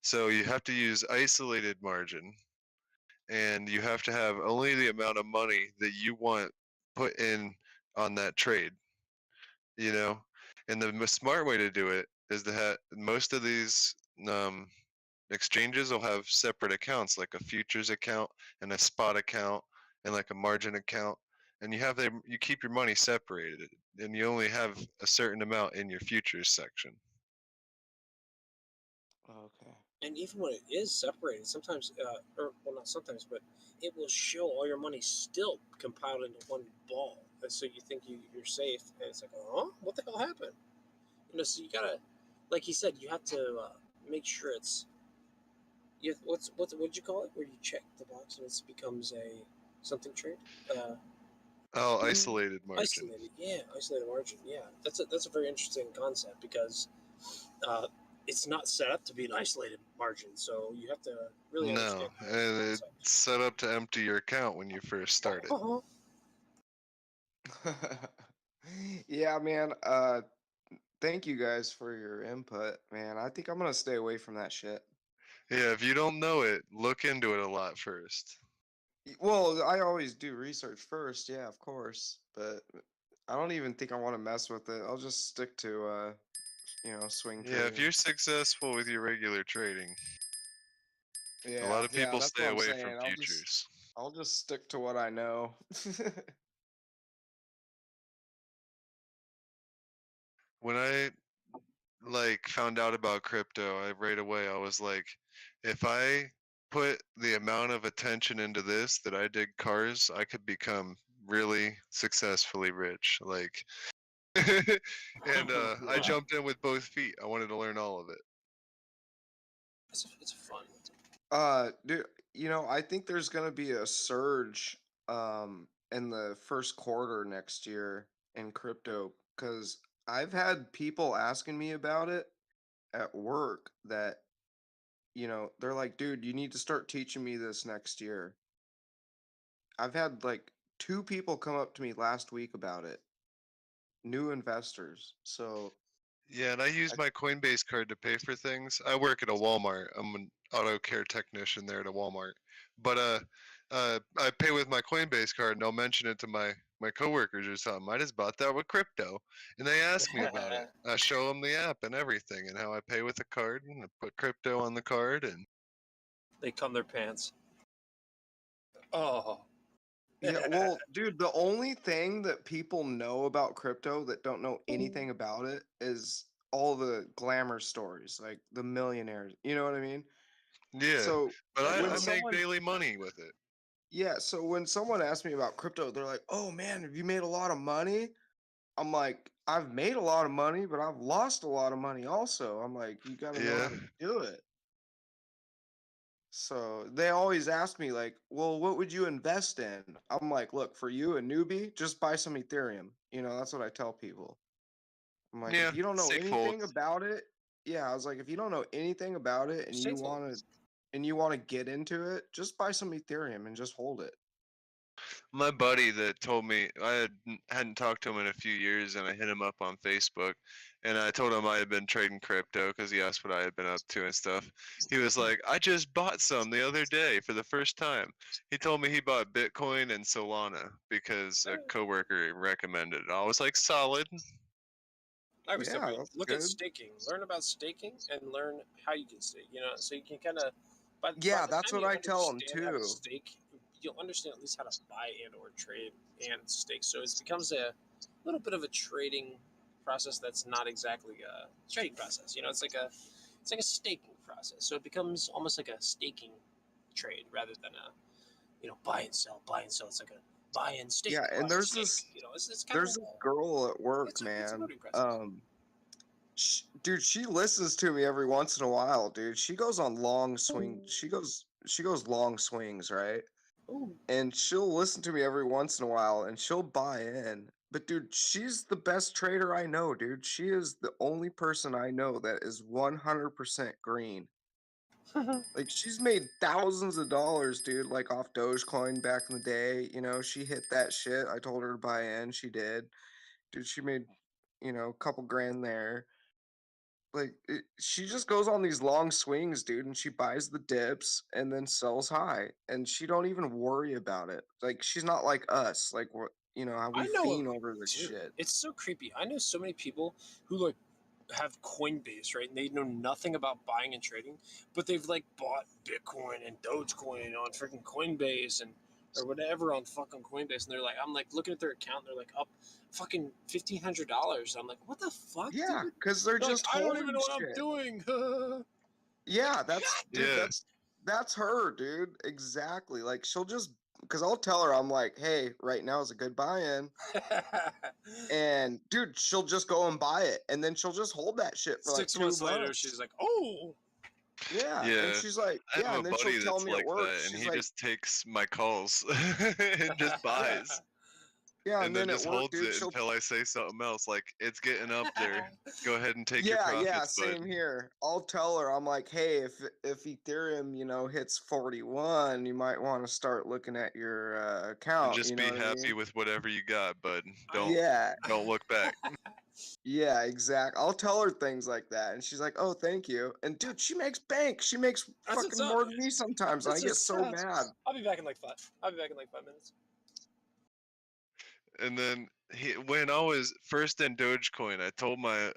So you have to use isolated margin, and you have to have only the amount of money that you want put in on that trade. And the smart way to do it is to have most of these exchanges will have separate accounts, like a futures account and a spot account and like a margin account, and you keep your money separated, and you only have a certain amount in your futures section. Okay. And even when it is separated, sometimes, or well, not sometimes, but it will show all your money still compiled into one ball. And so you think you're safe, and it's like, oh, what the hell happened? So you gotta, like he said, you have to make sure it's. What'd you call it? Where you check the box and it becomes a something trade. Isolated margin. Isolated margin. Yeah, that's a very interesting concept because it's not set up to be an isolated margin, so you have to really understand. No, and it's set up to empty your account when you first start it. Yeah, man. Thank you guys for your input, man. I think I'm gonna stay away from that shit. Yeah, if you don't know it, look into it a lot first. Well, I always do research first, yeah, of course, but I don't even think I want to mess with it. I'll just stick to swing Yeah, if trading. you're successful with your regular trading, Yeah, a lot of people that's stay what I'm away saying. from futures. I'll just stick to what I know. When I found out about crypto, right away I was like, if I put the amount of attention into this that I did cars, I could become really successfully rich. And I jumped in with both feet. I wanted to learn all of it. It's fun. Dude, I think there's gonna be a surge in the first quarter next year in crypto because I've had people asking me about it at work that they're like, dude, you need to start teaching me this next year. I've had like 2 people come up to me last week about it, new investors. So Yeah, and I use my Coinbase card to pay for things. I work at a Walmart. I'm an auto care technician there at a Walmart. But I pay with my Coinbase card, and I'll mention it to my coworkers or something. I just bought that with crypto, and they ask me about it. I show them the app and everything, and how I pay with the card, and I put crypto on the card, and They cum their pants. Oh. yeah, well, dude, the only thing that people know about crypto that don't know anything about it is all the glamour stories, like the millionaires. You know what I mean? yeah. So But I when make someone, daily money with it. yeah, so when someone asks me about crypto, they're like, "Oh man, have you made a lot of money?" I'm like, "I've made a lot of money, but I've lost a lot of money also." I'm like, "You got to know how Yeah. to do it." So they always ask me like, "Well, what would you invest in?" I'm like, "Look, for you, a newbie, just buy some Ethereum." That's what I tell people. I'm like, Yeah, if you don't know safe anything holds. about it, yeah, I was like, if you don't know anything about it and you Safe want holds. to get into it, just buy some Ethereum and just hold it. My buddy that told me hadn't talked to him in a few years, and I hit him up on Facebook, and I told him I had been trading crypto because he asked what I had been up to and stuff. He was like, "I just bought some the other day for the first time." He told me he bought Bitcoin and Solana because a coworker recommended it. I was like, "Solid." I would say Yeah, that's look at good. staking. Learn about staking and learn how you can stake. You know, so you can kind of by Yeah, the that's time what you I tell him understand how to too. stake, you'll understand at least how to buy and or trade and stake. So it becomes a little bit of a trading process that's not exactly a trading process. You know, it's like a staking process. So it becomes almost like a staking trade rather than a buy and sell, buy and sell. It's like a buy and stake, Yeah, buy and and stake. You know, it's kind of there's this girl at work, it's a man. learning process. Dude, she listens to me every once in a while, dude. She goes on long swing. She goes long swings, right? Ooh. And she'll listen to me every once in a while, and she'll buy in. But dude, she's the best trader I know, dude. She is the only person I know that is 100% green. Like she's made thousands of dollars, dude, like off Dogecoin back in the day. You know, she hit that shit. I told her to buy in. She did. Dude, she made, a couple grand there. Like she just goes on these long swings, dude, and she buys the dips and then sells high, and she don't even worry about it. Like she's not like us, like what how we I know fiend over this dude, shit. it's so creepy. I know so many people who like have Coinbase, right? And they know nothing about buying and trading, but they've like bought Bitcoin and Dogecoin on freaking Coinbase and or whatever on fucking Coinbase, and they're like, I'm like looking at their account, and they're like up fucking $1,500. I'm like, what the fuck, Yeah, dude? because they're They're like, just I don't even holding know what I'm shit. doing. Yeah, dude, Yeah. that's her, dude. Exactly. Like she'll just because I'll tell her I'm like, hey, right now is a good buy-in. And dude, she'll just go and buy it, and then she'll just hold that shit for like 6 2 months later, months. she's like, oh. Yeah, and Yeah. she's like, I have yeah, a and then she'll buddy tell that's me at like work, that, and she's he like, just takes my calls and just buys. yeah, And and then then at just work, holds dude, it she'll until I say something else, like it's getting up there. Go ahead and take your yeah, profits, bud. same here. I'll tell her, I'm like, hey, if Ethereum, hits 41, you might want to start looking at your And account. just You know be what I happy mean? with whatever you got, bud. Don't Yeah, don't look back. yeah, exact. I'll tell her things like that, and she's like, oh, thank you. And dude, she makes bank. She makes That's what's fucking up, more man. than me sometimes. And I That's get what's so up. mad. I'll be back in like 5 minutes. And then when I was first in Dogecoin, I told my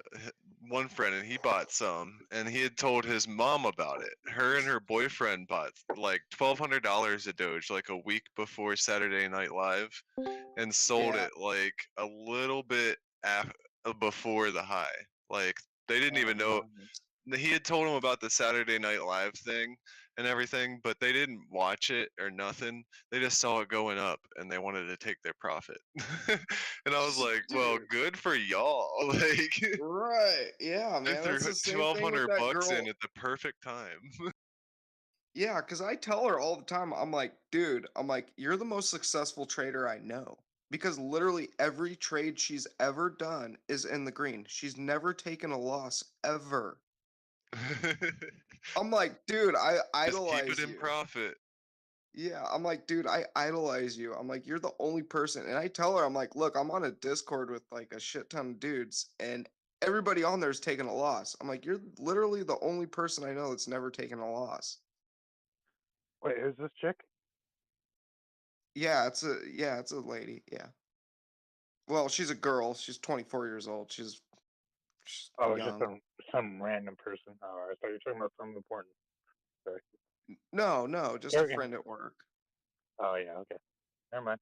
one friend, and he bought some, and he had told his mom about it. Her and her boyfriend bought like $1,200 of Doge like a week before Saturday Night Live, and sold Yeah. it like a little bit before the high. Like they didn't even know. He had told him about the Saturday Night Live thing and everything, but they didn't watch it or nothing. They just saw it going up and they wanted to take their profit. And I was like, well, Dude. good for y'all. Like Right. Yeah, they man. threw That's the same twelve thing with hundred that bucks girl. in at the perfect time. Yeah, because I tell her all the time, I'm like, dude, I'm like, you're the most successful trader I know. Because literally every trade she's ever done is in the green. She's never taken a loss ever. I'm like, dude, I Just keep it idolize in you. profit. Yeah, I'm like, dude, I idolize you. I'm like, you're the only person. And I tell her, I'm like, look, I'm on a Discord with like a shit ton of dudes, and everybody on there is taking a loss. I'm like, you're literally the only person I know that's never taken a loss. Wait, who's this chick? Yeah, it's a lady. Yeah. Well, she's a girl. She's 24 years old. She's Oh, just young. some random person. Oh, I thought you were talking about something important. Sorry. No, just a friend at work. Oh yeah, okay. Never mind.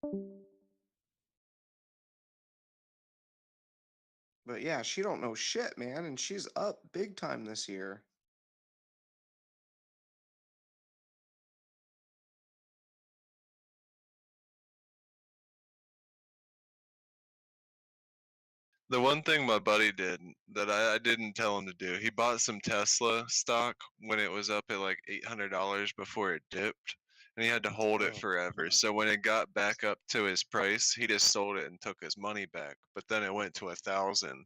But yeah, she don't know shit, man, and she's up big time this year. The one thing my buddy did that I didn't tell him to do, he bought some Tesla stock when it was up at like $800 before it dipped, and he had to hold it Oh, forever. So when it got back up to his price, he just sold it and took his money back. But then it went to 1,000,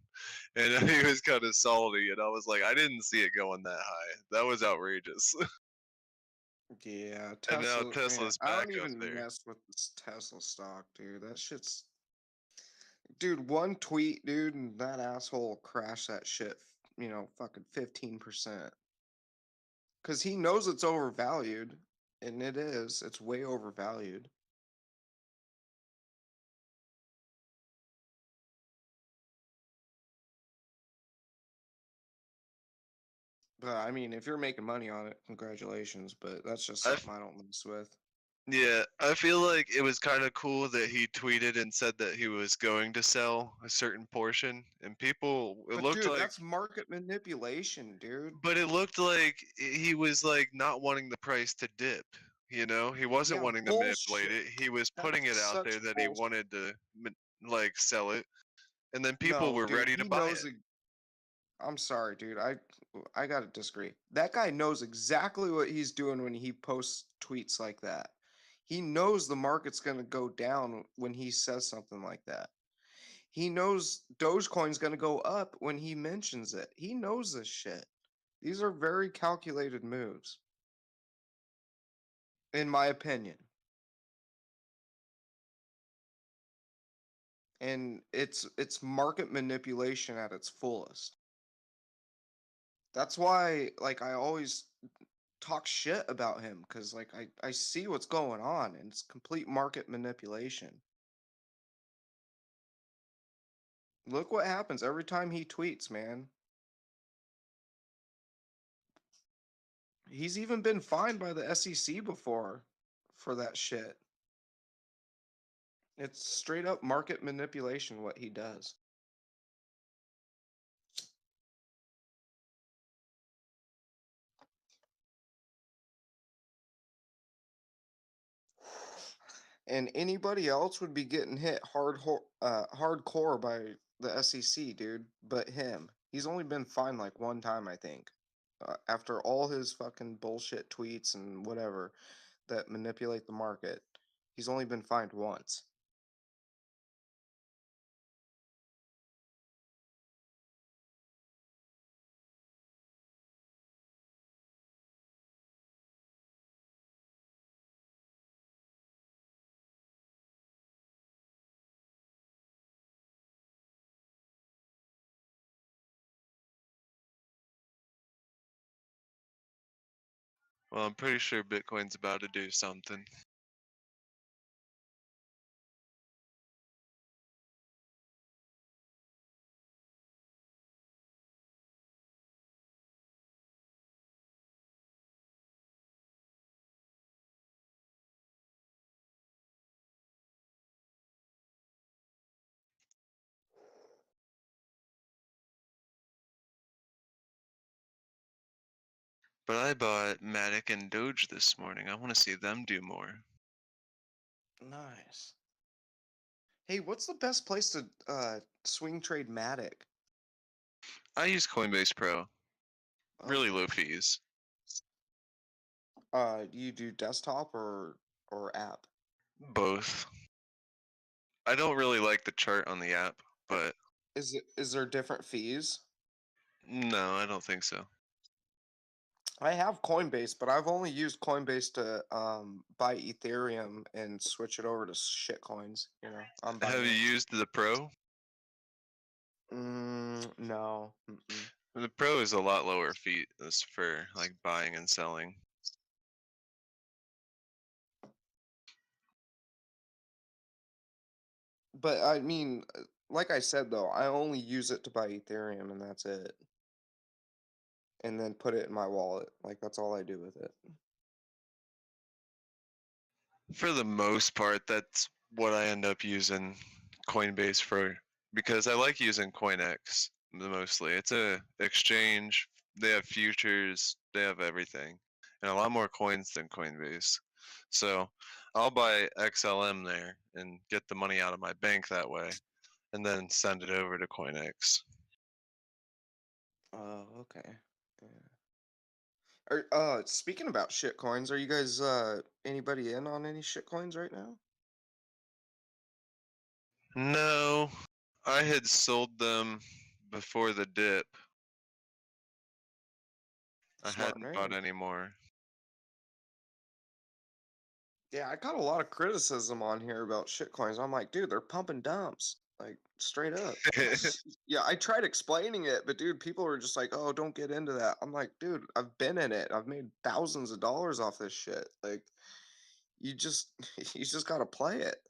and he was kind of salty. And I was like, I didn't see it going that high. That was outrageous. Yeah, And now Tesla. Man, Tesla's I back don't up even there. mess with this Tesla stock, dude. That shit's, dude. One tweet, dude, and that asshole crashed that shit. Fucking 15%. Because he knows it's overvalued, and it is. It's way overvalued. But I mean, if you're making money on it, congratulations. But that's just something I don't mess with. Yeah, I feel like it was kind of cool that he tweeted and said that he was going to sell a certain portion, and people, it But looked dude, like, that's market manipulation, dude. but it looked like he was like not wanting the price to dip. You know, he wasn't Yeah, wanting to manipulate bullshit. it. He was putting it That's out there such that he bullshit. wanted to like sell it, and then people No, were dude, ready to he buy knows. it. I'm sorry, dude. I gotta disagree. That guy knows exactly what he's doing when he posts tweets like that. He knows the market's gonna go down when he says something like that. He knows Dogecoin's gonna go up when he mentions it. He knows this shit. These are very calculated moves, in my opinion. And it's market manipulation at its fullest. That's why, like, I always talk shit about him, because like I see what's going on, and it's complete market manipulation. Look what happens every time he tweets, man. He's even been fined by the SEC before for that shit. It's straight up market manipulation what he does. And anybody else would be getting hit hardcore by the SEC, dude. But him, he's only been fined like one time, I think, after all his fucking bullshit tweets and whatever that manipulate the market. He's only been fined once. Well, I'm pretty sure Bitcoin's about to do something. But I bought Matic and Doge this morning. I want to see them do more. Nice. Hey, what's the best place to swing trade Matic? I use Coinbase Pro. Really low fees. You do desktop or app? Both. I don't really like the chart on the app, but Is there different fees? no, I don't think so. I have Coinbase, but I've only used Coinbase to buy Ethereum and switch it over to shit coins. I'm buying. Have you used the Pro? No. Mm-mm. The Pro is a lot lower fees for like buying and selling. But I mean, like I said though, I only use it to buy Ethereum, and that's it. And then put it in my wallet. Like that's all I do with it. For the most part, that's what I end up using Coinbase for, because I like using CoinX mostly. It's a exchange. They have futures. They have everything, and a lot more coins than Coinbase. So I'll buy XLM there and get the money out of my bank that way, and then send it over to CoinX. Oh, okay. Yeah. Speaking about shit coins, are you guys anybody in on any shit coins right now? No, I had sold them before the dip. I Smart hadn't bought man. any more. Yeah, I got a lot of criticism on here about shitcoins. I'm like, dude, they're pumping dumps, like straight up. Yeah, I tried explaining it, but dude, people were just like, "Oh, don't get into that." I'm like, dude, I've been in it. I've made thousands of dollars off this shit. Like, you just, you just gotta play it.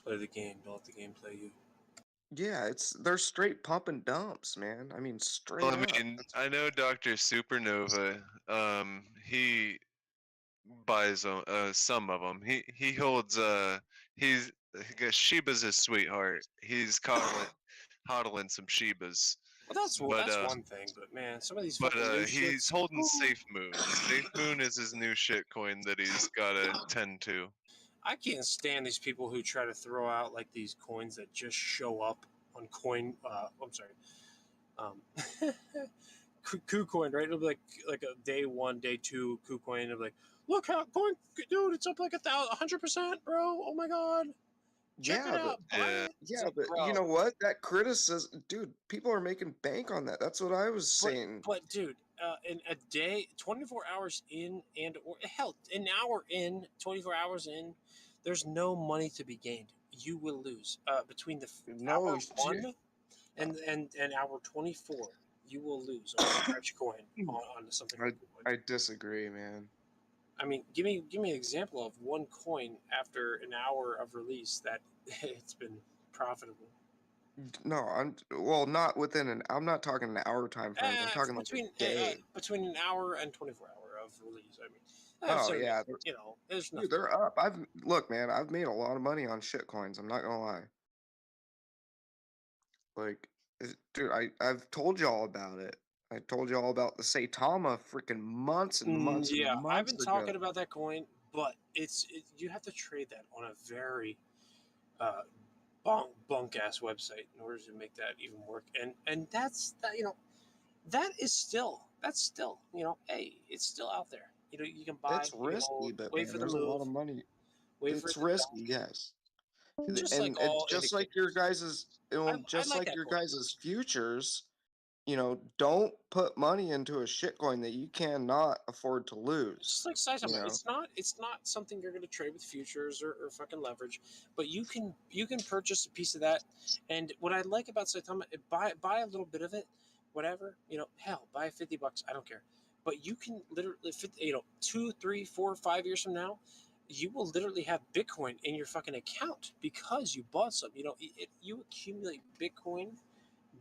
Play the game. Don't let the game play you. Yeah, they're straight pump and dumps, man. I mean, straight Well, I up. mean, I know Dr. Supernova. He buys some of them. He holds he's Sheba's his sweetheart. He's coddling some Shebas. Well, that's But one thing, but man, some of these but fucking new he's shits. holding Safe Moon. Safe Moon is his new shitcoin that he's gotta tend to. I can't stand these people who try to throw out like these coins that just show up on coin. I'm sorry, KuCoin, right? It'll be like a day one, day two KuCoin. It'll be like, look how coin, dude, it's up like 100%, bro. Oh my god, check it out. Buy it. It's like, But you know what? That criticism, dude, people are making bank on that. That's what I was saying. But dude, in a day, 24 hours in, and or hell, an hour in, 24 hours in, there's no money to be gained. You will lose. Between the hour one and hour 24, you will lose on stretch coin on something. I disagree, man. I mean, give me an example of one coin after an hour of release that it's been profitable. No, not within I'm not talking an hour time frame. I'm talking like a day. Between an hour and 24 hour of release. I mean, Oh yeah, you know, there's dude, nothing. they're up. Look, man, I've made a lot of money on shit coins. I'm not gonna lie. Like, dude, I've told y'all about it. I told y'all about the Saitama freaking months and months and Yeah, I've months been ago. talking about that coin, but you have to trade that on a very bunk ass website in order to make that even work. And that's that, you know, that's still, you know, hey, it's still out there. You know, you can buy. It's risky, but wait man, for the there's a lot move. of money. Wait for It's it to risky, dump. yes. Just And like it's all just like your guys's, just like like that your coin. guys's futures. You know, don't put money into a shitcoin that you cannot afford to lose. Just like Saitama, You know? it's not something you're going to trade with futures or fucking leverage, but you can purchase a piece of that. And what I like about Saitama, buy a little bit of it, whatever, you know, hell, buy $50, I don't care. But you can literally, you know, 2, 3, 4, 5 years from now, you will literally have Bitcoin in your fucking account because you bought some. You know, you accumulate Bitcoin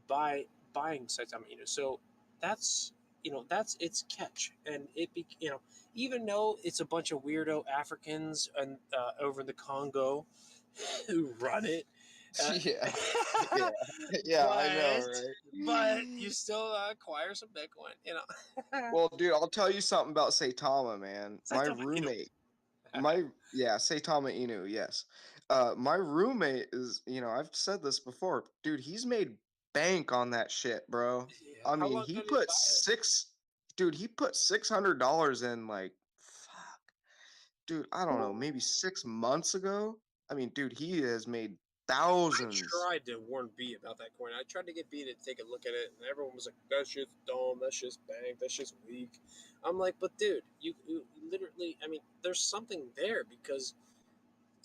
by buying Saitama Inu. So that's, you know, that's its catch. And you know, even though it's a bunch of weirdo Africans and over in the Congo who run it. Yeah, I know, right? But you still acquire some Bitcoin, you know. Well, dude, I'll tell you something about Saitama, man. My Saitama Inu. roommate, Saitama Inu, yes. My roommate is, you know, I've said this before, dude. He's made bank on that shit, bro. I mean, he put he put $600 in, like, dude, I don't know, maybe 6 months ago. I mean, dude, he has made thousands. I tried to warn B about that coin. I tried to get B to take a look at it, and everyone was like, "That shit's dumb. That shit's bank. That shit's weak." I'm like, "But dude, you literally. I mean, there's something there because,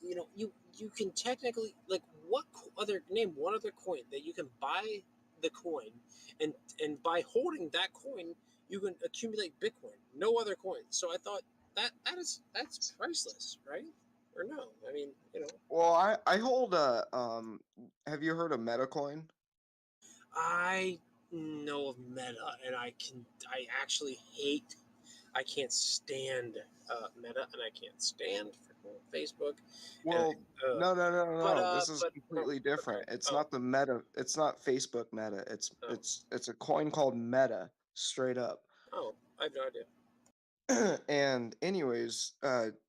you know, you can technically, like, name one other coin that you can buy the coin, and by holding that coin, you can accumulate Bitcoin. No other coin. So I thought that's priceless, right? Or no? I mean, you know. Well, I hold a have you heard of Metacoin? I know of Meta, and I actually I can't stand Meta, and I can't stand Facebook. Well, and, no. This is completely different. It's not the Meta. It's not Facebook Meta. It's a coin called Meta, straight up. Oh, I have no idea. And anyways,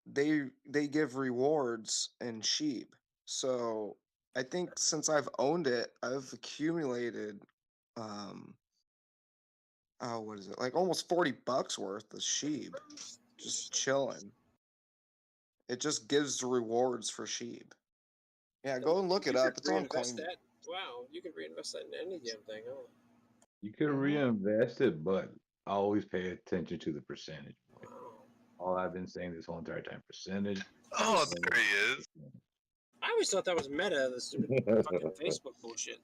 they give rewards in sheep. So I think since I've owned it, I've accumulated what is it, like almost $40 worth of sheep, just chilling. It just gives the rewards for sheep. Yeah, go and look it up. It's on Reinvest Coin. that. Wow, you can reinvest that in any damn thing, huh? You can reinvest it, but always pay attention to the percentage. Wow. all I've been saying this whole entire time. Percentage. Oh, there he is. I always thought that was Meta, the stupid fucking Facebook bullshit.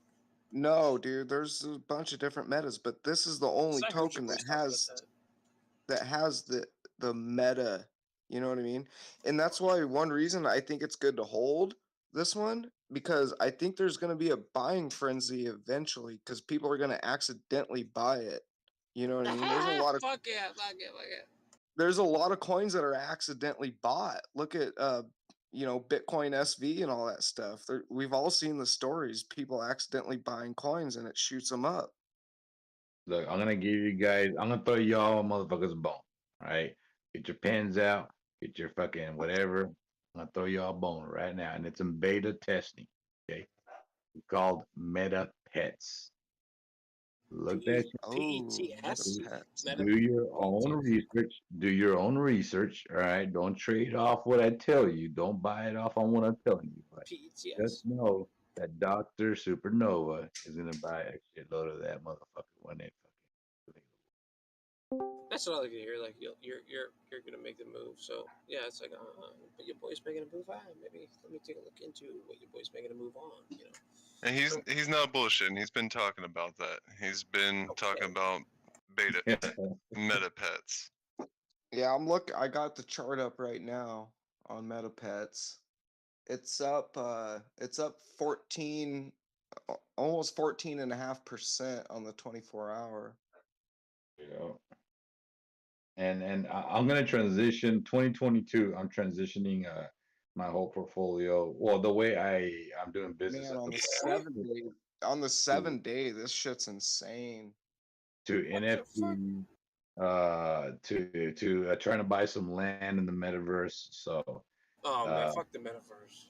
No, dude, there's a bunch of different metas, but this is the only So I heard you token boys that talk about has that. the meta. You know what I mean? And that's why one reason I think it's good to hold this one, because I think there's going to be a buying frenzy eventually because people are going to accidentally buy it. You know what I mean? There's a lot of Fuck yeah, fuck yeah, fuck yeah. there's a lot of coins that are accidentally bought. Look at Bitcoin SV and all that stuff. We've all seen the stories, people accidentally buying coins and it shoots them up. Look, I'm gonna give you guys. I'm gonna throw y'all motherfuckers a bone. All right, get your pens out. Get your fucking whatever. I'm gonna throw y'all a bone right now, and it's in beta testing. Okay, it's called Meta Pets. Look that. PETS? Do your own research. Do your own research. All right. Don't trade off what I tell you. Don't buy it off on what I'm telling you. But PETS. just know that Dr. Supernova is gonna buy a shitload of that motherfucker when they That's what I like to hear. Like you're gonna make the move. So yeah, it's like but your boy's making a move. Maybe let me take a look into what your boy's making a move on. You know. And he's not bullshitting. He's been talking about that. He's been talking about meta pets. Yeah, I got the chart up right now on MetaPets. It's up 14 almost 14.5% on the 24-hour. Yeah. And I'm gonna transition 2022. I'm transitioning my whole portfolio. Well, the way I'm doing business Man, at on the the 7 day, this shit's insane. to NFT, to trying to buy some land in the metaverse. So, Oh man, fuck the metaverse.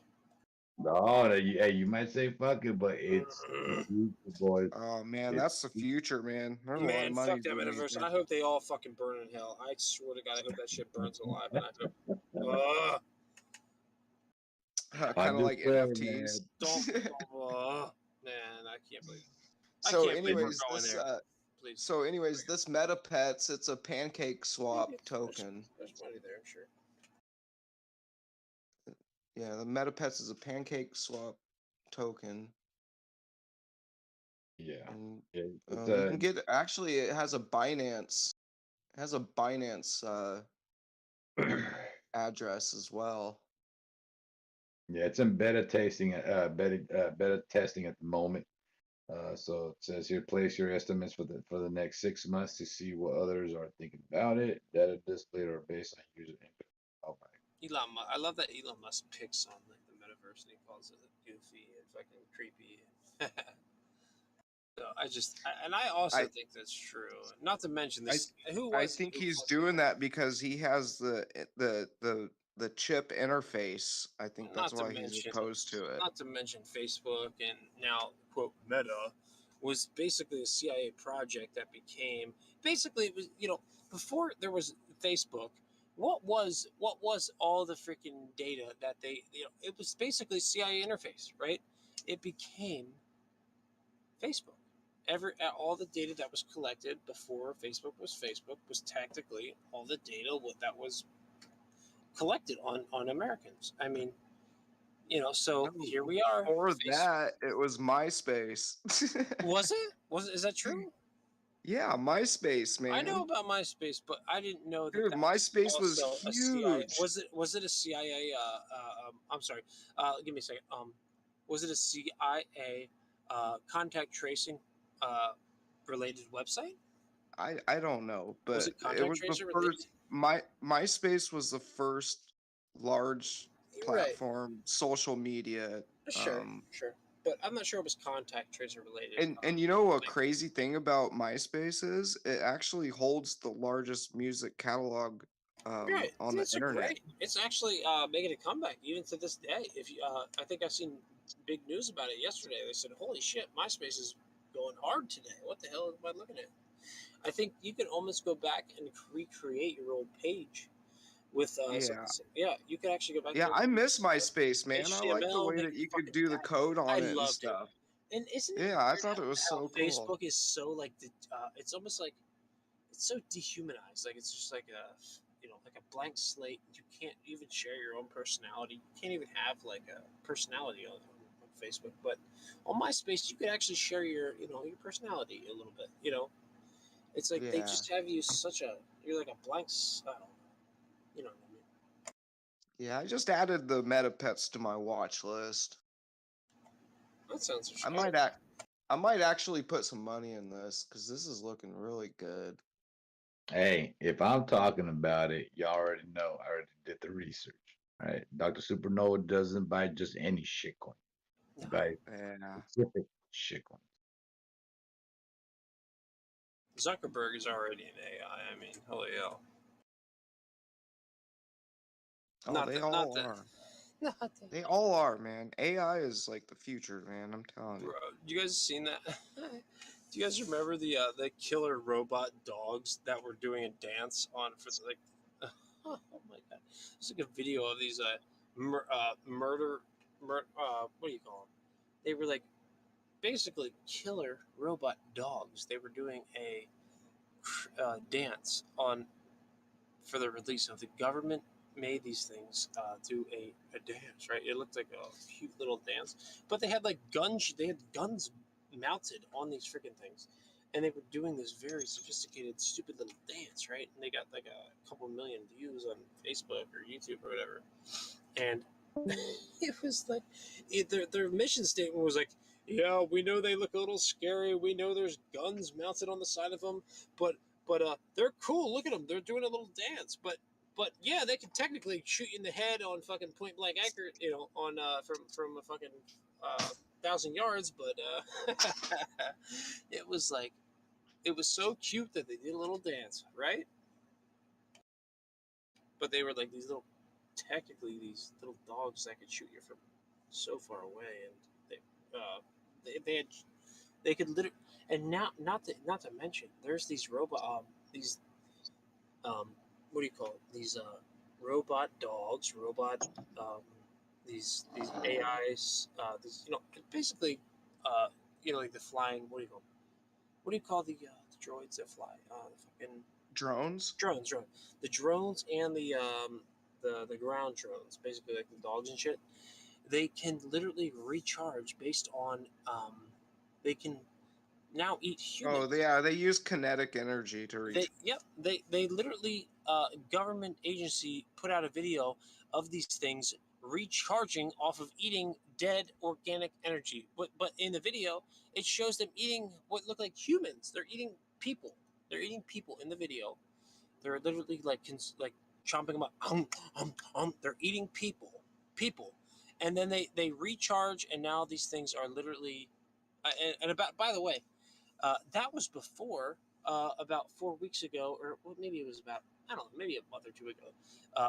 no, hey, you might say fuck it, but it's huge, boys. Oh man, that's the future, man. There's a lot of Man, money fuck that doing these metaverse. days. I hope they all fucking burn in hell. I swear to God, I hope that shit burns alive. And I hope. Kind of like NFTs. Man, I can't believe. So, I can't believe we're anyways, going this there. Please. so anyways, this MetaPets, it's a pancake swap token. There's money there, I'm sure. Yeah, the MetaPets is a pancake swap token. Yeah. And, It's you can get actually it has a Binance. It has a Binance address as well. Yeah, it's in beta testing at the moment. So it says here, place your estimates for the next 6 months to see what others are thinking about it. Data displayed are based on user input. Oh my. Elon Musk. I love that Elon Musk picks on like the metaverse and he calls it goofy and fucking creepy. So I also think that's true. Not to mention this. I think he's doing that because he has the chip interface. I think that's why he's opposed to it. Not to mention Facebook and now quote Meta was basically a CIA project that became basically it was before there was Facebook. What was all the freaking data that they it was basically CIA interface, right? It became Facebook. All the data that was collected before Facebook was technically all the data that was collected on Americans. I mean, so here we are. Before that, it was MySpace. Is that true? Yeah, MySpace, man. I know about MySpace, but I didn't know that. Dude, MySpace was a CIA. huge. Was it a CIA? I'm sorry. Give me a second. Was it a CIA contact tracing related website? I don't know, but Was it it contact was the tracer first. MySpace was the first large platform, social media. Sure. But I'm not sure it was contact tracer related. And you know a crazy thing about MySpace is it actually holds the largest music catalog on the internet. Great. It's actually making a comeback even to this day. If you, I think I've seen big news about it yesterday. They said, "Holy shit, MySpace is going hard today. What the hell am I looking at?" I think you can almost go back and recreate your old page with you could actually go back. Yeah, I miss MySpace, man. I like the HTML, way that you could do the code on it and stuff. And isn't it I thought it was so cool. Facebook is so like it's almost like it's so dehumanized. Like it's just like like a blank slate. You can't even share your own personality. You can't even have like a personality on Facebook. But on MySpace, you could actually share your your personality a little bit. It's like they Yeah. just have you you're like a blank. I don't know. You know what I mean? Yeah, I just added the meta pets to my watch list. That sounds I might actually put some money in this because this is looking really good. Hey, if I'm talking about it, you already know. I already did the research. All right. Dr. Supernova doesn't buy just any shitcoin. He buys Yeah. specific shitcoin. Zuckerberg is already an AI. I mean, holy hell. Oh, Not they that, all not that, are. not that. They all are, man. AI is like the future, man. I'm telling you. Bro, you guys seen that? Do you guys remember the killer robot dogs that were doing a dance on for like? Oh my god! It's like a video of these murder what do you call them? They were like basically killer robot dogs. They were doing a dance on for the release of the government made these things do a dance, right? It looked like a cute little dance, but they had like guns. They had guns mounted on these freaking things, and they were doing this very sophisticated, stupid little dance, right? And they got like a couple million views on Facebook or YouTube or whatever, and it was like their mission statement was like, yeah, we know they look a little scary. We know there's guns mounted on the side of them, but they're cool. Look at them. They're doing a little dance. But yeah, they can technically shoot you in the head on fucking point blank accurate, on from a fucking 1,000 yards. But it was like it was so cute that they did a little dance, right? But they were like these little, technically these little dogs that could shoot you from so far away, and they had they could literally, and now not to mention there's these these what do you call it, these robot dogs, these AIs, these basically like the flying, what do you call the droids that fly, the fucking Drones? drones, the drones and the ground drones, basically like the dogs and shit. They can literally recharge based on they can now eat humans. Oh, yeah, they use kinetic energy to reach. They literally government agency put out a video of these things recharging off of eating dead organic energy. But in the video, it shows them eating what look like humans. They're eating people. They're eating people in the video. They're literally like chomping them up. They're eating people, and then they recharge, and now these things are literally. And about, by the way, that was before about 4 weeks ago, or well, maybe it was about, I don't know, maybe a month or two ago,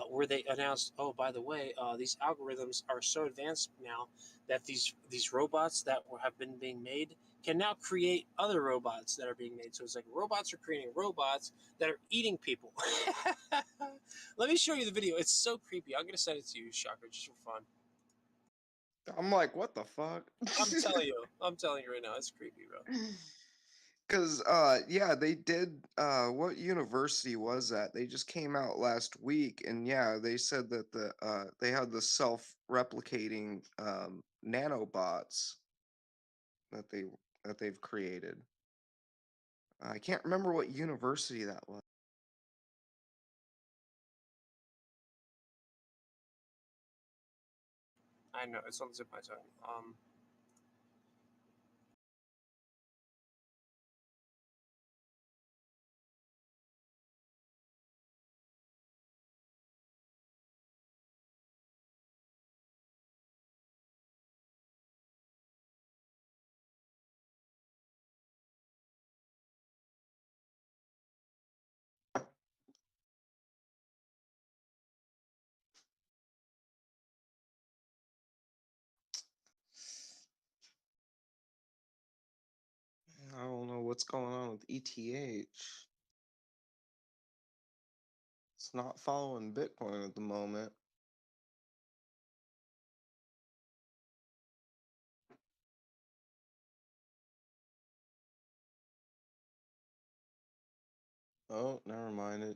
where they announced, oh, by the way, these algorithms are so advanced now that these robots that have been being made can now create other robots that are being made. So it's like robots are creating robots that are eating people. Let me show you the video. It's so creepy. I'm gonna send it to you, Shocker, just for fun. I'm like, what the fuck? I'm telling you right now, it's creepy, bro. Cause yeah, they did what university was that? They just came out last week and yeah, they said that they had the self-replicating nanobots that they've created. I can't remember what university that was. I know it's on the tip of my tongue. I don't know what's going on with ETH. It's not following Bitcoin at the moment. Oh, never mind.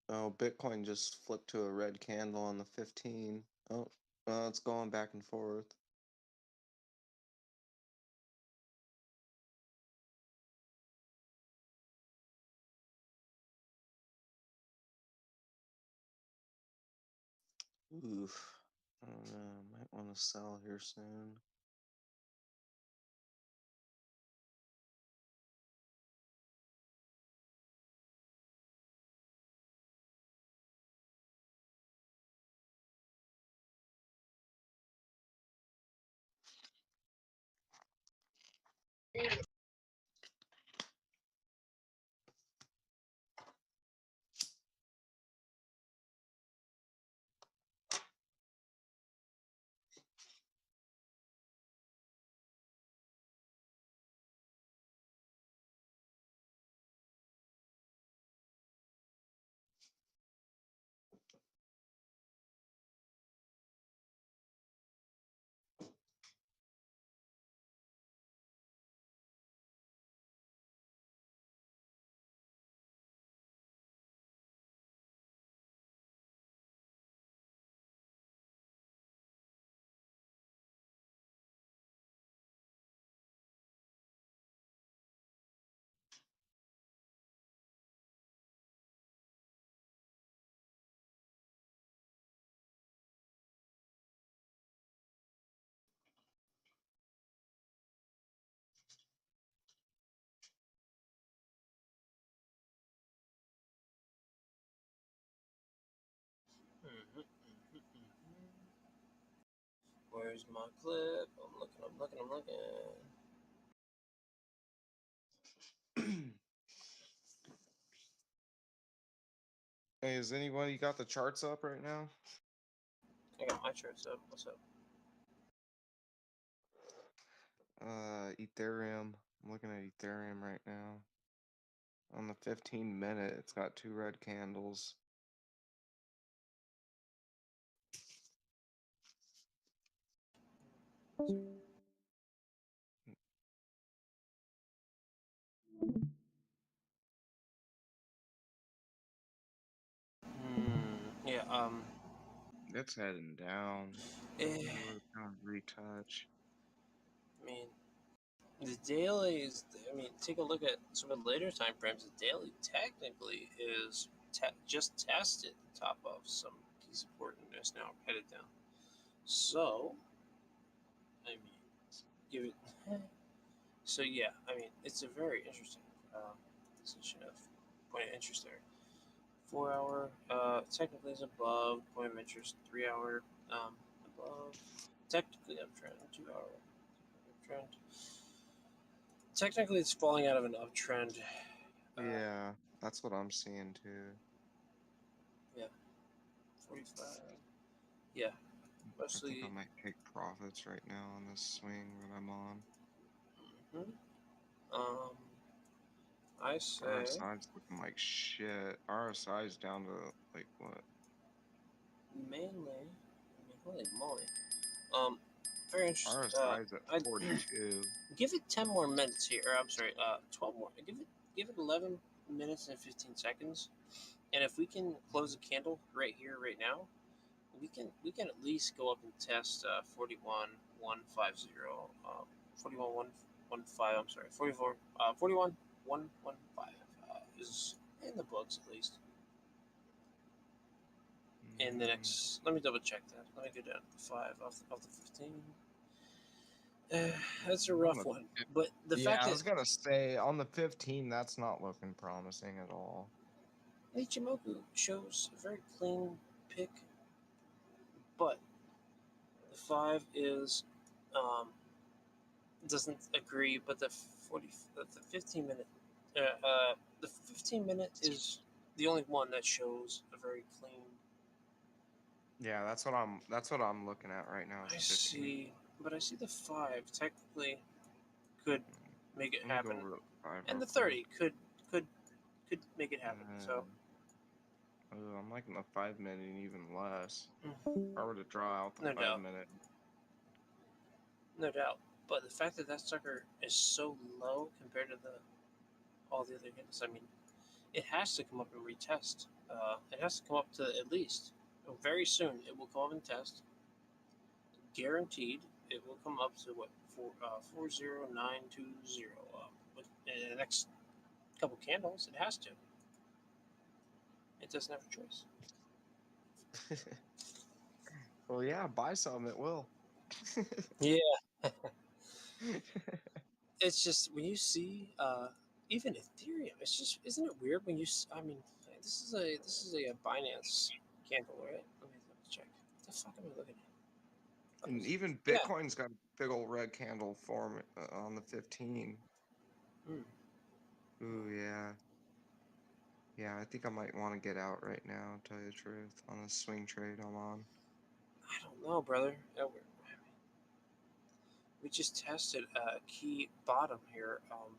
Oh, Bitcoin just flipped to a red candle on the 15. Oh, it's going back and forth. Oof. I don't know. Might want to sell here soon. Where's my clip? I'm looking. Hey, has anybody got the charts up right now? I got my charts up. What's up? Ethereum. I'm looking at Ethereum right now. On the 15-minute, it's got 2 red candles. Yeah, It's heading down. We're gonna retouch. I mean, the daily is, take a look at some of the later time frames. The daily technically is just tested the top of some key support and is now headed down. So, I mean, give it. So yeah, I mean, it's a very interesting position of point of interest there. 4 hour technically is above point of interest. 3 hour above technically uptrend. 2 hour uptrend. Technically, it's falling out of an uptrend. Yeah, that's what I'm seeing too. Yeah, 45. Yeah, I think I mostly. might take profits right now on this swing that I'm on. I say RSI's looking like shit. RSI's down to like what? mainly. I mean, holy moly. Very interesting. RSI's at I'd 42. give it 10 more minutes here. Or I'm sorry, 12 more. Give it 11 minutes and 15 seconds. And if we can close a candle right here, right now, we can at least go up and test 41,150, 41,115. I'm sorry, 41,115 is in the books at least. In the next, let me double check that. Let me go down to the 5 off the 15. That's a rough one, but the fact I that was gonna say on the 15, that's not looking promising at all. Ichimoku shows a very clean pick, but the 5 is doesn't agree. But the 15 minute, the 15 minute is the only one that shows a very clean. Yeah, that's what I'm looking at right now. I see, but I see the 5 technically could make it happen, and the 30 could make it happen. So. I'm liking the 5-minute even less. If I were to draw out the No 5 doubt. minute. No doubt. But the fact that sucker is so low compared to all the other games, I mean, it has to come up and retest. It has to come up to at least very soon. It will come up and test. Guaranteed, it will come up to what 40920 in the next couple candles. It has to. It doesn't have a choice. Well, yeah, buy some. It will. Yeah. It's just when you see even Ethereum, it's just isn't it weird when you? I mean, this is a Binance candle, right? Let me check. What the fuck am I looking at? And even Yeah. Bitcoin's got a big old red candle form on the 15. Ooh, yeah. Yeah, I think I might want to get out right now, to tell you the truth, on the swing trade I'm on. I don't know, brother. We just tested a key bottom here on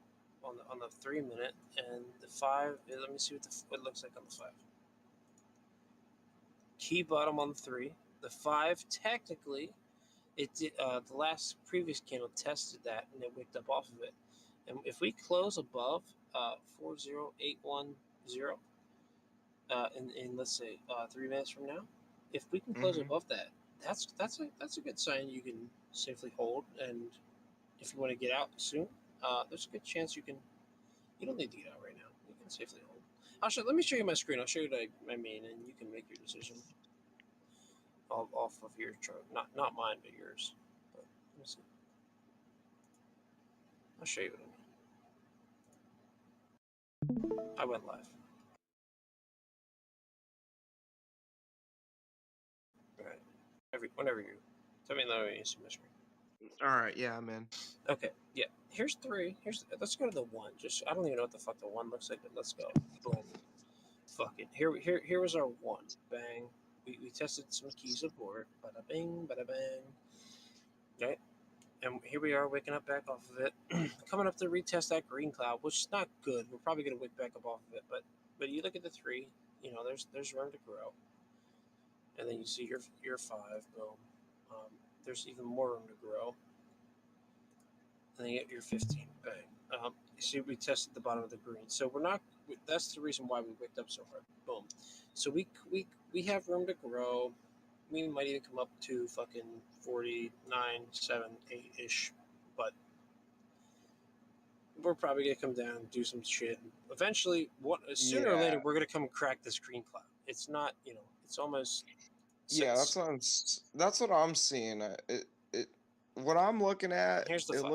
the 3 minute and the 5. Let me see what it looks like on the 5. Key bottom on the 3. The 5 technically, it did. The last previous candle tested that and it wicked up off of it. And if we close above 40810 in let's say 3 minutes from now, if we can close above that, that's a good sign you can safely hold. And if you want to get out soon, there's a good chance you can. You don't need to get out right now. You can safely hold. Let me show you my screen. I'll show you my main, and you can make your decision off of your chart. Not mine, but yours. But let me see. I'll show you what I mean. I went live. All right. Whenever you tell me when you see my screen. All right, yeah, I'm in. Okay, yeah. Here's 3. Let's go to the 1. Just I don't even know what the fuck the 1 looks like, but let's go. Boom. Fuck it. Here was our 1. Bang. We tested some keys aboard. Bada bing, bada bang. Okay. And here we are waking up back off of it. Coming up to retest that green cloud, which is not good. We're probably gonna wake back up off of it, but you look at the 3, there's room to grow. And then you see your 5, boom. There's even more room to grow. And then you get your 15, bang. You see, we tested the bottom of the green, so we're not. That's the reason why we wicked up so hard. Boom. So we have room to grow. We might even come up to fucking 49, 7, 8 ish, but we're probably gonna come down and do some shit. Eventually, sooner or later, we're gonna come and crack this green cloud. It's not, it's almost. Yeah, that's what I'm seeing. What I'm looking at, Here's the it 5.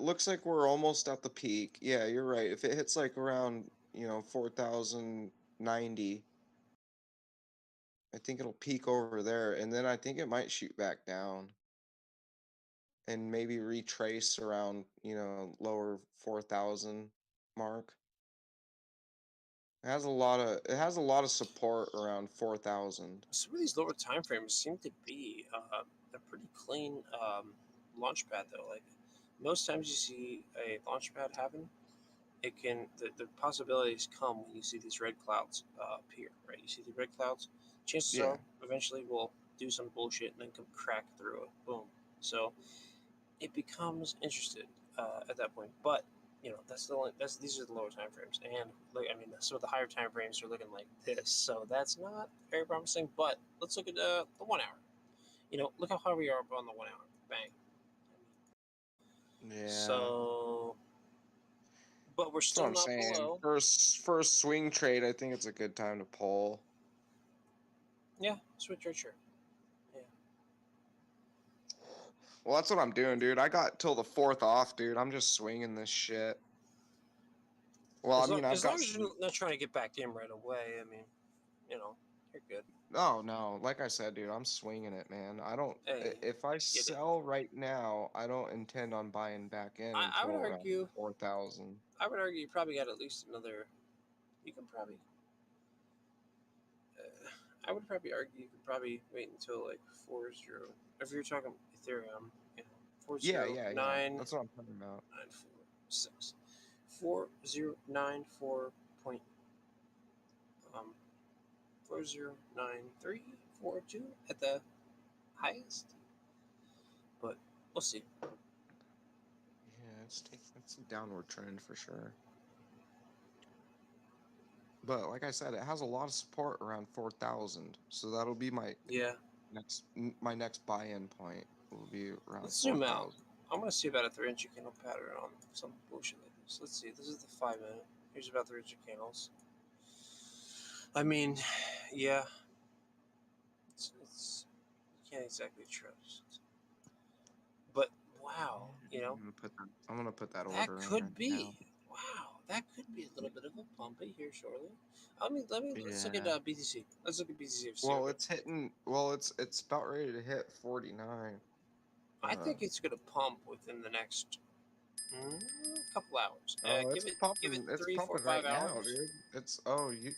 looks like we're almost at the peak. Yeah, you're right. If it hits like around 4,090, I think it'll peak over there, and then I think it might shoot back down, and maybe retrace around lower 4,000 mark. It has a lot of support around 4,000. Some of these lower time frames seem to be a pretty clean launch pad though. Like most times you see a launch pad happen, it can the possibilities come when you see these red clouds appear. Right, you see the red clouds. Chances are eventually we'll do some bullshit and then come crack through it. Boom. So it becomes interested at that point, but. These are the lower time frames, and some of the higher time frames are looking like this, so that's not very promising. But let's look at the 1 hour. Look how high we are on the 1 hour. Bang. Yeah. So, but we're That's still what I'm not saying. below. First swing trade, I think it's a good time to pull. Yeah, switch your shirt. Yeah. Well, that's what I'm doing, dude. I got till the 4th off, dude. I'm just swinging this shit. Well, As long as you're not trying to get back in right away, you're good. No. Like I said, dude, I'm swinging it, man. I don't. If I sell right now, I don't intend on buying back in I would until around argue 4,000. I would argue you probably got at least another. You can probably. I would probably argue you could probably wait until like 40. If you're talking Ethereum, 4094. That's what I'm talking about. 946. 4094 point 409342 at the highest. But we'll see. Yeah, it's a downward trend for sure. But like I said, it has a lot of support around 4,000. So that'll be my next buy-in point. Will be around Let's zoom out. 4,000. I'm gonna see about a 3-inch candle pattern on some bullshit like this. Let's see. This is the 5-minute. Here's about 3-inch candles. I mean, yeah. It's you can't exactly trust. But wow, I'm gonna put that that order in could right be. now. Wow, that could be a little bit of a bumpy here shortly. Let's look at Yeah. BTC. Let's look at BTC. Well, it's hitting. Well, it's about ready to hit 49. I think it's gonna pump within the next couple hours. Oh, Give it it's 3, 4, pumping 5 right now, hours. dude.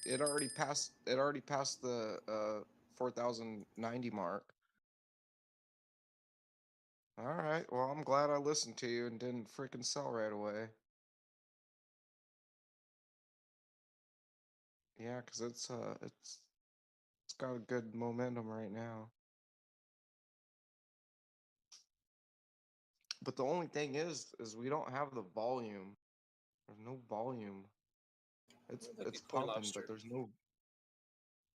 It already passed the 4,090 mark. All right. Well, I'm glad I listened to you and didn't freaking sell right away. Yeah, cuz it's got a good momentum right now. But the only thing is we don't have the volume. There's no volume. It's Coin pumping, Lobster. but there's no.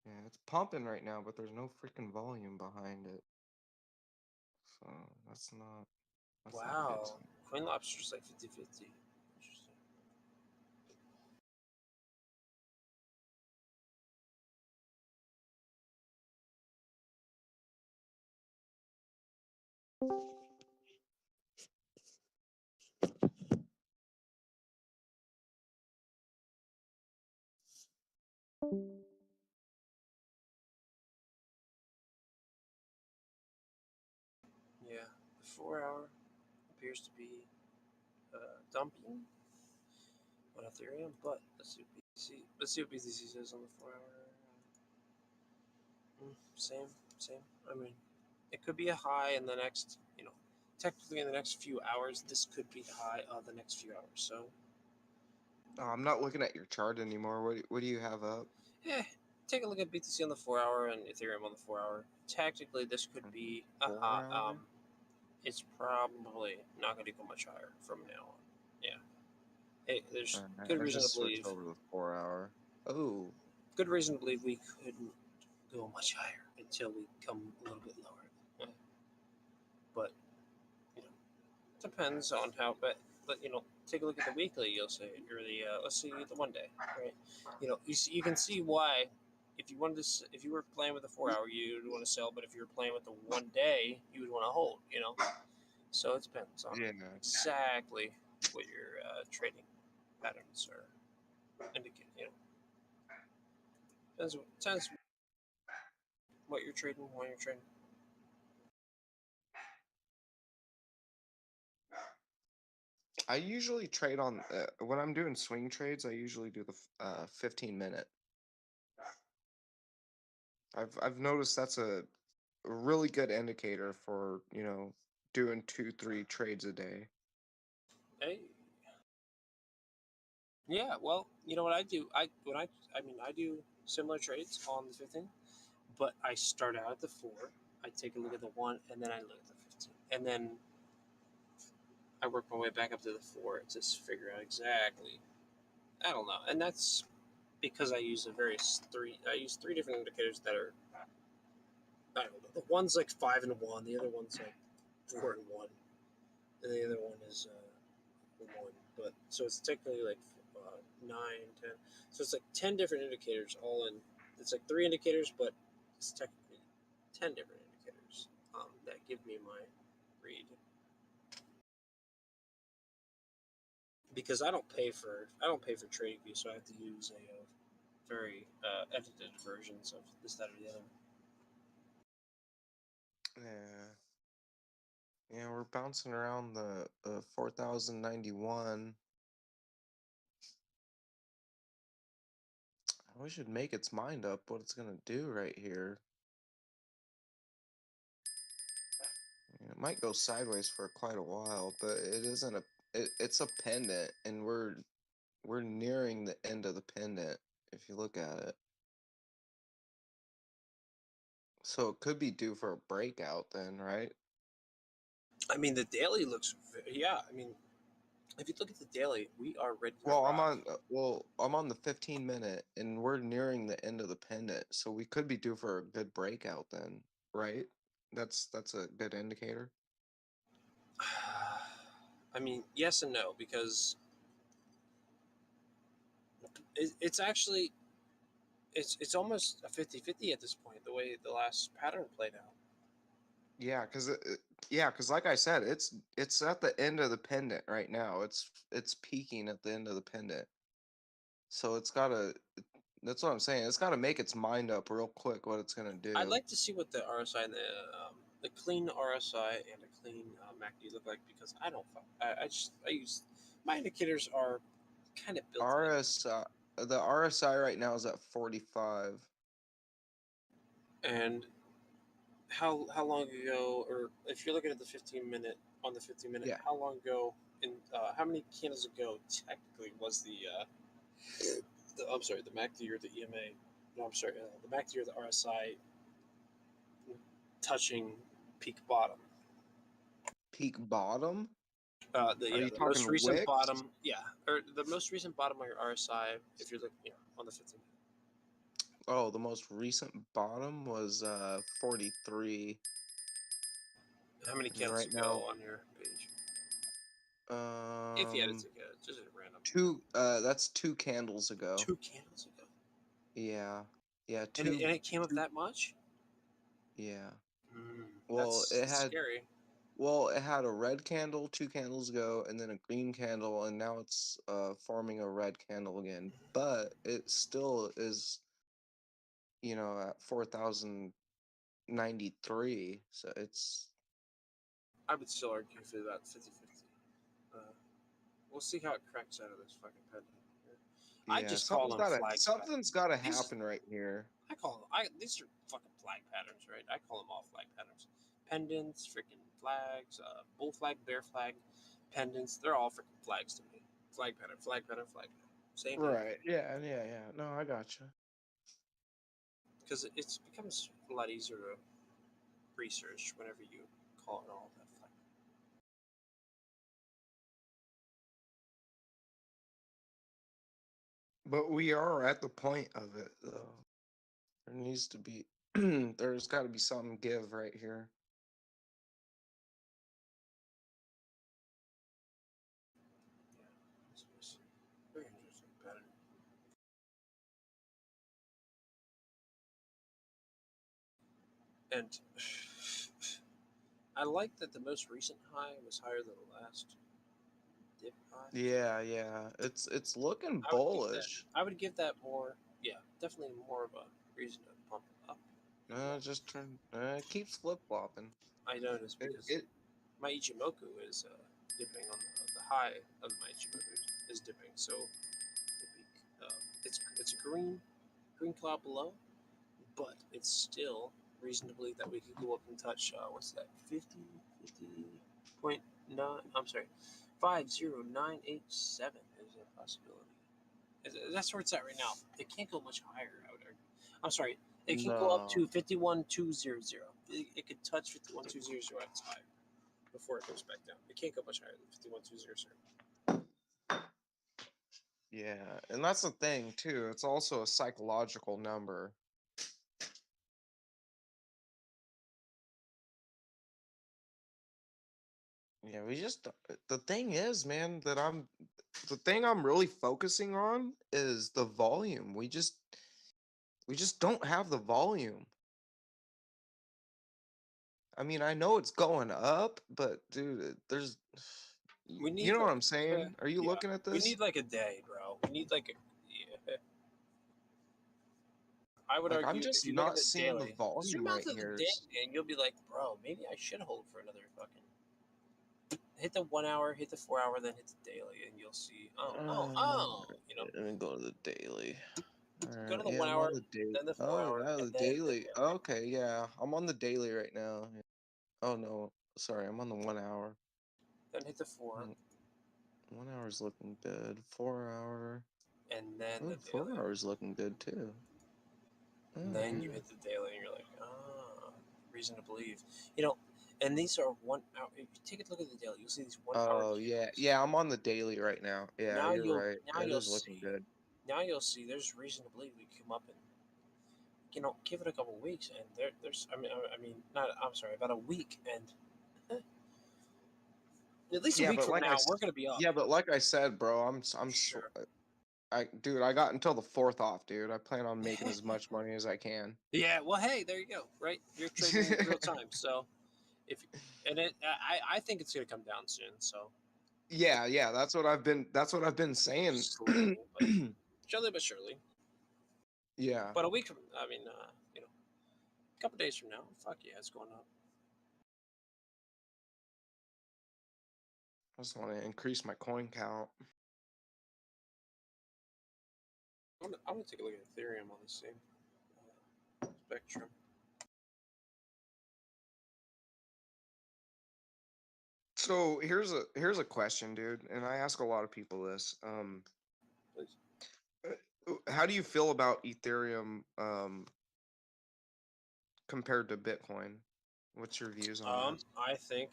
Yeah, it's pumping right now, but there's no freaking volume behind it. So that's not. That's not Wow, hitting. Coin Lobster's like 50-50. Interesting. Yeah, the 4-hour appears to be dumping on Ethereum, but let's see what BTC says on the 4-hour. Same. I mean, it could be a high in the next, technically in the next few hours. This could be the high of the next few hours. So, Oh, I'm not looking at your chart anymore. What do you have up? take a look at BTC on the 4-hour and Ethereum on the 4-hour. Technically, this could be a high. It's probably not going to go much higher from now on. Yeah. Hey, there's good I reason just to believe. switched over to the 4-hour. Oh. Good reason to believe we couldn't go much higher until we come a little bit lower. Yeah. But depends on how. But take a look at the weekly. You'll see, or the let's see the 1 day. Right. You can see why. If you were playing with the 4-hour, you would want to sell. But if you were playing with the 1 day, you would want to hold. So it depends on exactly what your trading patterns are indicating. Depends what you're trading, when you're trading. I usually trade on when I'm doing swing trades. I usually do the 15-minute. I've noticed that's a really good indicator for doing 2-3 trades a day. Hey. Yeah, well, you know what I do? I do similar trades on the 15, but I start out at the 4. I take a look at the 1, and then I look at the 15, and then I work my way back up to the 4 to figure out exactly. I don't know, and that's because I use I use 3 different indicators that are. I don't know. The one's like 5 and 1. The other one's like 4 and 1, and the other one is 1. But so it's technically like 9, 10. So it's like 10 different indicators all in. It's like 3 indicators, but it's technically 10 different indicators that give me my read. Because I don't pay for TradingView, so I have to use a very edited versions of this, that, or the other. Yeah, we're bouncing around the 4,091. I wish it'd make its mind up what it's gonna do right here. It might go sideways for quite a while, but it isn't it's a pendant, and we're nearing the end of the pendant if you look at it. So it could be due for a breakout then, right? I mean, the daily looks, yeah. I mean, If you look at the daily, we are ready to Well, rock. I'm on the 15-minute, and we're nearing the end of the pennant, so we could be due for a good breakout then, right? That's a good indicator. I mean, yes and no, because it's actually it's almost a 50-50 at this point, the way the last pattern played out. Yeah, because like I said, it's at the end of the pendant right now. It's peaking at the end of the pendant, so it's gotta. That's what I'm saying. It's gotta make its mind up real quick what it's gonna do. I'd like to see what the RSI and the clean RSI and a clean MACD look like, because I don't. I use my indicators are kind of built. RSI, the RSI right now is at 45. And how long ago, or if you're looking at the 15-minute on the 15-minute, Yeah. how long ago in how many candles ago technically was the I'm sorry, the MACD or the EMA? No, I'm sorry, the MACD or the RSI touching peak bottom. Peak bottom? The Are you the talking most recent wicks? bottom, or the most recent bottom on your RSI, if you're looking, on the 15. Oh, the most recent bottom was 43. How many And candles right ago now, on your page? If you had to take just a random. that's 2 candles ago. 2 candles ago. Yeah. Yeah, And two. it came up that much? Yeah. Mm, Well, that's it had scary. well, it had a red candle 2 candles ago, and then a green candle, and now it's forming a red candle again. But it still is, at 4,093. So it's I would still argue for about 50-50. We'll see how it cracks out of this fucking pendant. I yeah, just call them flag something's gotta patterns. happen right here. I call them. These are fucking flag patterns, right? I call them all flag patterns. Pendants, freaking flags, bull flag, bear flag, pendants. They're all freaking flags to me. Flag pattern, flag pattern, flag pattern. Same thing. Right. Yeah. No, I gotcha. Because it becomes a lot easier to research whenever you call it all that flag. But we are at the point of it, though. There needs to be, there's got to be something give right here. It's very interesting pattern. And I like that the most recent high was higher than the last dip high. Yeah. It's looking bullish. I would give that more, definitely more of a reason to pump it up. Just turn. It keeps flip flopping. I noticed because my Ichimoku is dipping on the high of my Ichimoku is dipping, so it's a green cloud below, but it's still reason to believe that we could go up and touch what's that 50.9. I'm sorry, 50987 is a possibility. That's where it's at right now. It can't go much higher, I would argue. I'm sorry, it can go up to 51,200. It could touch 51,200 at its high before it goes back down. It can't go much higher than 51,200. Yeah, and that's the thing too. It's also a psychological number. Yeah, the thing is, man, the thing I'm really focusing on is the volume. We just don't have the volume. I mean, I know it's going up, but dude, there's We need, you know what I'm saying? Are you looking at we this? need like a day, bro. We need like I would Like, I'm argue just if you look at not the seeing the daily, zoom volume out right to the here. day, and you'll be like, bro, maybe I should hold for another fucking. Hit the 1 hour, hit the 4 hour, then hit the daily, and you'll see. Let me go to the daily. Go to the Yeah, 1 I'm hour, on the daily. then the 4 Oh, hour, yeah, and the then daily. Okay, yeah, I'm on the daily right now. Oh no, sorry, I'm on the 1 hour. then hit the 4, 1 hour's looking good. 4 hour. and then Oh, the 4 daily. hours looking good too. And then you hit the daily, and you're like, reason to believe. And these are 1 hour. If you take a look at the daily, you'll see these 1 hour Oh yeah, candles. yeah. I'm on the daily right now. Yeah, Now you're you'll right. now It you'll is looking see good. now you'll see there's reason to believe we can come up and give it a couple weeks and there's I mean not I'm sorry about a week and at least a Yeah, week but from like now we're gonna be up. yeah, but like I said, bro, Sure. dude, I got until the 4th off, dude. I plan on making as much money as I can. Yeah, well, hey, there you go. Right, you're trading real time, so if and I think it's gonna come down soon. So Yeah, yeah, that's what I've been saying. slowly, but surely but surely. Yeah. But a week from, I mean, a couple days from now, fuck yeah, it's going up. I just want to increase my coin count. I'm gonna take a look at Ethereum on this same spectrum. So here's a question, dude, and I ask a lot of people this. Please. How do you feel about Ethereum compared to Bitcoin? What's your views on that? I think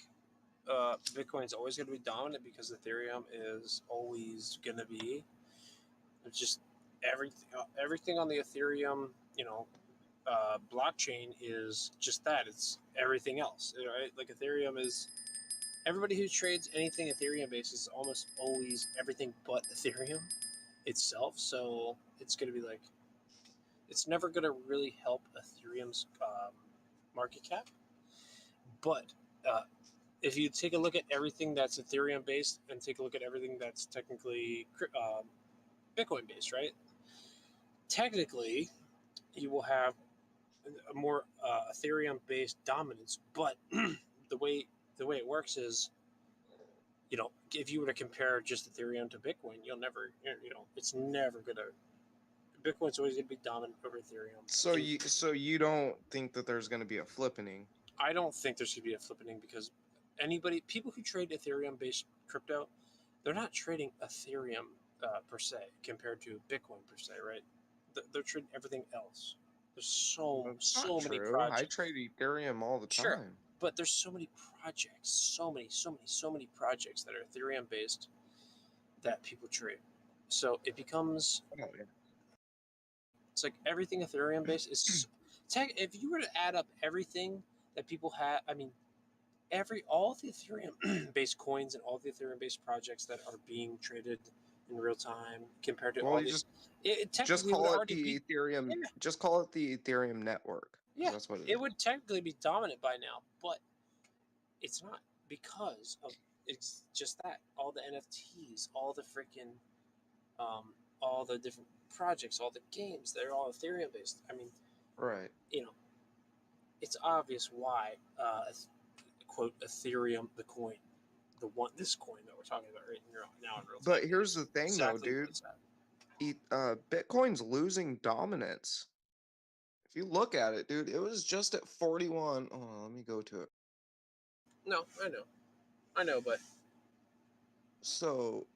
Bitcoin's always going to be dominant because Ethereum is always going to be. It's just everything on the Ethereum, blockchain is just that. It's everything else, right? Like Ethereum is everybody who trades anything Ethereum based is almost always everything but Ethereum itself. So it's going to be like it's never going to really help Ethereum's market cap, but if you take a look at everything that's Ethereum based and take a look at everything that's technically Bitcoin based, right? Technically, you will have a more Ethereum based dominance, but the way it works is, if you were to compare just Ethereum to Bitcoin, you'll never, it's never gonna. Bitcoin's always gonna be dominant over Ethereum. So you don't think that there's going to be a flippening? I don't think there's gonna be a flippening because people who trade Ethereum based crypto, they're not trading Ethereum per se compared to Bitcoin per se, right? They're trading everything else. There's so That's not many true. I projects. trade Ethereum all the Sure, time. but there's so many projects, so many projects that are Ethereum based that people trade. So it becomes it's like everything Ethereum based is if you were to add up everything that people have, I mean, all the Ethereum based coins and all the Ethereum based projects that are being traded in real time compared to Well, all you these, just technically would call it already the be Ethereum. Just call it the Ethereum network. 'Cause yeah, that's what it it is. would technically be dominant by now, but it's not because of it's just that all the NFTs, all the freaking, all the different projects, all the games, they're all Ethereum based. I mean, Right. It's obvious why quote Ethereum, the coin, this coin that we're talking about right now in real time. But here's the thing, exactly though, what dude. it's at. Bitcoin's losing dominance. If you look at it, dude, it was just at 41. Oh, let me go to it. No, I know, but So,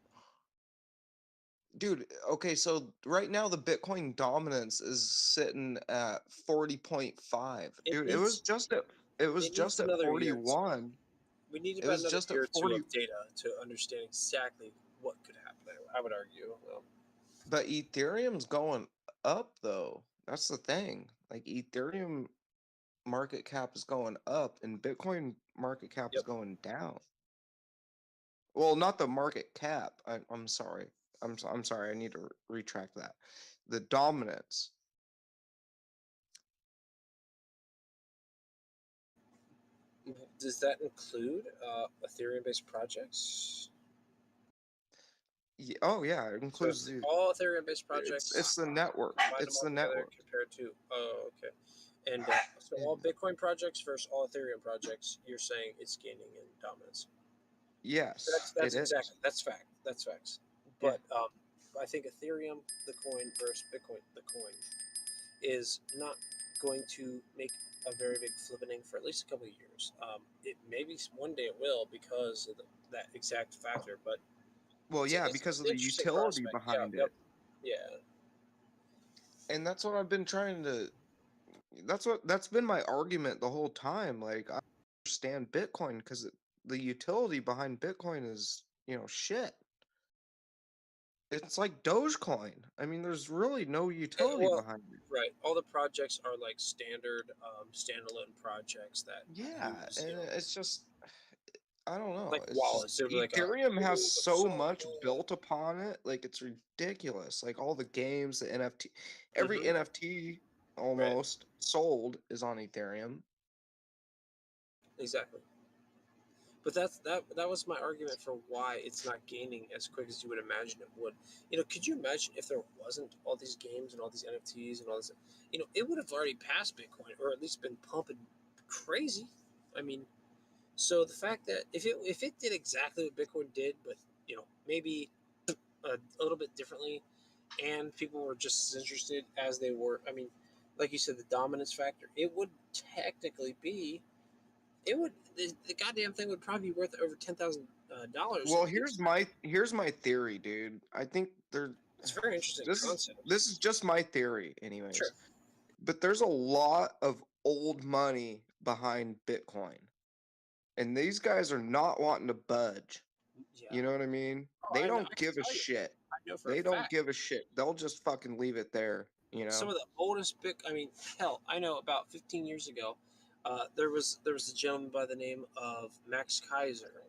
dude, okay, so right now the Bitcoin dominance is sitting at 40.5. Dude, it was just at another year. 41. We need It about was another just at year or two 40. of data to understand exactly what could happen. I would argue. But Ethereum's going up, though. That's the thing. Like, Ethereum market cap is going up and Bitcoin market cap is going down. Well, not the market cap. I'm sorry. I'm sorry. I need to retract that. The dominance. Does that include Ethereum-based projects? Yeah, oh yeah, it So includes the. all Ethereum-based projects. It's the network. Combine It's them all the together network. compared to. Oh, okay. And so all Bitcoin projects versus all Ethereum projects, you're saying it's gaining in dominance. Yes, That's it is. exactly that's fact. That's facts. But I think Ethereum, the coin, versus Bitcoin, the coin, is not going to make a very big flippening for at least a couple of years. It maybe one day it will because of that exact factor. But Well, yeah, it's because an of the interesting utility prospect. behind Yeah, it. yeah. And that's what I've been trying to. That's been my argument the whole time. Like, understand Bitcoin because the utility behind Bitcoin is, shit. It's like Dogecoin. I mean, there's really no utility Well, behind it. right. All the projects are like standard standalone projects that Yeah, use, and it's just, I don't know. like It's just Wallace. They were like a Ethereum has pool of so salt. much built upon it, like it's ridiculous. Like all the games, the NFT, every Mhm. NFT almost sold is on Ethereum. Exactly. But that was my argument for why it's not gaining as quick as you would imagine it would. Could you imagine if there wasn't all these games and all these NFTs and all this? It would have already passed Bitcoin, or at least been pumping crazy. I mean, so the fact that if it did exactly what Bitcoin did, but maybe a little bit differently, and people were just as interested as they were. I mean, like you said, the dominance factor. It would technically be. It would the goddamn thing would probably be worth over $10,000. Well, here's my theory, dude. I think It's a very interesting concept. this is just my theory, anyways. Sure. But there's a lot of old money behind Bitcoin, and these guys are not wanting to budge. Yeah. You know what I mean? Oh, They I know- don't I can give a tell you. shit. I know for a They don't fact. give a shit. They'll just fucking leave it there. Some of the oldest I mean, hell, I know about 15 years ago, there was a gentleman by the name of Max Kaiser,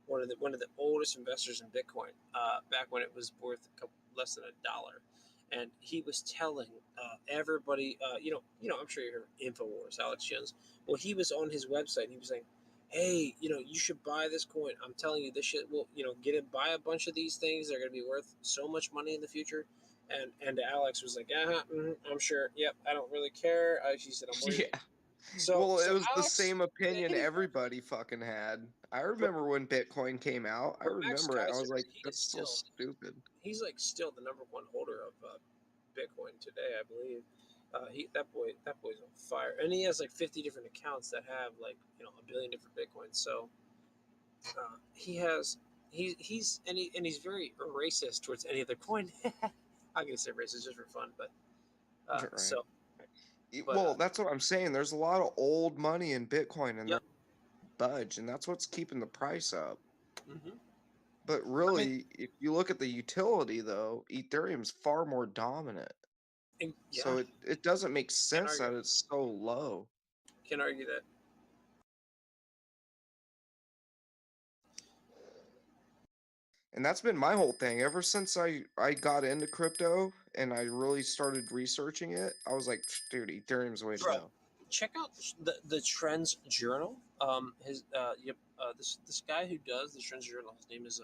one of the oldest investors in Bitcoin, back when it was worth less than $1, and he was telling everybody, I'm sure you heard Infowars, Alex Jones. Well, he was on his website. He was saying, "Hey, you should buy this coin. I'm telling you, this shit will, buy a bunch of these things. They're going to be worth so much money in the future." And Alex was like, I'm sure. Yep, I don't really care. She said, I'm worried. Yeah. So, Well, it was the Alex, same opinion everybody fucking had. I remember when Bitcoin came out. I but Max remember it. I Kaiser, was like, he is that's so still, stupid. he's like still the number one holder of Bitcoin today, I believe. That boy's on fire, and he has like 50 different accounts that have like a billion different Bitcoins. So he's very racist towards any other coin. I'm gonna say racist just for fun, but Right. so. Well, that's what I'm saying. There's a lot of old money in Bitcoin, and Yep. they're budge, and that's what's keeping the price up. Mm-hmm. But really, if you look at the utility, though, Ethereum's far more dominant. So it doesn't make sense that it's so low. Can't argue that. And that's been my whole thing. Ever since I got into crypto and I really started researching it, I was like, dude, Ethereum's the way to Bro, go. check out the Trends Journal. This guy who does the Trends Journal, his name is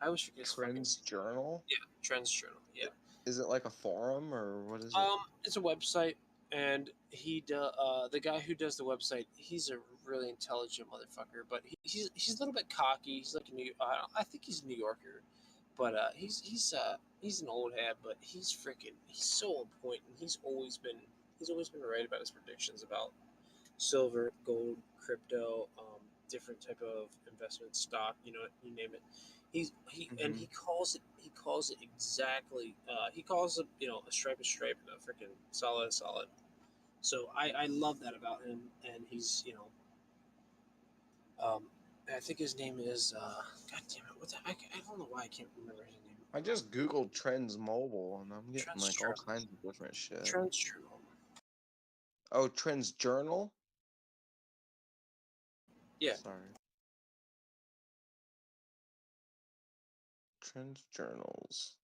I always forget his Trends Journal? Yeah, Trends Journal. Yeah. Is it like a forum or what is it? It's a website, and the guy who does the website, he's a really intelligent motherfucker, but he's a little bit cocky. He's like I think he's a New Yorker, but he's an old head, but he's so on point, and he's always been right about his predictions about silver, gold, crypto, different type of investment stock, you name it. And he calls it exactly. He calls it a stripe, and a freaking solid. So I love that about him, and he's I think his name is God damn it, I don't know why I can't remember his name. I just googled Trends Mobile and I'm getting Trends like all Journal. kinds of different shit. Trends Journal. Oh, Trends Journal? Yeah. Sorry. Trends Journals.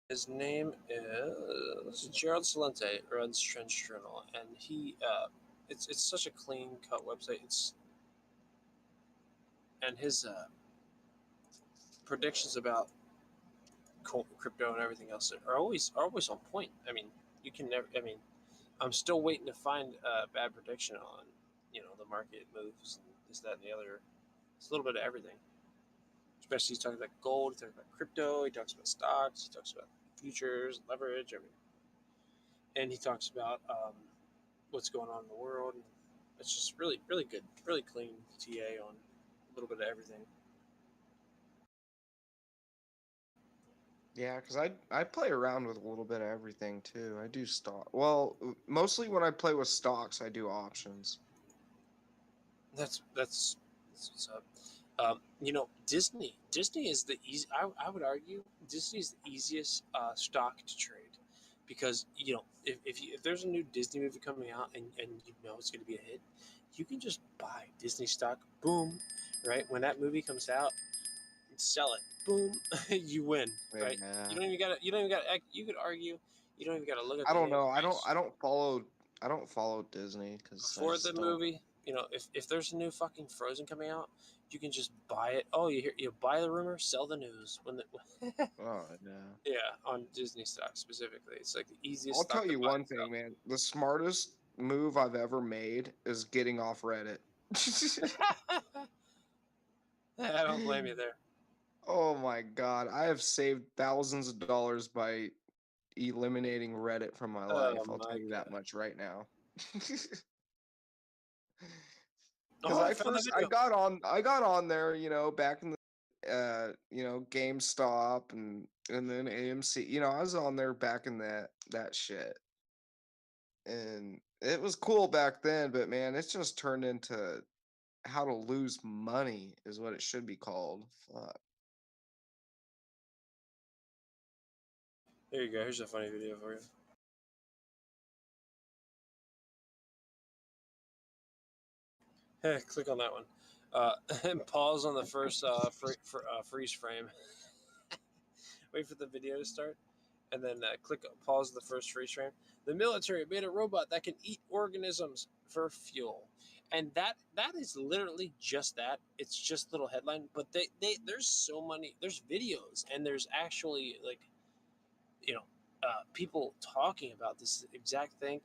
His name is Gerald Salente, runs Trends Journal, and he it's such a clean cut website. And his predictions about crypto and everything else are always on point. I mean, you can never. I mean, I'm still waiting to find a bad prediction on the market moves and this, that, and the other. It's a little bit of everything. Especially he's talking about gold, he's talking about crypto, he talks about stocks, he talks about futures, leverage, and he talks about what's going on in the world. And it's just really, really good, really clean TA on a little bit of everything. Yeah, because I play around with a little bit of everything too. I do stock. Well, mostly when I play with stocks, I do options. That's what's up. You know, Disney is the easy. I would argue Disney is the easiest stock to trade because you know if there's a new Disney movie coming out and you know it's going to be a hit, you can just buy Disney stock. Boom, right? When that movie comes out, sell it. Boom, you win, right? Yeah. You don't even gotta. You don't even gotta. You could argue. You don't even gotta look at I the don't name know. I price don't follow Disney because I before the just don't. movie. You know, if there's a new fucking Frozen coming out, you can just buy it. Oh, you buy the rumor, sell the news. When the Oh no. yeah, on Disney stock specifically, it's like the easiest I'll stock tell to you buy one and sell. thing, man. The smartest move I've ever made is getting off Reddit. I don't blame you there. Oh my god, I have saved thousands of dollars by eliminating Reddit from my life. Oh I'll tell my you that god. much right now. Oh, Because I found the video. I got on there, you know, back in the you know, GameStop and then AMC. You know, I was on there back in that shit. And it was cool back then, but man, it's just turned into how to lose money is what it should be called. Fuck. There you go. Here's a funny video for you. Click on that one. And pause on the first freeze frame. Wait for the video to start, and then pause the first freeze frame. The military made a robot that can eat organisms for fuel, and that is literally just that. It's just a little headline, but there's so many. There's videos, and there's actually like you know people talking about this exact thing.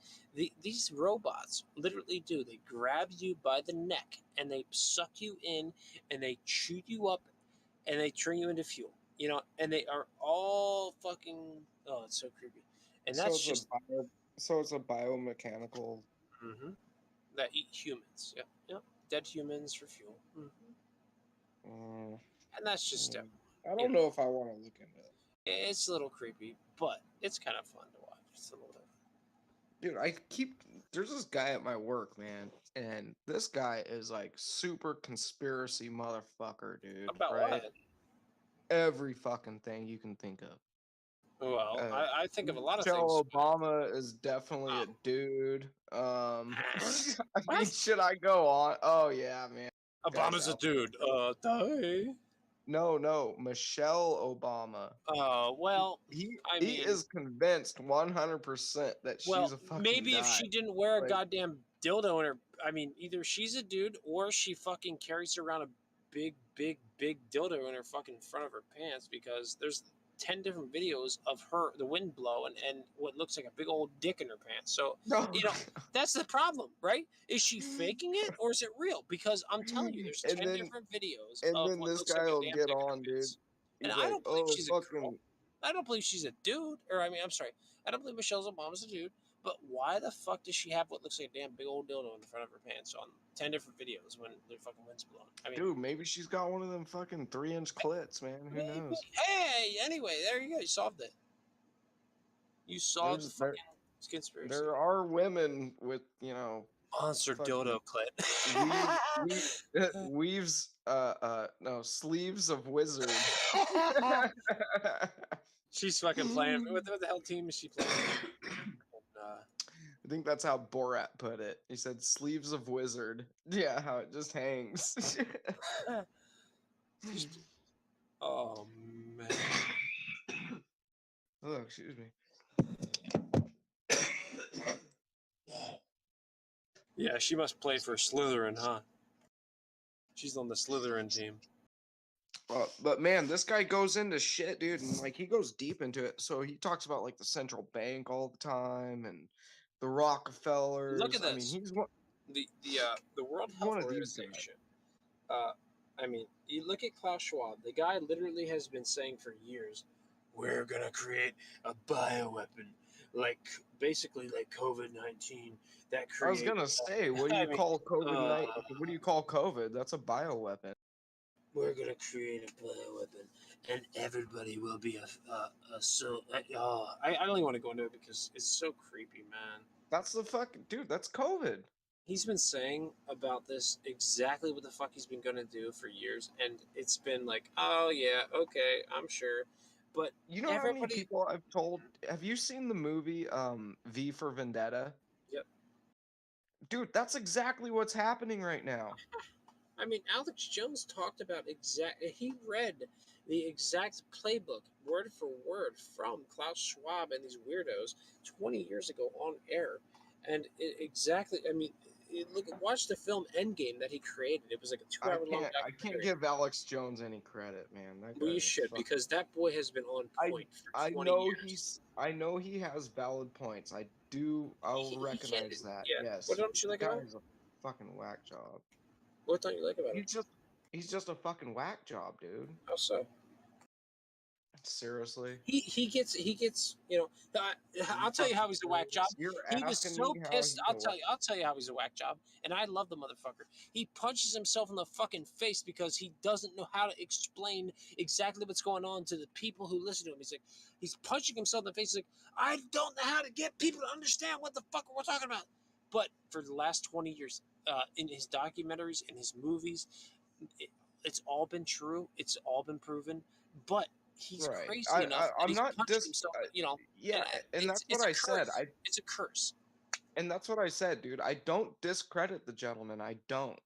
These robots literally do. They grab you by the neck and they suck you in and they chew you up and they turn you into fuel. You know, and they are all fucking. Oh, it's so creepy. And So that's it's a just biomechanical. hmm that eat humans. Yep, yep. Dead humans for fuel. And that's just step. I don't know if I want to look into it. It's a little creepy, but it's kind of fun to watch. It's a little bit. Dude, there's this guy at my work, man, and this guy is like super conspiracy motherfucker, dude. About Right? what? Every fucking thing you can think of. Well, I think of a lot of things. Michelle Obama is definitely a dude. I mean, should I go on? Oh yeah, man. Obama's a dude. Die. No, Michelle Obama. Well, he I he mean, is convinced 100% that well, she's a fucking maybe if guy. she didn't wear a Like, goddamn dildo in her, I mean, either she's a dude or she fucking carries around a big dildo in her fucking front of her pants because there's 10 different videos of her, the wind blow, and what looks like a big old dick in her pants. So, no. you know, that's the problem, right? Is she faking it or is it real? Because I'm telling you, there's 10 different videos and of then what this looks guy like a will damn get dick in her on, dude. pants. And He's I like, don't believe oh, she's a girl. fucking. I don't believe she's a dude, or I mean, I'm sorry, I don't believe Michelle Obama's a dude. But why the fuck does she have what looks like a damn big old dildo in the front of her pants on 10 different videos when the fucking wind's blowing? I mean, Dude, maybe she's got one of them fucking 3-inch clits, man. Who knows? hey, anyway, there you go. You solved it. You solved the fucking conspiracy. There are women with, you know, monster dildo clit. Weaves, no, sleeves of wizard. She's fucking playing. What the hell team is she playing? I think that's how Borat put it. He said sleeves of wizard. Yeah, how it just hangs. Oh man. Oh, excuse me. Yeah, she must play for Slytherin, huh? She's on the Slytherin team. But man, this guy goes into shit, dude, and like he goes deep into it. So he talks about like the central bank all the time and the Rockefellers. Look at this. I mean, he's one. The World Health Organization. I mean, you look at Klaus Schwab. The guy literally has been saying for years, "We're gonna create a bioweapon, like basically like COVID-19." That creates. I was gonna say, what do you call COVID-19? What do you call COVID? That's a bioweapon. We're gonna create a bioweapon, and everybody will be I don't even want to go into it because it's so creepy, man. That's the fucking dude. That's COVID. He's been saying about this exactly what the fuck he's been gonna do for years, and it's been like, oh yeah, okay, I'm sure, but You know how many people I've told? Have you seen the movie V for Vendetta? Yep. Dude, that's exactly what's happening right now. I mean, Alex Jones talked about he read the exact playbook word for word from Klaus Schwab and these weirdos 20 years ago on air, and I mean, watch the film Endgame that he created. It was like a 2 hour long I can't give Alex Jones any credit, man. That Well, guy you is should, fucking- because that boy has been on point for 20 years. I know he has valid points. I'll recognize that. Yeah. Yes. What don't you like the guy about him? is a fucking whack job. What don't you like about him? He's just a fucking whack job, dude. How so? Seriously. He gets I'll tell you how he's a whack job. He was so pissed. I'll tell you how he's a whack job. And I love the motherfucker. He punches himself in the fucking face because he doesn't know how to explain exactly what's going on to the people who listen to him. He's punching himself in the face. He's like, I don't know how to get people to understand what the fuck we're talking about. But for the last 20 years, in his documentaries, in his movies, it's all been true. It's all been proven. But he's crazy enough that I'm he's not punched himself, Yeah, and that's what it's a I said. curse. It's a curse. And that's what I said, dude. I don't discredit the gentleman. I don't.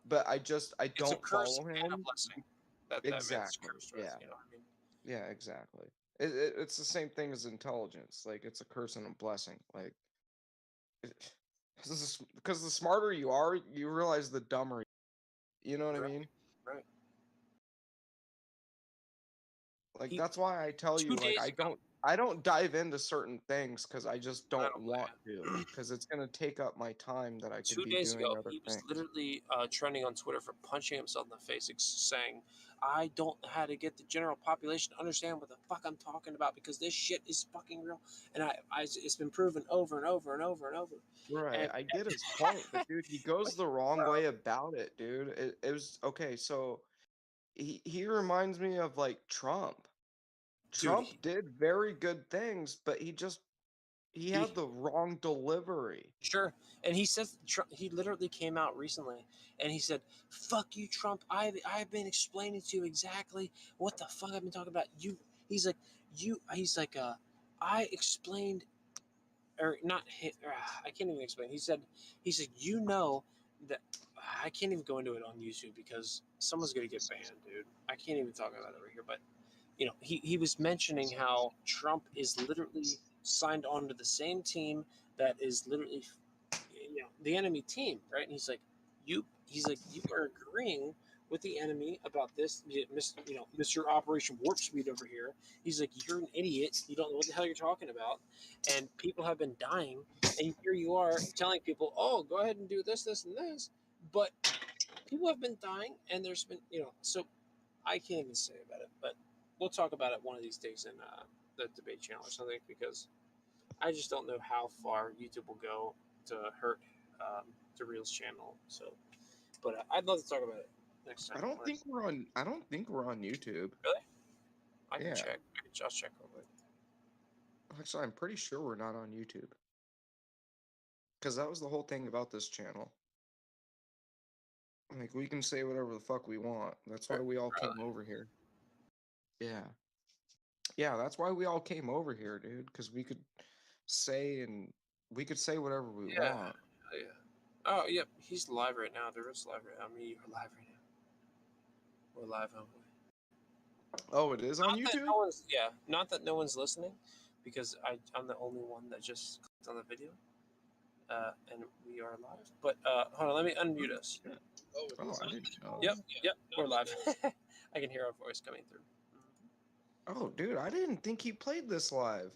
But I It's a don't curse follow and a him. blessing. That Exactly. man's cursed with, Yeah. you know what I mean? Yeah, exactly. It's the same thing as intelligence. Like, it's a curse and a blessing. Like, because the smarter you are, you realize the dumber. You know what I mean? Right. Like, that's why I tell 2 you, like, days ago. I don't dive into certain things because I just don't want to. Because it's gonna take up my time that I could 2 be days doing ago, other he was things. literally trending on Twitter for punching himself in the face, saying, I don't know how to get the general population to understand what the fuck I'm talking about because this shit is fucking real. And it's been proven over and over and over and over. Right, And, I get his point, but dude, he goes the wrong way about it, dude. It was okay, so he reminds me of like Trump. Trump did very good things, but he had the wrong delivery. Sure. And he says he literally came out recently and he said, "Fuck you, Trump. I've been explaining to you exactly what the fuck I've been talking about. He's like, I explained or not I can't even explain. He said you know that I can't even go into it on YouTube because someone's gonna get banned, dude. I can't even talk about it over here, but he was mentioning how Trump is literally signed on to the same team that is literally, the enemy team, right? And he's like, you are agreeing with the enemy about this, Mr. Operation Warp Speed over here. He's like, you're an idiot. You don't know what the hell you're talking about. And people have been dying. And here you are telling people, oh, go ahead and do this, this, and this. But people have been dying, and there's been, so I can't even say about it, but we'll talk about it one of these days in the debate channel or something because I just don't know how far YouTube will go to hurt DeReal's channel. So, but I'd love to talk about it next time. I don't think we're on YouTube. Really? I can Yeah. check. I'll check real quick. Actually, I'm pretty sure we're not on YouTube. Because that was the whole thing about this channel. Like, we can say whatever the fuck we want. That's why we all came over here. Yeah. Yeah, that's why we all came over here, dude. Because we could say whatever we want. Yeah. Oh, yep. He's live right now. There is live right now. You're live right now. We're live, aren't we? Oh, it is on YouTube? Not that no one's listening, because I'm the only one that just clicked on the video. And we are live. But hold on, let me unmute us. Oh, I didn't know. Yep, we're live. I can hear our voice coming through. Oh, dude, I didn't think he played this live.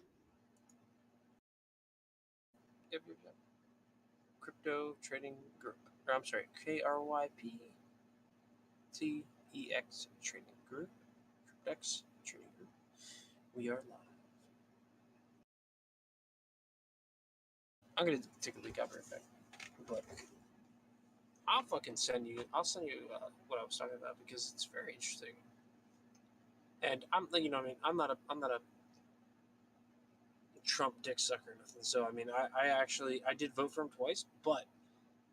Yep. Crypto Trading Group. Or, I'm sorry, KRYPTEX Trading Group. Cryptex Trading Group. We are live. I'm gonna take a leak out right back, but I'll send you what I was talking about because it's very interesting. And you know, I mean, I'm not a Trump dick sucker or nothing. So I mean, I did vote for him twice, but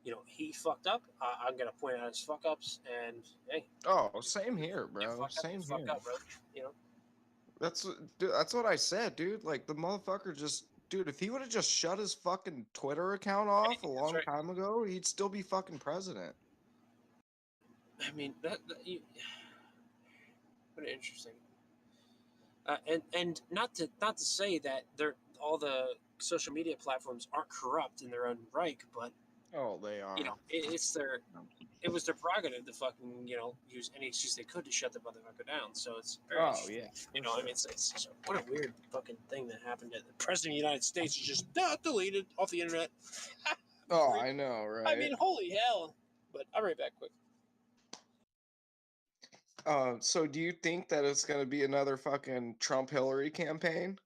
you know, he fucked up. I'm gonna point out his fuck ups, and hey, Oh, same here, you bro. fuck up, you Same fuck here. up, bro. You know. That's what I said, dude. Like the motherfucker just, dude. If he would have just shut his fucking Twitter account off a long time ago, he'd still be fucking president. I mean, what interesting. And not to say that they're all the social media platforms aren't corrupt in their own right, but Oh, they are. you know, it was their prerogative to fucking, you know, use any excuse they could to shut the motherfucker down. So it's very interesting. Yeah. You know, I mean, it's what a weird fucking thing that happened. The president of the United States is just deleted off the internet. Oh, I know, right? I mean, holy hell! But I'll be right back quick. So do you think that it's gonna be another fucking Trump Hillary campaign?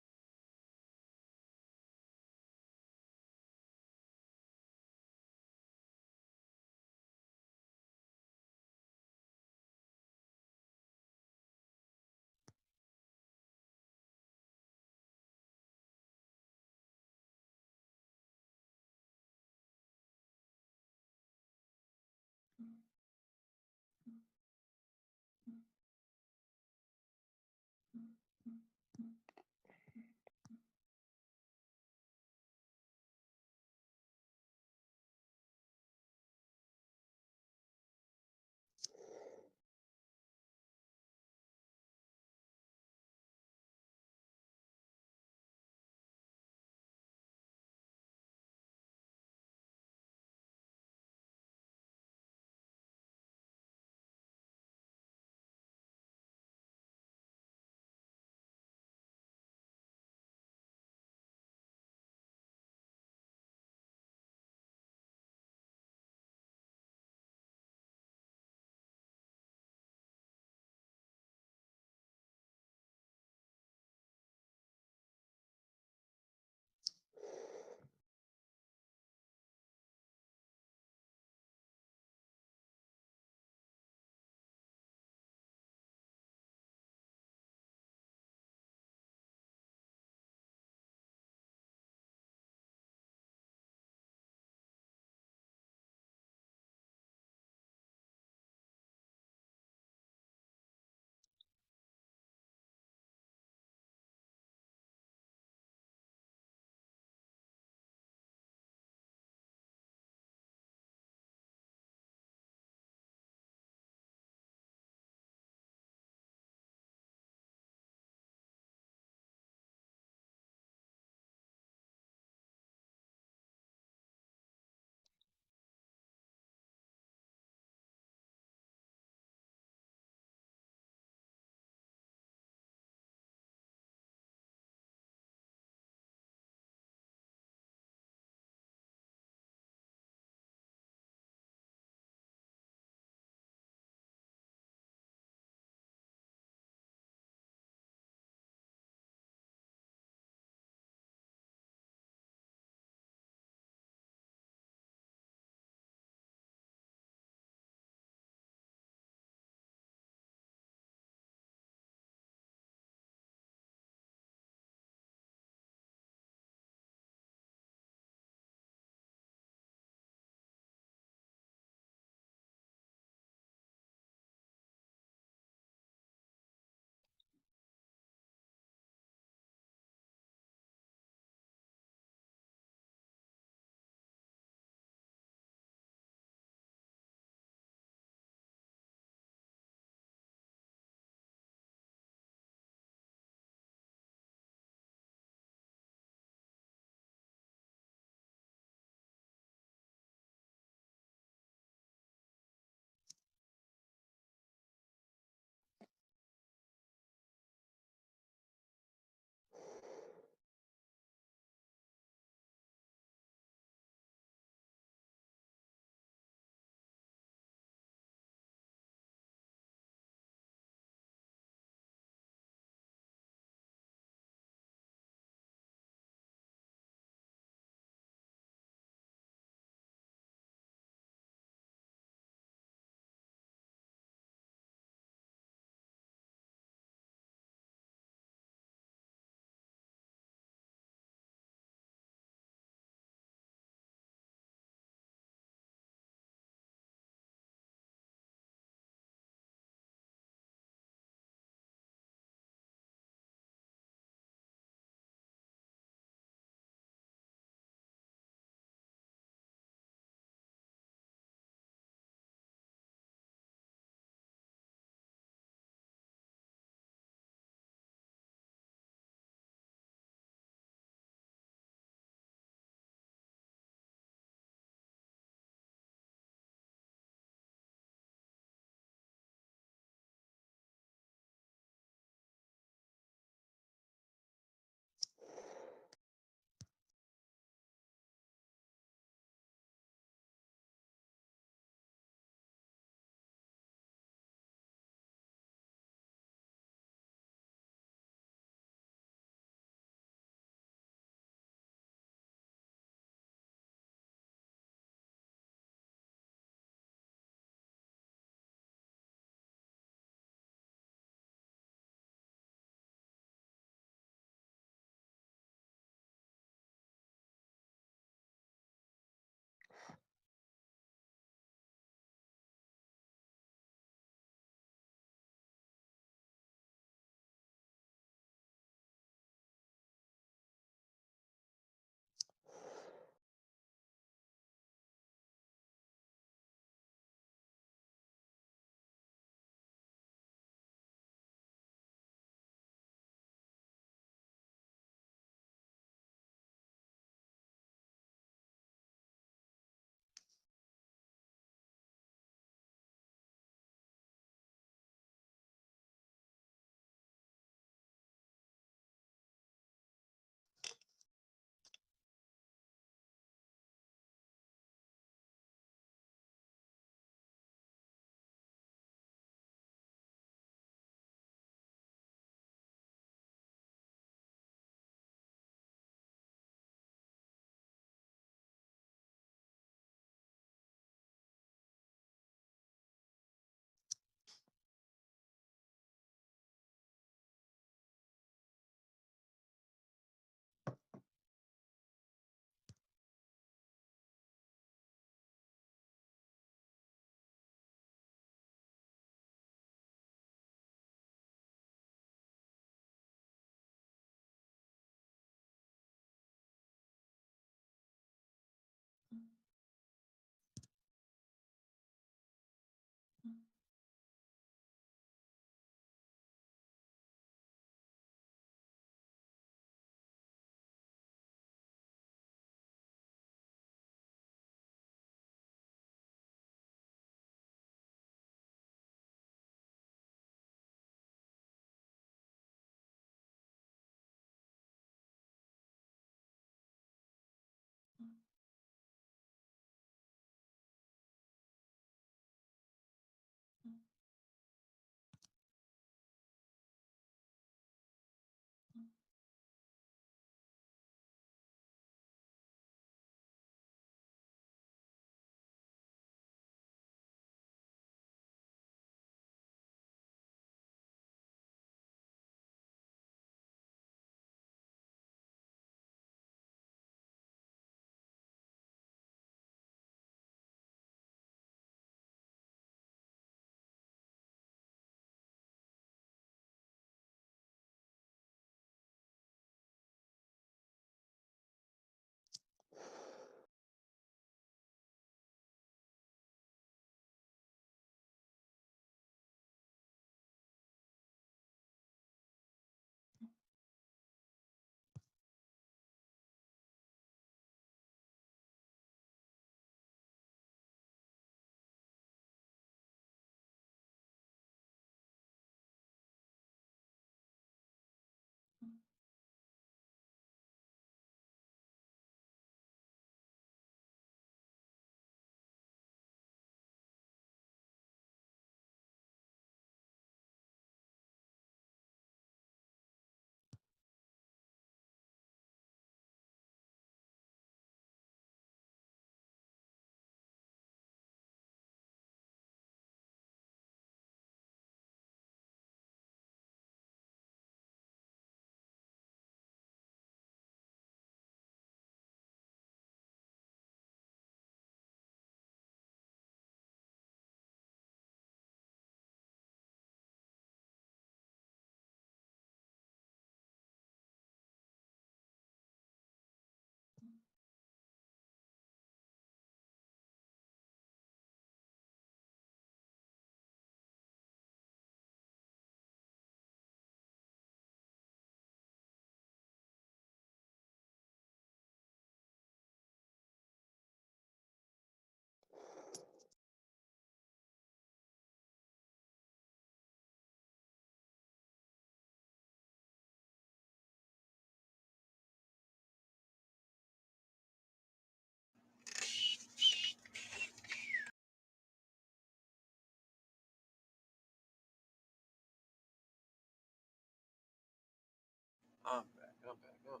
I'm back. I'm back. I'm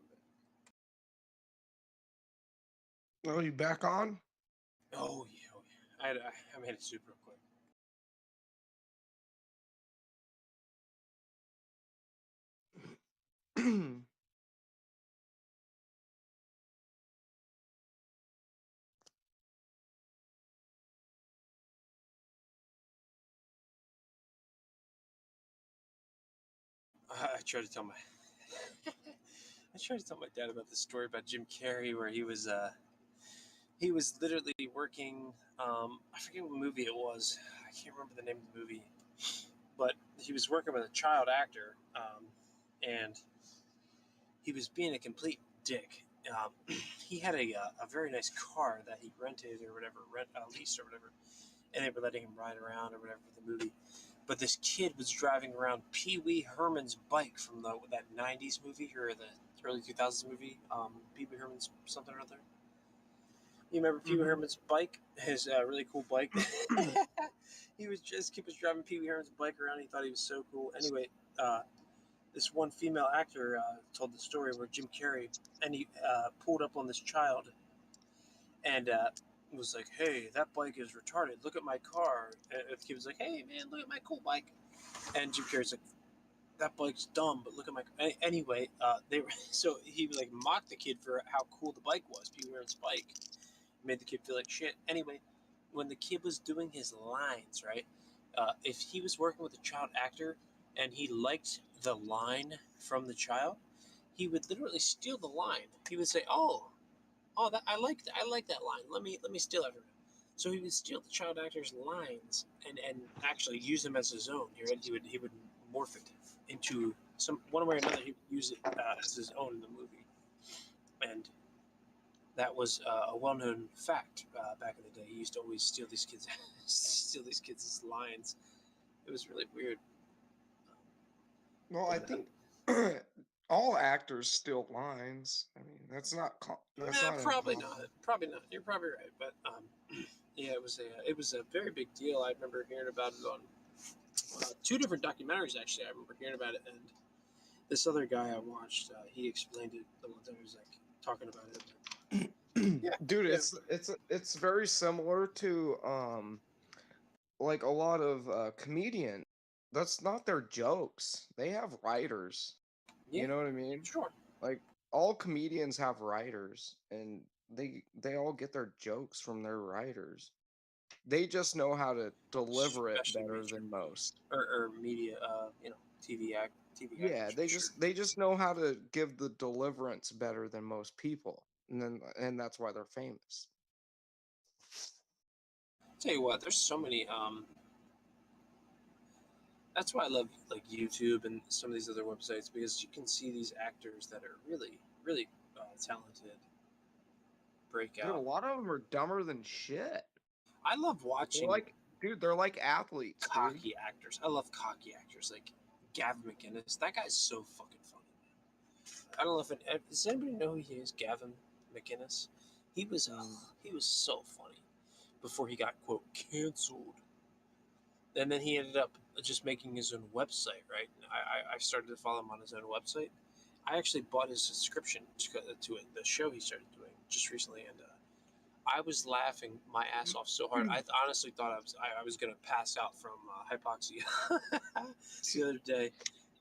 back. Oh, you back on? Oh yeah. Oh, yeah. I made it super quick. I tried to tell my I tried to tell my dad about the story about Jim Carrey where he was literally working. I forget what movie it was. I can't remember the name of the movie, but he was working with a child actor, and he was being a complete dick. He had a very nice car that he rented or whatever, leased or whatever, and they were letting him ride around or whatever for the movie. But this kid was driving around Pee Wee Herman's bike from that '90s movie or the early 2000s movie, Pee Wee Herman's something or other. You remember Pee Wee Herman's bike? His really cool bike. Kid was driving Pee Wee Herman's bike around. He thought he was so cool. Anyway, this one female actor told the story where Jim Carrey and he pulled up on this child and was like, "Hey, that bike is retarded. Look at my car." And the kid was like, "Hey, man, look at my cool bike." And Jim Carrey's like, "That bike's dumb, but look at my." Anyway, so he like mocked the kid for how cool the bike was, Pee Wee Herman's bike. Made the kid feel like shit. Anyway, when the kid was doing his lines, right? If he was working with a child actor and he liked the line from the child, he would literally steal the line. He would say, that I like that line. Let me steal it." So he would steal the child actor's lines and actually use them as his own. He would morph it into one way or another. He would use it as his own in the movie, and that was a well-known fact back in the day. He used to always steal these kids' lines. It was really weird. Well, I think all actors steal lines. I mean, that's not Probably impossible. not. Probably not. You're probably right. But yeah, it was a very big deal. I remember hearing about it on two different documentaries. Actually, I remember hearing about it, and this other guy I watched, he explained it the one time. He was like talking about it. Yeah, Dude, it's very similar to like a lot of comedian. That's not their jokes. They have writers. Yeah, You know what I mean? sure. Like all comedians have writers, and they all get their jokes from their writers. They just know how to deliver it Especially better major than most. or media, TV Yeah, actors for sure. they just know how to give the deliverance better than most people, and that's why they're famous. Tell you what, there's so many. That's why I love like YouTube and some of these other websites because you can see these actors that are really, really talented break Dude, a out. lot of them are dumber than shit. I love They're watching like, dude, they're like athletes, dude. cocky actors. I love cocky actors like Gavin McInnes. That guy's so fucking funny, man. I don't know does anybody know who he is, Gavin McInnes? He was so funny before he got quote canceled. And then he ended up just making his own website, right? I started to follow him on his own website. I actually bought his subscription to it, the show he started doing just recently, and I was laughing my ass off so hard. I honestly thought I was gonna pass out from hypoxia the other day.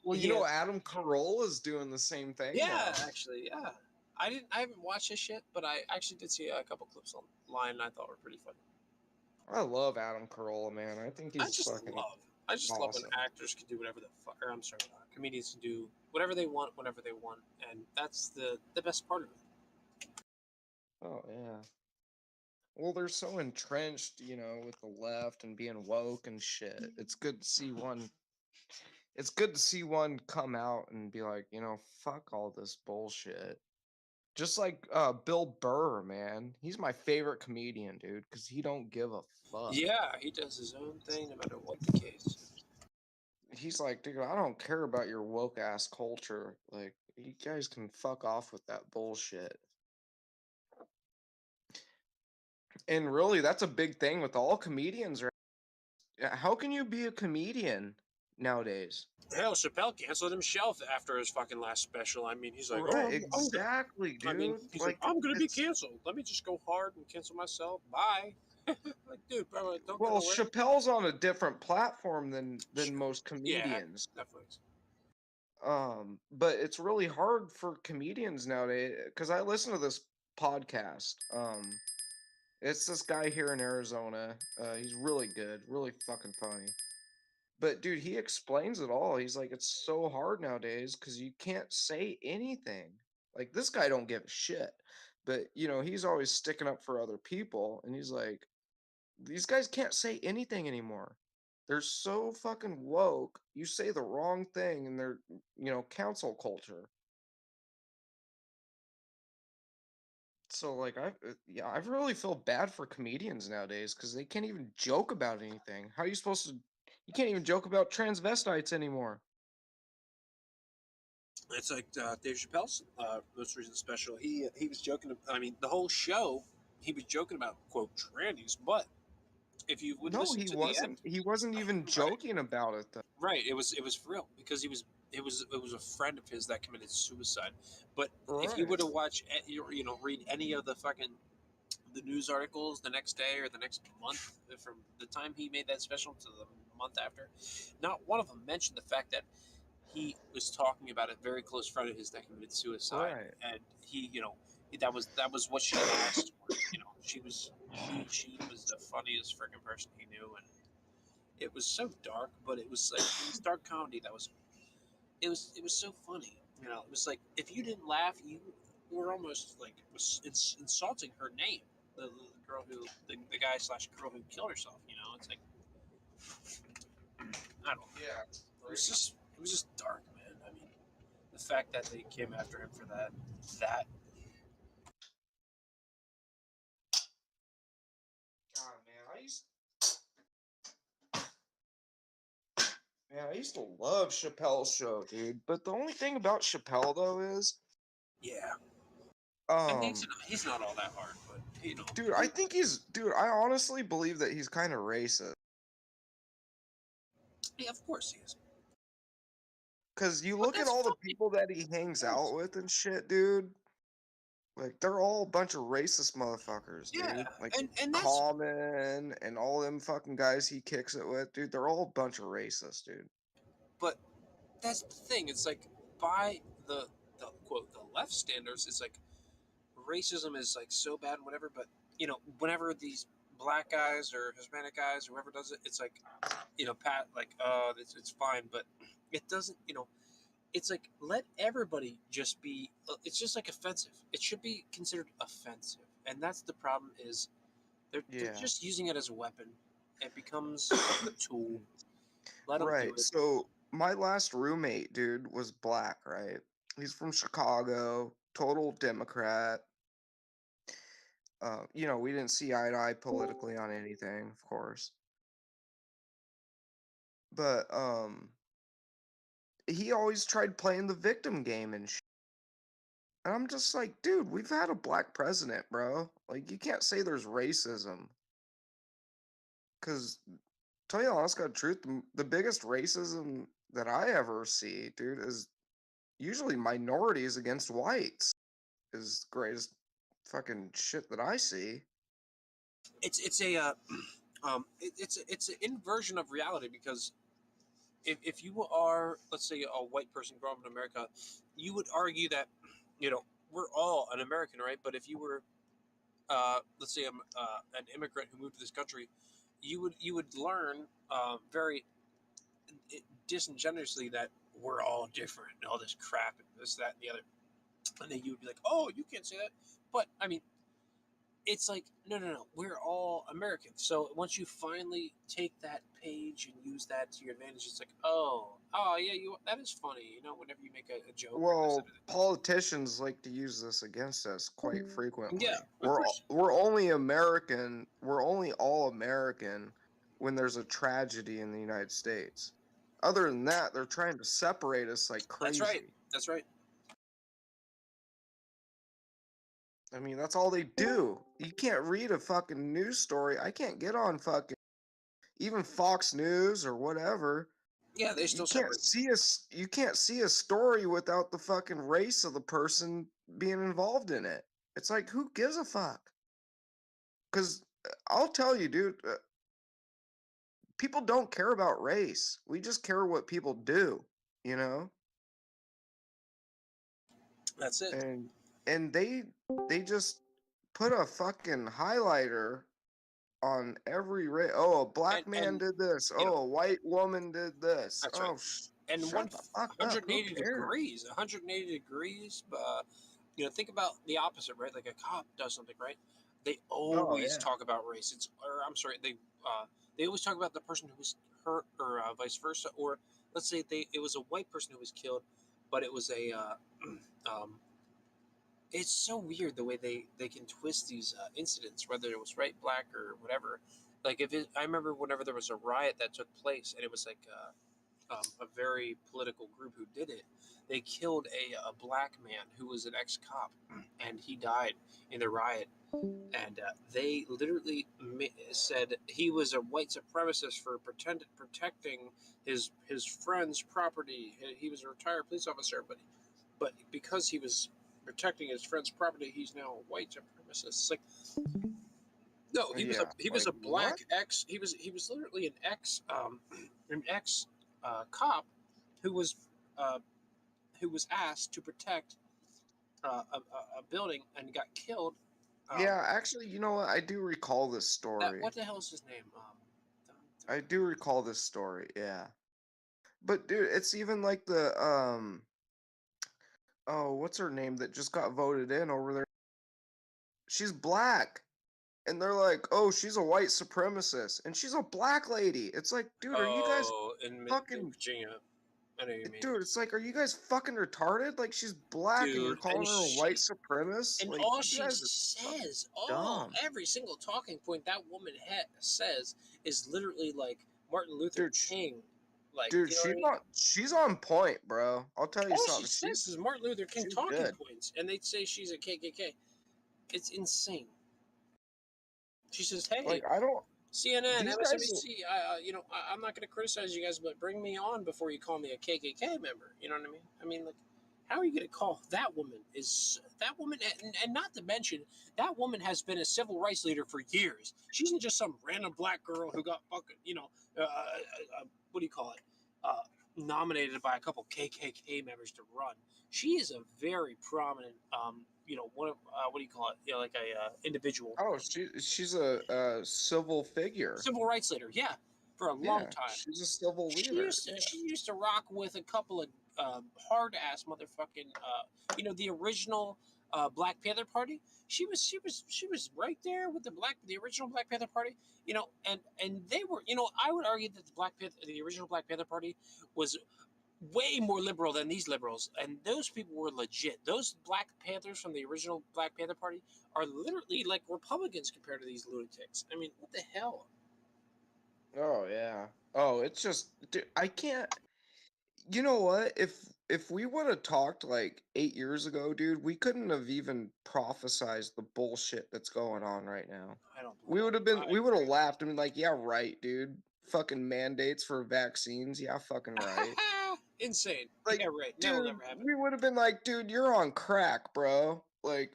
Well, you know, Adam Carolla is doing the same thing. Yeah, now. actually, yeah. I haven't watched this shit, but I actually did see a couple clips online, and I thought were pretty funny. I love Adam Carolla, man. I think he's fucking I just love when awesome. actors can do whatever the fuck, or I'm sorry, comedians can do whatever they want whenever they want, and that's the best part of it. Oh yeah. Well, they're so entrenched, you know, with the left and being woke and shit. It's good to see one. It's good to see one come out and be like, you know, fuck all this bullshit. Just like Bill Burr, man. He's my favorite comedian, dude, because he don't give a fuck. Yeah, he does his own thing no matter what the case. He's like, dude, I don't care about your woke ass culture. Like, you guys can fuck off with that bullshit. And really, that's a big thing with all comedians, right? How can you be a comedian nowadays. Hell, Chappelle canceled himself after his fucking last special. I mean, he's like, Right, oh, exactly, dude. I mean, he's like, I'm gonna be canceled. Let me just go hard and cancel myself. Bye. Like, dude, bro, don't go Well, nowhere. Chappelle's on a different platform than most Yeah, comedians. Netflix. But it's really hard for comedians nowadays because I listen to this podcast. It's this guy here in Arizona. He's really good, really fucking funny. But dude, he explains it all. He's like, it's so hard nowadays because you can't say anything. Like this guy don't give a shit, but you know he's always sticking up for other people, and he's like, these guys can't say anything anymore. They're so fucking woke. You say the wrong thing, and they're cancel culture. So like I really feel bad for comedians nowadays because they can't even joke about anything. How are you supposed to? You can't even joke about transvestites anymore. It's like Dave Chappelle's most recent special. He was joking. I mean, the whole show, he was joking about quote trannies. But if you would No, listen he to the end, wasn't. He wasn't even joking about it though. right? It was for real because it was a friend of his that committed suicide. But if you were to watch, read any of the fucking the news articles the next day or the next month from the time he made that special to the month after, not one of them mentioned the fact that he was talking about a very close friend of his that committed suicide, and he, that was what she asked for. She was the funniest freaking person he knew, and it was so dark, but it was like it was dark comedy that was it was so funny. It was like if you didn't laugh, you were almost like insulting her name, the girl who the guy / girl who killed herself. It's like I don't know. Yeah, it was just dark, man. I mean, the fact that they came after him for that. God, man, I used to love Chappelle's show, dude. But the only thing about Chappelle though is, yeah, I mean, he's not all that hard, but dude, I honestly believe that he's kind of racist. Yeah, of course he is. Cause you look at all the people that he hangs out with and shit, dude. Like they're all a bunch of racist motherfuckers, dude. Yeah, Like and that's Common and all them fucking guys he kicks it with, dude. They're all a bunch of racists, dude. but that's the thing. It's like by the quote the left standards, it's like racism is like so bad and whatever. But whenever these black guys or Hispanic guys, whoever does it, it's like Pat like it's fine, but it doesn't. It's like let everybody just be. It's just like offensive. It should be considered offensive, and that's the problem. Is they're just using it as a weapon. It becomes a tool. Let them do it. So my last roommate, dude, was black, right? He's from Chicago, total Democrat. We didn't see eye to eye politically on anything, of course. But he always tried playing the victim game and shit. And I'm just like, dude, we've had a black president, bro. Like, you can't say there's racism. Because, tell you the honest God truth, the biggest racism that I ever see, dude, is usually minorities against whites. Is the greatest fucking shit that I see. It's an inversion of reality because if you are, let's say, a white person growing up in America, you would argue that we're all an American, right? But if you were let's say an immigrant who moved to this country, you would learn very disingenuously that we're all different and all this crap and this, that, and the other, and then you would be like, oh, you can't say that. But I mean, it's like no, we're all Americans. So once you finally take that page and use that to your advantage, it's like, oh yeah, that is funny. Whenever you make a joke. Well, politicians like to use this against us quite frequently. Yeah, we're only American. We're only all American when there's a tragedy in the United States. Other than that, they're trying to separate us like crazy. That's right. I mean, that's all they do. You can't read a fucking news story. I can't get on fucking even Fox News or whatever Yeah, they you still can't separate. see you can't see a story without the fucking race of the person being involved in it. It's like, who gives a fuck? Because I'll tell you, dude, people don't care about race. We just care what people do, you know? That's it. And they just put a fucking highlighter on every race. Oh, a black man did this. You know, Oh, a white woman did this. that's right. Oh, And shut the fuck up. Who 180 cares? degrees, 180 degrees. You know, think about the opposite, right? Like a cop does something, right? They Oh always yeah. talk about race. I'm sorry, they always talk about the person who was hurt, or vice versa. Or let's say it was a white person who was killed, but it was a it's so weird the way they can twist these incidents, whether it was right, black, or whatever. Like I remember whenever there was a riot that took place, and it was like a very political group who did it. They killed a black man who was an ex-cop, and he died in the riot. And they literally said he was a white supremacist for protecting his friend's property. He was a retired police officer, but because he was protecting his friend's property, he's now a white supremacist. It's like, no, he was a black ex. He was literally an ex cop who was asked to protect a building and got killed. Yeah, actually, you know what? I do recall this story. What the hell is his name? I do recall this story, yeah. But dude, it's even like the oh, what's her name that just got voted in over there? She's black. And they're like, "Oh, she's a white supremacist." And she's a black lady. It's like, dude, are you guys in fucking Virginia? I know what you mean. Dude, it's like, are you guys fucking retarded? Like, she's black and you're calling her a white supremacist? And Like, all you she guys are says, dumb. every single talking point that woman says is literally like Martin Luther King. Like, Dude, you know what I mean? she's on point, bro. I'll tell you All something. she says is Martin Luther King she's talking good. points, and they'd say she's a KKK. It's insane. She says, "Hey, Like, I don't. CNN, These MSNBC, I'm not going to criticize you guys, but bring me on before you call me a KKK member." You know what I mean? I mean, like, how are you going to call that woman? And not to mention, that woman has been a civil rights leader for years. She isn't just some random black girl who got fucking, what do you call it? Nominated by a couple KKK members to run. She is a very prominent, one of what do you call it? You know, like a individual. Oh, she's a civil figure. Civil rights leader, yeah, for a long time. She's a civil leader. She used to rock with a couple of hard ass motherfucking, the original Black Panther Party. She was right there with the original Black Panther Party. And they were, I would argue that the original Black Panther Party was way more liberal than these liberals, and those people were legit. Those Black Panthers from the original Black Panther Party are literally like Republicans compared to these lunatics. I mean, what the hell? Oh yeah. Oh, it's just, dude, I can't. You know what? If we would have talked like 8 years ago, dude, we couldn't have even prophesized the bullshit that's going on right now. I don't. We would have laughed and been like, "Yeah, right, dude. Fucking mandates for vaccines. Yeah, fucking right." Insane. Like, yeah, right. dude, That'll never happen. we would have been like, "Dude, you're on crack, bro." Like,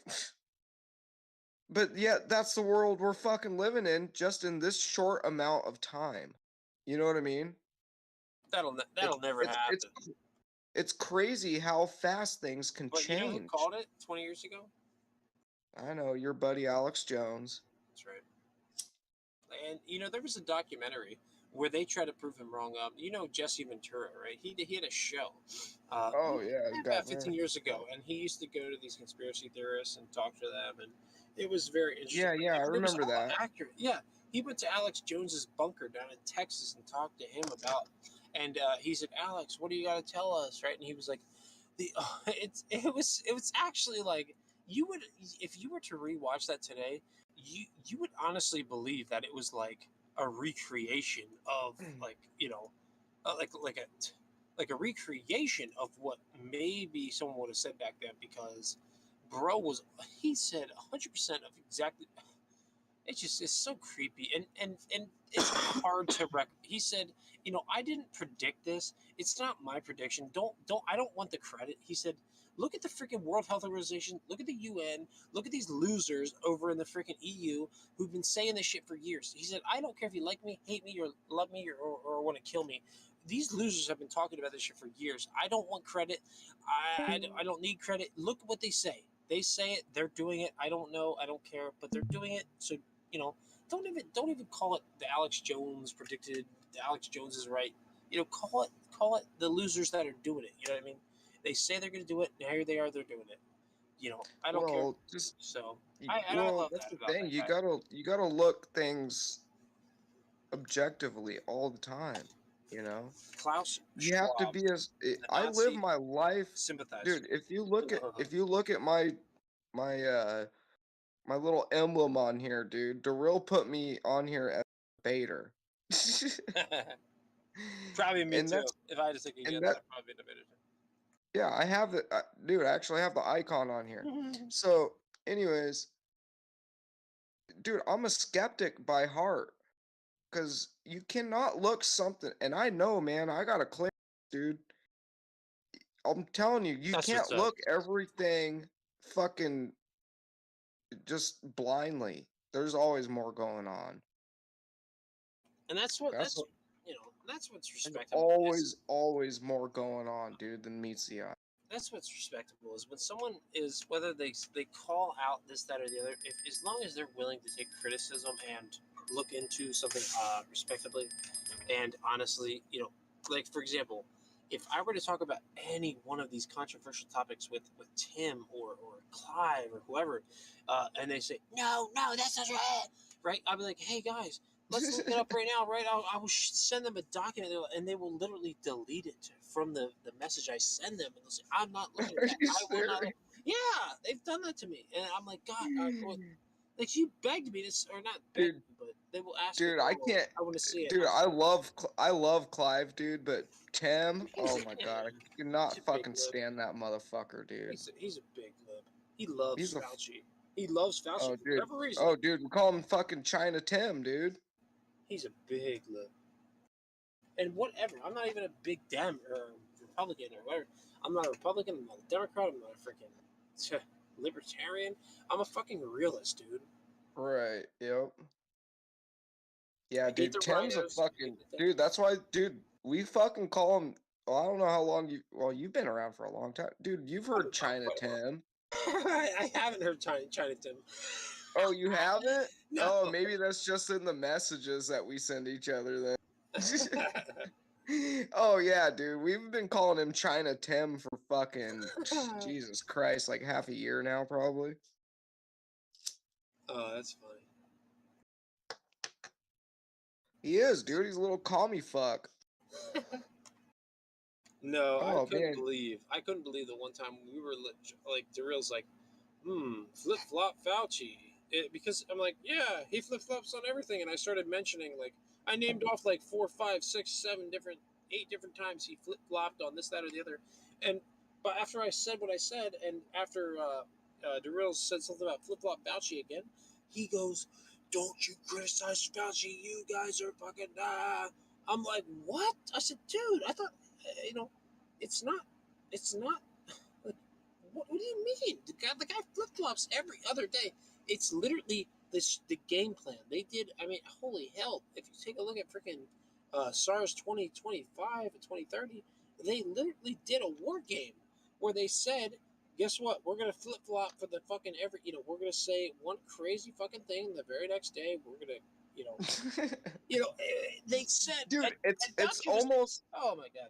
but yeah, that's the world we're fucking living in, just in this short amount of time. You know what I mean? That'll never happen. It's crazy how fast things can But change. you know who called it 20 years ago? I know, your buddy Alex Jones. That's right. And there was a documentary where they tried to prove him wrong. Jesse Ventura, right? He had a show. Oh yeah, about 15 years ago, and he used to go to these conspiracy theorists and talk to them, and it was very interesting. Yeah, I It was remember all that. accurate. Yeah, he went to Alex Jones's bunker down in Texas and talked to him about. And he said, "Alex, what do you got to tell us?" Right? And he was like, it was actually like, you would, if you were to rewatch that today, you would honestly believe that it was like a recreation of like a recreation of what maybe someone would have said back then, because bro he said 100% of exactly it's so creepy, and it's hard to he said, I didn't predict this. It's not my prediction. I don't want the credit. He said, look at the freaking World Health Organization, look at the UN, look at these losers over in the freaking EU who've been saying this shit for years. He said, I don't care if you like me, hate me, or love me, or want to kill me. These losers have been talking about this shit for years. I don't want credit. I don't need credit. Look at what they say. They say it. They're doing it. I don't know. I don't care. But they're doing it. So don't even call it the Alex Jones predicted. The Alex Jones is right. Call it the losers that are doing it. You know what I mean? They say they're going to do it. Now here they are. They're doing it. I don't care. So I don't love that's that the about thing. that You guy. gotta look things objectively all the time. Klaus You have to Schwab, be as the I live Nazi my life, sympathizer. dude. If you look at my my little emblem on here, dude, Darryl put me on here as a baiter. Probably me And too. that's If I had to take a and guess, that I'd probably be the too. yeah, I have the dude. I actually have the icon on here. So, anyways, dude, I'm a skeptic by heart because you cannot look something. And I know, man, I got a clear, dude. I'm telling you, you That's can't what's up. look everything fucking just blindly. There's always more going on. And that's what's There's respectable. always more going on, dude, than meets the eye. That's what's respectable is when someone is whether they call out this, that, or the other. If as long as they're willing to take criticism and look into something respectably and honestly, like for example, if I were to talk about any one of these controversial topics with Tim or Clive or whoever, and they say no, that's not right, I'd be like, hey guys, let's look it up right now, right? I will send them a document, and they will literally delete it from the message I send them, and they'll say, I'm not looking at that. I will not. Yeah, they've done that to me, and I'm like, God, like you begged me to, or not begged me, but they will ask me, Dude, I can't. I want to see it. Dude, I love Clive, dude, but Tim, oh my god, I cannot fucking stand that motherfucker, dude. He's a big lib. He loves He's a Fauci. He loves Fauci oh, for dude. whatever reason. Oh, dude, we call him fucking China Tim, dude. He's a big lib. And whatever, I'm not even a big Dem or Republican or whatever. I'm not a Republican. I'm not a Democrat. I'm not a freaking libertarian. I'm a fucking realist, dude. Right. Yep. Yeah, hate dude. the Tim's a rhinos. fucking dude. That's why, dude. We fucking call him. Well, I don't know how long you. Well, you've been around for a long time, dude. You've heard China Tim. I haven't heard China Tim. Oh, you haven't? No. Oh, maybe that's just in the messages that we send each other then. Oh yeah, dude. We've been calling him China Tim for fucking Jesus Christ, like half a year now, probably. Oh, that's funny. He is, dude. He's a little commie fuck. No, Oh, I couldn't man. believe. I couldn't believe the one time we were like Daryl's like, flip flop Fauci. Because I'm like, yeah, he flip flops on everything, and I started mentioning like I named off like 4, 5, 6, 7 different, 8 different times he flip flopped on this, that, or the other, and but after I said what I said, and after Daryl said something about flip flop Fauci again, he goes, "Don't you criticize Fauci? You guys are fucking I'm like, what? I said, dude, I thought, it's not. Like, what do you mean? The guy flip flops every other day. It's literally the game plan they did. I mean, holy hell! If you take a look at freaking SARS 2025 and 2030, they literally did a war game where they said, guess what? We're gonna flip flop for the fucking we're gonna say one crazy fucking thing the very next day. We're gonna, they said, dude, it's Fauci was, almost. oh my god.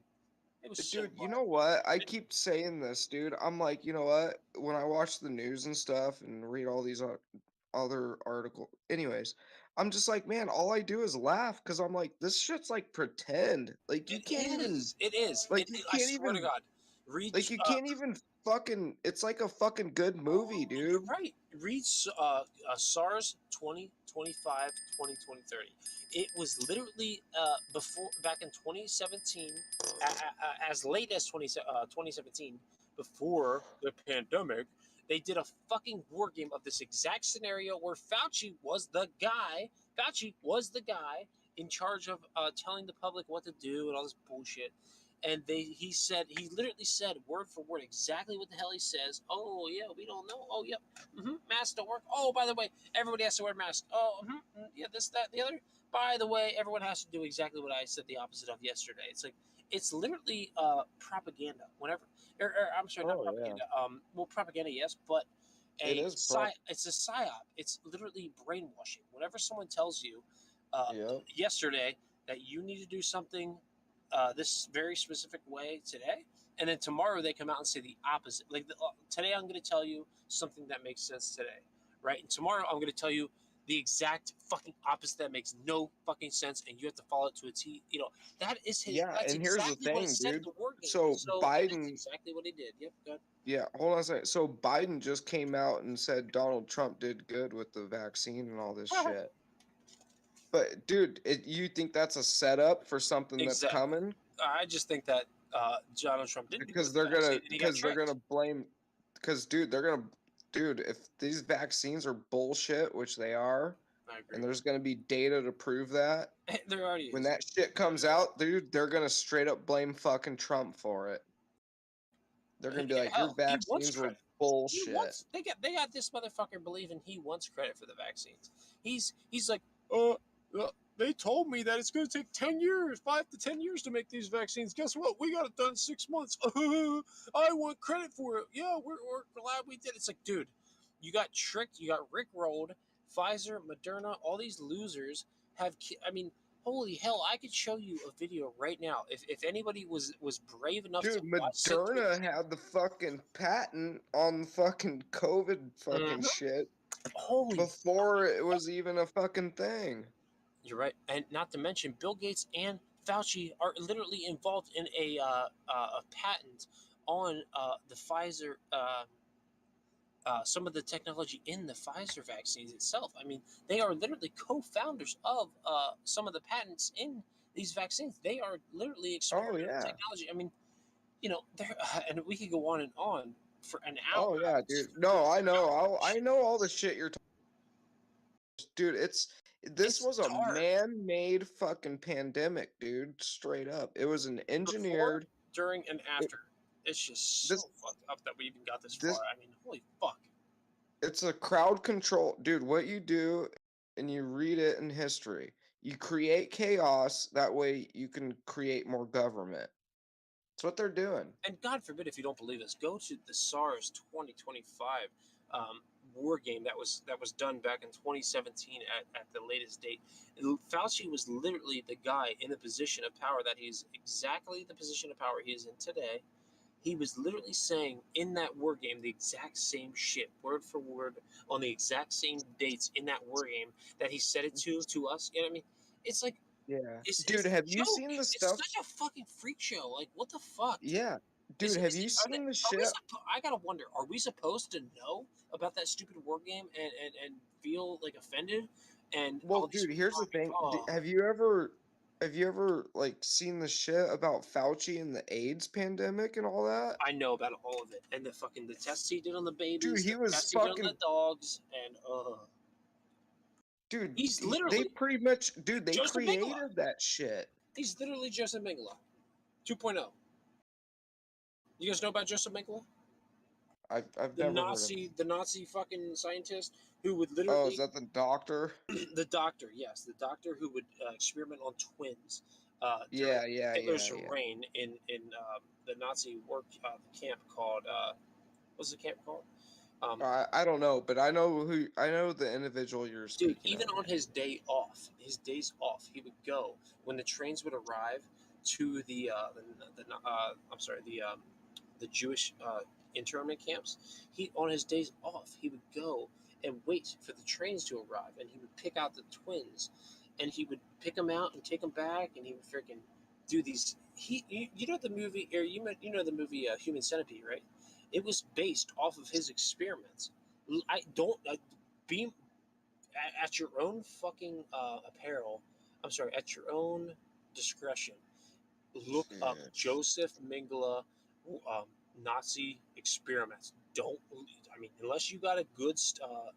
Dude, you know what? I keep saying this, dude. I'm like, you know what? When I watch the news and stuff and read all these other articles, anyways, I'm just like, man, all I do is laugh because I'm like, this shit's like pretend. Like you can't even. It is. Like you I can't swear to even. God. Read. Like you can't even fucking. It's like a fucking good movie, dude. You're right. Read SARS 2025 2030. It was literally back in 2017, as late as 2017, before the pandemic. They did a fucking war game of this exact scenario where Fauci was the guy. Fauci was the guy in charge of telling the public what to do and all this bullshit. And he literally said word for word exactly what the hell he says. Oh yeah, we don't know. Oh yep, masks don't work. Oh, by the way, everybody has to wear masks. Oh, yeah, this, that, the other. By the way, everyone has to do exactly what I said the opposite of yesterday. It's like it's literally propaganda. Whenever, I'm sorry, not propaganda. Well, propaganda, yes, but It is it's a psyop. It's literally brainwashing. Whenever someone tells you Yep. yesterday that you need to do something this very specific way today, and then tomorrow they come out and say the opposite. Like today, I'm going to tell you something that makes sense today, right? And tomorrow, I'm going to tell you the exact fucking opposite that makes no fucking sense, and you have to follow it to a T. You know, that is his. Yeah, That's and here's the exactly what it thing, said in dude. the war game. So So that's Biden, exactly what he did. Yep. Good. yeah, hold on a second. So Biden just came out and said Donald Trump did good with the vaccine and all this shit. But dude, you think that's a setup for something that's Exactly. coming? I just think that Donald Trump didn't do Because good they're with the vaccine, gonna and he got because they're tricked. gonna blame because dude, if these vaccines are bullshit, which they are, I agree. and there's gonna be data to prove that, There already when is. that shit comes out, dude, they're gonna straight up blame fucking Trump for it. They're gonna be like, your Hell, he wants vaccines were credit. bullshit. They got this motherfucker believing he wants credit for the vaccines. He's like, they told me that it's going to take 10 years, 5 to 10 years to make these vaccines. Guess what? We got it done in 6 months. I want credit for it. Yeah, we're glad we did. It's like, dude, you got tricked. You got rickrolled. Pfizer, Moderna, all these losers I mean, holy hell, I could show you a video right now. If anybody was brave enough to Dude, sit through Moderna had the fucking patent on the fucking COVID fucking shit Holy before it was even a fucking thing. You're right, and not to mention Bill Gates and Fauci are literally involved in a patent on the Pfizer, some of the technology in the Pfizer vaccines itself. I mean, they are literally co-founders of some of the patents in these vaccines. They are literally experimental technology. I mean, you know, and we could go on for an hour. Oh yeah, dude. No, I know. I know all the shit you're talking. Dude, this was a man-made fucking pandemic, dude. Straight up, it was an engineered. Before, during, and after. It's just so fucked up that we even got this far. I mean, holy fuck. It's a crowd control, dude. What you do, and you read it in history. You create chaos. That way, you can create more government. That's what they're doing. And God forbid if you don't believe us, go to the SARS 2025 war game that was done back in 2017 at the latest date. Fauci was literally the guy in the position of power that he's exactly the position of power he is in today. He was literally saying in that war game the exact same shit, word for word, on the exact same dates in that war game that he said it to us. You know what I mean? It's like, yeah, dude, have you seen the stuff? It's such a fucking freak show. Like, what the fuck? Yeah, dude, have you seen the shit? I gotta wonder, are we supposed to know about that stupid war game and feel like offended? And well, dude, here's the thing. Have you ever like seen the shit about Fauci and the AIDS pandemic and all that? I know about all of it, and the tests he did on the babies, dude, he was tests he did on the dogs, and dude, he's literally they pretty much, dude, they Joseph created Mengele. that shit. He's literally Joseph Mengele 2.0. You guys know about Joseph Mengele? I've never heard of the Nazi fucking scientist who would literally. Oh, is that the doctor? The doctor, yes, the doctor who would experiment on twins. Yeah, Hitler's reign in the Nazi work camp called what's the camp called? I don't know, but I know the individual you're speaking. Dude, even on his days off, he would go when the trains would arrive to the Jewish internment camps. On his days off, he would go and wait for the trains to arrive, and he would pick out the twins, and he would pick them out and take them back, and he would freaking do these. You know the movie, or you know the movie Human Centipede, right? It was based off of his experiments. I don't be at your own fucking apparel. I'm sorry, at your own discretion. Look up Joseph Mengele Nazi experiments. don't. I mean, unless you got a good,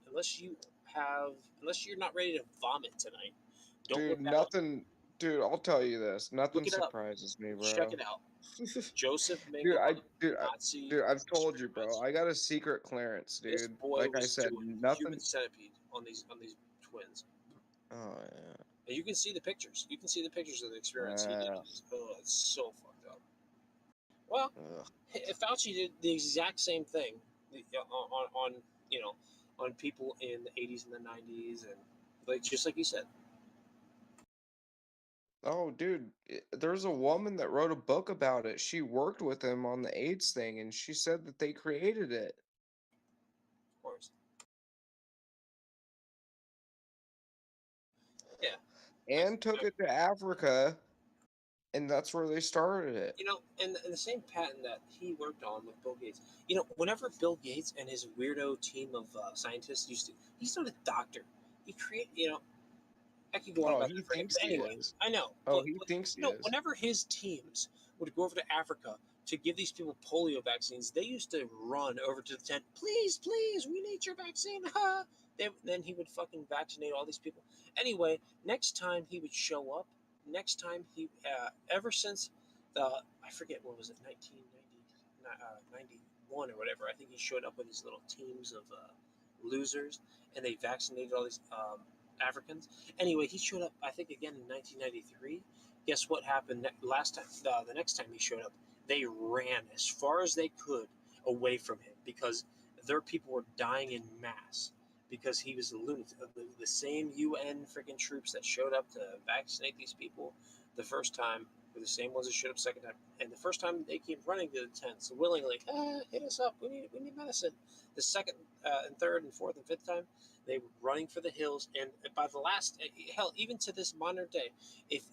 unless you're not ready to vomit tonight, don't Dude, look that up. nothing. Dude, I'll tell you this. Nothing Look it up. surprises me, Check bro. it out. Joseph Dude, Mengele, Nazi dude, I've told you, experiments. bro. I got a secret clearance, This dude. boy Like I was said, doing human nothing. centipede on these twins. Oh yeah. And you can see the pictures. You can see the pictures of the experiments he did on these. Oh, it's so fucked up. Well, Fauci did the exact same thing on on people in the 80s and the 90s, and just like you said. Oh, dude, there's a woman that wrote a book about it. She worked with him on the AIDS thing, and she said that they created it. Of course. Yeah. And took it to Africa, and that's where they started it. And the same patent that he worked on with Bill Gates. Whenever Bill Gates and his weirdo team of scientists he's not a doctor. He I could go on Oh, about he that for him. thinks But he anyway, is. I know. Oh, he thinks he is. Whenever his teams would go over to Africa to give these people polio vaccines, they used to run over to the tent. Please, please, we need your vaccine. Then he would fucking vaccinate all these people. Anyway, next time he would show up. Next time ever since I forget what was it, 1991 or whatever. I think he showed up with his little teams of losers, and they vaccinated all these Africans. Anyway, he showed up, I think, again in 1993. Guess what happened last time? The next time he showed up, they ran as far as they could away from him because their people were dying in mass because he was a lunatic. The same UN freaking troops that showed up to vaccinate these people the first time were the same ones that showed up second time. And the first time they came running to the tents willingly, hit us up. We need medicine. The second and third and fourth and fifth time, they were running for the hills. And by the last, hell, even to this modern day, if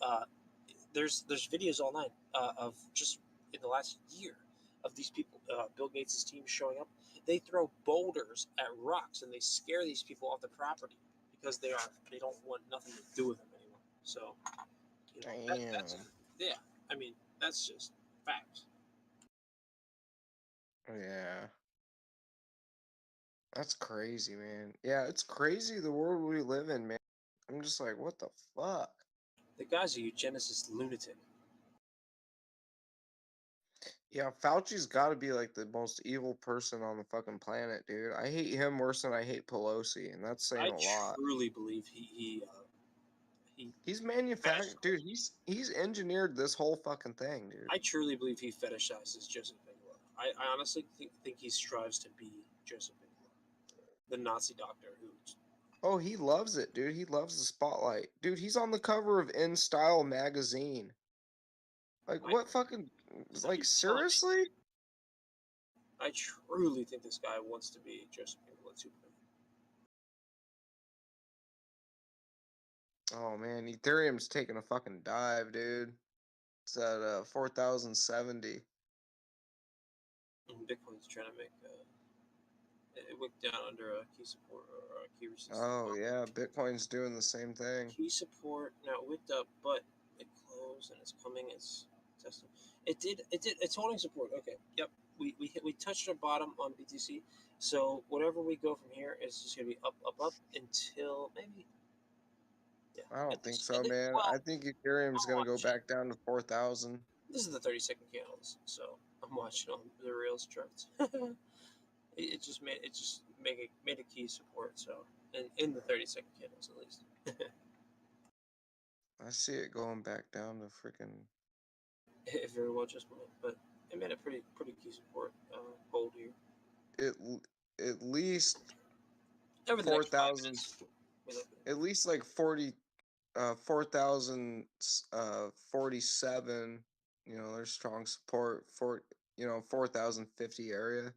there's videos online of just in the last year of these people, Bill Gates' team showing up. They throw boulders at rocks and they scare these people off the property because they don't want nothing to do with them anymore. So, that's yeah. I mean, that's just facts. Yeah. That's crazy, man. Yeah, it's crazy the world we live in, man. I'm just like, what the fuck? The guy's a eugenicist lunatic. Yeah, Fauci's got to be like the most evil person on the fucking planet, dude. I hate him worse than I hate Pelosi, and that's saying I a lot. truly believe He's manufactured, dude. He's engineered this whole fucking thing, dude. I truly believe he fetishizes Joseph Mengele. I honestly think he strives to be Joseph Mengele, the Nazi doctor who. Oh, he loves it, dude. He loves the spotlight, dude. He's on the cover of In Style magazine. Like, what fucking, like, seriously? I truly think this guy wants to be Joseph Mengele 2.0. Oh man, Ethereum's taking a fucking dive, dude. It's at 4,070. And Bitcoin's trying to make it wicked down under a key support or a key resistance. Oh yeah, Bitcoin's doing the same thing. Key support now wicked up, but it closed and it's coming. It's testing. It did. It's holding support. Okay. Yep. We touched our bottom on BTC. So whatever we go from here is just gonna be up, up, up until maybe. Yeah. I don't think so, man. I think Ethereum's gonna go back down to 4,000. This is the 30-second candles, so I'm watching on the Rails charts. it just made a key support. So in the 30-second candles at least. I see it going back down to freaking. It very well just might, but it made a pretty key support hold here. At least Over the 4,000. At least like 4,047. You know, there's strong support for 4,050 area.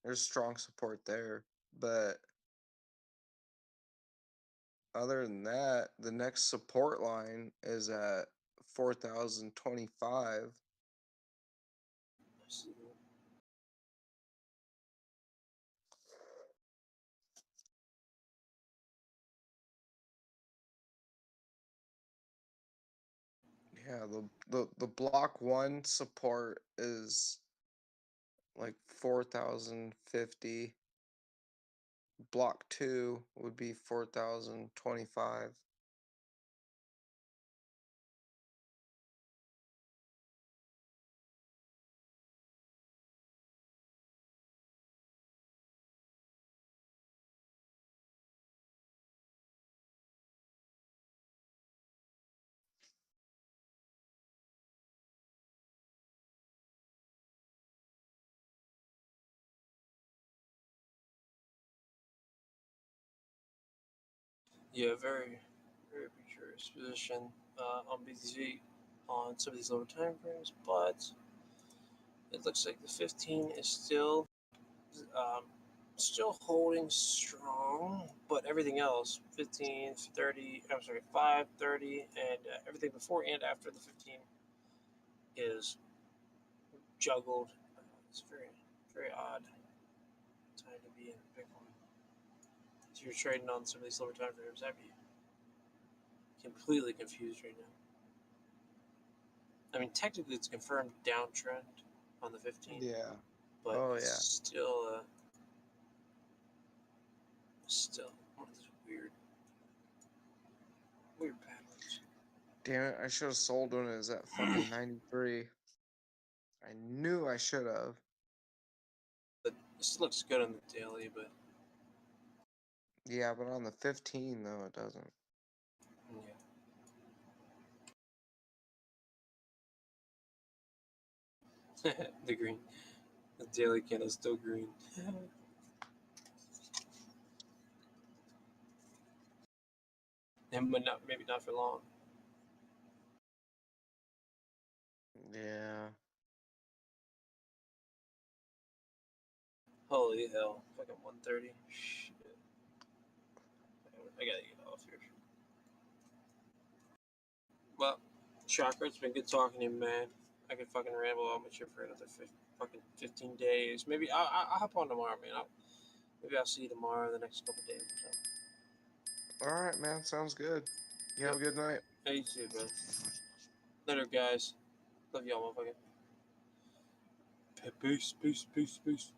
There's strong support there, but other than that, the next support line is at 4,025. Yeah, the block one support is like 4,050. Block 2 would be 4,025. Yeah, very, very precarious position on BTC on some of these lower time frames, but it looks like the 15 is um, still holding strong, but everything else 15, 30, I'm sorry, 5, 30, and everything before and after the 15 is juggled. It's very, very odd time to be in Bitcoin. If you're trading on some of these lower time frames, I'd be completely confused right now. I mean, technically, it's confirmed downtrend on the 15. Yeah. But Oh, it's yeah. still, one of those weird patterns. Damn it, I should have sold when it was at fucking 93. I knew I should have. But this looks good on the daily, but Yeah, but on the 15, though, it doesn't. yeah. The green. The daily candle is still green. But maybe not for long. Yeah. Holy hell. Fucking 130. Shit. I gotta get off here. Well, Chakra, it's been good talking to you, man. I could fucking ramble on with you for another fucking 15 days. Maybe I'll hop on tomorrow, man. Maybe I'll see you tomorrow, the next couple days or something. All right, man. Sounds good. You have a good night. Yeah, you too, bro. Later, guys. Love y'all, motherfucker. Peace, peace, peace, peace.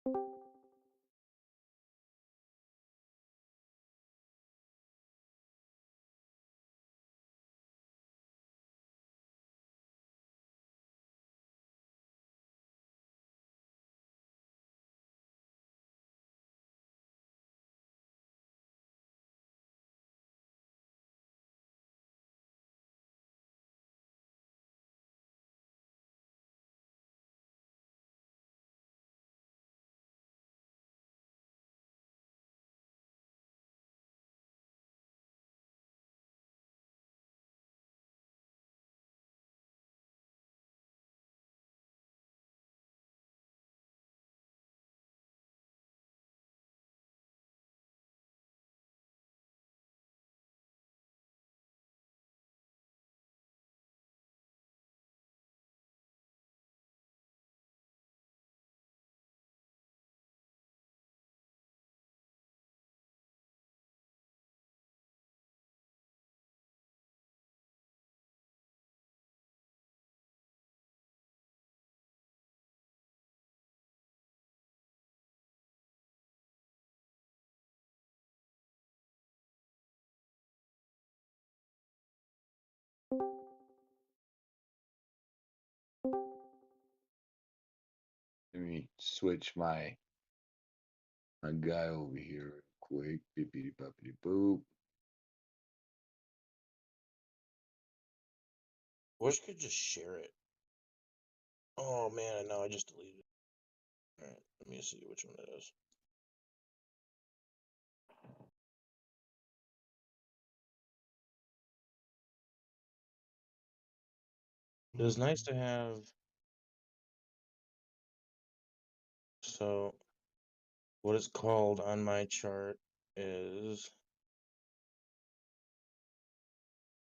Let me switch my guy over here real quick. Bippity boppity boop. Wish could just share it. Oh man, no, I just deleted it. Alright, let me see which one it is. It was nice to have. So, what it's called on my chart is.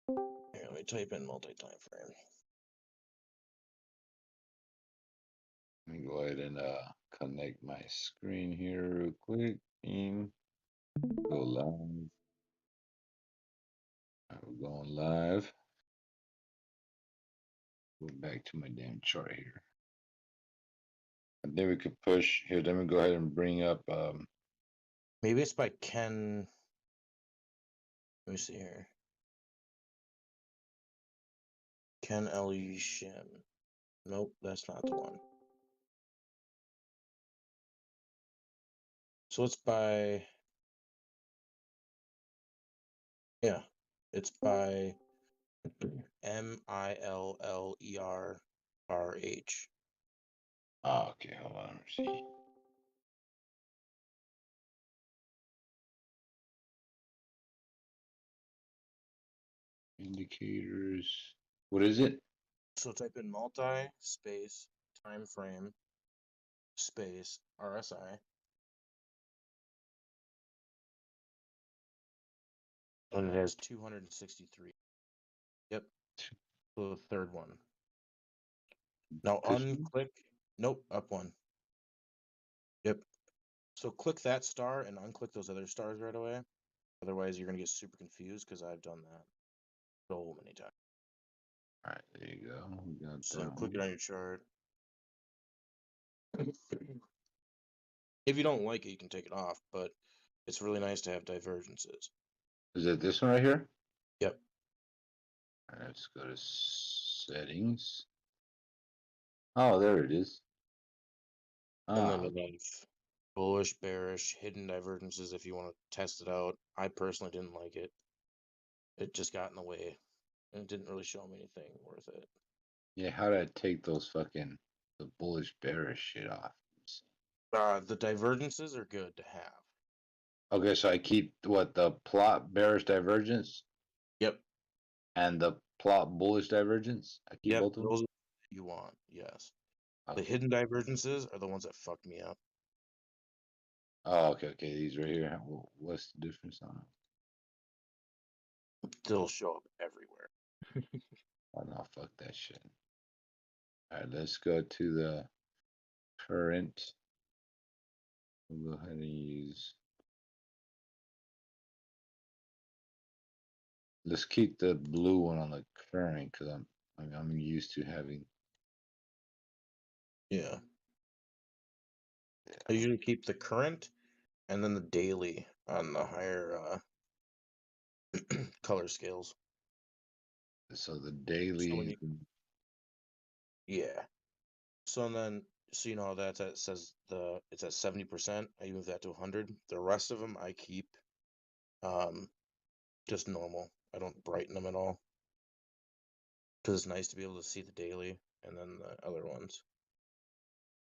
Here, let me type in multi-time frame. Let me go ahead and connect my screen here real quick. Go live. We're going live. Go back to my damn chart here. And then we could push here. Let me go ahead and bring up. Maybe it's by Ken. Let me see here. Ken L.E. Shim. Nope, that's not the one. So it's by. Yeah, it's by MILLERRH. Oh, okay, hold on. Let's see. Indicators. What is it? So type in multi space time frame space RSI. And it has 263. Yep. So the third one. Now unclick. Nope, up one. Yep. So click that star and unclick those other stars right away. Otherwise, you're gonna get super confused because I've done that so many times. All right, there you go. We got So that click it one. on your chart. If you don't like it, you can take it off, but it's really nice to have divergences. Is it this one right here? Yep. All right, let's go to settings. Oh, there it is. And then you have bullish, bearish, hidden divergences if you want to test it out. I personally didn't like it. It just got in the way, and it didn't really show me anything worth it. Yeah, how did I take those fucking the bullish bearish shit off? The divergences are good to have. Okay, so I keep what the plot bearish divergence? Yep. And the plot bullish divergence? I keep Yep, both of them? those are what you want, yes. Okay. The hidden divergences are the ones that fucked me up. Oh, okay, okay. These right here. What's the difference on them? They'll show up everywhere. Oh no, fuck that shit. All right, let's go to the current. We'll go ahead and use. Let's keep the blue one on the current because I'm used to having. Yeah. I usually keep the current and then the daily on the higher color scales. So the So daily. when you, yeah. So and then so you know how that's at says it's at 70%. I move that to 100. The rest of them I keep just normal. I don't brighten them at all because it's nice to be able to see the daily and then the other ones.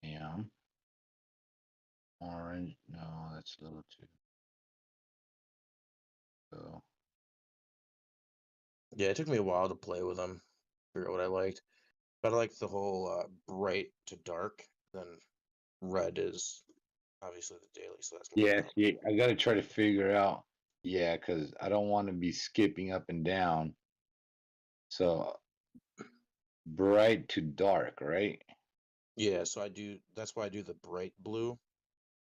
Yeah. Orange. No, that's a little too. So Yeah, it took me a while to play with them, figure out what I liked. But I like the whole bright to dark. Then red is obviously the daily, so that's more yeah, brown. see, I gotta try to figure out. Yeah, because I don't want to be skipping up and down. So bright to dark, right? Yeah, so that's why I do the bright blue,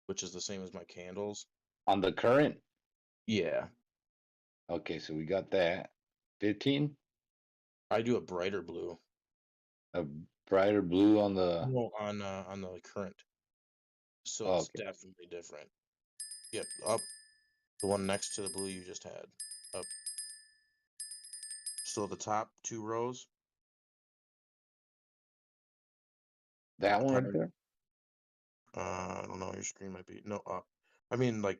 which is the same as my candles. On the current. Yeah. Okay, so we got that. 15. I do a brighter blue. A brighter blue on the. No, on the current. So Oh, it's okay. definitely different. Yep, up. The one next to the blue you just had. Up. So the top 2 rows. That one right Probably, there. I don't know, your screen might be no up. I mean like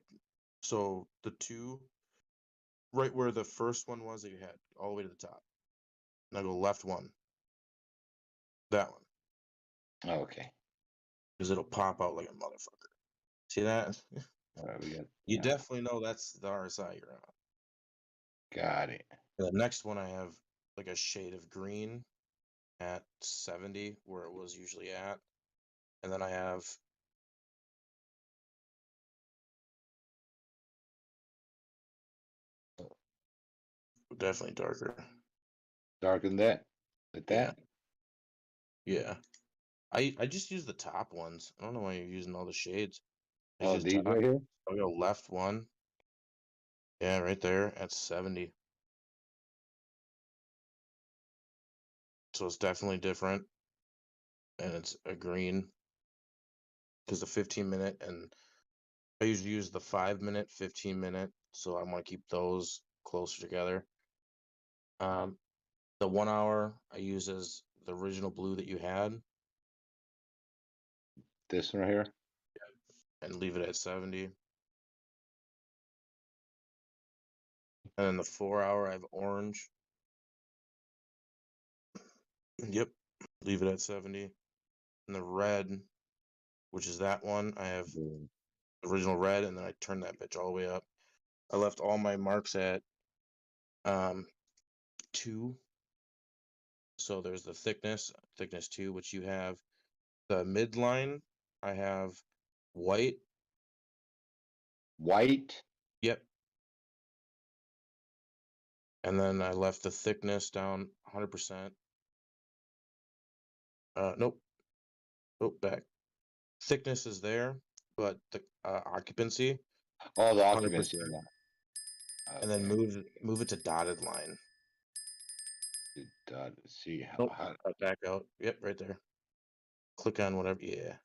so the two right where the first one was that you had, all the way to the top. Now go left one. That one. Oh, okay. Because it'll pop out like a motherfucker. See that? All right, we got. You Yeah, definitely know that's the RSI you're on. got it. And the next one I have like a shade of green at 70 where it was usually at. And then I have definitely darker. Darker than that. Like that. Yeah. I just use the top ones. I don't know why you're using all the shades. I Oh, just these top. right here. I'll go left one. Yeah, right there at 70. So it's definitely different. And it's a green. Because the 15-minute and I usually use the 5-minute, 15-minute. So I want to keep those closer together. The 1 hour I use as the original blue that you had. This one right here. And leave it at 70. And then the 4 hour I have orange. Yep. Leave it at 70. And the red, which is that one, I have original red, and then I turned that bitch all the way up. I left all my marks at 2. So there's the thickness 2, which you have. The midline, I have white. White. Yep. And then I left the thickness down 100%. Nope. Oh, back. Thickness is there, but the occupancy. Oh, the 100%. occupancy. And then move it to dotted line. See how. Nope. Back out. Yep, right there. Click on whatever. Yeah.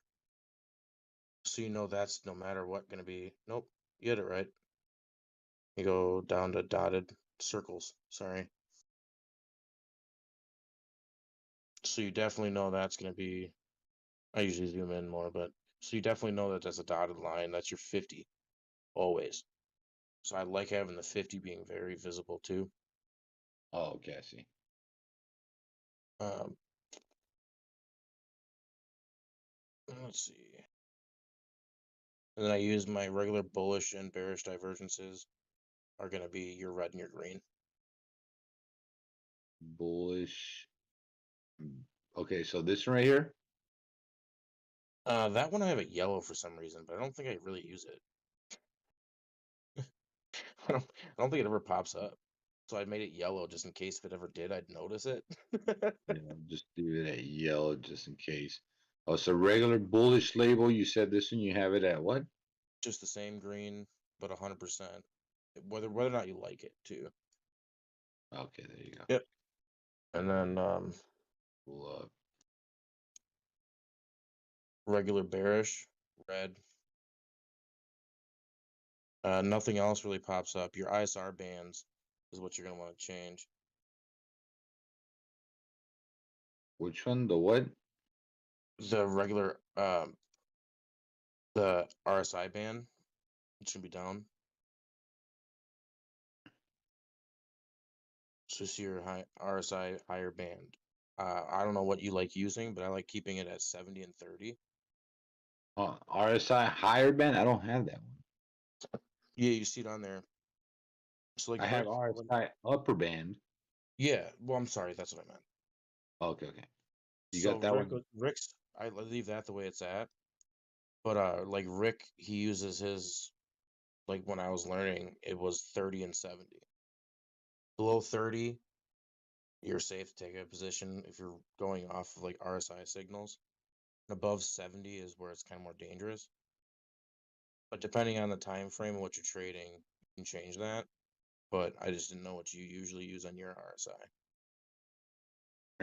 So you know that's no matter what going to be. Nope. You get it right. You go down to dotted circles. Sorry. So you definitely know that's going to be. I usually zoom in more, but so you definitely know that that's a dotted line. That's your 50 always. So I like having the 50 being very visible too. Oh, okay, I see. Let's see. And then I use my regular bullish and bearish divergences are going to be your red and your green. Bullish. Okay, so this one right here. That one I have it yellow for some reason, but I don't think I really use it. I don't think it ever pops up. So I made it yellow just in case if it ever did, I'd notice it. Yeah, just do it at yellow just in case. Oh, so regular bullish label. You said this one. You have it at what? Just the same green, but 100%. Whether or not you like it too. Okay, there you go. Yep. And then regular bearish red. Nothing else really pops up. Your ISR bands is what you're going to want to change. Which one? The what? The regular, the RSI band, it should be down. So see your high RSI higher band. I don't know what you like using, but I like keeping it at 70 and 30. RSI higher band? I don't have that one. Yeah, you see it on there. So like I have RSI upper band. Yeah, well, I'm sorry, that's what I meant. Okay, okay. You So got that one? Rick's, I leave that the way it's at. But like Rick, he uses his, like when I was learning, it was 30 and 70. Below 30, you're safe to take a position if you're going off of like RSI signals. And above 70 is where it's kind of more dangerous. But depending on the time frame and what you're trading, you can change that. But I just didn't know what you usually use on your RSI.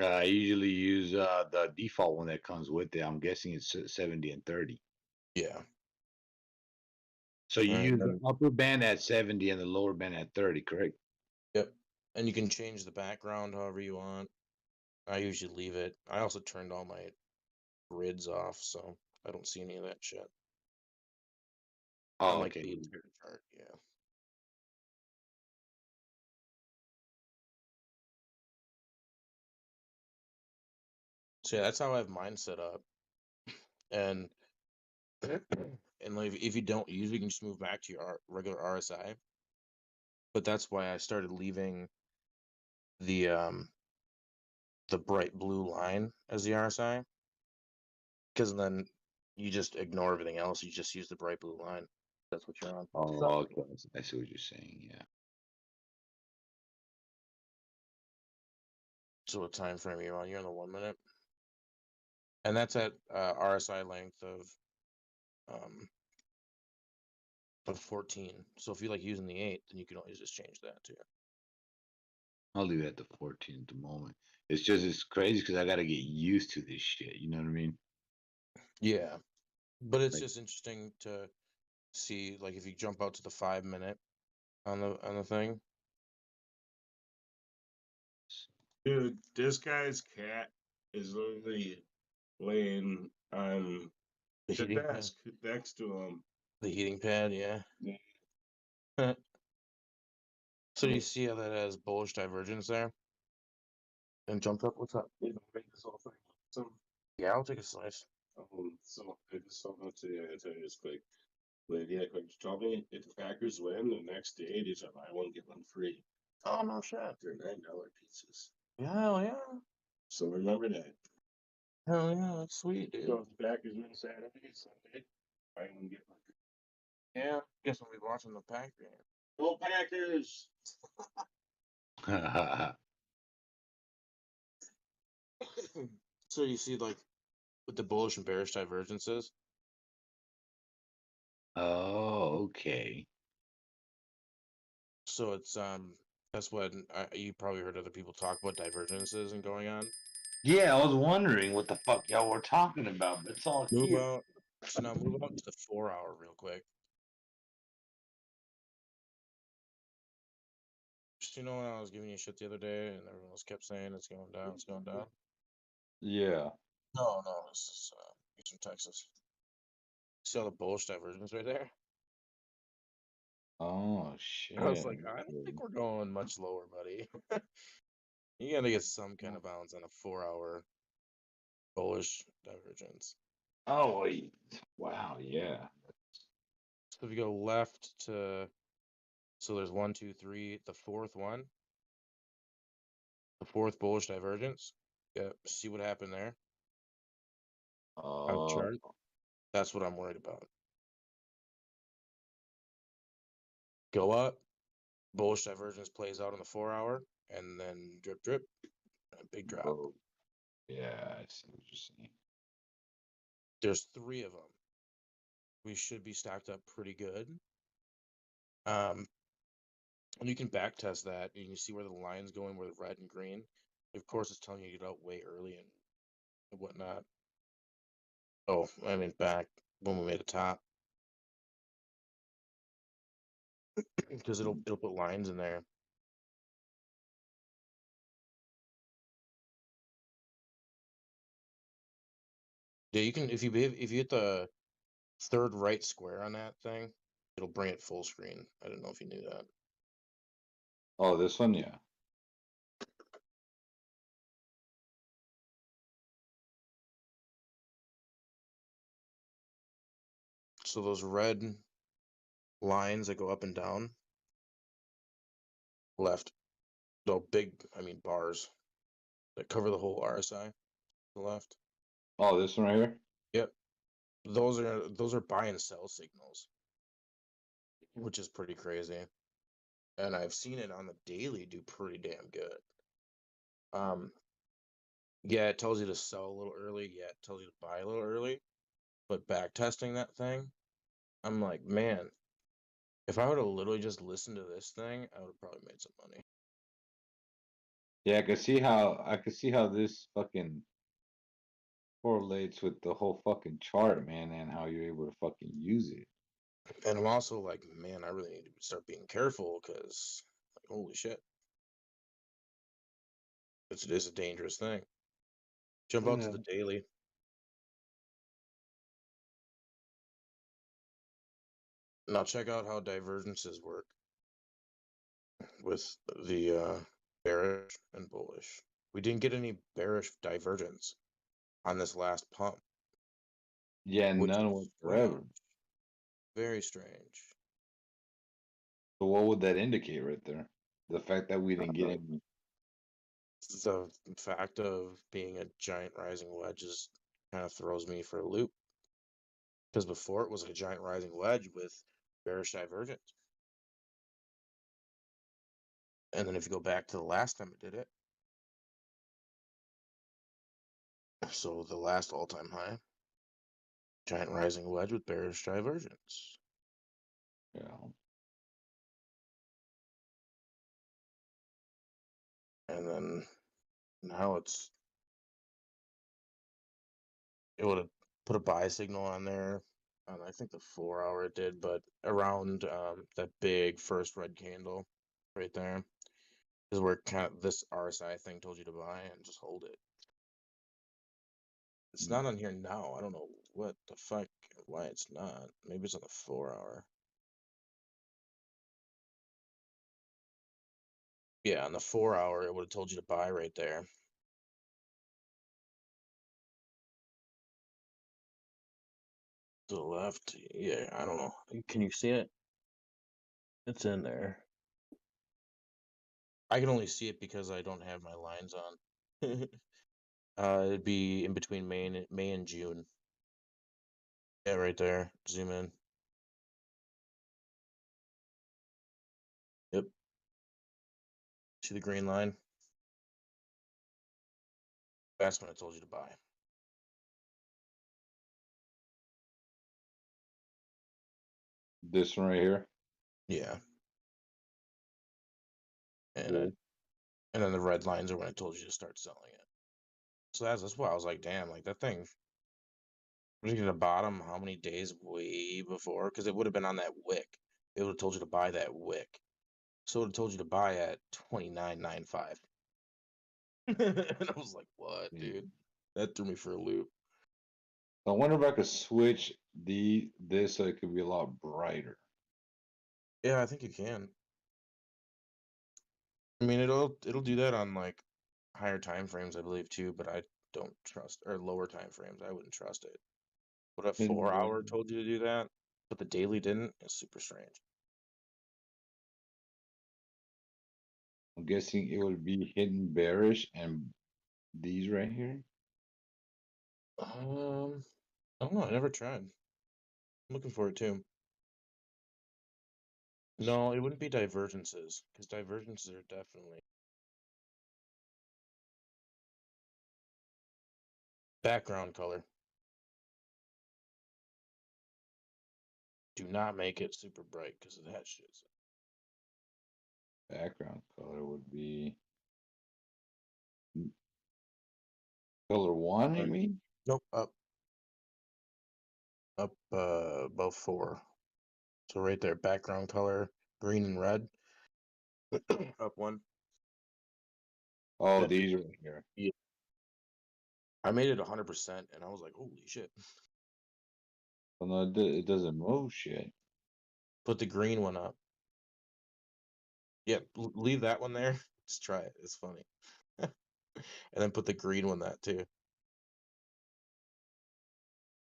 I usually use the default one that comes with it. I'm guessing it's 70 and 30. Yeah. So you use the then, upper band at 70 and the lower band at 30, correct? Yep. And you can change the background however you want. I usually leave it. I also turned all my grids off, so I don't see any of that shit. Oh, On like okay. the entire chart, yeah. So yeah, that's how I have mine set up. And and like if you don't use it, you can just move back to your regular RSI. But that's why I started leaving the bright blue line as the RSI. Because then you just ignore everything else. You just use the bright blue line. That's what you're on. Oh, okay. I see what you're saying. Yeah. So what time frame are you on? You're on the 1 minute. And that's at RSI length of 14. So if you like using the 8, then you can always just change that too. I'll leave it at the 14 at the moment. It's just it's crazy because I got to get used to this shit. You know what I mean? Yeah, but it's Like, just interesting to see, like, if you jump out to the 5 minute on the thing. Dude, this guy's cat is literally laying on The the heating pad. desk next to him. The heating pad, yeah. Yeah. So you see how that has bullish divergence there? And jumped up. What's up? You know, make this whole thing awesome. Yeah, I'll take a slice. So I just told him to tell you this quick. But yeah, quick, told me if the Packers win the next day, they said buy one get one free. Oh no shit. They're $9 pizzas. Hell yeah. So remember that. Hell yeah, that's sweet, dude. So if the Packers win Saturday, Sunday, buy one get one free. Yeah, guess we'll be watching the Pack game. Go Packers! So you see, like, with the bullish and bearish divergences. oh, okay. So it's that's what you probably heard other people talk about divergences and going on. Yeah, I was wondering what the fuck y'all were talking about. That's all Move cute. out. So now move out to the 4 hour real quick. Just, you know, when I was giving you shit the other day and everyone else kept saying it's going down, it's going down. Yeah. No, this is Eastern Texas. See all the bullish divergence right there? Oh shit. I was like, I don't think we're going much lower, buddy. You gotta get some kind of balance on a 4 hour bullish divergence. Oh wait. Wow, yeah. So if you go left to, so there's 1, 2, 3, the fourth one, the fourth bullish divergence. Yeah, see what happened there on the chart. That's what I'm worried about. Go up, bullish divergence plays out on the 4 hour, and then drip, a big drop. Oh, yeah, I see what you're saying. There's 3 of them. We should be stacked up pretty good. And you can back test that, and you can see where the line's going, where the red and green. Of course, it's telling you to get out way early and whatnot. Oh, I mean back. when we made a top. Because it'll put lines in there. Yeah, you can if you hit the third right square on that thing, it'll bring it full screen. I don't know if you knew that. Oh, this one, yeah. So those red lines that go up and down, left, the big, I mean bars that cover the whole RSI, the left. Oh, this one right here? Yep. Those are buy and sell signals, which is pretty crazy. And I've seen it on the daily do pretty damn good. Yeah, it tells you to sell a little early. Yeah, it tells you to buy a little early. But back testing that thing, I'm like, man, if I would have literally just listened to this thing, I would have probably made some money. Yeah, I could see how this fucking correlates with the whole fucking chart, man, and how you're able to fucking use it. And I'm also like, man, I really need to start being careful because, like, holy shit, it is a dangerous thing. Jump out to the daily. Now check out how divergences work with the bearish and bullish. We didn't get any bearish divergence on this last pump. Yeah, Which none is whatsoever. strange. Very strange. So what would that indicate right there? The fact that we didn't get any. The fact of being a giant rising wedge is kind of throws me for a loop. Because before it was a giant rising wedge with bearish divergence. And then if you go back to the last time it did it, so the last all-time high, giant rising wedge with bearish divergence. Yeah. And then now it would have put a buy signal on there. And I think the 4 hour it did, but around that big first red candle right there is where kind of this RSI thing told you to buy and just hold it. It's not on here now. I don't know what the fuck, why it's not. Maybe it's on the 4 hour. Yeah, on the 4 hour, it would have told you to buy right there. To the left, yeah, I don't know. Can you see it? It's in there. I can only see it because I don't have my lines on. It'd be in between May and June. Yeah, right there. Zoom in. Yep. See the green line? That's when I told you to buy. This one right here? Yeah. And then the red lines are when I told you to start selling it. So that's why I was like, damn, like that thing. Was it at the bottom how many days way before? Because it would have been on that wick. It would have told you to buy that wick. So it would have told you to buy at 29.95. And I was like, what, dude? That threw me for a loop. I wonder if I could switch this so it could be a lot brighter. Yeah, I think you can. I mean, it'll do that on like higher time frames, I believe, too, but I don't trust, or lower time frames. I wouldn't trust it. But a 4 hour told you to do that, but the daily didn't. It's super strange. I'm guessing it would be hidden bearish and these right here. I don't know. I never tried. I'm looking for it too. No, it wouldn't be divergences, because divergences are definitely background color. Do not make it super bright because of that shit. Background color would be color one, you mean? Nope, up. Up above 4. So right there, background color, green and red. Up 1. Oh, That's these right here. yeah. I made it 100%, and I was like, "Holy shit!" Well, no, it doesn't move shit. Put the green one up. Yeah, leave that one there. Just try it. It's funny. And then put the green one that too.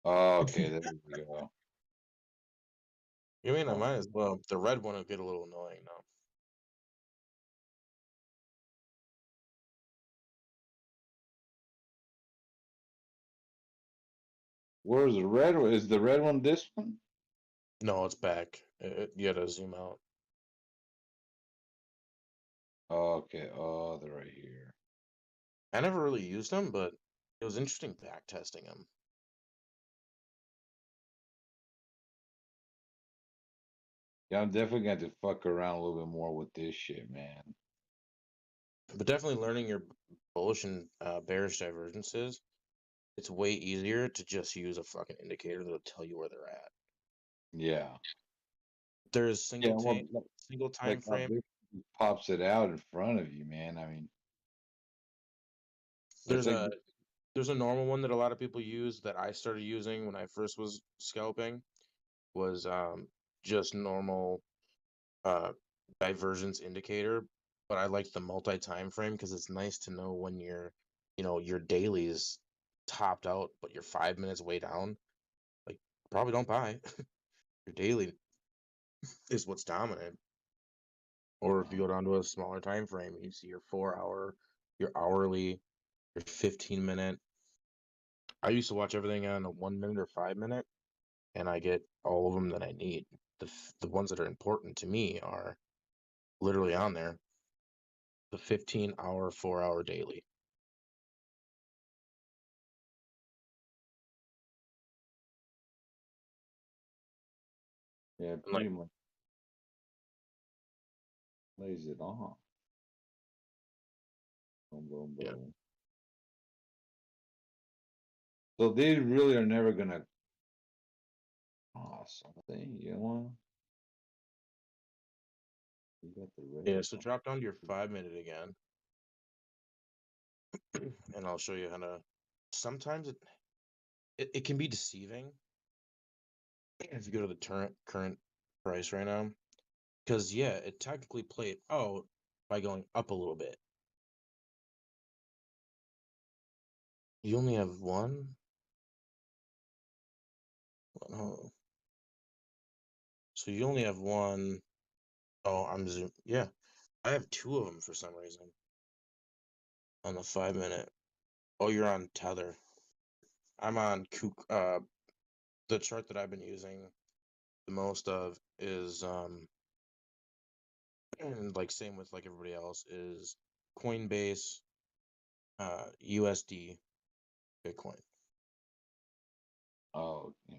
Okay, there we go. You mean I Oh, might as well. The red one will get a little annoying now. where's the red one? Is the red one this one? No, it's back. You gotta zoom out. Okay, oh, they're right here. I never really used them, but it was interesting back testing them. Yeah, I'm definitely going to fuck around a little bit more with this shit, man. But definitely learning your bullish and bearish divergences. It's way easier to just use a fucking indicator that'll tell you where they're at. Yeah. There's Yeah, well, single time like how frame. this pops it out in front of you, man. I mean, it's like, There's a normal one that a lot of people use that I started using when I first was scalping. Was just normal divergence indicator, but I like the multi-time frame because it's nice to know when your daily is topped out, but you're 5 minutes way down. Like, probably don't buy. Your daily is what's dominant. Or if you go down to a smaller time frame, you see your 4 hour, your hourly, your 15 minute. I used to watch everything on a 1 minute or 5 minute, and I get all of them that I need. The ones that are important to me are literally on there. The 15-hour, 4 hour daily. yeah, pretty much lays it on. Boom, boom, Yeah. boom. So they really are never gonna. Oh, something you know. You got the red. Yeah, so drop down to your 5 minute again. And I'll show you how to. Sometimes it can be deceiving if you go to the current price right now. Because yeah, it technically played out by going up a little bit. You only have one? Oh. So you only have one. Oh, I'm zoom. Yeah, I have 2 of them for some reason on the 5 minute. Oh, you're on Tether. I'm on the chart that I've been using the most of is and like same with like everybody else is Coinbase, USD, Bitcoin. Oh, yeah.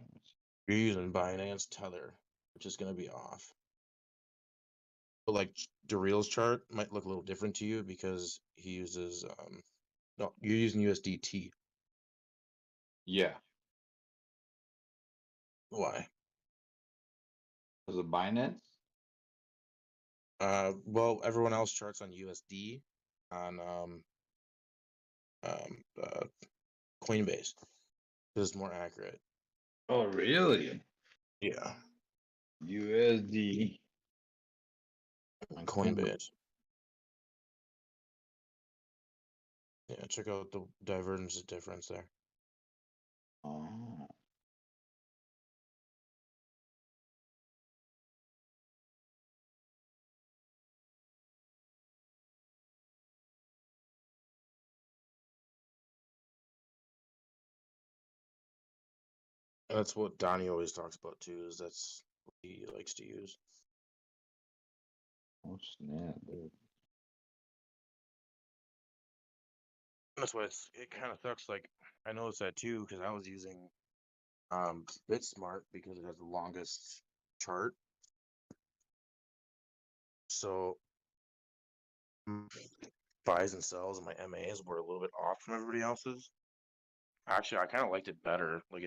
You're using Binance Tether, which is going to be off. But like Daryl's chart might look a little different to you because he uses no, you're using USDT. Yeah. Why? Was it Binance? Well, everyone else charts on USD on Coinbase. This is more accurate. Oh, really? Yeah. USD On Coinbase. Yeah, check out the divergence difference there. Oh. That's what Donnie always talks about too. Is that's what he likes to use. Oh, snap, dude. That's why it kind of sucks. Like I noticed that too because I was using BitSmart because it has the longest chart. So buys and sells and my MAs were a little bit off from everybody else's. Actually, I kind of liked it better. Like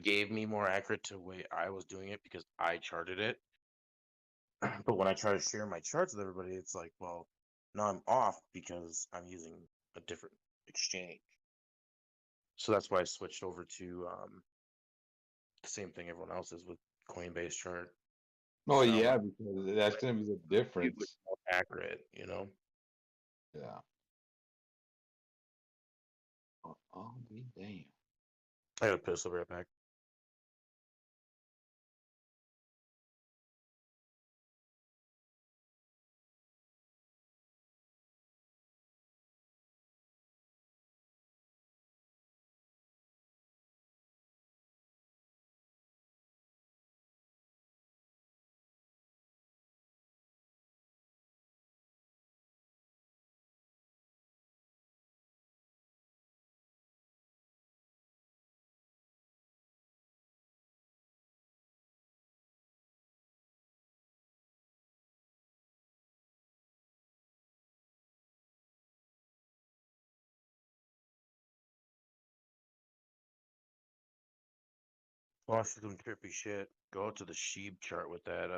gave me more accurate to the way I was doing it because I charted it. But when I try to share my charts with everybody, it's like, well, now I'm off because I'm using a different exchange. So that's why I switched over to the same thing everyone else is with Coinbase chart. Oh So now yeah, my because that's gonna be the difference. more accurate, you know. Yeah. Oh, damn. I got a piss. I'll be right back. Watch some trippy shit. Go to the sheep chart with that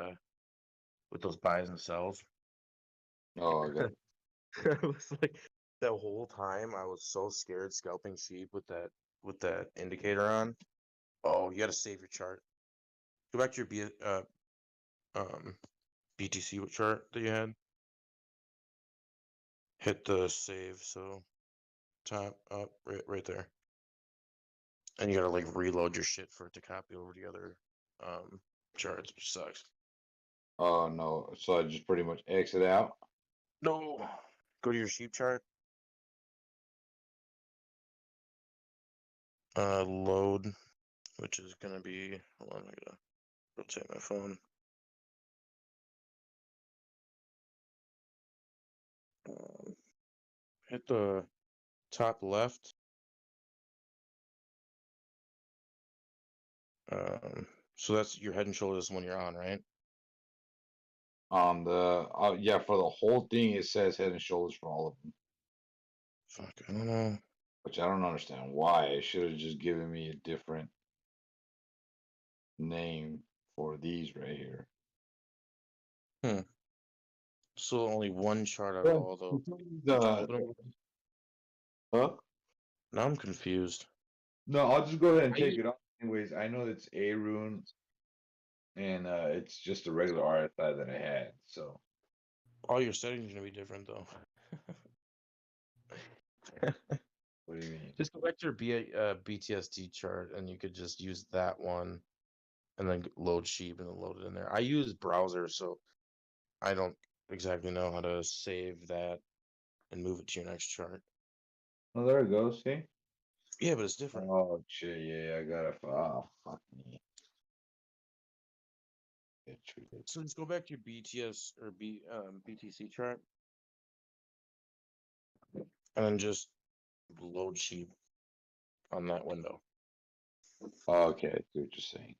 with those buys and sells. Oh, okay. It was like that whole time I was so scared scalping sheep with that indicator on. Oh, you got to save your chart. Go back to your BTC chart that you had. Hit the save, so top up right there. And you gotta like reload your shit for it to copy over the other charts, which sucks. Oh no. So I just pretty much exit out. No. Go to your sheep chart. Load, which is gonna be, hold on, I gotta rotate my phone. Hit the top left. So that's your Head and Shoulders when you're on, right? On the yeah, for the whole thing it says Head and Shoulders for all of them. Fuck, I don't know. Which I don't understand why. It should have just given me a different name for these right here. So only one chart out of Yeah, all those. the- Huh? Now I'm confused. No, I'll just go ahead and take it off. Anyways, I know it's a rune, and it's just a regular RSI that I had. So All your settings are gonna be different though. what do you mean? Just go back to your BTSD chart, and you could just use that one, and then load sheep and then load it in there. I use browser, so I don't exactly know how to save that and move it to your next chart. Oh, there it goes. See? Yeah, but it's different. Oh shit! Yeah, I gotta. Oh fuck me. So just go back to your BTS or BTC chart, and then just load sheep on that window. Okay, I see what you're saying.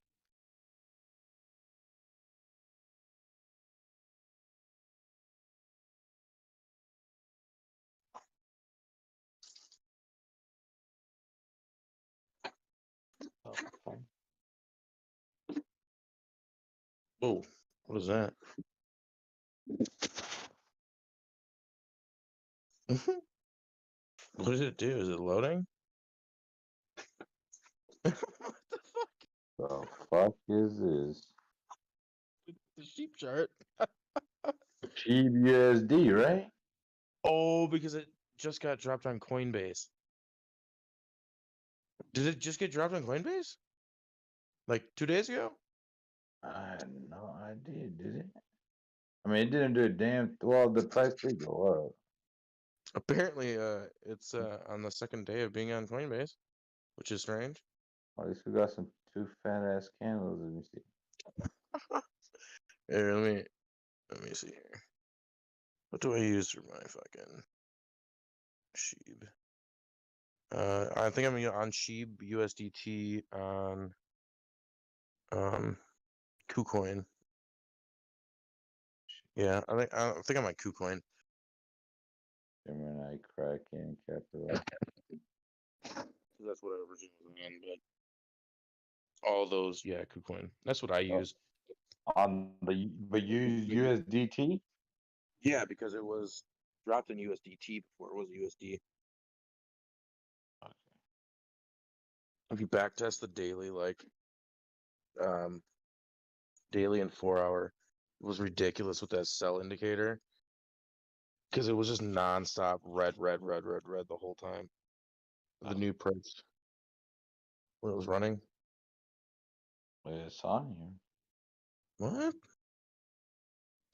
Oh, what is that? What did it do? Is it loading? The fuck is this? The sheep chart. Sheep USD, right? Oh, because it just got dropped on Coinbase. Did it just get dropped on Coinbase? Like 2 days ago? I had no idea, did it? I mean, it didn't do a damn. Well, the price did go up. Apparently, it's on the second day of being on Coinbase, which is strange. At least we got some two fat ass candles. Let me see. Here, let me see here. What do I use for my fucking Sheeb? I think I'm on Sheeb USDT on KuCoin. Yeah, I think I'm on KuCoin. Gemini, Kraken, Capital. That's what I originally was on, but All those, yeah, KuCoin. That's what I use. On the but you use USDT? Yeah, because it was dropped in USDT before it was USD. If you backtest the daily, like daily and 4 hour, it was ridiculous with that sell indicator. Because it was just nonstop red the whole time. The new price when it was running. It's on here. What?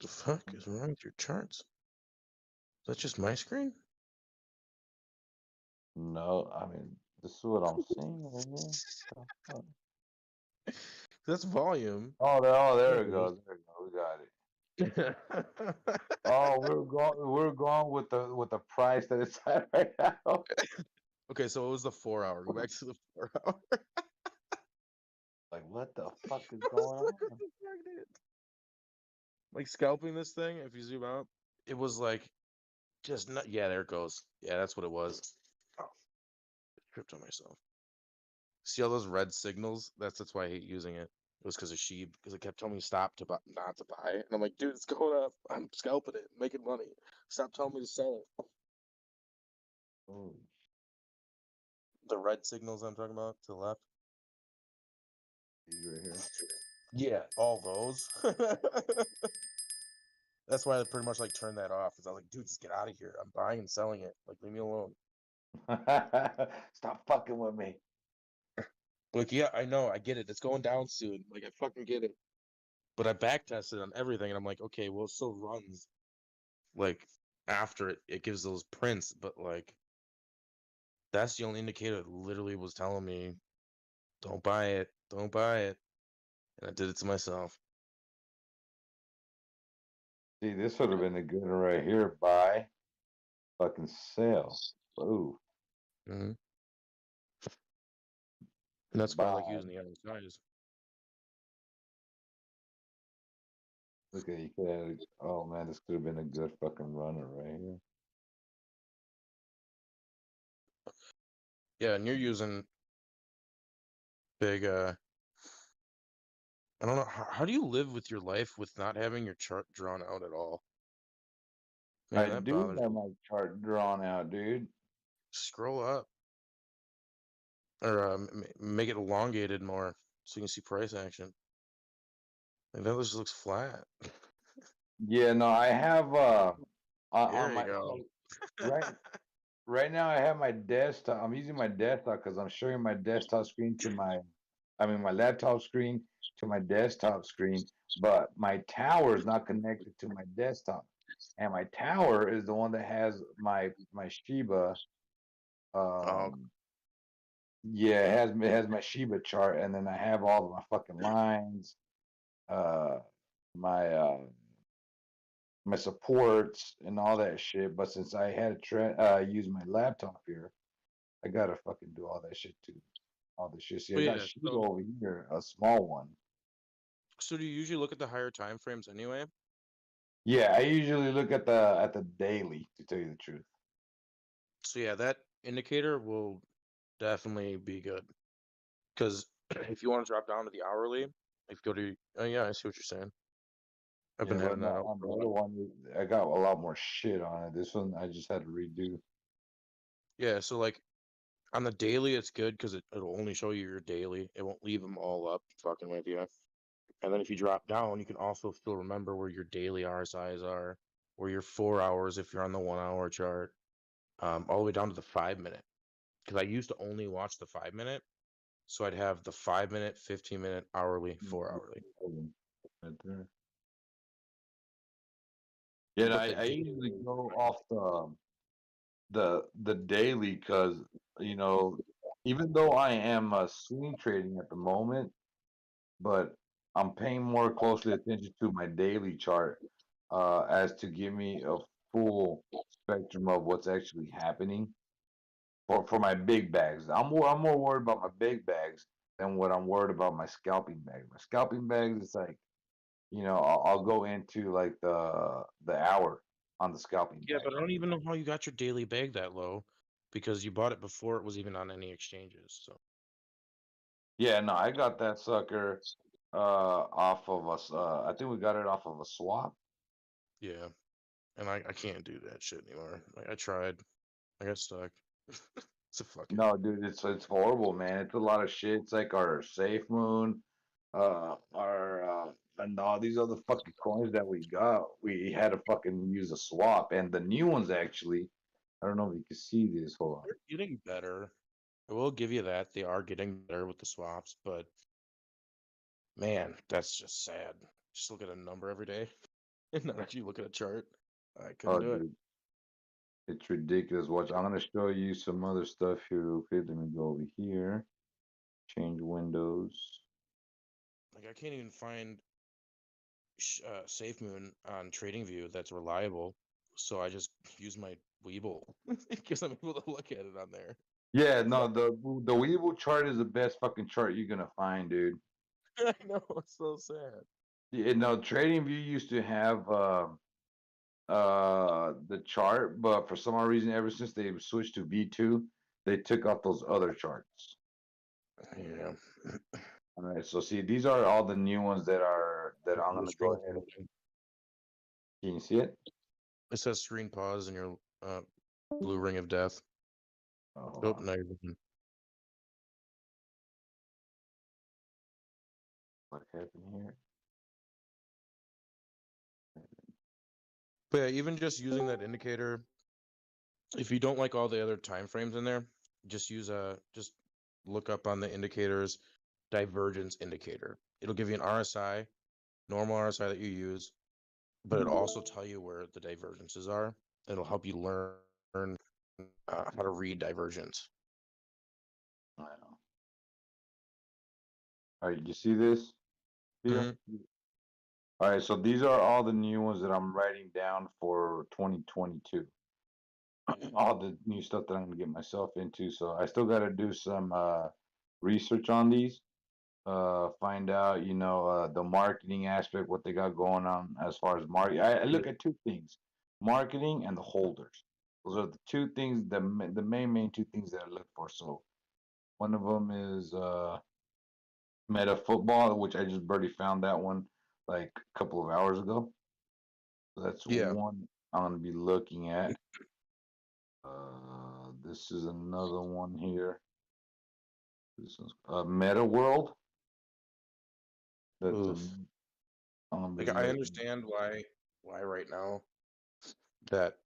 The fuck is wrong with your charts? Is that just my screen? No, I mean this is what I'm seeing right here. That's volume. There it goes. There it goes. We got it. Oh, we're going with the price that it's at right now. Okay, so it was the 4 hour. Go back to the 4 hour. Like, what the fuck is going on? Like scalping this thing, if you zoom out, it was like just not. Yeah, there it goes. Yeah, that's what it was. Oh, tripped on myself. See all those red signals? That's why I hate using it. It was because of Sheeb, because it kept telling me stop to buy, not to buy, and I'm like, dude, it's going up. I'm scalping it, making money. Stop telling me to sell it. Oh. The red signals I'm talking about to the left. These right here. Yeah, all those. That's why I pretty much like turned that off. Cause I was like, dude, just get out of here. I'm buying and selling it. Like, leave me alone. Stop fucking with me. Like, yeah, I know, I get it. It's going down soon. Like, I fucking get it. But I back tested on everything, and I'm like, okay, well, it still runs. Like, after it gives those prints, but like, that's the only indicator that literally was telling me, don't buy it, don't buy it. And I did it to myself. See, this would have been a good one right here. Buy, fucking sell. Ooh. Mm-hmm. And that's why I like using the RSIs. Look at you. Oh man, this could have been a good fucking runner right here. Yeah, and you're using big, I don't know, how do you live with your life with not having your chart drawn out at all? Man, I that do bothers have me. my chart drawn out, dude. Scroll up. Or make it elongated more so you can see price action. Like, that just looks flat. Yeah, no, I have There on you my go. right now I have my desktop. I'm using my desktop because I'm showing my desktop screen to my laptop screen to my desktop screen, but my tower is not connected to my desktop. And my tower is the one that has my Shiba. Oh, Yeah, it has my Shiba chart, and then I have all of my fucking lines, uh, my my supports and all that shit. But since I had to use my laptop here, I gotta fucking do all that shit too. All this shit. See, I but got yeah, Shiba over here, a small one. so do you usually look at the higher time frames anyway? Yeah, I usually look at the daily to tell you the truth. So yeah, that indicator will definitely be good. Because if you want to drop down to the hourly, if you go to, oh yeah, I see what you're saying. I've Yeah, been but having that out on for the a other while. one, I got a lot more shit on it. This one, I just had to redo. Yeah, so like on the daily, it's good because it'll only show you your daily. It won't leave them all up fucking with you. And then if you drop down, you can also still remember where your daily RSIs are, where your 4 hours if you're on the 1 hour chart, all the way down to the 5 minute. Because I used to only watch the 5 minute, so I'd have the 5 minute, 15 minute, hourly, 4 hourly. Right there. Yeah, But I usually go off the daily because even though I am swing trading at the moment, but I'm paying more closely attention to my daily chart as to give me a full spectrum of what's actually happening for my big bags. I'm more worried about my big bags than what I'm worried about my scalping bags. My scalping bags, it's like I'll go into like the hour on the scalping yeah, bag. but I don't even know how you got your daily bag that low because you bought it before it was even on any exchanges. So Yeah, no, I got that sucker off of us. I think we got it off of a swap. Yeah, and I can't do that shit anymore. Like, I tried, I got stuck. So fuck it. No, dude, it's horrible, man. It's a lot of shit. It's like our Safe Moon, our and all these other fucking coins that we got. We had to fucking use a swap, and the new ones actually. I don't know if you can see this. Hold on. They're getting better. I will give you that. They are getting better with the swaps, but man, that's just sad. Just look at a number every day and not actually look at a chart. I couldn't Oh, do it. dude, it's ridiculous. Watch, I'm gonna show you some other stuff here real quick. Let me go over here. Change windows. Like, I can't even find SafeMoon on TradingView that's reliable, so I just use my Weeble because I'm able to look at it on there. Yeah, no, the Weeble chart is the best fucking chart you're gonna find, dude. I know, it's so sad. Yeah, no, TradingView used to have the chart, but for some odd reason, ever since they switched to V2, they took out those other charts. Yeah. All right, so see, these are all the new ones that I'm Your gonna go screen's ahead and. loading. Can you see it? It says screen pause in your blue ring of death. Oh, now you're looking. What happened here? But yeah, even just using that indicator, if you don't like all the other time frames in there, just use just look up on the indicators divergence indicator. It'll give you an RSI, normal RSI that you use, but it'll also tell you where the divergences are. It'll help you learn how to read divergence. I know. All right, you see this here? All right, so these are all the new ones that I'm writing down for 2022. All the new stuff that I'm gonna get myself into. So I still got to do some research on these. Find out, the marketing aspect, what they got going on as far as market. I look at two things: marketing and the holders. Those are the two things, the main two things that I look for. So one of them is Meta Football, which I just barely found that one like a couple of hours ago. So that's one I'm gonna be looking at. This is another one here. This is Meta World. That's Oof. I'm gonna be Like, I looking. understand why right now that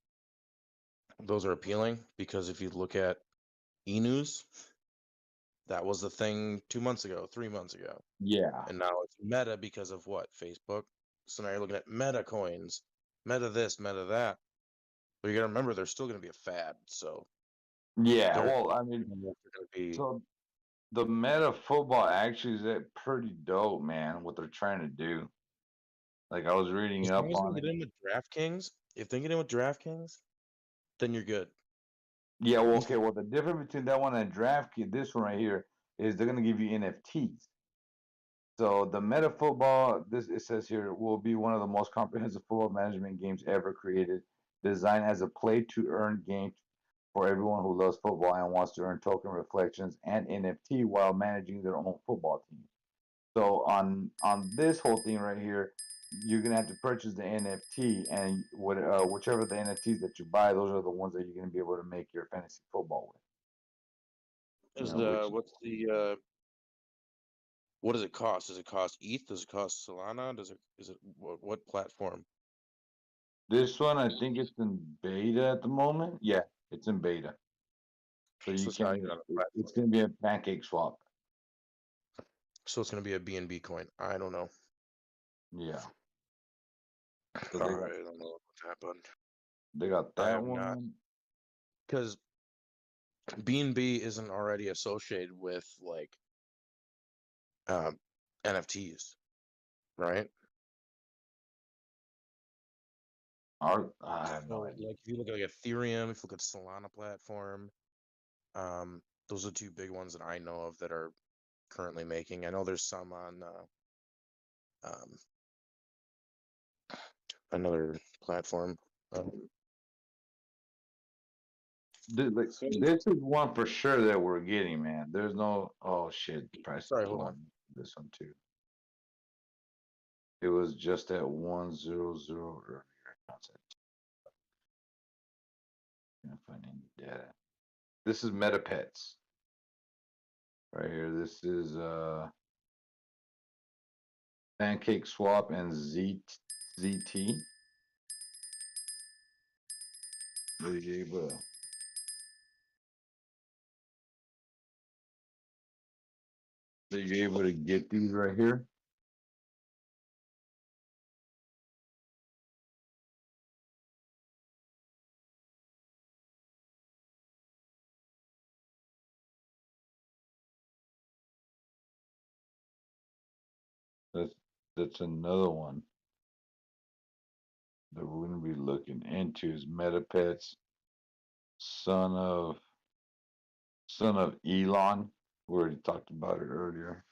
those are appealing, because if you look at e-news, that was the thing 2 months ago, 3 months ago. Yeah. And now it's Meta because of what? Facebook. So now you're looking at Meta coins, Meta this, Meta that. But you gotta remember, there's still gonna be a fad. So Yeah, they're well, I mean, gonna be. so the Meta Football actually is pretty dope, man. What they're trying to do. Like I was reading As long up as they on get it. in with DraftKings, if they get in with DraftKings, then you're good. Yeah, well, okay. Well, the difference between that one and DraftKings, this one right here, is they're gonna give you NFTs. So the Meta Football, this it says here, will be one of the most comprehensive football management games ever created, designed as a play-to-earn game for everyone who loves football and wants to earn token reflections and NFT while managing their own football team. So on this whole thing right here, you're gonna have to purchase the NFT, and whichever the NFTs that you buy, those are the ones that you're gonna be able to make your fantasy football with. Is Which what's the what does it cost? Does it cost ETH? Does it cost Solana? Is it what platform? this one, I think it's in beta at the moment. Yeah, it's in beta. So you it's not can. even on a platform. It's gonna be a pancake swap. So it's gonna be a BNB coin. I don't know. Yeah. All right, I don't know what happened. They got I that have not, one. because BNB isn't already associated with like NFTs, right? I have no So, idea. like, if you look at like Ethereum, if you look at Solana platform, those are two big ones that I know of that are currently making. I know there's some on another platform. Dude, like, this is one for sure that we're getting, man. There's no. Oh shit! Price is Sorry, hold going. on. This one too. It was just at 100 earlier. Can't find any data. This is MetaPets. Right here. This is Pancake Swap and ZT. Are you able to? Are you able to get these right here? That's another one that we're going to be looking into is MetaPets, son of Elon. We already talked about it earlier.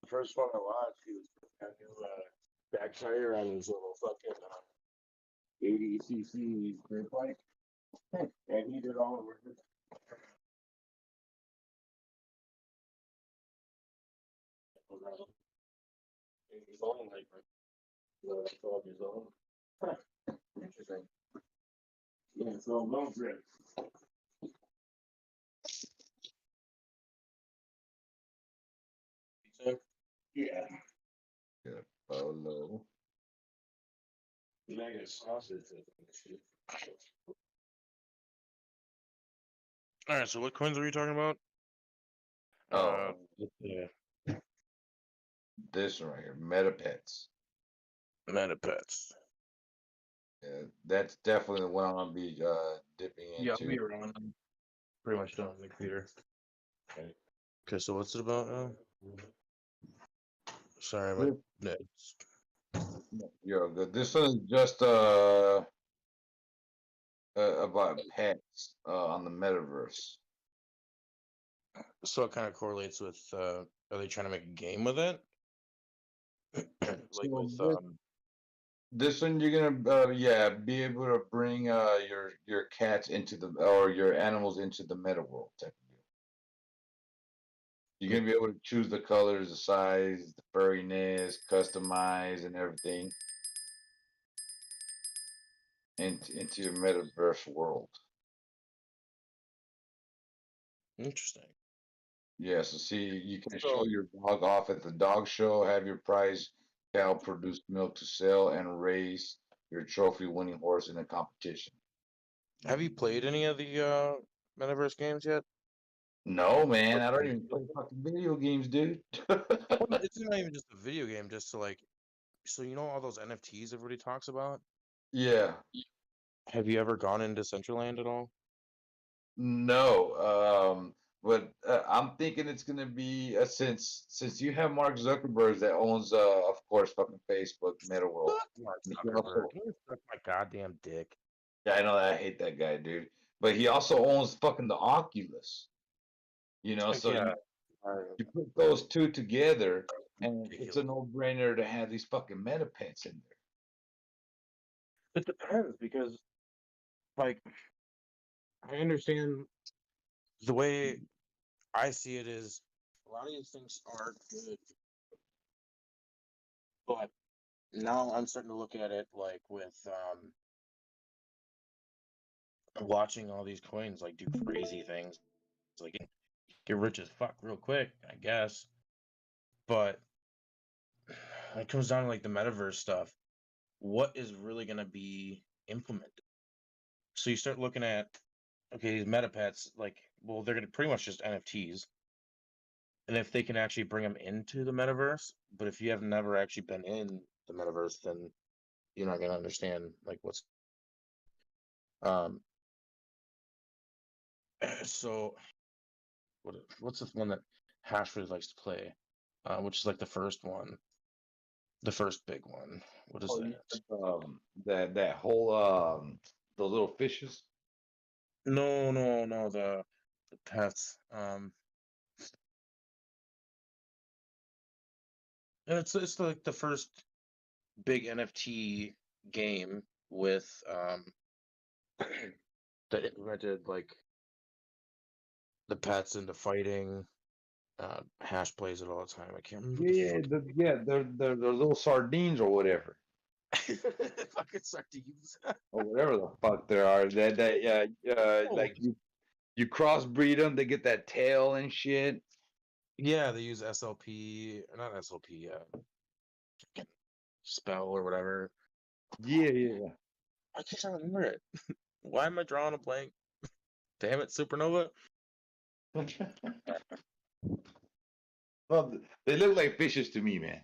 The first one I watched, he was putting a new back tire on his little fucking 80cc dirt bike, and he did all the work. He's only like 12 years old. Interesting. Yeah, so long trip. Yeah. Yeah, Polo. You might get sausage. All right, so what coins are we talking about? Yeah. This one right here, MetaPets. MetaPets. Yeah, that's definitely the one I'm gonna be dipping into. Yeah, I'll be around. I'm pretty much done with the computer. Okay, so what's it about now? Sorry, my net's. You're good. This one is just about pets on the metaverse. So it kind of correlates with. Are they trying to make a game with it? Like with This one you're gonna be able to bring your cats into the or your animals into the meta world type of deal. You're gonna be able to choose the colors, the size, the furriness, customize, and everything into your metaverse world. Interesting. Yeah, so see, you can show your dog off at the dog show, have your prize cow produce milk to sell, and raise your trophy-winning horse in a competition. Have you played any of the metaverse games yet? No, man, I don't even play fucking video games, dude. Well, it's not even just a video game, just to like, so you know all those NFTs everybody talks about? Yeah. Have you ever gone into Decentraland at all? No, but I'm thinking it's gonna be since you have Mark Zuckerberg that owns, of course, fucking Facebook, Meta World. Mark and he Zuckerberg. also- Can you suck my goddamn dick? yeah, I know that I hate that guy, dude. But he also owns fucking the Oculus. You know, so Yeah. you put those two together, and it's a no-brainer to have these fucking meta pets in there. It depends because, like, I understand the way I see it is a lot of these things are good, but now I'm starting to look at it like with watching all these coins like do crazy things, it's like get rich as fuck real quick, I guess. But it comes down to like the metaverse stuff. What is really gonna be implemented? So you start looking at okay, these meta pets, like well, they're gonna pretty much just NFTs, and if they can actually bring them into the metaverse, but if you have never actually been in the metaverse, then you're not gonna understand like what's um. So what's the one that Hash really likes to play, which is like the first one, the first big one. What is Oh, that? that whole the little fishes. No, the pets. And it's like the first big NFT game with that implemented like the pets into fighting. Hash plays it all the time. I can't remember what the Yeah, they're little sardines or whatever, fuck. Fucking sardines. or whatever the fuck there are. Oh, Like you crossbreed them, they get that tail and shit. yeah, they use SLP, not SLP, spell or whatever. Yeah. I can't remember it. Why am I drawing a blank? Damn it, Supernova. Well, they look like fishes to me, man.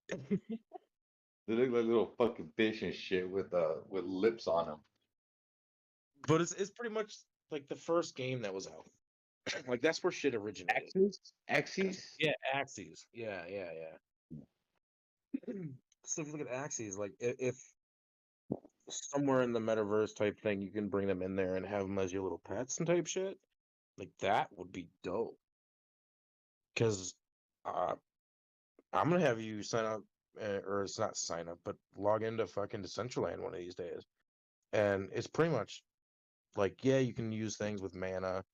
They look like little fucking fish and shit with lips on them. But it's pretty much like the first game that was out. Like that's where shit originated. Axes? Yeah, Axes. Yeah. So if you look at Axes, like if somewhere in the metaverse type thing, you can bring them in there and have them as your little pets and type shit, like that would be dope. Because I'm gonna have you sign up, or it's not sign up, but log into fucking Decentraland one of these days, and it's pretty much like, yeah, you can use things with mana.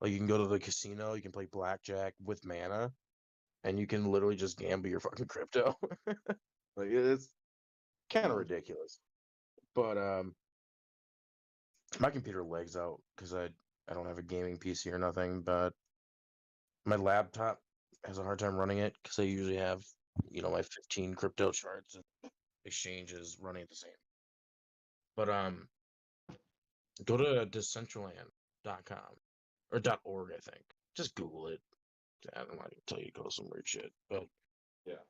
Like you can go to the casino, you can play blackjack with mana, and you can literally just gamble your fucking crypto. Like it's kind of ridiculous. But my computer lags out because I don't have a gaming PC or nothing, but my laptop has a hard time running it because I usually have, my 15 crypto charts and exchanges running at the same. But go to decentraland.com or .org, I think. Just Google it. I'm not gonna tell you to go to some weird shit, but yeah.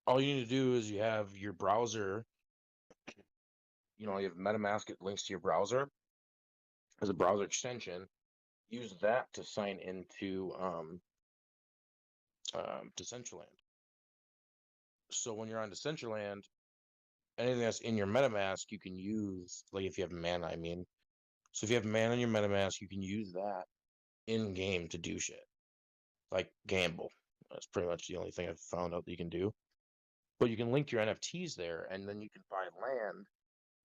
All you need to do is you have your browser. You have MetaMask. It links to your browser as a browser extension. Use that to sign into Decentraland. So when you're on Decentraland, anything that's in your MetaMask, you can use, like if you have mana, I mean. So if you have mana in your MetaMask, you can use that in game to do shit, like gamble. That's pretty much the only thing I've found out that you can do. But you can link your NFTs there, and then you can buy land,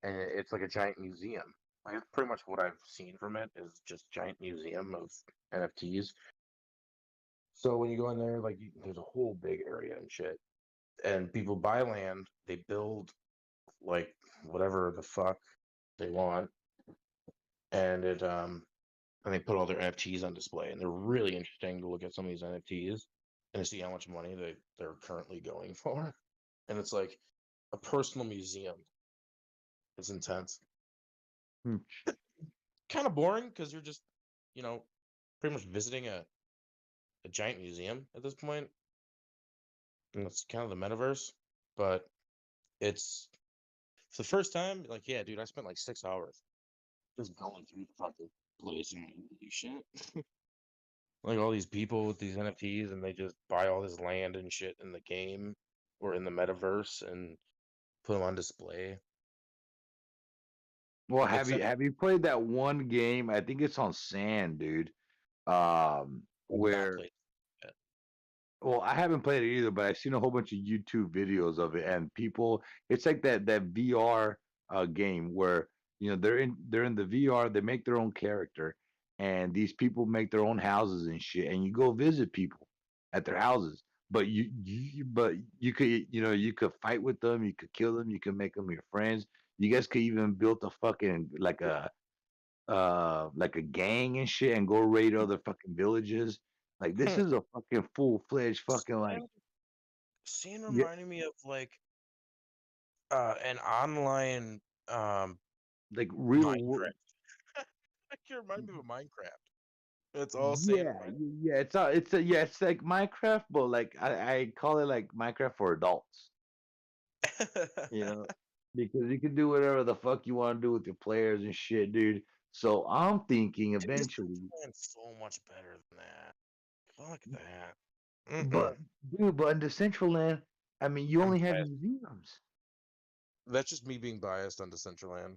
and it's like a giant museum. Like that's pretty much what I've seen from it is just giant museum of NFTs. So when you go in there, like there's a whole big area and shit, and people buy land, they build like whatever the fuck they want, and and they put all their NFTs on display, and they're really interesting to look at some of these NFTs and to see how much money they're currently going for, and it's like a personal museum. It's intense. Kind of boring because you're just, pretty much visiting a giant museum at this point, and it's kind of the metaverse, but it's for the first time, like, yeah, dude, I spent like 6 hours just going through the fucking place and holy shit. Like all these people with these NFTs and they just buy all this land and shit in the game or in the metaverse and put them on display. Well, have you played that one game? I think it's on sand, dude. Where well, I haven't played it either, but I've seen a whole bunch of YouTube videos of it, and people, it's like that VR game where they're in the VR, they make their own character, and these people make their own houses and shit, and you go visit people at their houses, but you could you could fight with them, you could kill them, you could make them your friends. You guys could even build a fucking like a gang and shit and go raid other fucking villages. Like this is a fucking full-fledged fucking like Sand reminded me of like an online like real Minecraft. Like you remind me of a Minecraft. It's all Yeah, sand. yeah, it's like Minecraft, but like I call it like Minecraft for adults, you know, because you can do whatever the fuck you want to do with your players and shit, dude. So I'm thinking Dude, this eventually, land's so much better than that. Fuck that. but dude, but in Decentraland, I mean, you I'm only have biased. museums. That's just me being biased on Decentraland.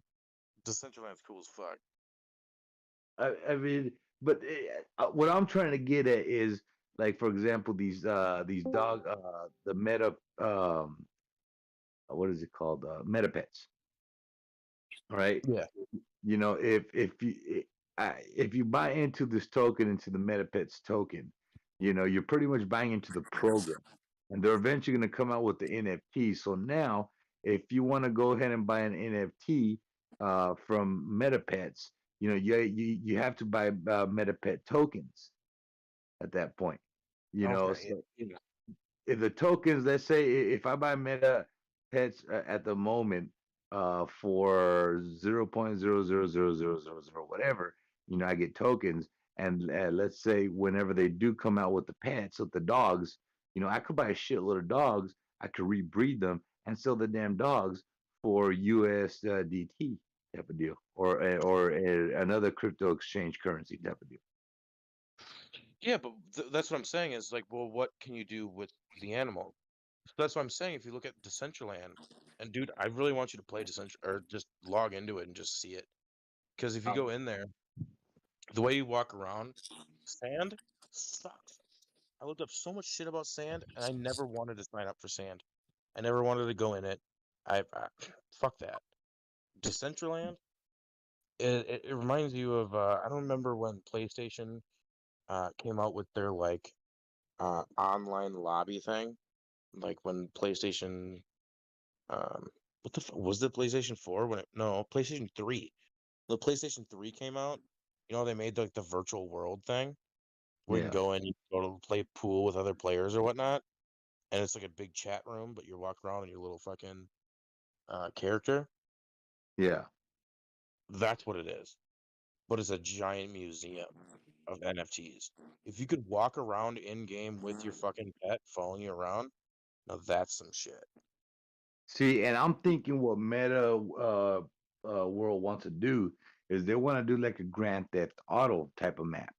Decentraland's cool as fuck. I mean, but what I'm trying to get at is like, for example, these dog the meta what is it called, meta pets, right? Yeah. You know, if you buy into this token, into the meta pets token, you know, you're pretty much buying into the program, and they're eventually going to come out with the NFT. So now, if you want to go ahead and buy an NFT from MetaPets, you know, you have to buy MetaPet tokens at that point. You know, Okay. so if the tokens, let's say if I buy Meta Pets at the moment for 0.0000000 whatever, you know, I get tokens, and let's say whenever they do come out with the pets, with the dogs, you know, I could buy a shitload of dogs, I could rebreed them and sell the damn dogs for USDT type of deal, or another crypto exchange currency type of deal. Yeah, but that's what I'm saying is like, well, what can you do with the animal? So that's what I'm saying. If you look at Decentraland, and dude, I really want you to play Decentral or just log into it and just see it. Because if you go in there, the way you walk around, sand sucks. I looked up so much shit about sand, and I never wanted to sign up for sand. I never wanted to go in it. I fuck that. Decentraland, it reminds you of I don't remember when PlayStation came out with their like online lobby thing, like when PlayStation what the was the PlayStation 4 when it no PlayStation 3. The PlayStation 3 came out. You know they made like the virtual world thing where you can Yeah. go in, you go to play pool with other players or whatnot, and it's like a big chat room, but you're walking around in your little fucking character. Yeah. That's what it is. But it's a giant museum of NFTs. If you could walk around in game with your fucking pet following you around, now that's some shit. See, and I'm thinking what Meta World wants to do is they want to do like a Grand Theft Auto type of map.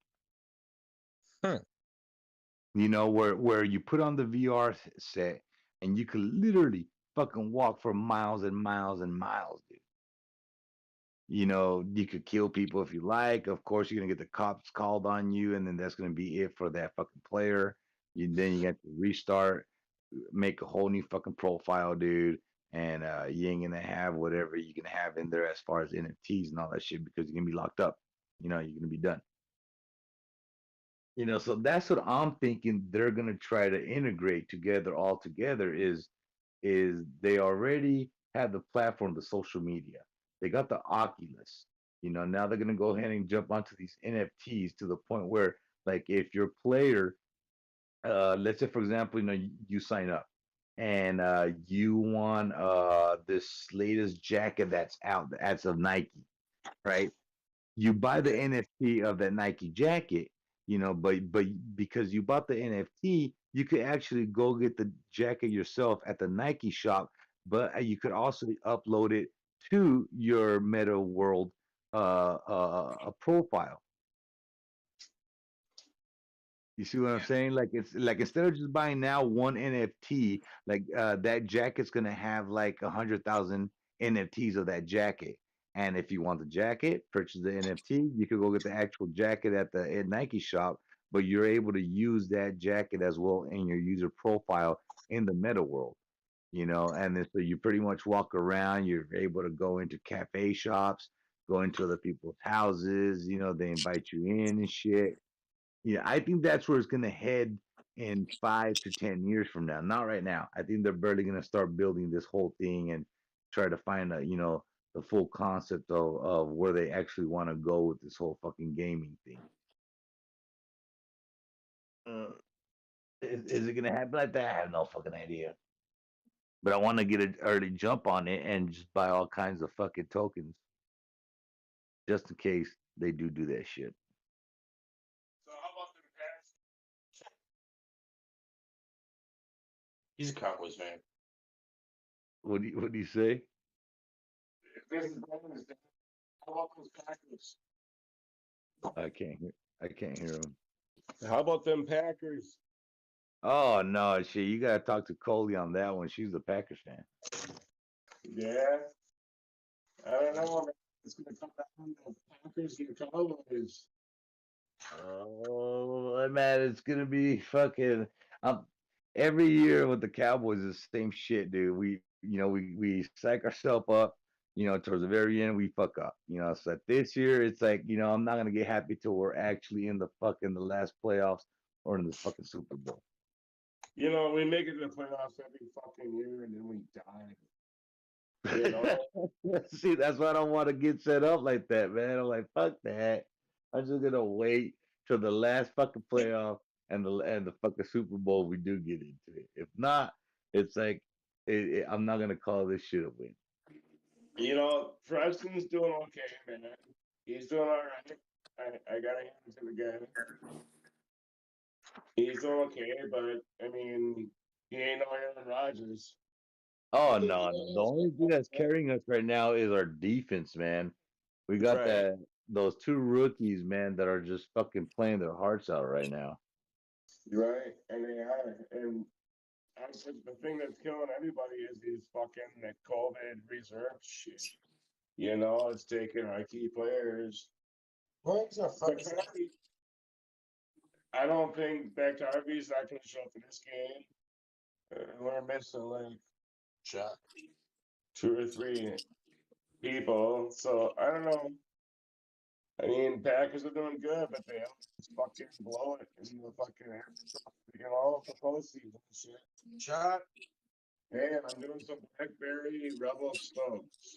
You know, where you put on the VR set and you could literally fucking walk for miles and miles and miles, dude. You know, you could kill people if you like. Of course, you're gonna get the cops called on you, and then that's gonna be it for that fucking player. Then you get to restart, make a whole new fucking profile, dude, and you ain't gonna have whatever you can have in there as far as NFTs and all that shit because you're gonna be locked up. You know, you're gonna be done. You know, so that's what I'm thinking they're gonna try to integrate together all together is they already have the platform, the social media. They got the Oculus. You know, now they're gonna go ahead and jump onto these NFTs to the point where, like, if your player, let's say for example, you know, you sign up and you want this latest jacket that's out, that's of Nike, right? You buy the NFT of that Nike jacket, you know, but because you bought the NFT, you could actually go get the jacket yourself at the Nike shop, but you could also upload it to your Meta World profile. You see what I'm saying? Like it's like instead of just buying now one NFT, like that jacket's gonna have like 100,000 NFTs of that jacket. And if you want the jacket, purchase the NFT. You could go get the actual jacket at the Nike shop, but you're able to use that jacket as well in your user profile in the meta world. You know, and then so you pretty much walk around. You're able to go into cafe shops, go into other people's houses. You know, they invite you in and shit. Yeah, I think that's where it's gonna head in 5 to 10 years from now. Not right now. I think they're barely gonna start building this whole thing and try to find a, you know, the full concept of where they actually want to go with this whole fucking gaming thing. Uh, is it gonna happen like that? I have no fucking idea. But I want to get an early jump on it and just buy all kinds of fucking tokens, just in case they do that shit. He's a Cowboys fan. What do you say? This is how about those Packers? I can't hear him. How about them Packers? Oh no, shit! You gotta talk to Coley on that one. She's a Packers fan. Yeah. I don't know. Man. It's gonna come down to the Packers and the Cowboys. Oh man, it's gonna be fucking. Every year with the Cowboys is the same shit, dude. We psych ourselves up. Towards the very end, we fuck up. So this year, it's like, I'm not gonna get happy till we're actually in the last playoffs or in the fucking Super Bowl. We make it to the playoffs every fucking year and then we die. See, that's why I don't want to get set up like that, man. I'm like, fuck that. I'm just gonna wait till the last fucking playoff and the fucking Super Bowl we do get into it. If not, it's like I'm not gonna call this shit a win. Preston's doing okay, man. He's doing all right. I gotta hand it to the guy. He's doing okay, but I mean, he ain't no Aaron Rodgers. Oh no, no. The only thing that's carrying us right now is our defense, man. We got those two rookies, man, that are just fucking playing their hearts out right now. Right, and they are. And the thing that's killing everybody is these fucking that COVID reserve shit. It's taking our key players. What's a fucking I don't think back to Harvey's not going to show up for this game. We're missing like shot 2 or 3 people, so I don't know. I mean, Packers are doing good, but they always fucking blow it in the fucking all the postseason and shit. Shot. Man, I'm doing some blackberry rebel smokes.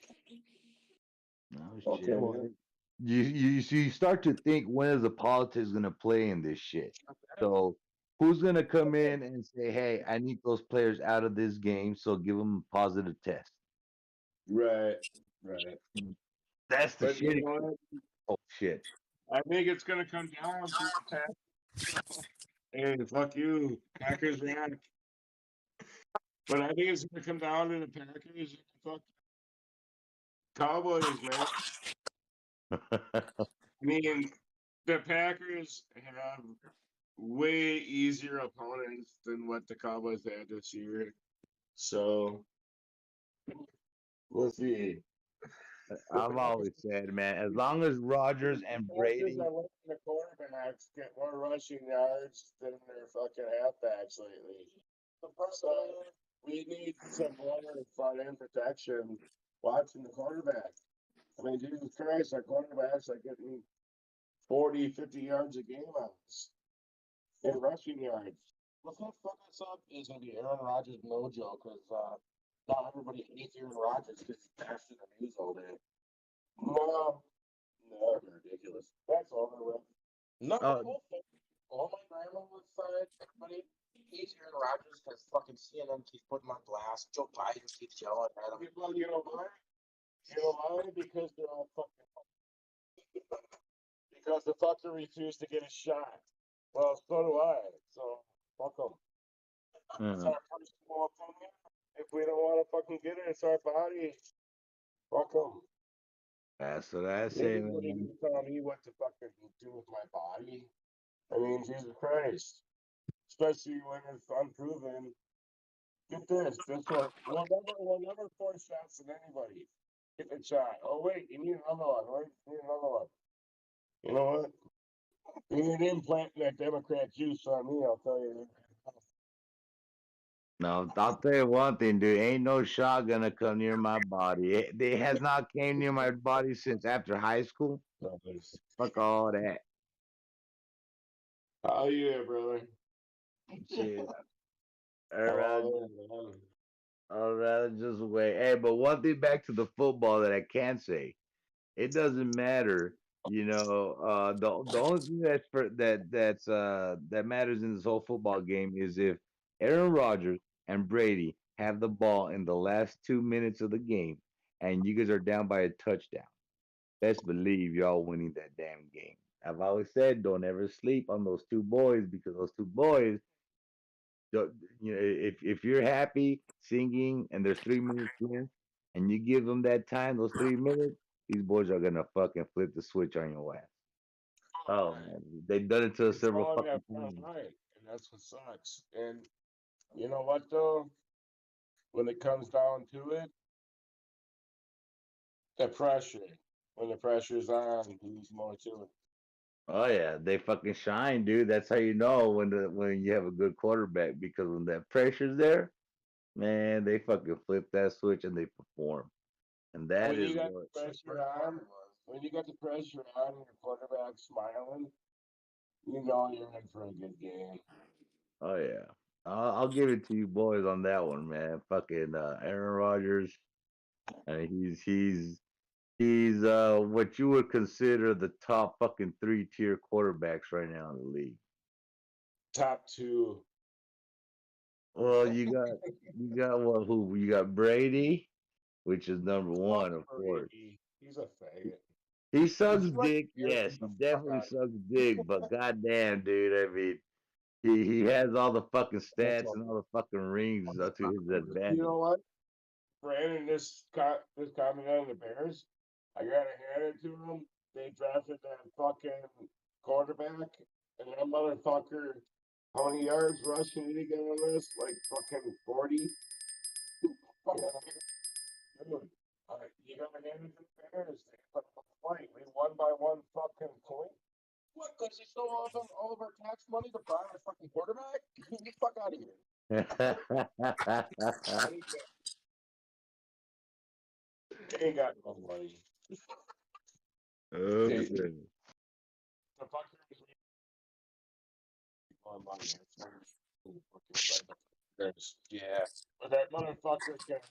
Oh shit. Well, you start to think, when is the politics gonna play in this shit? So who's gonna come in and say, hey, I need those players out of this game, so give them a positive test? Right. That's the shit. Oh shit. I think it's gonna come down to the Packers. Hey, fuck you, Packers rock. But I think it's gonna come down to the Packers and the fuck Cowboys, man. I mean, the Packers have way easier opponents than what the Cowboys had this year. So we'll see. I've always said, man, as long as Rodgers and Brady. The quarterbacks get more rushing yards than their fucking halfbacks lately. So we need some more front end protection watching the quarterback. I mean, Jesus Christ, our quarterbacks are getting 40, 50 yards a game on us in rushing yards. What's gonna fuck us up is gonna be Aaron Rodgers mojo, because not everybody hates Aaron Rodgers because he's bashed in the news all day. No, ridiculous. That's over with. No, all my grandma's side, everybody hates Aaron Rodgers because fucking CNN keeps putting him on blast. Joe Biden keeps yelling at him. Well, you know why? Because they're all fucking. Because the fucker refused to get a shot. Well, so do I. So fuck them. It's our personal opinion. If we don't want to fucking get it, it's our body. Fuck them. That's what I say, man. Tell me what to fucking do with my body. I mean, Jesus Christ. Especially when it's unproven. Get this. We'll never force shots at anybody. Get the shot. Oh, wait, you need another one, right? You need another one. You know what? You didn't plant that Democrat juice on me, I'll tell you. No, I'll tell you one thing, dude. Ain't no shot gonna come near my body. It has not came near my body since after high school. Fuck all that. Oh yeah, brother. Shit. I'd rather just wait. Hey, but one thing back to the football that I can say, it doesn't matter. The only thing that matters in this whole football game is if Aaron Rodgers and Brady have the ball in the last 2 minutes of the game, and you guys are down by a touchdown. Best believe y'all winning that damn game. I've always said, don't ever sleep on those two boys, because those two boys You know, if you're happy singing and there's 3 minutes in, and you give them that time, those 3 minutes, these boys are gonna fucking flip the switch on your ass. Oh man, they've done it to us It's several all that fucking front times. line, and that's what sucks. And you know what though? When it comes down to it, the pressure. When the pressure's on, there's more to it. Oh yeah, they fucking shine, dude. That's how you know when you have a good quarterback because when that pressure's there, man, they fucking flip that switch and they perform. And that When is you got what. the pressure on, when you got the pressure on, and your quarterback smiling, you know you're in for a good game. Oh yeah, I'll give it to you boys on that one, man. Fucking Aaron Rodgers, and he's what you would consider the top fucking 3 tier quarterbacks right now in the league. Top two. Well, you got what? Who you got? Brady, which is number one, of course. He's a faggot. He sucks He's like dick, yes, embarrassing he the fuck definitely out of sucks dick, but goddamn, dude, I mean, he has all the fucking That's stats all. and all the fucking rings up to his You advantage. know what? Brandon, this comment on the Bears, I gotta hand it to him. They drafted that fucking quarterback, and that motherfucker, how many yards rushing did he get on this? Like fucking 40? Fucking, dude, you gotta hand it to the Bears. They put up a fight. We won by one fucking point. What? Because they stole all of our tax money to buy our fucking quarterback? Get the fuck out of here. They ain't got no money. Oh, They, goodness. the fucker was on money. It's not fucking right. Yeah. But that motherfucker can.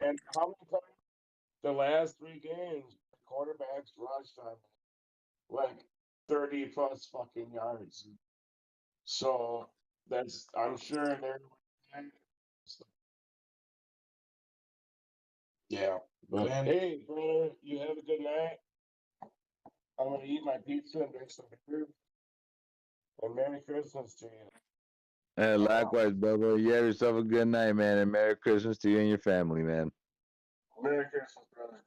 And how many times the last 3 games, the quarterbacks rushed on like 30 plus fucking yards. So that's, I'm sure they're. Yeah. But hey, brother, you have a good night. I'm gonna eat my pizza and drink some beer. And Merry Christmas to you. Hey, likewise, brother. You have yourself a good night, man, and Merry Christmas to you and your family, man. Merry Christmas, brother.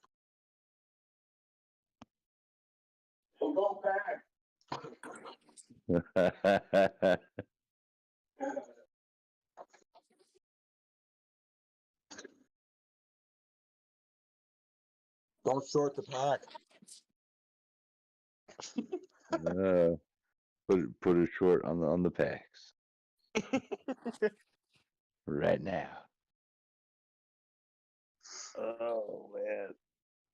And go back. Don't short the pack. Put a short on the packs right now. Oh man.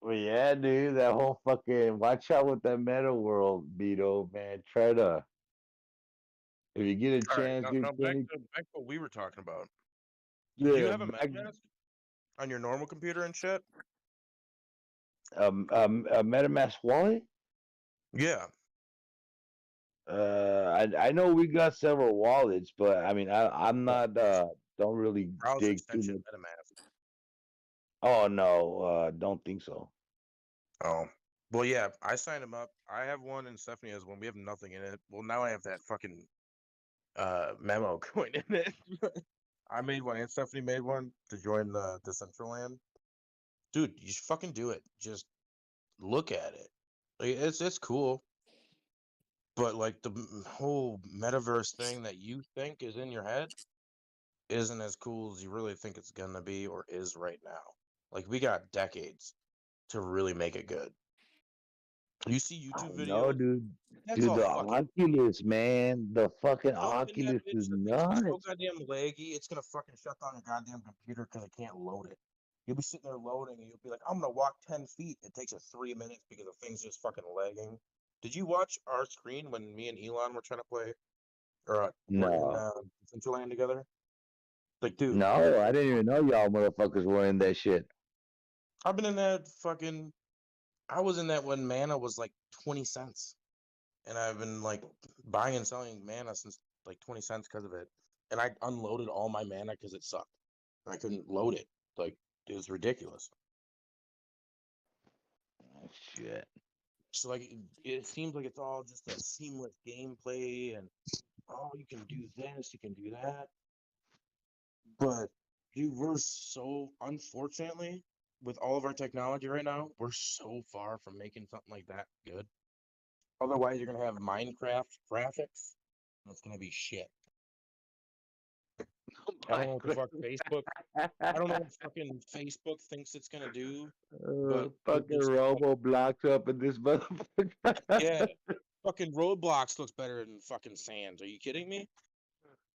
Well, yeah, dude, that whole fucking watch out with that meta world, Beto, man. Try to if you get a All right, chance, now, dude. now back to what we were talking about. Do Yeah, you have a MetaMask on your normal computer and shit? a MetaMask wallet. Yeah. I know we got several wallets, but I mean, I'm not don't really Browser dig too extension much. MetaMask. Oh no, don't think so. Oh. Well, yeah, I signed him up. I have one and Stephanie has one. We have nothing in it. Well, now I have that fucking memo going in it. I made one and Stephanie made one to join the Decentraland. Dude, you should fucking do it. Just look at it. Like, it's cool. But like the whole metaverse thing that you think is in your head isn't as cool as you really think it's gonna be or is right now. Like we got decades to really make it good. You see YouTube No, videos? dude. That's Dude, all the fucking. Oculus, man. The fucking Open that Oculus is bitch. The thing's gonna be so nuts. goddamn laggy. It's gonna fucking shut down your goddamn computer because it can't load it. You'll be sitting there loading, and you'll be like, "I'm gonna walk 10 feet." It takes you 3 minutes because the thing's just fucking lagging. Did you watch our screen when me and Elon were trying to play, or we're in No. Decentraland together? Like, dude, No, I didn't even know y'all motherfuckers were in that shit. I've been in that fucking. I was in that when mana was like 20 cents, and I've been like buying and selling mana since like 20 cents because of it. And I unloaded all my mana because it sucked. I couldn't load it. Like it was ridiculous. Oh, shit. So like it seems like it's all just a seamless gameplay, and oh, you can do this, you can do that. But dude, we're so unfortunately with all of our technology right now, we're so far from making something like that good. Otherwise, you're gonna have Minecraft graphics, and it's gonna be shit. I don't know what the fuck Facebook. I don't know what fucking Facebook thinks it's gonna do, but they're Fucking just like, Roblox up in this motherfucker. yeah, fucking Roblox looks better than fucking Sands. Are you kidding me?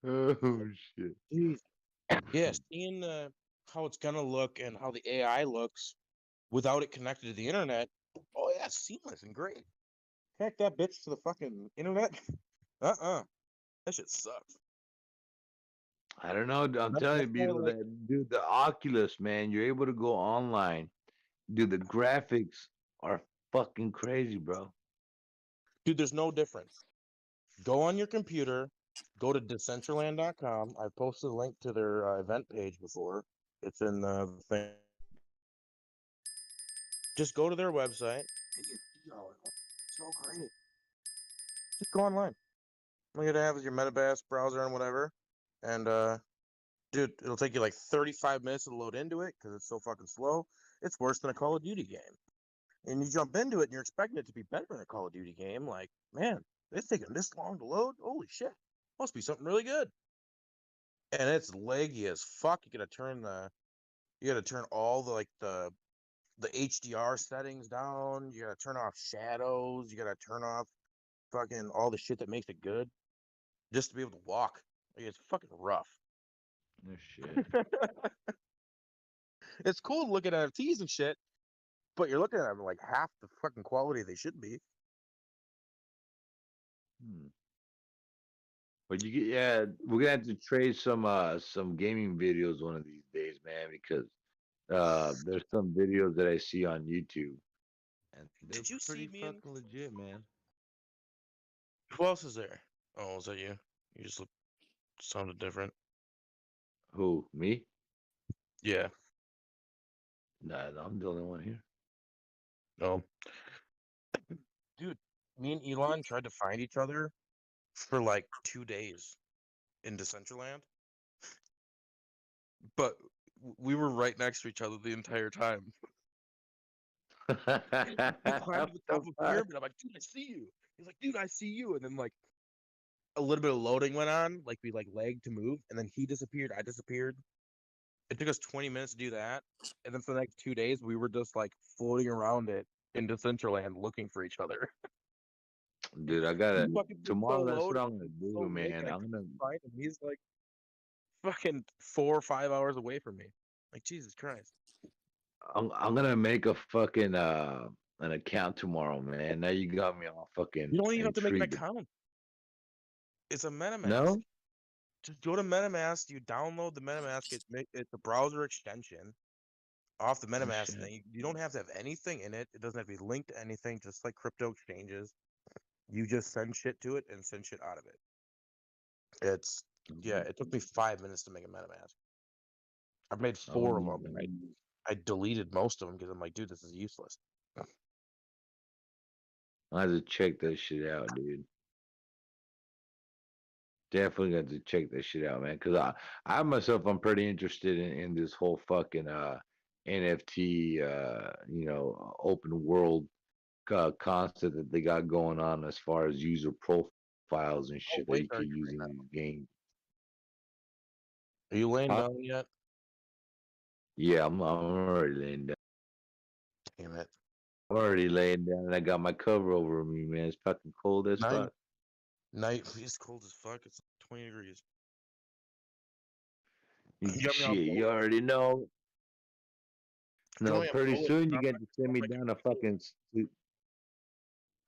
Oh shit. Jeez. Yeah, seeing how it's gonna look and how the AI looks without it connected to the internet. Oh yeah, seamless and great. Connect that bitch to the fucking internet. That shit sucks. I don't know. I'm That's telling you, why, Beetle, like, that dude, the Oculus, man, you're able to go online. Dude, the graphics are fucking crazy, bro. dude, there's no difference. Go on your computer, go to Decentraland.com. I posted a link to their event page before. It's in the thing. Just go to their website. So great. Just go online. All you gotta have is your Metabase browser and whatever. And dude, it'll take you like 35 minutes to load into it because it's so fucking slow. It's worse than a Call of Duty game. And you jump into it and you're expecting it to be better than a Call of Duty game. Like, man, it's taking this long to load. Holy shit. Must be something really good. And it's laggy as fuck. You gotta turn all the the HDR settings down. You gotta turn off shadows. You gotta turn off fucking all the shit that makes it good. Just to be able to walk. Like, it's fucking rough. No shit. It's cool to look at NFTs and shit, but you're looking at them like half the fucking quality they should be. But you get, yeah, we're gonna have to trade some gaming videos one of these days, man, because there's some videos that I see on YouTube, and they're Did you see pretty me and fucking legit, man. who else is there? Oh, was that you? You just sounded different. Who, me? Yeah. Nah, I'm the only one here. No. Dude, me and Elon tried to find each other for like 2 days in Decentraland, but we were right next to each other the entire time. I climbed to the top of a pyramid. I'm like, dude, I see you. He's like, dude, I see you. And then like a little bit of loading went on, like we like lagged to move, and then he disappeared. I disappeared. It took us 20 minutes to do that, and then for the next 2 days, we were just like floating around it in Decentraland looking for each other. Dude, I gotta Fucking tomorrow. so That's what loaded, I'm gonna do, so late, man. I I'm gonna couldn't find him. He's like fucking 4 or 5 hours away from me. Like Jesus Christ. I'm gonna make a fucking an account tomorrow, man. Now you got me all fucking You don't even have to make an intrigued. account. It's a MetaMask. No? Just go to MetaMask. You download the MetaMask. It's a browser extension off the Oh, MetaMask, and shit. then you don't have to have anything in it. It doesn't have to be linked to anything. Just like crypto exchanges, you just send shit to it and send shit out of it. It's yeah. It took me 5 minutes to make a MetaMask. I've made Oh, 4 of them, and I deleted most of them because I'm like, dude, this is useless. I have to check that shit out, dude. Definitely got to check that shit out, man. Because I myself, I'm pretty interested in this whole fucking NFT, open world concept that they got going on as far as user profiles and Oh shit that wait, you are can you use in these games. laying Huh? down yet? Yeah, I'm already laying down. Damn it. I'm already laying down, and I got my cover over me, man. It's fucking cold as Night. fuck. It's cold as fuck. It's 20 degrees. You, You got me all shit, you blown up. already know. You No, know, I'm pretty blowing soon you up get to send me my down a computer. fucking.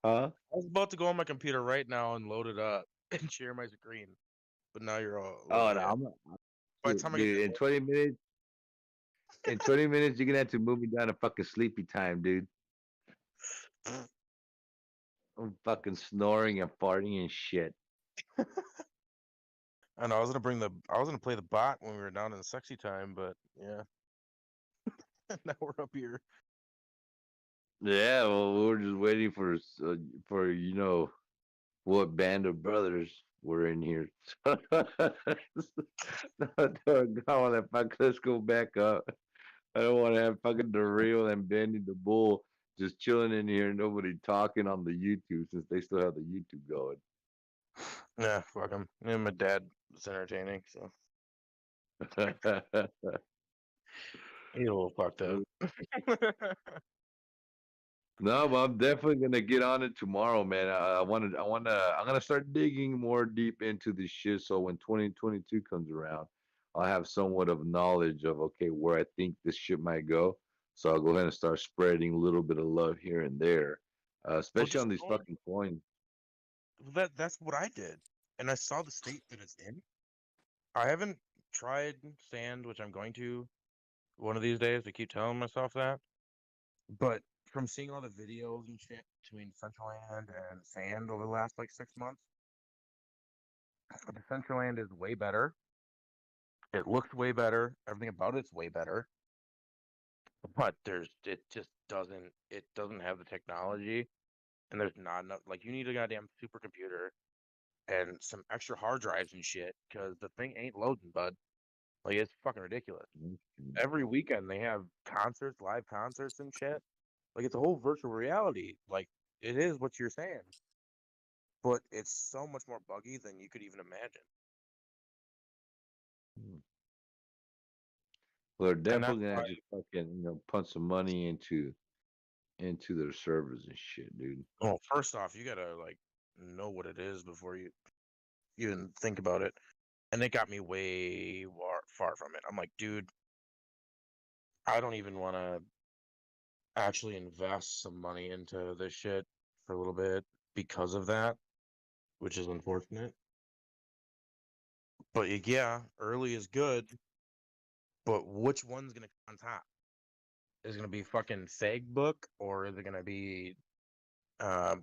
Huh? I was about to go on my computer right now and load it up and share my screen, but now you're all like, Oh no, yeah. I'm not. By the time I get Dude, to in 20 minutes, you're gonna have to move me down to fucking sleepy time, dude. I'm fucking snoring and farting and shit. I know I was gonna play the bot when we were down in the sexy time, but yeah. Now we're up here. Yeah, well, we're just waiting for what band of brothers we're in here. No, God, if I could, let's go back up. I don't want to have fucking the real and Benny the Bull just chilling in here, nobody talking on the YouTube since they still have the YouTube going. Nah, fuck him. And my dad was entertaining, so he's a little fucked up. No, but I'm definitely gonna get on it tomorrow, man. I'm gonna start digging more deep into this shit. So when 2022 comes around, I'll have somewhat of knowledge of okay where I think this shit might go. So I'll go ahead and start spreading a little bit of love here and there, especially on these fucking coins. That's what I did, and I saw the state that it's in. I haven't tried sand, which I'm going to one of these days. I keep telling myself that, but from seeing all the videos and shit between Central Land and sand over the last like 6 months, the Central Land is way better. It looks way better. Everything about it's way better. But it just doesn't have the technology, and there's not enough. Like you need a goddamn supercomputer and some extra hard drives and shit because the thing ain't loading, bud. Like it's fucking ridiculous. Every weekend they have concerts, live concerts and shit. Like it's a whole virtual reality. Like it is what you're saying, but it's so much more buggy than you could even imagine. Well, they're definitely gonna have to fucking punch some money into their servers and shit, dude. Well, first off, you gotta like know what it is before you even think about it. And it got me way far from it. I'm like, dude, I don't even want to actually invest some money into this shit for a little bit because of that, which is unfortunate. But yeah, early is good, but which one's gonna come on top? Is it gonna be fucking Fag Book or is it gonna be something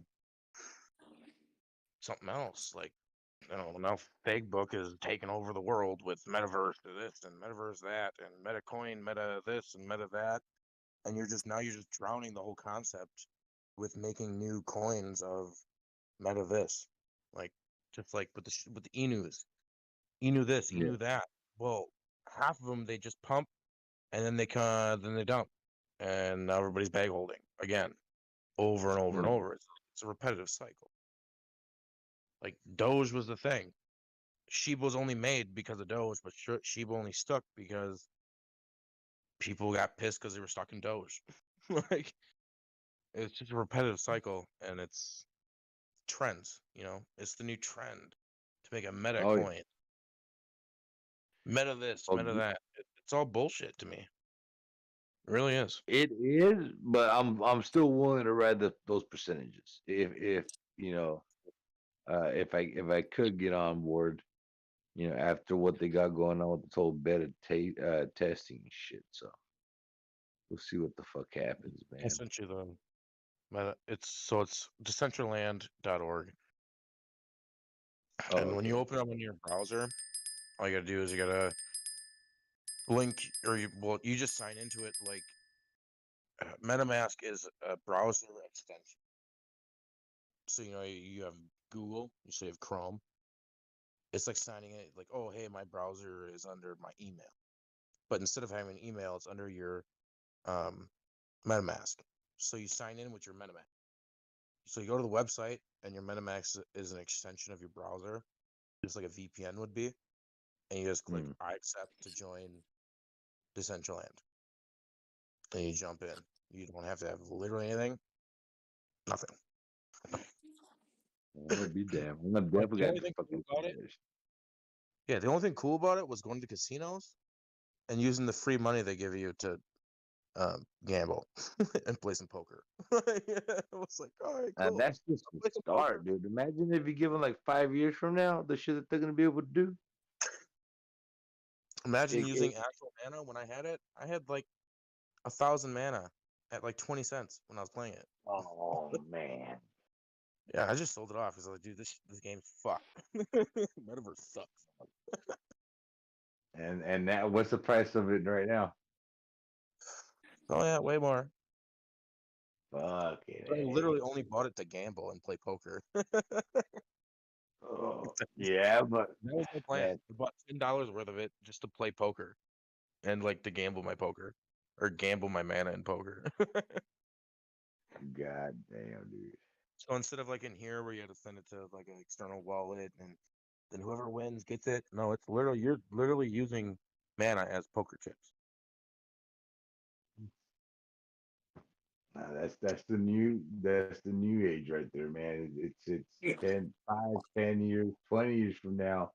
else? Like I don't know. Now Fag Book is taking over the world with metaverse this and metaverse that and meta coin, meta this and meta that, and you're just drowning the whole concept with making new coins of meta this, like just like with the Enus, Enu this, Enu that. Well, half of them they just pump and then they dump, and now everybody's bag holding again, over and over and over. It's a repetitive cycle. Like Doge was the thing. Shiba was only made because of Doge, but Shiba only stuck because people got pissed because they were stuck in Doge. Like it's just a repetitive cycle, and it's trends. It's the new trend to make a meta coin. Meta this, meta that. It's all bullshit to me. It really is. It is, but I'm still willing to ride those percentages if if I could get on board, after what they got going on with this whole beta testing and shit. So we'll see what the fuck happens, man. I sent you the meta. It's decentraland.org. And when you open up in your browser, all you gotta do is you gotta link, or you just sign into it like MetaMask is a browser extension. So you have Google, you have Chrome. It's like signing in, like, oh hey, my browser is under my email, but instead of having an email, it's under your MetaMask. So you sign in with your MetaMask. So you go to the website, and your MetaMask is an extension of your browser, just like a VPN would be, and you just click I accept to join Decentraland, and you jump in. You don't have to have literally anything, nothing. I'll be damned. I'm gonna definitely the only thing cool about it, the only thing cool about it was going to casinos and using the free money they give you to gamble and play some poker. It was like, all right, cool. That's just the start, dude. Imagine if you give them like 5 years from now, the shit that they're gonna be able to do. Imagine using actual mana when I had it. I had like 1,000 mana at like 20 cents when I was playing it. Oh man. Yeah, I just sold it off because I was like, dude, this game's fucked. Metaverse sucks. And now, what's the price of it right now? Oh yeah, way more. Fuck it. I literally only bought it to gamble and play poker. Yeah, but That was my plan. I bought $10 worth of it just to play poker and like to gamble my poker or gamble my mana in poker. God damn, dude. So instead of like in here where you had to send it to like an external wallet and then whoever wins gets it. No, it's literally you're literally using mana as poker chips. That's the new age right there, man. It's 10 years, 20 years from now.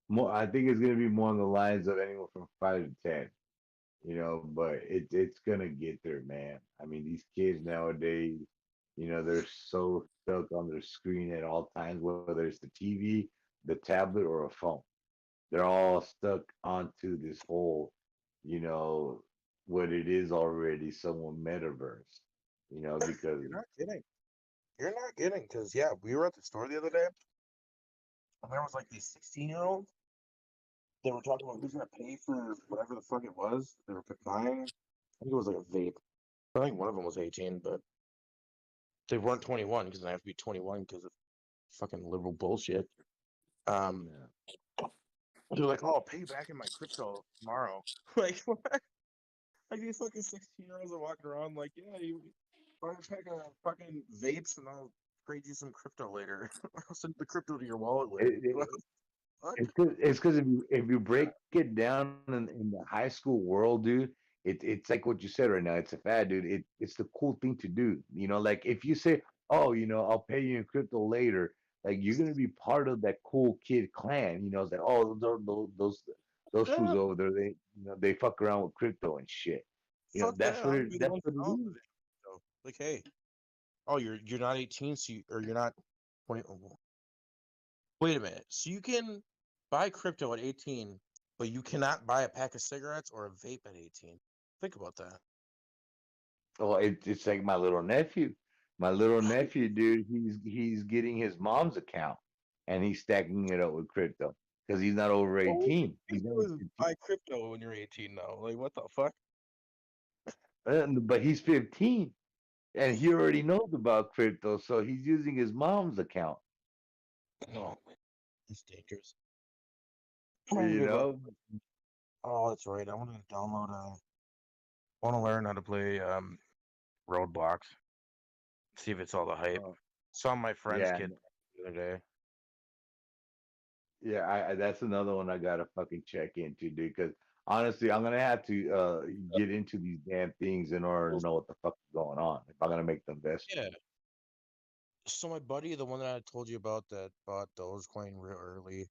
More, I think it's gonna be more on the lines of anywhere from 5 to 10. But it's gonna get there, man. I mean, these kids nowadays, they're so stuck on their screen at all times, whether it's the TV, the tablet, or a phone. They're all stuck onto this whole, you know, what it is already, somewhat metaverse. Because You're not kidding. You're not kidding, because yeah, we were at the store the other day and there was like these 16-year-olds. They were talking about who's gonna pay for whatever the fuck it was they were buying. I think it was like a vape. I think one of them was 18, but they weren't 21 because they have to be 21 because of fucking liberal bullshit. They're like, "Oh, I'll pay you back in my crypto tomorrow." Like what? Like these fucking 16-year-olds are walking around like, "Yeah, you buy a pack of fucking vapes and I'll trade you some crypto later. I'll send the crypto to your wallet later." What? It's because if you break it down in the high school world, dude, it's like what you said right now. It's a fad, dude. It's the cool thing to do. Like if you say, "Oh, I'll pay you in crypto later," like you're gonna be part of that cool kid clan. It's like, oh, those fools Yeah, over there, they fuck around with crypto and shit. fuck That's that. what I'll it be the that's one what it selling is. the crypto. Like, hey, oh, you're not 18, so or you're not 20. Wait a minute. So you can buy crypto at 18, but you cannot buy a pack of cigarettes or a vape at 18. Think about that. Oh, it's like my little nephew. My little nephew, dude, he's getting his mom's account and he's stacking it up with crypto because he's not over Oh, 18. you He's only can 15. buy crypto when you're 18 now. Like, what the fuck? But he's 15 and he already knows about crypto, so he's using his mom's account. No, it's dangerous. I'm gonna You give up. know? Oh, that's right. I want to download I want to learn how to play Roadblocks. See if it's all the hype. Oh, Saw my friend's yeah, kid the other day. yeah. That's another one I gotta fucking check into, dude. Because honestly, I'm gonna have to get into these damn things in order to know what the fuck is going on if I'm gonna make the investment. Yeah. So my buddy, the one that I told you about that bought Dogecoin real early,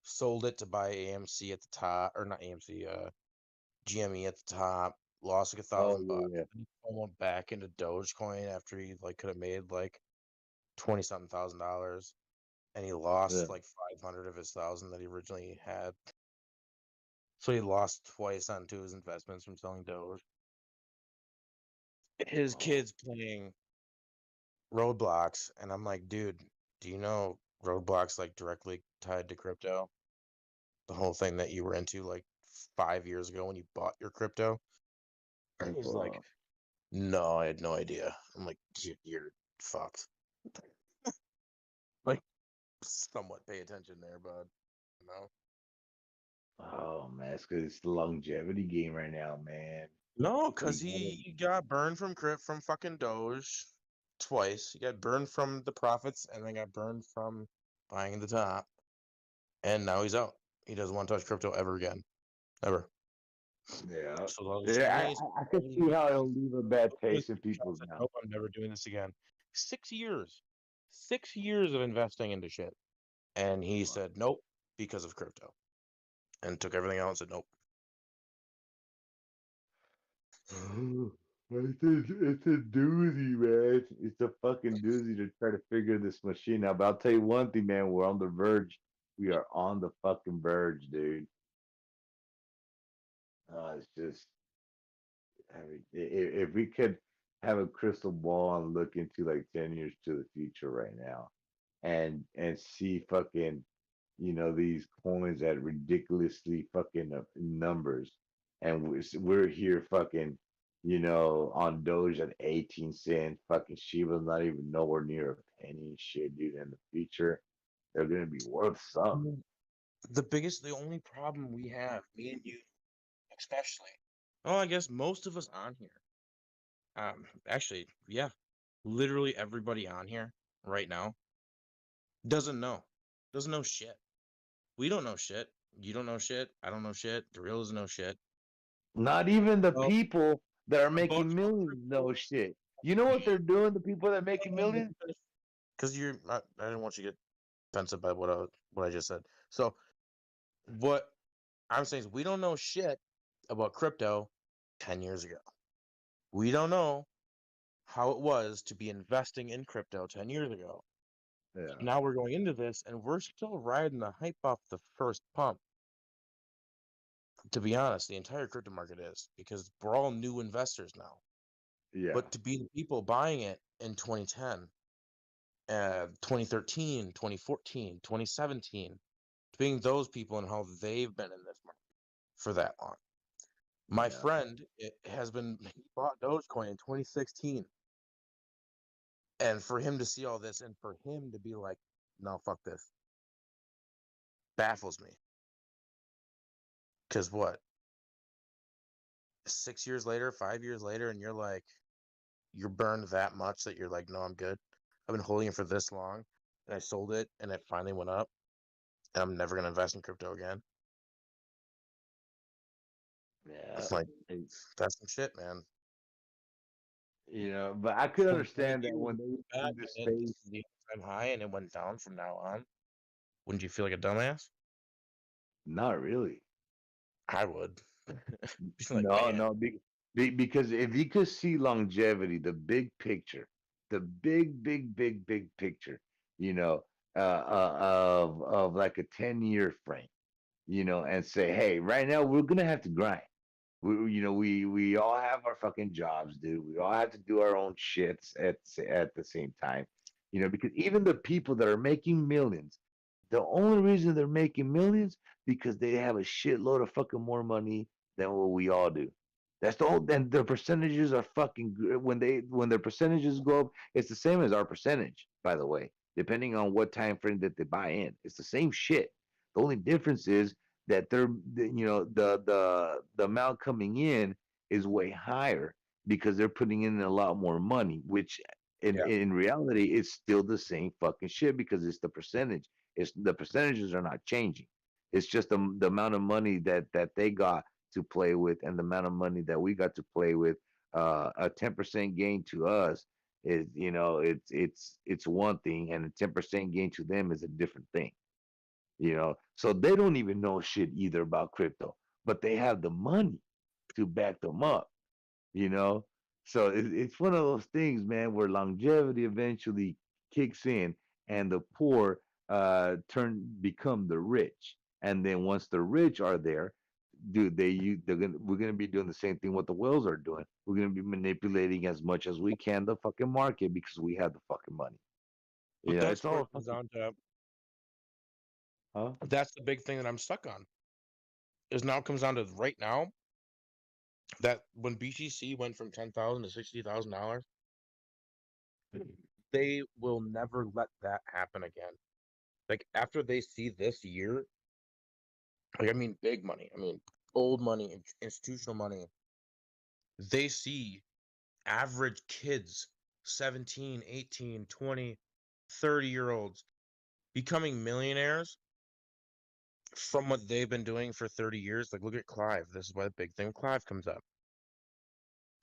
sold it to buy AMC at the top, or not AMC, GME at the top, lost like Oh $1,000. yeah, Then he went back into Dogecoin after he like could have made like 20 something $1,000, and he yeah. lost like 500 of his thousand that he originally had. So he lost twice on two of his investments from selling Doge. His kid's playing Roadblocks, and I'm like, dude, do you know Roadblocks like directly tied to crypto? The whole thing that you were into like 5 years ago when you bought your crypto? And he's like, Well, no, I had no idea. I'm like, dude, you're fucked. Like, somewhat pay attention there, bud. You know? oh man, it's because it's the longevity game right now, man. No, You because gotta, he got burned from fucking Doge twice. He got burned from the profits and then got burned from buying the top. And now he's out. He doesn't want to touch crypto ever again. Ever. yeah, So those yeah. 20s, I could see how it'll leave a bad taste in people's said, mouth. nope, I'm never doing this again. 6 years. 6 years of investing into shit. And he said, nope, because of crypto. And took everything out and said, nope. It's a doozy, man. It's a fucking doozy to try to figure this machine out. But I'll tell you one thing, man. We're on the verge. We are on the fucking verge, dude. It's just, I mean, if we could have a crystal ball and look into like 10 years to the future right now, and see fucking these coins at ridiculously fucking numbers, and we're here fucking on Doge at 18 cents, fucking Shiba's not even nowhere near a penny and shit, dude. In the future, they're gonna be worth some. The only problem we have, me and you, especially. Oh, I guess most of us on here. Actually, yeah, literally everybody on here right now doesn't know shit. We don't know shit. You don't know shit. I don't know shit. The real doesn't know shit. Not even the Well, people that are a bunch making millions know shit. You know what they're doing? The people that are making millions. because I didn't want you to get offensive by what I just said. So what I'm saying is we don't know shit about crypto 10 years ago. We don't know how it was to be investing in crypto 10 years ago. Yeah. Now we're going into this and we're still riding the hype off the first pump. To be honest, the entire crypto market is, because we're all new investors now. Yeah. But to be the people buying it in 2010, 2013, 2014, 2017, being those people and how they've been in this market for that long. My friend he bought Dogecoin in 2016. And for him to see all this and for him to be like, no, fuck this, baffles me. Because what? 6 years later, 5 years later, and you're burned that much that you're like, no, I'm good. I've been holding it for this long, and I sold it, and it finally went up, and I'm never going to invest in crypto again. Yeah. It's like, that's some shit, man. But I could understand that when they back in this and space. this is the all-time high, and it went down from now on. Wouldn't you feel like a dumbass? Not really. I would. Like, No, man. no, because if you could see longevity, the big picture, the big picture, of like a 10-year frame, and say, hey, right now we're gonna have to grind. We all have our fucking jobs, dude. We all have to do our own shits at the same time, because even the people that are making millions, the only reason they're making millions because they have a shitload of fucking more money than what we all do. That's the whole. And their percentages are fucking when their percentages go up, it's the same as our percentage, by the way. Depending on what time frame that they buy in, it's the same shit. The only difference is that the amount coming in is way higher because they're putting in a lot more money, which in reality it's still the same fucking shit because it's the percentage. It's the percentages are not changing. It's just the amount of money that they got to play with and the amount of money that we got to play with. A 10% gain to us is it's one thing, and a 10% gain to them is a different thing. So they don't even know shit either about crypto, but they have the money to back them up. you know so it's one of those things, man, where longevity eventually kicks in and the poor become the rich, and then once the rich are there, dude, we're gonna be doing the same thing what the whales are doing. We're gonna be manipulating as much as we can the fucking market because we have the fucking money. But that's It's where all it comes down to. Huh? That's the big thing that I'm stuck on. Is now it comes down to right now that when BTC went from $10,000 to $60,000, they will never let that happen again. Like after they see this year, like I mean big money, I mean old money, institutional money, they see average kids, 17, 18, 20, 30-year-olds becoming millionaires from what they've been doing for 30 years. Like look at Clive. This is why the big thing with Clive comes up.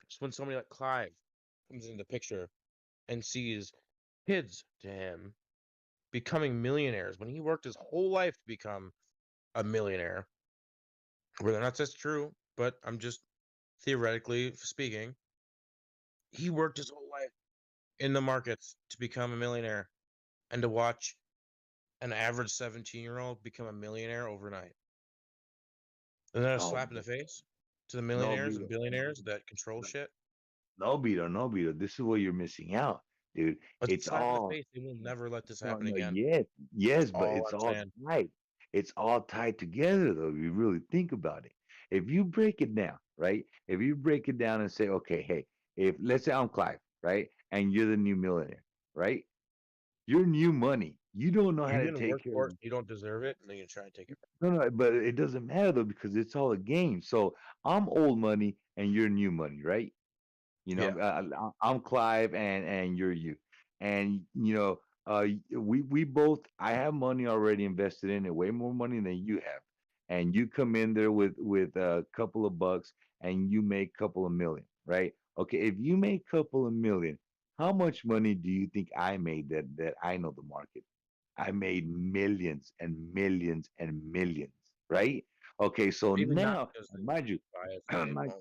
Just when somebody like Clive comes into the picture and sees kids to him becoming millionaires when he worked his whole life to become a millionaire, whether or not that's true, but I'm just theoretically speaking, he worked his whole life in the markets to become a millionaire, and to watch an average 17-year-old become a millionaire overnight. And then a Oh, slap in the face to the no, millionaires and Beto. billionaires that control shit. No, Beto. No, Beto. This is what you're missing out, dude. But It's slap in the all face, they will never let this no, happen no, again. yes, That's but all it's I'm all saying. tied. It's all tied together, though. If you really think about it, if you break it down, right? If you break it down and say, okay, hey, if let's say I'm Clive, right, and you're the new millionaire, right? You're new money. You don't know how You to didn't take work care for of it. You don't deserve it, and then you try to take it. no, but it doesn't matter though because it's all a game. So I'm old money and you're new money, right? You know, Yeah. I'm Clive and you're you, and you know, we both. I have money already invested in it, way more money than you have, and you come in there with a couple of bucks and you make a couple of million, right? Okay, if you make a couple of million, how much money do you think I made that I know the market? I made millions and millions and millions, right? Okay, so Maybe not now, because of mind you, bias and mind,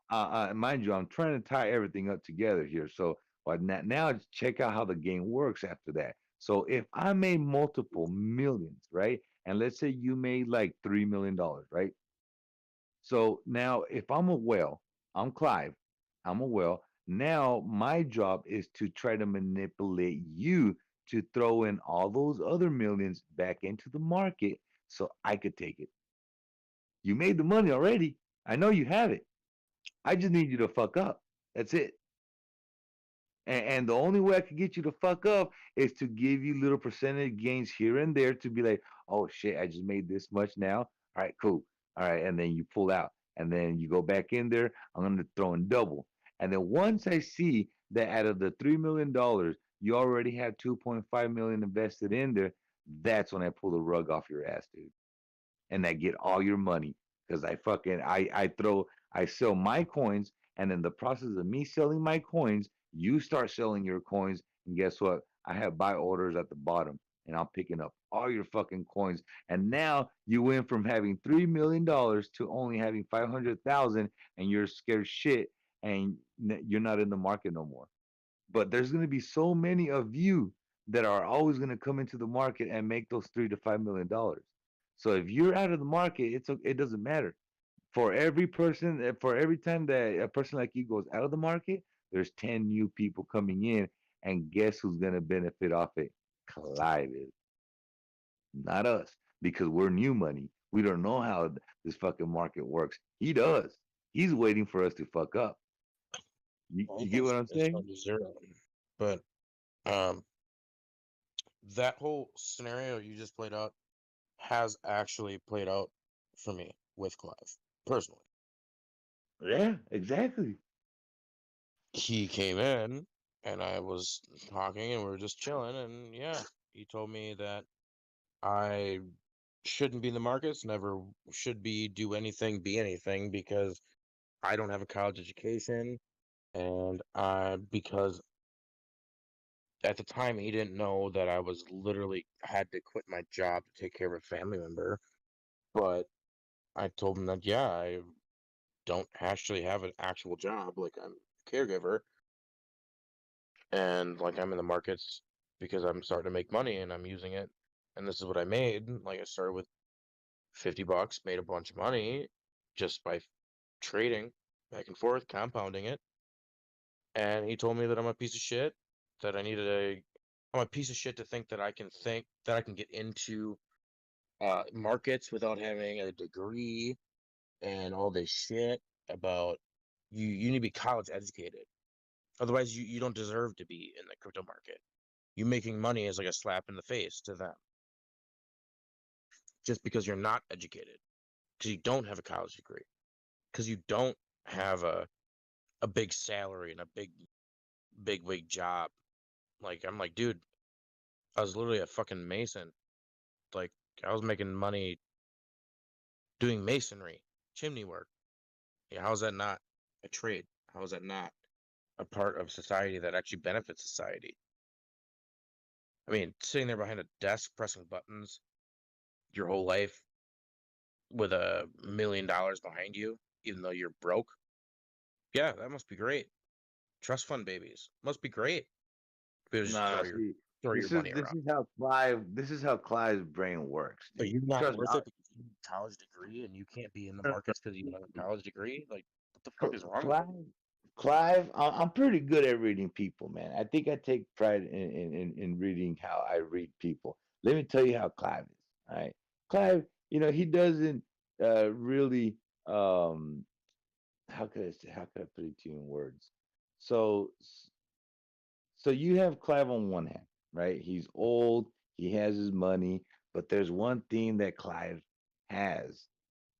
well, mind you, I'm trying to tie everything up together here. So, but now just check out how the game works after that. So, if I made multiple millions, right, and let's say you made like $3 million, right? So now, if I'm a whale, I'm Clive, I'm a whale. Now, my job is to try to manipulate you to throw in all those other millions back into the market so I could take it. You made the money already. I know you have it. I just need you to fuck up. That's it. And the only way I could get you to fuck up is to give you little percentage gains here and there to be like, oh shit, I just made this much now. All right, cool. All right, and then you pull out, and then you go back in there. I'm gonna throw in double, and then once I see that out of the $3 million, you already have 2.5 million invested in there, that's when I pull the rug off your ass, dude, and I get all your money because I sell my coins, and in the process of me selling my coins, you start selling your coins, and guess what? I have buy orders at the bottom, and I'm picking up all your fucking coins, and now you went from having $3 million to only having 500,000, and you're scared shit, and you're not in the market no more. But there's going to be so many of you that are always going to come into the market and make those $3 to $5 million. So if you're out of the market, it doesn't matter. For every person, for every time that a person like you goes out of the market, there's 10 new people coming in, and guess who's going to benefit off it? Clive is, not us, because we're new money. We don't know how this fucking market works. He does. He's waiting for us to fuck up. You get what I'm it's saying? from zero. But um, that whole scenario you just played out has actually played out for me with Clive personally. Yeah, exactly. He came in and I was talking and we were just chilling, and yeah, he told me that I shouldn't be in the markets, never should be anything because I don't have a college education, and because at the time he didn't know that I was literally had to quit my job to take care of a family member. But I told him that yeah, I don't actually have an actual job, like I'm a caregiver, and like I'm in the markets because I'm starting to make money and I'm using it, and this is what I made. Like I started with $50, made a bunch of money just by trading back and forth, compounding it. And he told me that I'm a piece of shit, that I'm a piece of shit to think that I can get into markets without having a degree and all this shit about you need to be college educated. Otherwise you don't deserve to be in the crypto market. You making money is like a slap in the face to them. Just because you're not educated, because you don't have a college degree, because you don't have a big salary and a big wig job. Like I'm like, dude, I was literally a fucking mason. Like I was making money doing masonry, chimney work. Yeah, how is that not a trade? How is that not a part of society that actually benefits society? I mean, sitting there behind a desk pressing buttons your whole life with $1 million behind you, even though you're broke. Yeah, that must be great. Trust fund babies must be great. Because just Nah, see, throw your money this around. is how Clive's brain works, Are dude. you not Trust me. worth it because you have a college degree and you can't be in the markets because you don't have a college degree? Like, what the fuck is wrong with Clive, you? I'm pretty good at reading people, man. I think I take pride in reading how I read people. Let me tell you how Clive is. All right, Clive, he doesn't really how could I put it to you in words? So so you have Clive on one hand, right? He's old, he has his money, but there's one thing that Clive has,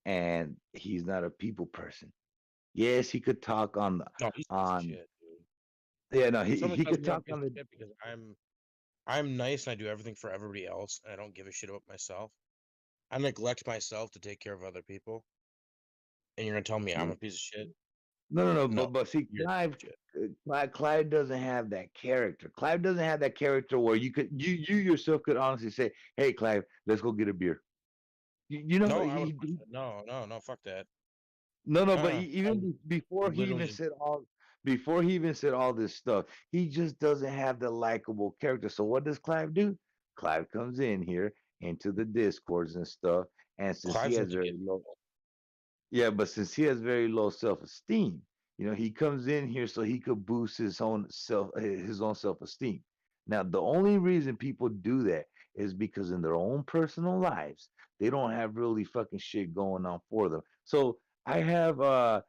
and he's not a people person. Yes, he could talk on the No, he's a piece of on shit, dude. yeah, no, Someone he tells could me I'm a talk piece on of the shit because I'm nice and I do everything for everybody else and I don't give a shit about myself. I neglect myself to take care of other people, and you're gonna tell me I'm a piece of shit? no, No, but see, you're a piece of shit. Clive doesn't have that character. Clive doesn't have that character where you yourself could honestly say, "Hey, Clive, let's go get a beer." You know, No, I would no, fuck that. no, but I even before would he literally even just said all this stuff, he just doesn't have the likable character. So what does Clive do? Clive comes in here into the discords and stuff, and since he Clive's has into very getting low yeah, but since he has very low self-esteem, he comes in here so he could boost his own self-esteem. Now, the only reason people do that is because in their own personal lives, they don't have really fucking shit going on for them. So I have my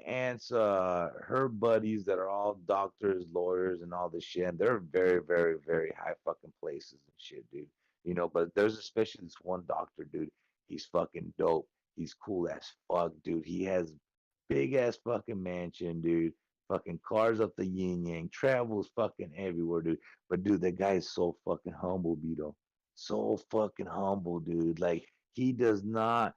aunt's her buddies that are all doctors, lawyers, and all this shit, and they're very, very, very high fucking places and shit, dude. But there's especially this one doctor, dude. He's fucking dope. He's cool as fuck, dude. He has big ass fucking mansion, dude. Fucking cars up the yin yang. Travels fucking everywhere, dude. But dude, that guy is so fucking humble, Beto. So fucking humble, dude. Like he does not.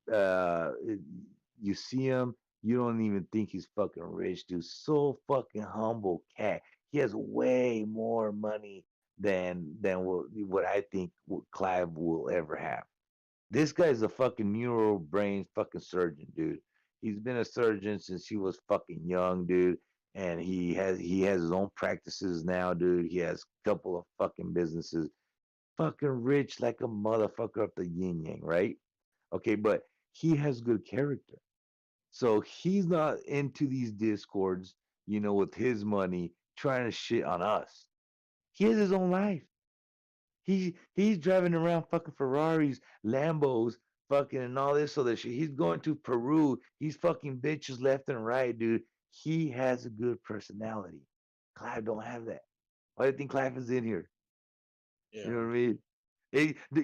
You see him, you don't even think he's fucking rich, dude. So fucking humble cat. He has way more money than what I think Clive will ever have. This guy's a fucking neural brain fucking surgeon, dude. He's been a surgeon since he was fucking young, dude. And he has his own practices now, dude. He has a couple of fucking businesses. Fucking rich like a motherfucker up the yin yang, right? Okay, but he has good character. So he's not into these discords, with his money trying to shit on us. He has his own life. He's driving around fucking Ferraris, Lambos, fucking and all this other shit. He's going to Peru. He's fucking bitches left and right, dude. He has a good personality. Clive don't have that. Why do you think Clive is in here? Yeah. You know what I mean?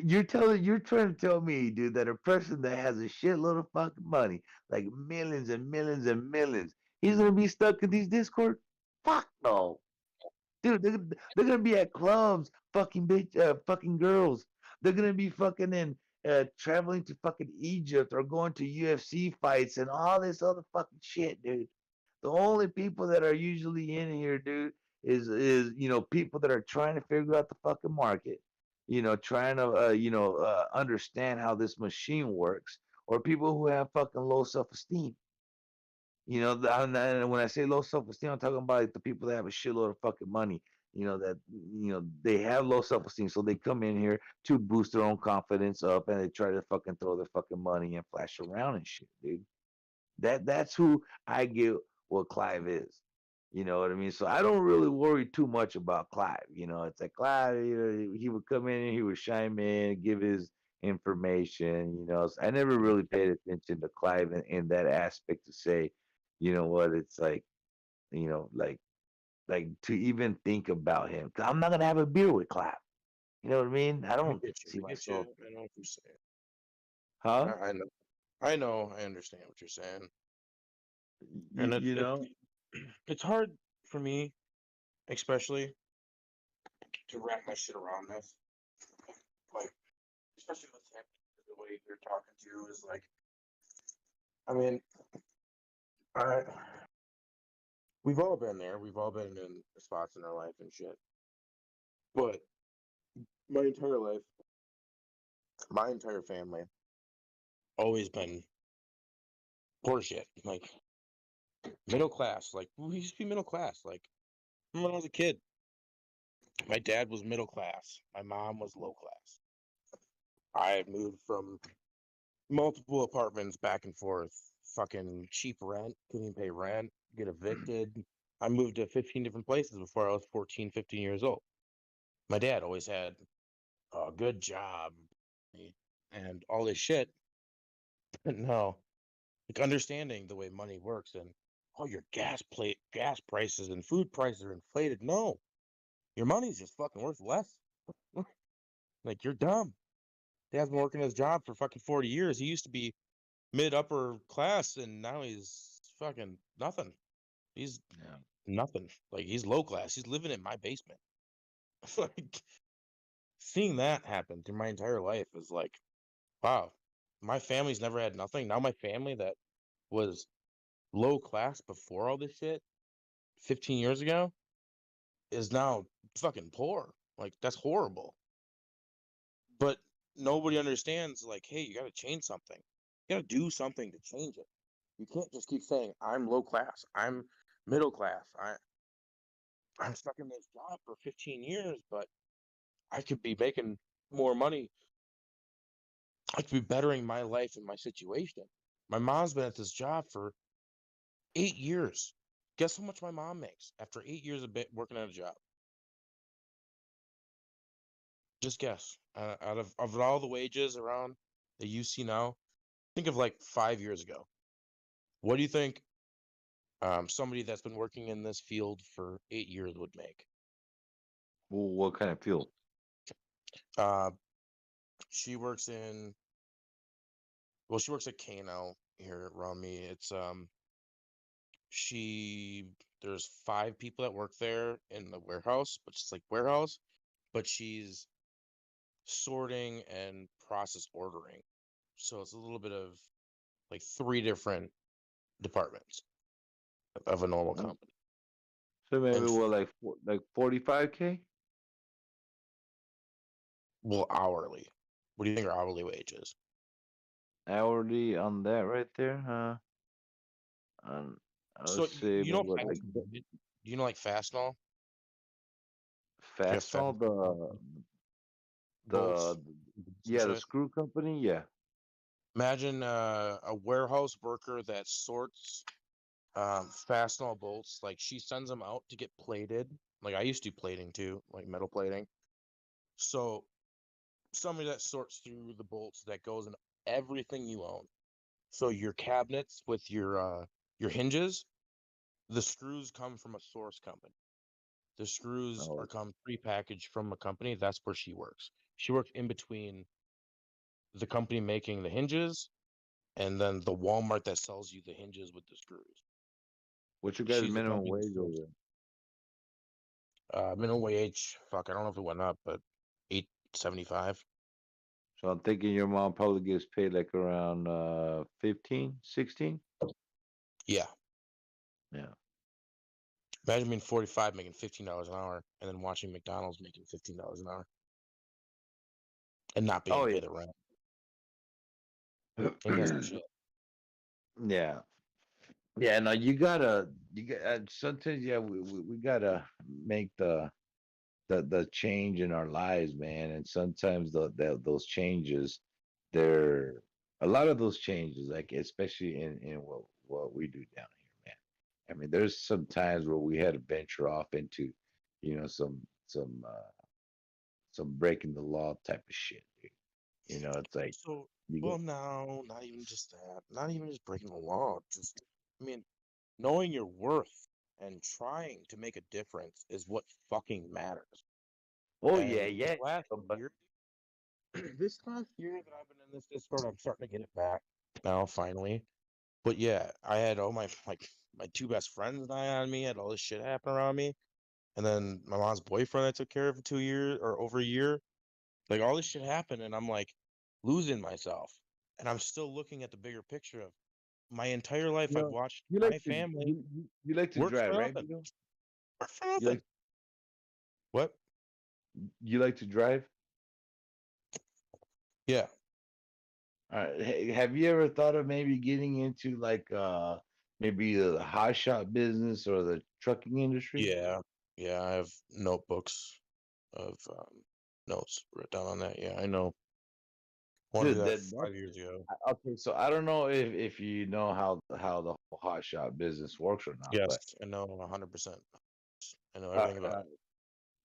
You're trying to tell me, dude, that a person that has a shitload of fucking money, like millions and millions and millions, he's gonna be stuck in these Discord? Fuck no. Dude, they're gonna be at clubs, fucking girls. They're gonna be fucking traveling to fucking Egypt or going to UFC fights and all this other fucking shit, dude. The only people that are usually in here, dude, is people that are trying to figure out the fucking market, trying to understand how this machine works, or people who have fucking low self-esteem. And when I say low self-esteem, I'm talking about like, the people that have a shitload of fucking money. That they have low self-esteem, so they come in here to boost their own confidence up, and they try to fucking throw their fucking money and flash around and shit, dude. That's who I get what Clive is. You know what I mean? So I don't really worry too much about Clive. It's like Clive, he would come in and he would chime in, give his information. So I never really paid attention to Clive in that aspect to say, you know what, it's like, like to even think about him. 'Cause I'm not gonna have a beer with Clive. You know what I mean? I I don't get you. see I get you. myself. I know what you're saying. Huh? I know. I know. I understand what you're saying. You, And you know? it's hard for me, especially, to wrap my shit around this. Like, especially with him, the way you're talking to is like, I mean, I we've all been there. We've all been in spots in our life and shit. But my entire life, my entire family, always been poor shit. Like middle class. Like we used to be middle class. Like when I was a kid, my dad was middle class. My mom was low class. I moved from multiple apartments back and forth. Fucking cheap rent, couldn't pay rent, get evicted. I moved to 15 different places before I was 14, 15 years old. My dad always had a good job and all this shit. No, like understanding the way money works and your gas prices and food prices are inflated. No, your money's just fucking worth less. Like, you're dumb. Dad's been working his job for fucking 40 years. He used to be mid upper class, and now he's fucking nothing. He's nothing. Like, he's low class. He's living in my basement. Like, seeing that happen through my entire life is like, wow, my family's never had nothing. Now my family that was low class before all this shit 15 years ago is now fucking poor. Like, that's horrible. But nobody understands, like, hey, you gotta change something. You gotta do something to change it. You can't just keep saying, I'm low class, I'm middle class, I'm stuck in this job for 15 years, but I could be making more money. I could be bettering my life and my situation. My mom's been at this job for 8 years. Guess how much my mom makes after 8 years of working at a job? Just guess. Out of all the wages around that you see now, think of like 5 years ago. What do you think somebody that's been working in this field for 8 years would make? Well, what kind of field? She works in, she works at Kano here around me. It's there's 5 people that work there in the warehouse, but it's like warehouse, but she's sorting and process ordering. So it's a little bit of like 3 different departments of a normal company. So maybe And what, like 45K? well, hourly. What do you think our hourly wage is? Hourly on that right there, I So would say you know, maybe what, like do you know like Fastenal? fast all Bolts, the some yeah, the shit. screw company, yeah. Imagine a warehouse worker that sorts Fastenal bolts. Like, she sends them out to get plated. Like, I used to do plating too, like metal plating. So somebody that sorts through the bolts that goes in everything you own. So your cabinets with your hinges, the screws come from a source company. The screws Oh, are come prepackaged from a company. That's where she works. She works in between the company making the hinges and then the Walmart that sells you the hinges with the screws. what's your guys' She's the minimum company that wage over sources. there? Minimum wage, fuck, I don't know if it went up, but 8.75. So I'm thinking your mom probably gets paid like around 15, 16? Yeah. Yeah. Imagine being 45 making $15 an hour and then watching McDonald's making $15 an hour and not being Oh able to yeah. pay the rent. Ain't that some shit? Yeah. Yeah, no, you got sometimes, yeah, we gotta make the change in our lives, man. And sometimes those changes, they're a lot of those changes, like especially in what we do down here, man. I mean, there's some times where we had to venture off into, some breaking the law type of shit, dude. It's like So, you well, get no, not even just that. Not even just breaking the law. Just, I mean, knowing your worth and trying to make a difference is what fucking matters. oh yeah, And this yeah. last But year, this last year that I've been in this Discord, I'm starting to get it back now, finally. But yeah, I had all my my 2 best friends die on me, had all this shit happen around me. And then my mom's boyfriend I took care of for 2 years or over a year. Like, all this shit happened, and I'm like losing myself. And I'm still looking at the bigger picture of my entire life. you I've know, watched you my like to family you like to work drive, for right, nothing. Vito? Work for You nothing. like What? you like to drive? Yeah. All right. Hey, have you ever thought of maybe getting into like maybe the hot shot business or the trucking industry? Yeah. Yeah. I have notebooks of notes written down on that. Yeah, I know. Wanted to do Dude, that that's 5 years ago. okay. So I don't know if you know how the whole hot shot business works or not, Yes, but I know 100%. I know uh, everything about uh, it.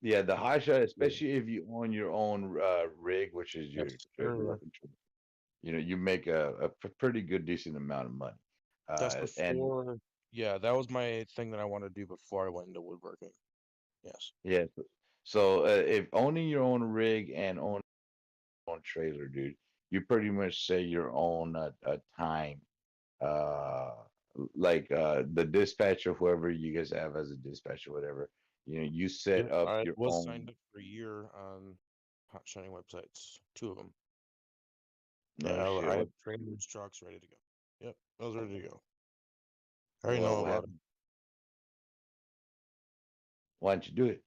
yeah, the hot shot, Yeah. especially if you own your own rig, which is your Yes, trailer, sir. rough and true, you make a pretty good decent amount of money. That's And before. Yeah, that was my thing that I wanted to do before I went into woodworking. Yes. yeah, So if owning your own rig and owning your own trailer, dude, you pretty much set your own time. Uh, like the dispatcher, whoever you guys have as a dispatcher, whatever. You set Yep, up I your was own. signed up for a year on hot shining websites, 2 of them. Oh Yeah, shit! I What? had trailers, trucks ready to go. Yep, I was ready to go. I already Well, know what about it happened? Why don't you do it?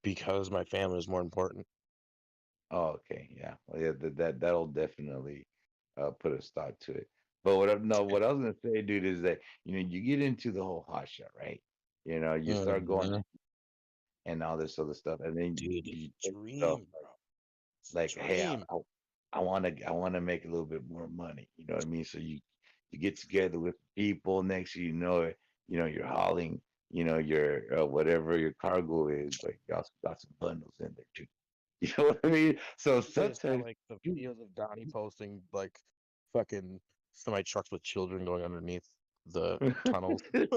because my family is more important. Oh, okay, yeah. Well, yeah, that'll definitely put a stop to it. But what I was gonna say, dude, is that you get into the whole hot shot, right? You start going Mhm. and all this other stuff, and then Dude, it's you a think to yourself, dream, bro. It's like, a hey, dream. I want to make a little bit more money. You know what I mean? So you get together with people. Next thing you know it, you're hauling, your whatever your cargo is, but you also got some bundles in there too. You know what I mean? So You guys saw sometimes like the videos of Donnie posting like fucking semi trucks with children going underneath the tunnels. hey,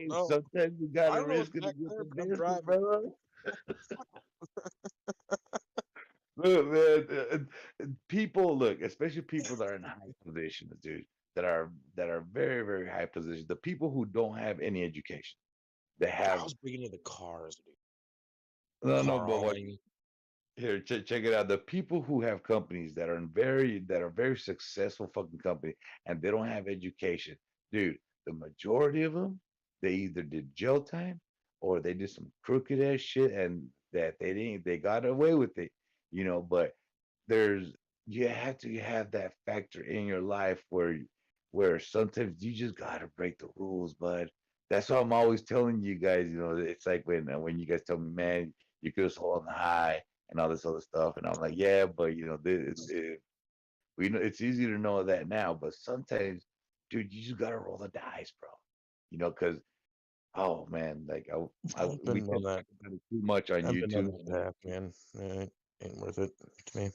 Oh, sometimes you I gotta don't know what's risk it to back get there, the but I'm biscuit, driving. brother. Look, man, people look, especially people that are in high positions, dude, that are very, very high positions. The people who don't have any education, they I have was bringing in the cars, dude. no, Car but what hauling. here, check it out. The people who have companies that are very successful fucking company and they don't have education, dude. The majority of them, they either did jail time or they did some crooked ass shit and that they got away with it, But there's you have to have that factor in your life where sometimes you just gotta break the rules, bud. That's why I'm always telling you guys, it's like when you guys tell me, man, you could just hold on high and all this other stuff, and I'm like, yeah, but we know it's easy to know that now, but sometimes, dude, you just gotta roll the dice, bro. Because oh man, like I've we been on talk that. about it too much on I've been on YouTube. that path, man. Ain't worth it to me.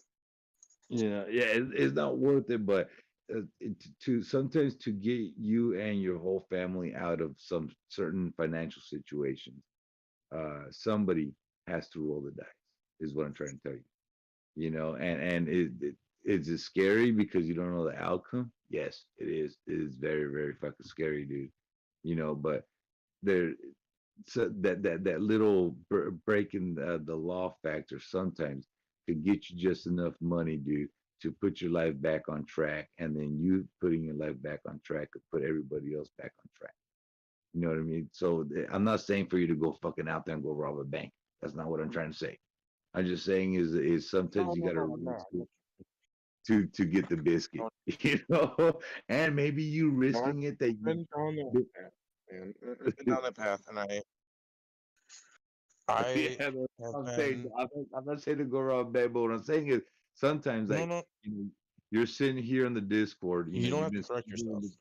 Yeah, it's not worth it, but to sometimes to get you and your whole family out of some certain financial situations, somebody has to roll the dice, is what I'm trying to tell you. And it's just scary because you don't know the outcome. Yes, it is. It is very, very fucking scary, dude. But there, so that little break in the law factor sometimes could get you just enough money, dude, to put your life back on track, and then you putting your life back on track could put everybody else back on track. You know what I mean? So I'm not saying for you to go fucking out there and go rob a bank. That's not what I'm trying to say. I'm just saying is sometimes No, you no, got to no, risk no. it to get the biscuit, and maybe you No, I've risking it that you. been down that path, man. I've been down that path, and Yeah, I that's have what I'm saying. been. I'm not saying to go around bad, but what I'm saying is sometimes, No, like, no. you're sitting here on the Discord, You don't you've have to been correct sitting here yourself.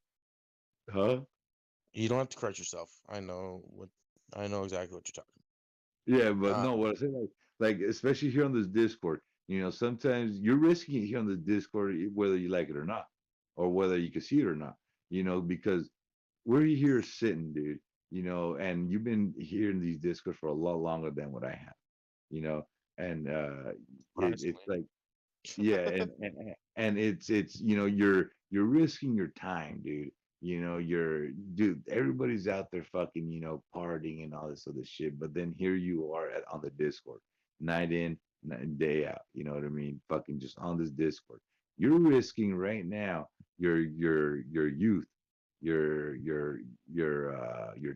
huh? You don't have to correct yourself. I know exactly what you're talking Yeah, but about. no, what I say, like especially here on this Discord, sometimes you're risking it here on the Discord, whether you like it or not, or whether you can see it or not, because we're here sitting, dude, and you've been here in these Discords for a lot longer than what I have, you know, and it's Surprisingly. like yeah, and it's you're risking your time, dude. Everybody's out there fucking partying and all this other shit, but then here you are on the Discord, night in, day out. You know what I mean? Fucking just on this Discord. You're risking right now your youth, your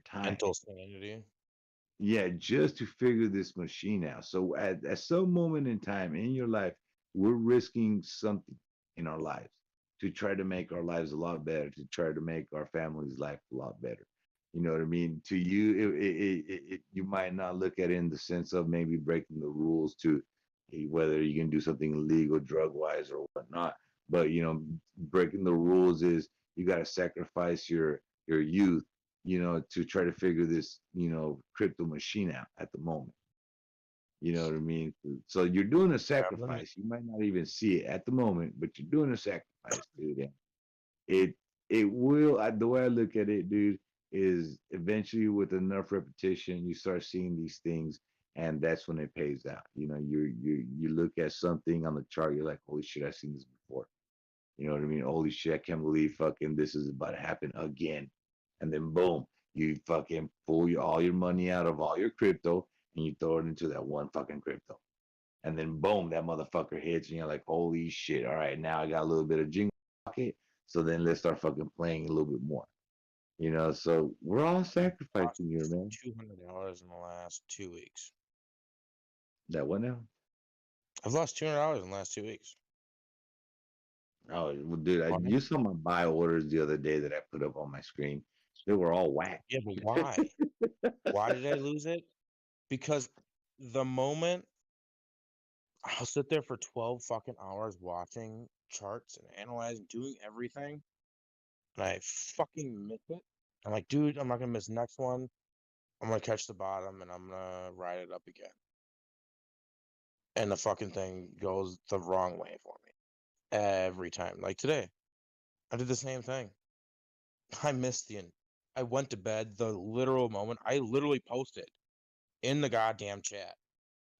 time. Mental sanity. Yeah, just to figure this machine out. So at some moment in time in your life, we're risking something in our lives to try to make our lives a lot better, to try to make our family's life a lot better. You know what I mean? To you, you might not look at it in the sense of maybe breaking the rules to whether you can do something illegal, drug wise, or whatnot. But breaking the rules is you got to sacrifice your youth, to try to figure this, crypto machine out at the moment. You know what I mean? So you're doing a Yeah, let me. sacrifice. You might not even see it at the moment, but you're doing a sacrifice, dude. And it will. The way I look at it, dude, is eventually with enough repetition, you start seeing these things, and that's when it pays out. You look at something on the chart, you're like, holy shit, I've seen this before. You know what I mean? Holy shit, I can't believe fucking this is about to happen again. And then boom, you fucking pull all your money out of all your crypto and you throw it into that one fucking crypto. And then boom, that motherfucker hits and you're like, holy shit, all right, now I got a little bit of jingle pocket. So then let's start fucking playing a little bit more. So we're all sacrificing here, man. $200 in the last 2 weeks. That what now? I've lost $200 in the last 2 weeks. Oh, well, dude, you saw my buy orders the other day that I put up on my screen. They were all whack. Yeah, but why? Why did I lose it? Because the moment I'll sit there for 12 fucking hours watching charts and analyzing, doing everything, and I fucking miss it. I'm like, dude, I'm not gonna miss the next one. I'm gonna catch the bottom and I'm gonna ride it up again. And the fucking thing goes the wrong way for me every time. Like today, I did the same thing. I I went to bed the literal moment. I literally posted in the goddamn chat,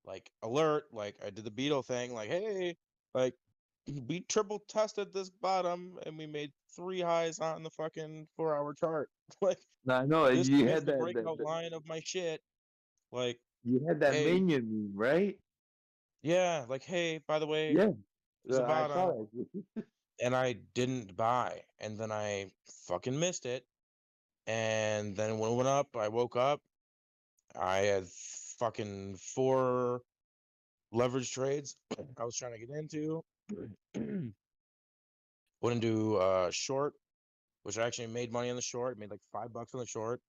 like, alert, like, I did the Beetle thing, like, hey, like, we triple tested this bottom and we made 3 highs on the fucking 4-hour chart. Like, I know this you is had the that, breakout line of my shit. Like, you had that hey, minion meme, right? yeah, like, hey, by the way, Yeah, there's a I saw bottom. that. And I didn't buy. And then I fucking missed it. And then when it went up, I woke up. I had fucking 4 leverage trades I was trying to get into. Went into short, which I actually made money on the short, made like $5 on the short.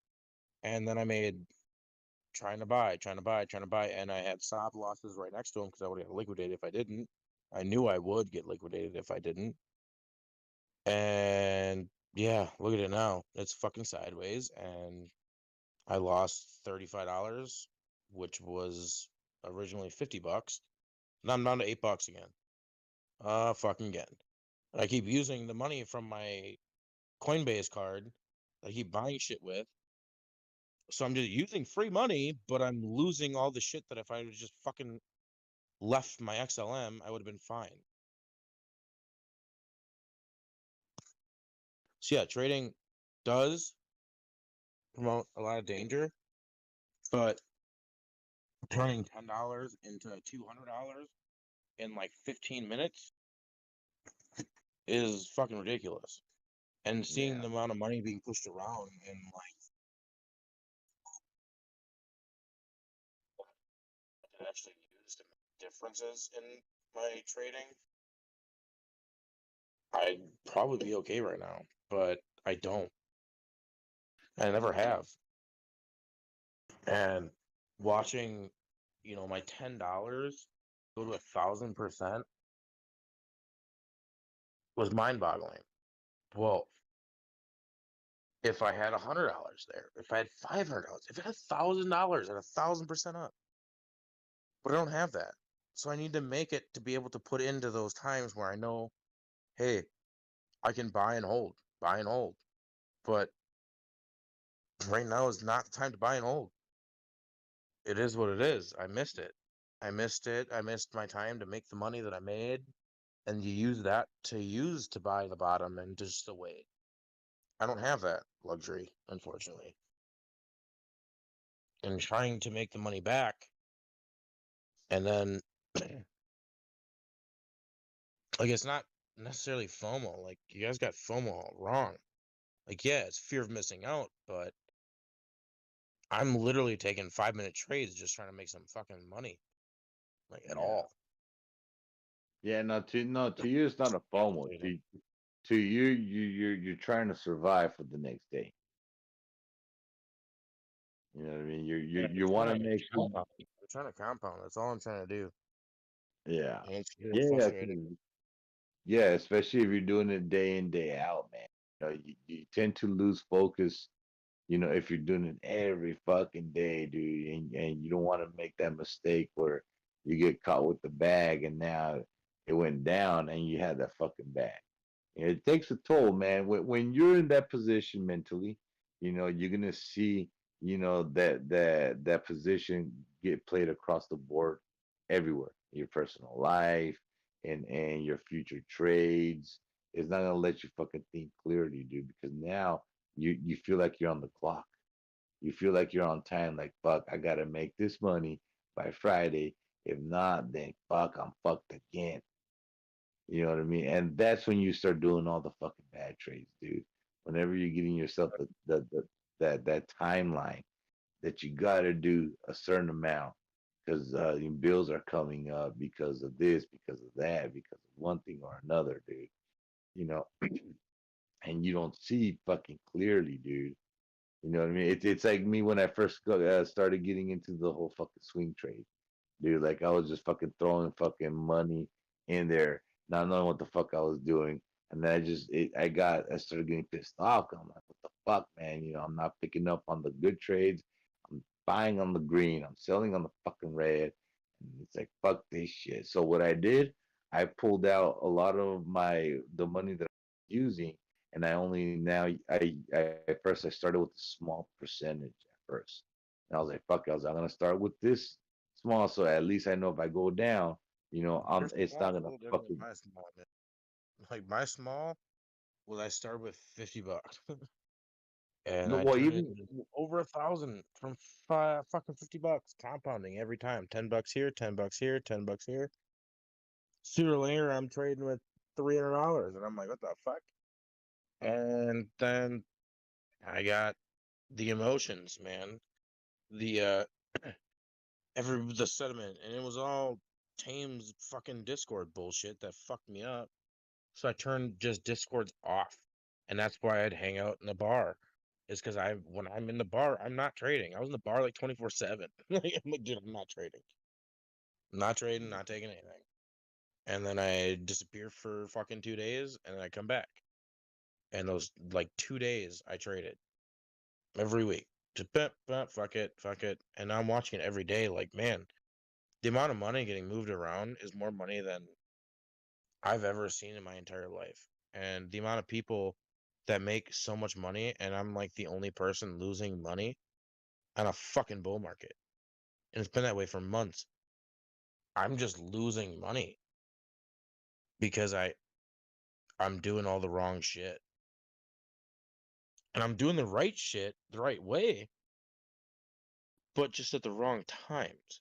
And then I made trying to buy. And I had stop losses right next to them because I would have liquidated if I didn't. I knew I would get liquidated if I didn't. And yeah, look at it now. It's fucking sideways. And I lost $35, which was originally $50. Now I'm down to $8 again. Fucking again. I keep using the money from my Coinbase card that I keep buying shit with. So I'm just using free money, but I'm losing all the shit that if I just fucking left my XLM, I would have been fine. So yeah, trading does promote a lot of danger, but turning $10 into $200 in like 15 minutes is fucking ridiculous. And seeing the amount of money being pushed around and like actually used to make differences in my trading, I'd probably be okay right now, but I don't. I never have. And watching, my $10 go to 1,000% was mind-boggling. Well, if I had $100 there, if I had $500, if I had $1,000 at 1,000% up, but I don't have that. So I need to make it to be able to put into those times where I know, hey, I can buy and hold. But right now is not the time to buy and hold. It is what it is. I missed it. I missed my time to make the money that I made. And you use that to buy the bottom and just to wait. I don't have that luxury, unfortunately. And trying to make the money back and then like it's not necessarily FOMO. Like you guys got FOMO all wrong. Like, yeah, it's fear of missing out, but I'm literally taking 5-minute trades just trying to make some fucking money. Like at all. Yeah, to you, it's not a FOMO. To you, you're trying to survive for the next day. You know what I mean? You want to make sure. I'm trying to compound. That's all I'm trying to do. Yeah. And it's Yeah. frustrating. Yeah, especially if you're doing it day in, day out, man. You tend to lose focus, if you're doing it every fucking day, dude, and you don't want to make that mistake where you get caught with the bag and now it went down and you had that fucking bag. It takes a toll, man. When you're in that position mentally, you're gonna see, that position get played across the board everywhere. Your personal life and your future trades. It's not gonna let you fucking think clearly, dude, because now you feel like you're on the clock. You feel like you're on time, like fuck, I gotta make this money by Friday. If not, then fuck, I'm fucked again. You know what I mean? And that's when you start doing all the fucking bad trades, dude. Whenever you're getting yourself that timeline that you gotta do a certain amount because your bills are coming up because of this, because of that, because of one thing or another, dude. You know, and you don't see fucking clearly, dude. You know what I mean? It's like me when I first started getting into the whole fucking swing trade, dude. Like I was just fucking throwing fucking money in there, not knowing what the fuck I was doing, and then I started getting pissed off. I'm like, what the fuck, man? I'm not picking up on the good trades. I'm buying on the green. I'm selling on the fucking red. And it's like fuck this shit. So what I did, I pulled out a lot of the money that I was using, and I only now I at first I started with a small percentage at first. And I was like, fuck, I'm gonna start with this small, so at least I know if I go down, it's not Small's a gonna little different than fucking my small, man. Like my small was I started with $50, and no. I Well, turned it even into over 1,000 from fucking $50, compounding every time. $10 here, $10 here, $10 here. Sooner or later, I'm trading with $300, and I'm like, what the fuck? And then I got the emotions, man. The the sentiment, and it was all Tame's fucking Discord bullshit that fucked me up. So I turned just Discords off, and that's why I'd hang out in the bar. Is because when I'm in the bar, I'm not trading. I was in the bar like 24/7. Like, I'm like, dude, I'm not trading. I'm not trading, not taking anything. And then I disappear for fucking 2 days, and then I come back. And those like 2 days, I traded every week. Just fuck it, fuck it. And now I'm watching it every day. Like, man, the amount of money getting moved around is more money than I've ever seen in my entire life. And the amount of people that make so much money, and I'm like the only person losing money on a fucking bull market. And it's been that way for months. I'm just losing money because I'm doing all the wrong shit. And I'm doing the right shit the right way, but just at the wrong times.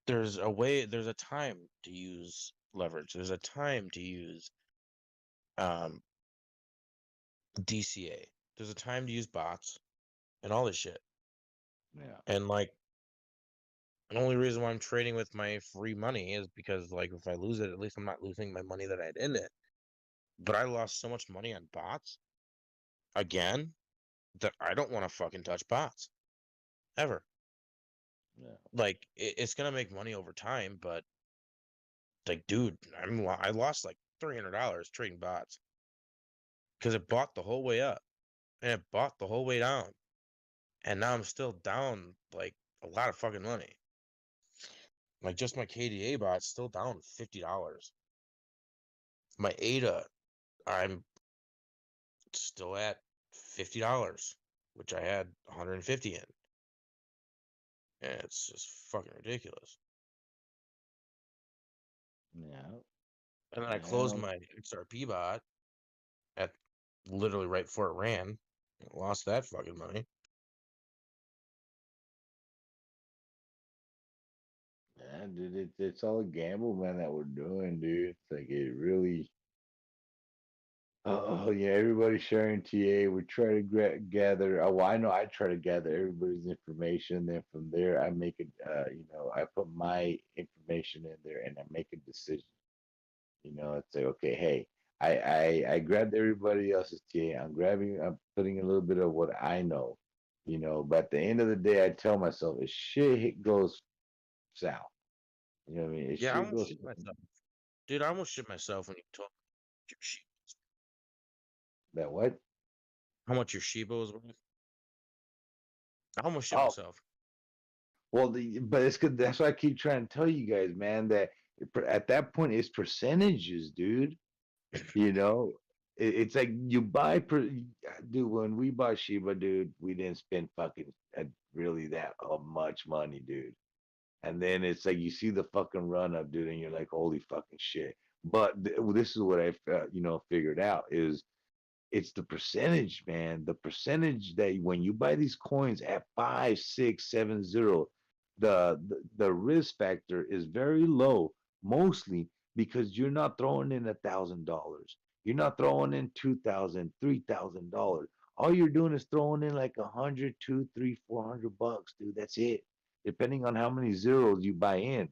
There's a time to use leverage. There's a time to use DCA. There's a time to use bots and all this shit. yeah. And like the only reason why I'm trading with my free money is because like if I lose it, at least I'm not losing my money that I had in it. But I lost so much money on bots again that I don't want to fucking touch bots ever. Yeah. Like it's gonna make money over time, but like, dude, I lost like $300 trading bots because it bought the whole way up and it bought the whole way down, and now I'm still down like a lot of fucking money. Like just my KDA bot's still down $50. My ADA, I'm still at $50, which I had 150 in. And it's just fucking ridiculous. Yeah. And then I closed my XRP bot at literally right before it ran. Lost that fucking money. Yeah, dude, it's all a gamble, man, that we're doing, dude. It's like it really. Oh yeah, everybody's sharing TA. We try to gather. Oh, well, I know I try to gather everybody's information. Then from there, I make it. I put my information in there and I make a decision. It's like, okay, hey, I grabbed everybody else's TA. I'm putting a little bit of what I know. But at the end of the day, I tell myself, if shit goes south, you know what I mean? If Yeah, I shit almost goes shit myself. Dude, I almost shit myself when you told me your sheep. that what? How much your Shiba was worth? I almost shit Oh, myself. well, but it's good. That's why I keep trying to tell you guys, man, that at that point it's percentages, dude. You know, it's like you buy dude, when we bought Shiba, dude, we didn't spend fucking really that much money, dude. And then it's like you see the fucking run up, dude, and you're like, holy fucking shit. But this is what I figured out is it's the percentage, man. The percentage that when you buy these coins at 5, 6, 7, 0, the risk factor is very low, mostly because you're not throwing in $1,000. You're not throwing in $2,000, $3,000. All you're doing is throwing in like 100, 2, 3, 400 bucks, dude. That's it. Depending on how many zeros you buy in.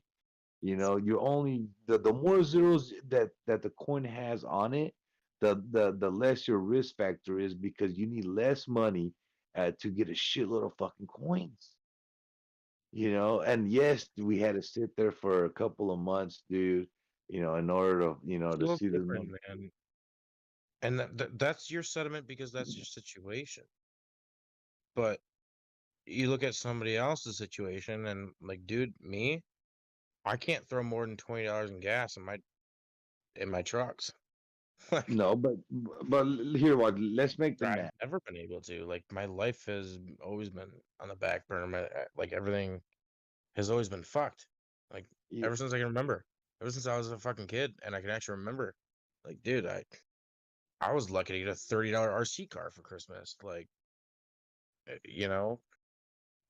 You're only the more zeros that the coin has on it, the less your risk factor is because you need less money to get a shitload of fucking coins. And yes, we had to sit there for a couple of months, dude. In order to It's a to little see the different, number. man. And that's your sentiment because that's your situation. But you look at somebody else's situation and like, dude, me, I can't throw more than $20 in gas in my trucks. No, but here, what? Let's make the I've math. never been able to. Like my life has always been on the back burner. Like everything has always been fucked. Like ever since I can remember. Ever since I was a fucking kid and I can actually remember. Like, dude, I was lucky to get a $30 RC car for Christmas. Like, you know.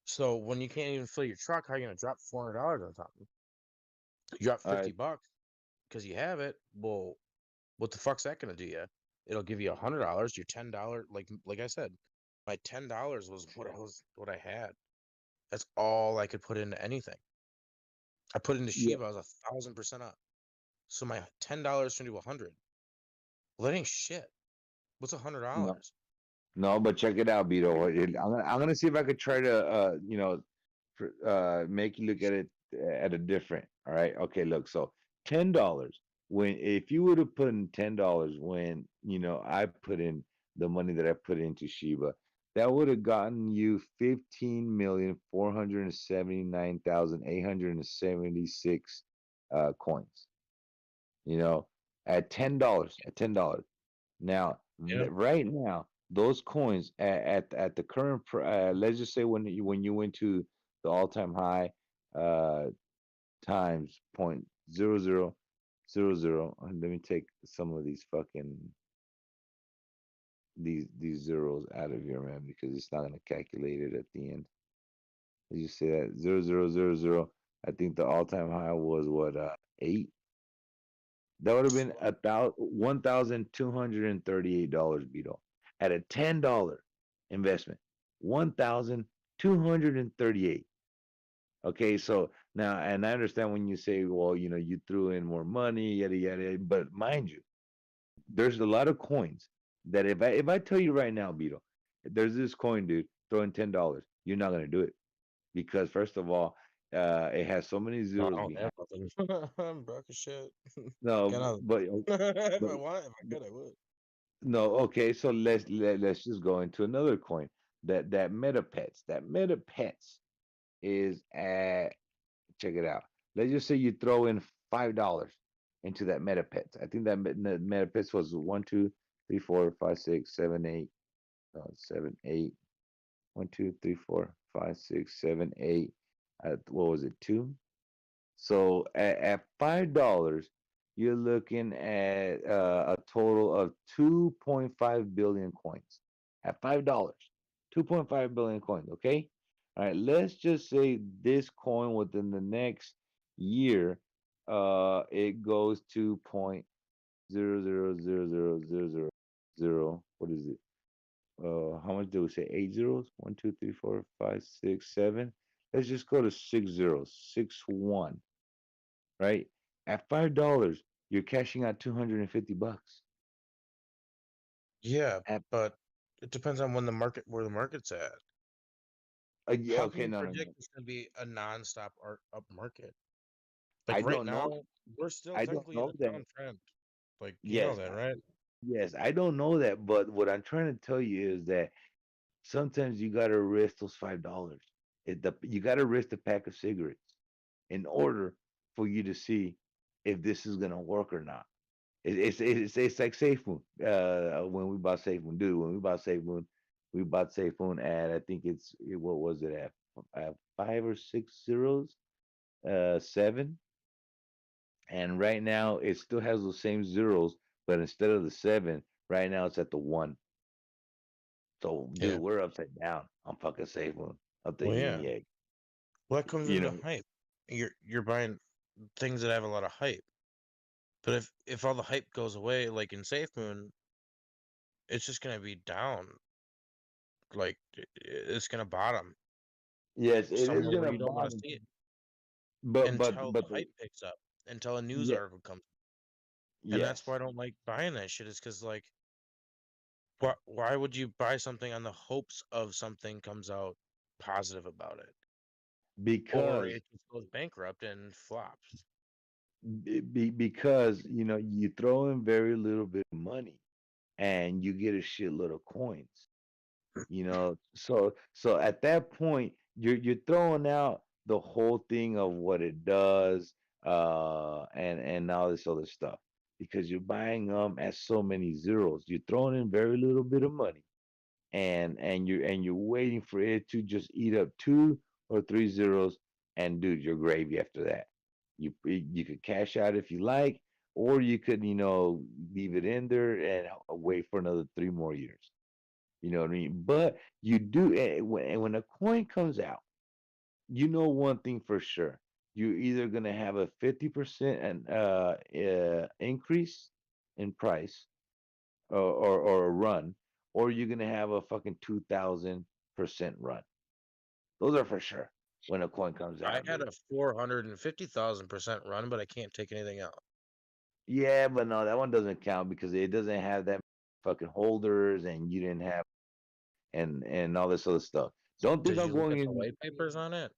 So when you can't even fill your truck, how are you gonna drop $400 on top of it? You drop All right. $50 because you have it. Well, what the fuck's that gonna do you? It'll give you $100. Your $10, like I said, my $10 was what I had. That's all I could put into anything. I put into Yeah. Shiba, I was 1,000% up. So my $10 turned to 100. Well, that ain't shit. What's No. $100? No, but check it out, Beto. I'm gonna see if I could try to make you look at it at a different. All right. Okay. Look. So $10. When if you would have put in $10 when I put in the money that I put into Shiba, that would have gotten you 15,479,876 coins. At $10. At $10. Now, Yeah. right now, those coins at the current let's just say when you went to the all-time high times 0.0000. Let me take some of these fucking these zeros out of here, man, because it's not going to calculate it at the end. As you say that 0.0000, I think the all-time high was what 8. That would have been $1,238, Beto, at a $10 investment. 1,238. Okay, so now, and I understand when you say, well, you threw in more money, yada yada, but mind you, there's a lot of coins that if I tell you right now, Beto, there's this coin, dude, throw in $10, you're not gonna do it because first of all, it has so many No, I zeros don't behind. have nothing. I'm broke as shit. No, Got nothing. but If but I want, if I could, I would. no, okay, so let's just go into another coin. That Meta Pets is at, check it out. Let's just say you throw in $5 into that Meta Pets. I think that Meta Pets was 1, 2, 3, 4, 5, 6, 7, 8, 7, 8. 1, 2, 3, 4, 5, 6, 7, 8. What was it? 2. So at $5, you're looking at a total of 2.5 billion coins. At $5, 2.5 billion coins. Okay. All right. Let's just say this coin within the next year, it goes to 0.000000. What is it? How much do we say? 8 zeros? 1, 2, 3, 4, 5, 6, 7. Let's just go to 6 zeros. 6, 1. Right? At $5, you're cashing out 250 bucks. Yeah, but it depends on where the market's at. Yeah, How can okay, you no. predict it's gonna be a non-stop up market? I Like right don't know. now, we're still I don't technically in know a that. downtrend. Like you know Yes, that, right? yes, I don't know that, but what I'm trying to tell you is that sometimes you gotta risk those $5. You gotta risk a pack of cigarettes in order for you to see if this is gonna work or not. It's like Safe Moon. When we bought Safe Moon, dude. When we bought Safe Moon, we bought Safe Moon at I think what was it at 5 or 6 zeros, 7, and right now it still has those same zeros, but instead of the 7, right now it's at the 1. So, dude, Yeah. we're upside down on fucking Safe Moon up the Well, yin yeah. yang. Well, that comes You into know, hype. You're buying things that have a lot of hype. But if all the hype goes away, like in Safe Moon, it's just gonna be down. Like it's gonna bottom yes, it is somewhere where gonna you don't want to bottom, see it but until the the hype picks up, until a news yeah, article comes. And that's why yes, I don't like buying that shit. Is because like, why would you buy something on the hopes of something comes out positive about it, or because it just goes bankrupt and flops? because you throw in very little bit of money and you get a shitload of coins. So at that point you're throwing out the whole thing of what it does, and all this other stuff, because you're buying them at so many zeros. You're throwing in very little bit of money, and you're waiting for it to just eat up 2 or 3 zeros, and dude, you're gravy after that. You could cash out if you like, or you could leave it in there and wait for another 3 more years. You know what I mean? But you do, when a coin comes out, you know one thing for sure. You're either gonna have a 50% and increase in price, or a run, or you're gonna have a fucking 2,000% run. Those are for sure when a coin comes I out, had dude. a 450,000% run, but I can't take anything out. Yeah, but no, that one doesn't count because it doesn't have that fucking holders, and you didn't have and all this other stuff. Don't think Did I'm you look going at the in. white papers on it?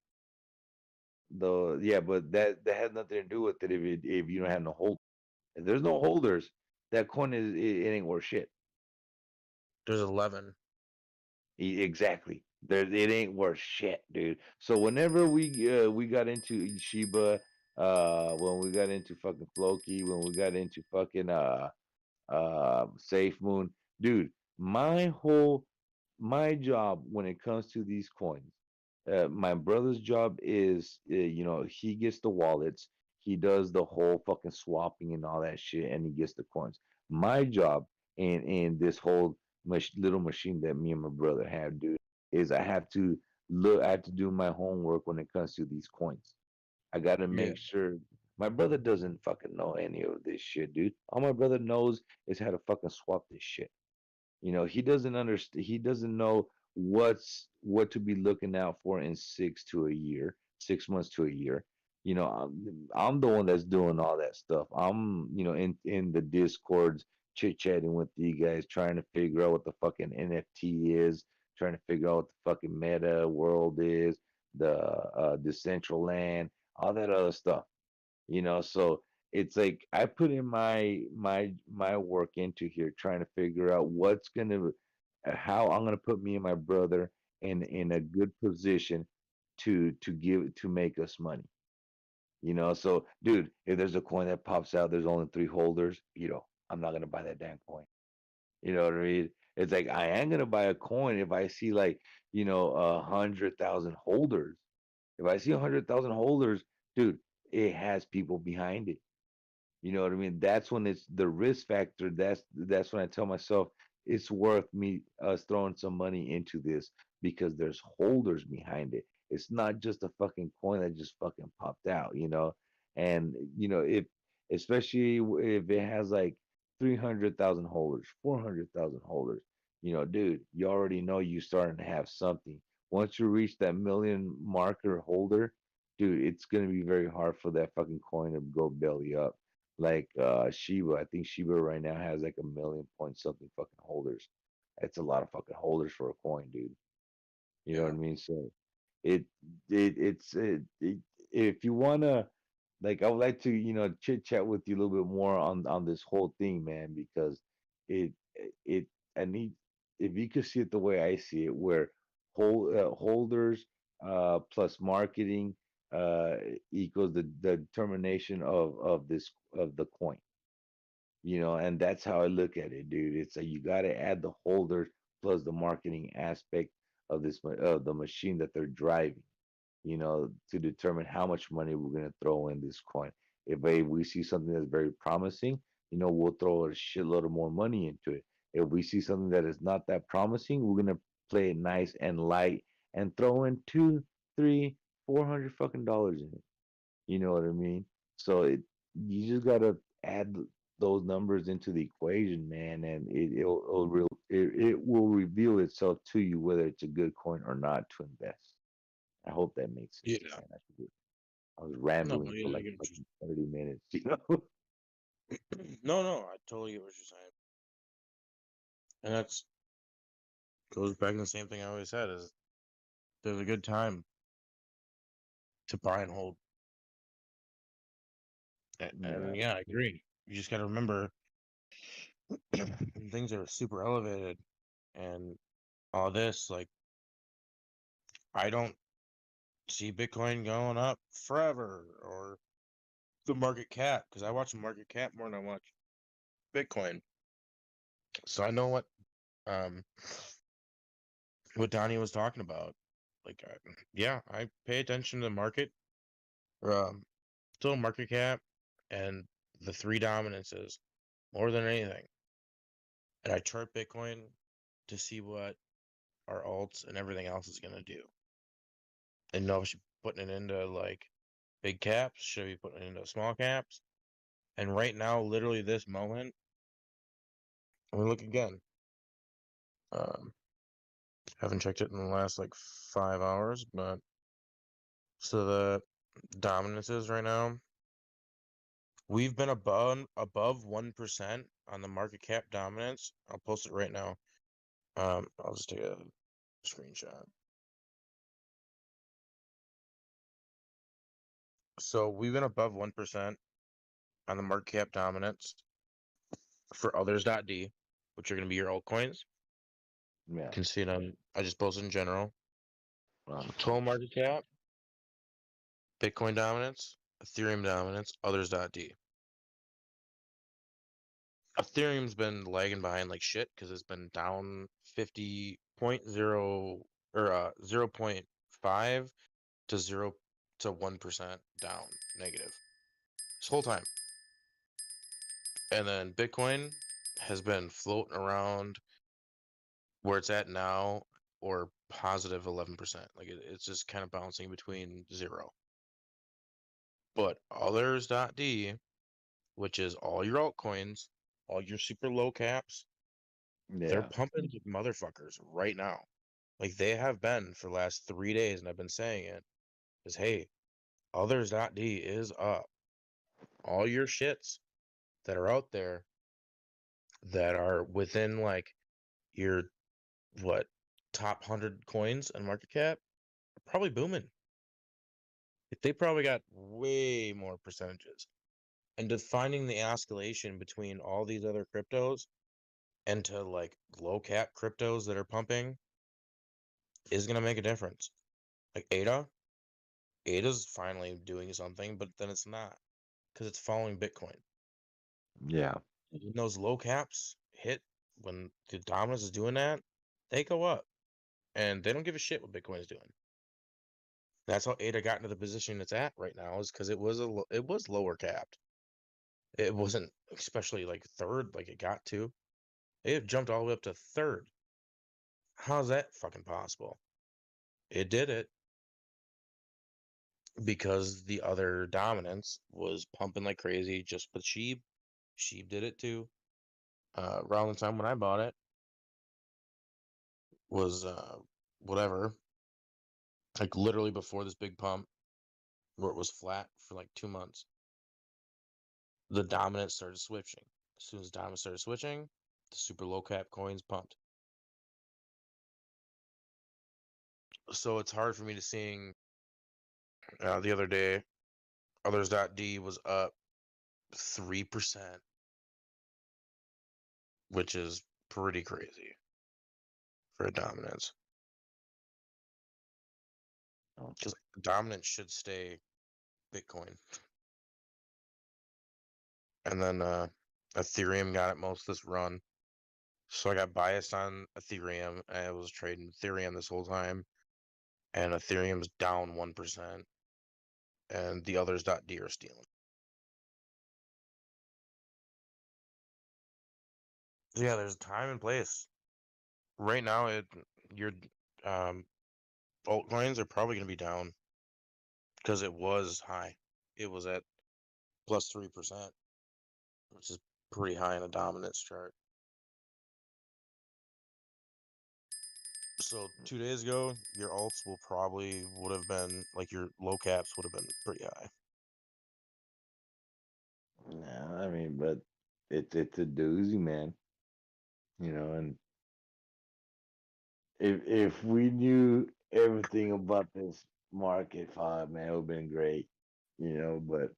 Though, yeah, but that has nothing to do with it if you don't have no hold. If there's no holders, that coin it ain't worth shit. There's 11. Exactly. It ain't worth shit, dude. So whenever we got into Shiba, when we got into fucking Floki, when we got into fucking Safe Moon, dude, my job when it comes to these coins, my brother's job is, he gets the wallets, he does the whole fucking swapping and all that shit, and he gets the coins. My job in this whole little machine that me and my brother have, dude, is I have to do my homework when it comes to these coins. I got to Yeah. make sure. My brother doesn't fucking know any of this shit, dude. All my brother knows is how to fucking swap this shit. He doesn't understand. He doesn't know what to be looking out for in 6 months to a year. I'm the one that's doing all that stuff. I'm in the discords, chit chatting with you guys, trying to figure out what the fucking NFT is, trying to figure out what the fucking meta world is, the Decentraland, all that other stuff. So it's like I put in my work into here, trying to figure out how I'm gonna put me and my brother in a good position to make us money. So dude, if there's a coin that pops out, there's only 3 holders, I'm not gonna buy that damn coin. You know what I mean? It's like I am gonna buy a coin if I see, like, 100,000 holders. If I see 100,000 holders, dude, it has people behind it. You know what I mean? That's when it's the risk factor. That's when I tell myself it's worth me us throwing some money into this, because there's holders behind it. It's not just a fucking coin that just fucking popped out. And if especially if it has like 300,000 holders, 400,000 holders, dude, you already know you starting to have something. Once you reach that million marker holder, dude, it's gonna be very hard for that fucking coin to go belly up. Like Shiba, I think Shiba right now has like a million point something fucking holders. That's a lot of fucking holders for a coin, dude. You know what I mean? So it if you wanna, like, I would like to chit chat with you a little bit more on this whole thing, man, because it it I need, if you could see it the way I see it, where holders plus marketing equals the determination of the coin. And that's how I look at it, dude. It's like you got to add the holders plus the marketing aspect of of the machine that they're driving, to determine how much money we're gonna throw in this coin. If we see something that's very promising, we'll throw a shitload of more money into it. If we see something that is not that promising, we're gonna play it nice and light and throw in two, three, $400 fucking dollars in it. You know what I mean? So you just gotta add those numbers into the equation, man, and it will reveal itself to you whether it's a good coin or not to invest. I hope that makes sense. Yeah. Man. I was No, rambling yeah, for I like get what fucking 30 minutes, no, I totally get what you're saying, and that's goes back to the same thing I always said: is there's a good time to buy and hold, and yeah, I agree. You just got to remember when things are super elevated and all this. Like, I don't see Bitcoin going up forever or the market cap because I watch the market cap more than I watch Bitcoin. So I know um what Donnie was talking about. Like, yeah, I pay attention to the market, still market cap, and the three dominances more than anything. And I chart Bitcoin to see what our alts and everything else is gonna do. And know if she's putting it into like big caps, should I be putting it into small caps? And right now, literally this moment, let me look again. Haven't checked it in the last like 5 hours, but so the dominances right now, we've been above 1% on the market cap dominance. I'll post it right now. I'll just take a screenshot. So we've been above 1% on the market cap dominance for others.d, which are going to be your altcoins. Yeah. You can see it on, I just posted in general. So total market cap, Bitcoin dominance, Ethereum dominance, others.d. Ethereum's been lagging behind like shit because it's been down 50.0 or 0.5 to 0 to 1% down negative this whole time. And then Bitcoin has been floating around where it's at now or positive 11%. Like it's just kind of bouncing between zero. But others.d, which is all your altcoins, all your super low caps, they're pumping motherfuckers right now. Like they have been for the last 3 days, and I've been saying it, is hey, others.d is up. All your shits that are out there that are within like your top 100 coins and market cap are probably booming. They probably got way more percentages. And defining the oscillation between all these other cryptos and to like low cap cryptos that are pumping is gonna make a difference. Like ADA's finally doing something, but then it's not because it's following Bitcoin. Yeah. When those low caps hit, when the dominance is doing that, they go up, and they don't give a shit what Bitcoin is doing. That's how ADA got into the position it's at right now, is because it was lower capped. It wasn't especially like third, like it got to. It jumped all the way up to third. How's that fucking possible? It did it because the other dominance was pumping like crazy just with Sheeb. Sheeb did it too. Around the time when I bought it was whatever, like literally before this big pump where it was flat for like 2 months. The dominance started switching. As soon as dominance started switching, the super low cap coins pumped. So it's hard for me to seeing the other day, others.d was up 3%, which is pretty crazy for a dominance. Because dominance should stay Bitcoin. And then Ethereum got it most of this run. So I got biased on Ethereum. I was trading Ethereum this whole time. And Ethereum's down 1%. And the others.d are stealing. Yeah, there's time and place. Right now, your altcoins are probably going to be down because it was high. It was at plus 3%, which is pretty high in a dominance chart. So 2 days ago, your alts would have been like your low caps would have been pretty high. No, I mean, but it's a doozy, man. You know, and if we knew everything about this market, man, it would have been great. You know, but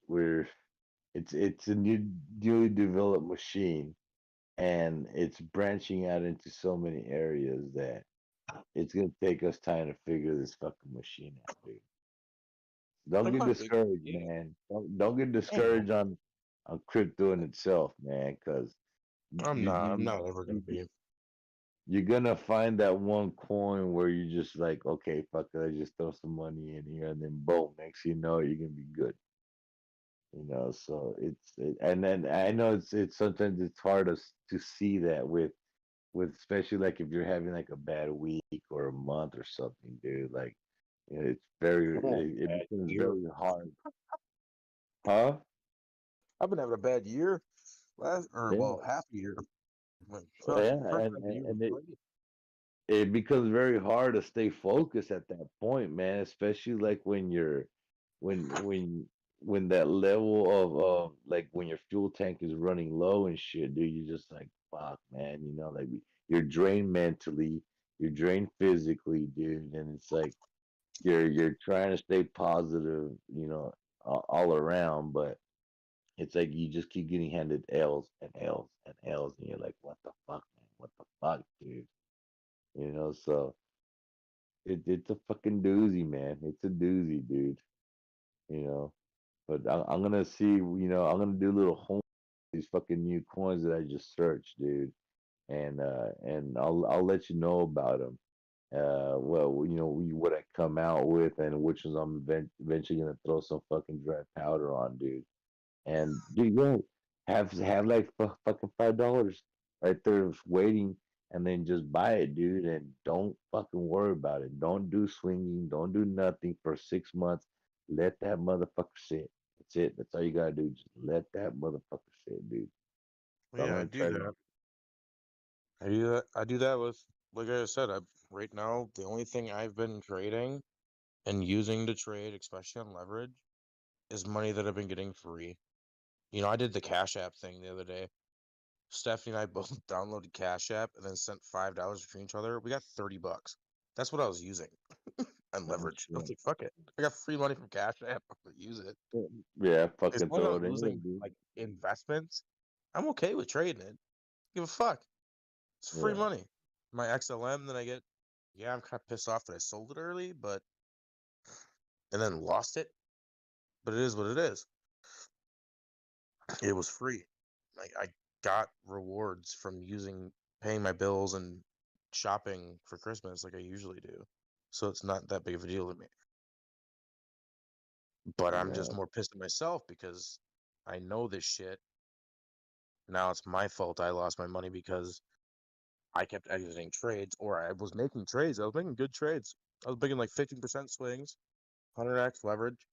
it's a newly developed machine, and it's branching out into so many areas that it's gonna take us time to figure this fucking machine out, dude. Don't Like get how big? discouraged, Yeah. man. Don't get I know. discouraged on crypto in itself, man, because I'm not ever gonna be. you're gonna find that one coin where you just like, okay, fuck it, I just throw some money in here, and then boom, next you know, you're gonna be good. You know, so and then I know it's sometimes it's hard to see that with especially like if you're having like a bad week or a month or something, dude. Like, you know, it Bad becomes year. very hard. Huh? I've been having a bad year. Half a year. My Well, God, yeah, first half of the year was and great. it becomes very hard to stay focused at that point, man. Especially like when when when that level of like when your fuel tank is running low and shit, dude. You're just like, fuck, man. You know, like you're drained mentally, you're drained physically, dude. And it's like you're trying to stay positive, you know, all around, but it's like you just keep getting handed L's and L's and L's, and you're like, what the fuck, man? What the fuck, dude? You know, so it's a fucking doozy, man. It's a doozy, dude. You know, but I'm gonna see. You know, I'm gonna do a little home these fucking new coins that I just searched, dude, and I'll let you know about them. Well, you know, what I come out with and which ones I'm eventually gonna throw some fucking dry powder on, dude. And dude, yeah, have like fucking $5 right there waiting, and then just buy it, dude, and don't fucking worry about it. Don't do swinging. Don't do nothing for 6 months. Let that motherfucker sit. That's it. That's all you gotta do. Just let that motherfucker sit, dude. So I'm Yeah, I gonna do try to. that. I do that. I do that with, like I said, right now the only thing I've been trading and using to trade, especially on leverage, is money that I've been getting free. You know, I did the Cash App thing the other day. Stephanie and I both downloaded Cash App and then sent $5 between each other. We got $30. That's what I was using on Oh, leverage. I was shit. like, fuck it. I got free money from Cash App. I'm gonna use it. Yeah, As fucking long as I'm throw not it in there, losing dude. like investments, I'm okay with trading it. Give a fuck. It's free Yeah. money. My XLM, then I get, yeah, I'm kind of pissed off that I sold it early, but and then lost it. But it is what it is. It was free. Like I got rewards from paying my bills and shopping for Christmas like I usually do. So it's not that big of a deal to me. But I'm just Yeah. more pissed at myself because I know this shit. Now it's my fault I lost my money because I kept exiting trades, or I was making trades. I was making good trades. I was making like 15% swings, 100x leverage,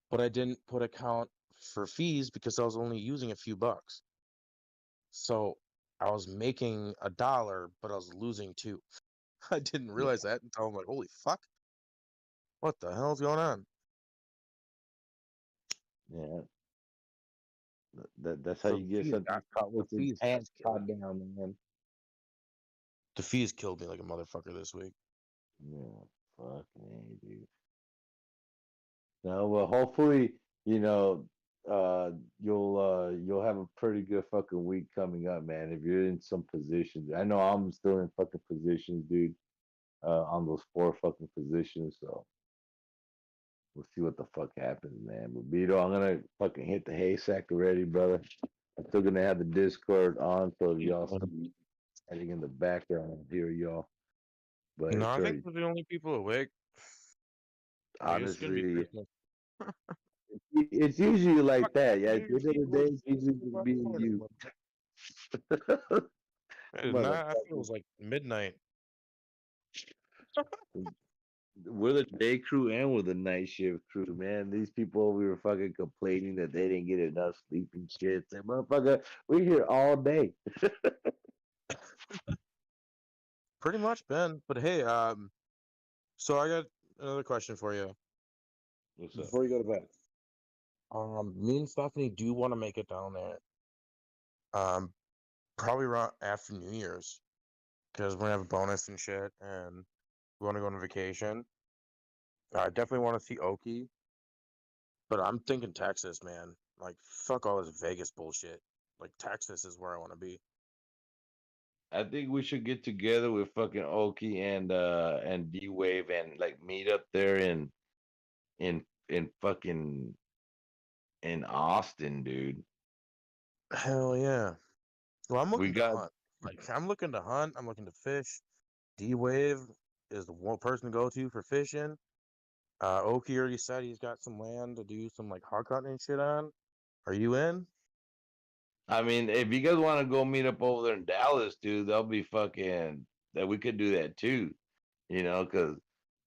but I didn't put account for fees because I was only using a few bucks. So I was making $1, but I was losing two. I didn't realize that until I'm like, holy fuck, what the hell's going on? Yeah. That's how So you get something caught the with his fees pants killed caught me. down, man. The fees killed me like a motherfucker this week. Yeah, fucking A, dude. No, well, hopefully, you know, you'll have a pretty good fucking week coming up, man. If you're in some positions, I know I'm still in fucking positions, dude. On those 4 fucking positions, so we'll see what the fuck happens, man. But Beto, I'm gonna fucking hit the haystack already, brother. I'm still gonna have the Discord on so y'all see heading in the background here, y'all. But No, it's I think already we're the only people awake. Like, it's gonna be honestly, Christmas. it's usually like that. Yeah, New at the Year's end of Eve the day, was it's usually just me and morning. you. Nah, I think it Motherfucker. was like midnight. We're the day crew and we're the night shift crew, man. These people we were fucking complaining that they didn't get enough sleep and shit. Say, motherfucker, we're here all day. Pretty much, Ben. But hey, so I got another question for you What's up? before you go to bed. Me and Stephanie do want to make it down there. Probably around after New Year's, because we're gonna have a bonus and shit, and we want to go on vacation. I definitely want to see Oki, but I'm thinking Texas, man. Like, fuck all this Vegas bullshit. Like, Texas is where I want to be. I think we should get together with fucking Oki and D Wave and like meet up there in fucking in Austin, dude. Hell yeah. Well, I'm We looking to got hunt. Like, I'm looking to hunt. I'm looking to fish. D Wave is the one person to go to for fishing. Oki already said he's got some land to do some like hog hunting and shit on. Are you in? I mean, if you guys want to go meet up over there in Dallas, dude, they'll be fucking that we could do that too. You know, because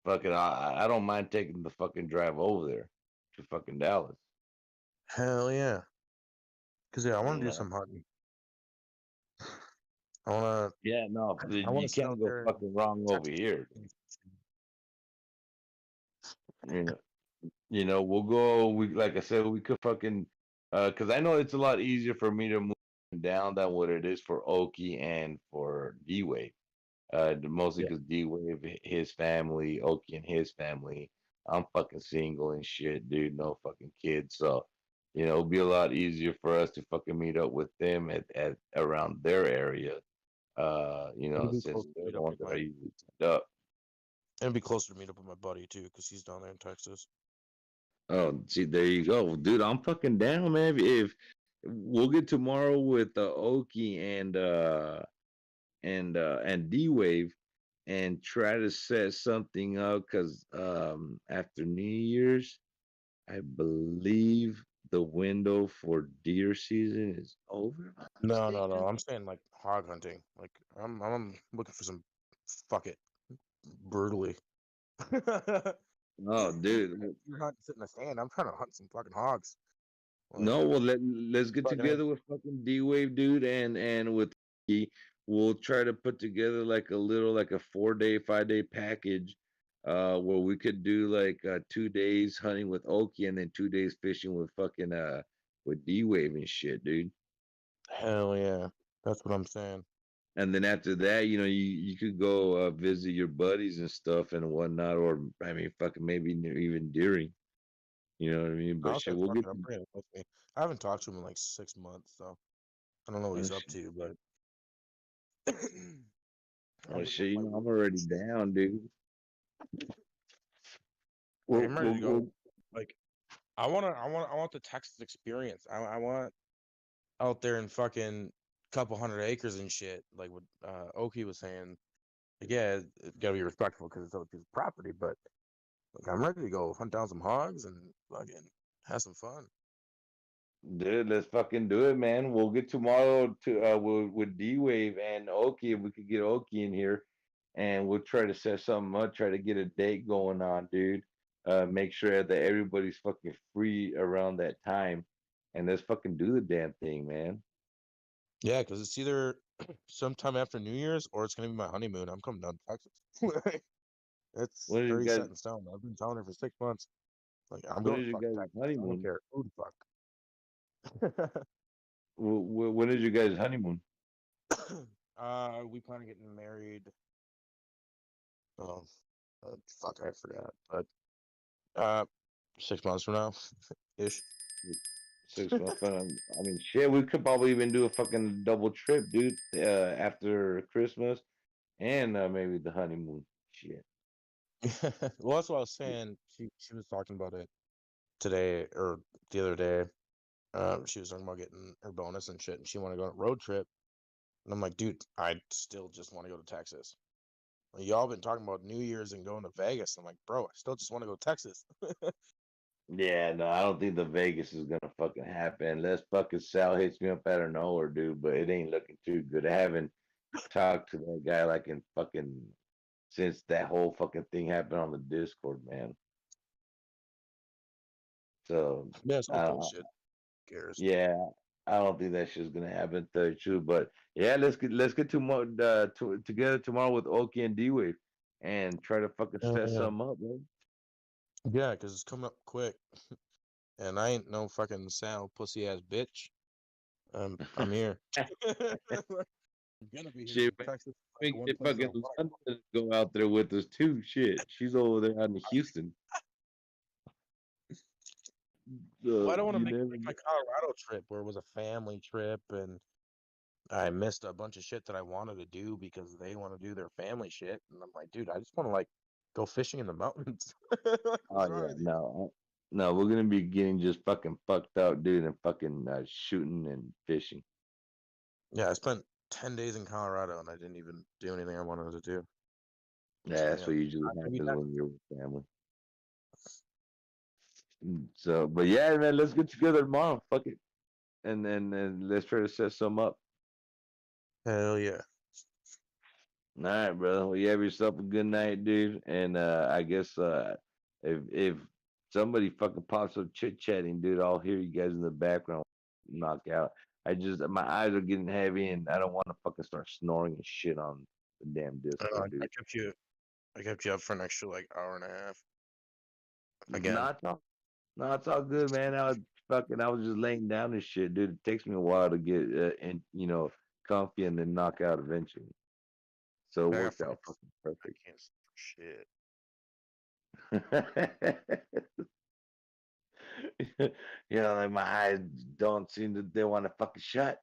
fucking I don't mind taking the fucking drive over there to fucking Dallas. Hell yeah. Cause yeah, I want You to do know. some hunting. I want Yeah, no, to. I want you to sit can't out go there in fucking wrong over Texas. here. You know, we'll go. We like I said, we could fucking because I know it's a lot easier for me to move down than what it is for Oki and for D Wave. Mostly Yeah. because D Wave, his family, Oki and his family. I'm fucking single and shit, dude. No fucking kids. So, you know, it'll be a lot easier for us to fucking meet up with them at around their area. You It'd know, be since closer to they're meet the up ones with that are my. usually set up. It'd be closer to meet up with my buddy too, cause he's down there in Texas. Oh, see, there you go, dude. I'm fucking down, man. If we'll get tomorrow with Oki and D Wave and try to set something up because after New Year's, I believe the window for deer season is over. If I'm not No, no, mistaken. no. I'm saying like hog hunting. Like I'm looking for some. Fuck it, brutally. Oh, dude. You're hunting sitting in the stand. I'm trying to hunt some fucking hogs. Like, No, well let's get fucking together with fucking D Wave, dude, and with E. We'll try to put together like a little like a 4-day, 5-day package, where we could do like 2 days hunting with Oki and then 2 days fishing with fucking with D Wave and shit, dude. hell yeah, that's what I'm saying. And then after that, you know, you could go visit your buddies and stuff and whatnot, or I mean, fucking maybe even Deering. You know what I mean? But I'll say shit, we'll fuck get. it. I'm bringing it with me. I haven't talked to him in like 6 months, so I don't know what Oh he's up shit, to, but oh I'm looking shit, for you my know, I'm roots already and shit. down, dude. Like, We'll, I'm ready we'll, to we'll, go. Like, I want the Texas experience. I want out there in fucking couple hundred acres and shit. Like what Oki was saying. Like, yeah, it gotta be respectful because it's other people's property, but like, I'm ready to go hunt down some hogs and fucking have some fun. dude, let's fucking do it, man. We'll get tomorrow to with D Wave and Oki if we could get Oki in here, and we'll try to set something up. Try to get a date going on, dude. Make sure that everybody's fucking free around that time, and let's fucking do the damn thing, man. Yeah, because it's either sometime after New Year's or it's gonna be my honeymoon. I'm coming down to Texas. It's When is you already guys? set in stone. I've been telling her for 6 months. Like, I'm When going is to you fucking guys' Texas. I don't honeymoon? care who the fuck. When is you guys' honeymoon? We plan on getting married. Oh, fuck, I forgot. But 6 months from now, ish. 6 months. I mean, shit, we could probably even do a fucking double trip, dude. After Christmas and maybe the honeymoon. Shit. Well, that's what I was saying. She was talking about it today or the other day. She was talking about getting her bonus and shit, and she wanted to go on a road trip. And I'm like, dude, I still just want to go to Texas. Y'all been talking about New Year's and going to Vegas. I'm like, bro, I still just want to go to Texas. Yeah, no, I don't think the Vegas is gonna fucking happen unless fucking Sal hits me up out of nowhere, dude. But it ain't looking too good. I haven't talked to that guy like in fucking since that whole fucking thing happened on the Discord, man. So Yeah, it's all I don't, bullshit. Who cares? yeah, I don't think that shit's gonna happen. To tell you the truth, but yeah, let's get together tomorrow with Oki and D Wave and try to fucking set Yeah, something up, man. yeah, because it's coming up quick, and I ain't no fucking Sal pussy ass bitch. I'm here. I'm gonna be here. Shit, man. Texas is like We the one get place I fucking want London to go out there with us too. Shit, she's over there out in Houston. Well, I So don't want to you make it never like know. my Colorado trip where it was a family trip and I missed a bunch of shit that I wanted to do because they want to do their family shit. And I'm like, dude, I just want to like go fishing in the mountains. Like, Oh what's wrong yeah, with you? no, we're gonna be getting just fucking fucked up, dude, and fucking shooting and fishing. Yeah, I spent 10 days in Colorado and I didn't even do anything I wanted to do. Yeah, So that's yeah, what usually maybe happens next. when you're with family. So, but yeah, man, let's get together tomorrow. Fuck it, and let's try to set some up. Hell yeah. All right, brother. Well, you have yourself a good night, dude. And I guess if somebody fucking pops up chit chatting, dude, I'll hear you guys in the background knock out. I just my eyes are getting heavy, and I don't want to fucking start snoring and shit on the damn I know, Discord, dude. I kept you up for an extra like hour and a half. No, Again. it's all good, man. I was just laying down and shit, dude. It takes me a while to get and comfy and then knock out eventually. So it I got worked fucking out fucking I perfect. can't sleep for shit. Like my eyes don't seem that they want to fucking shut.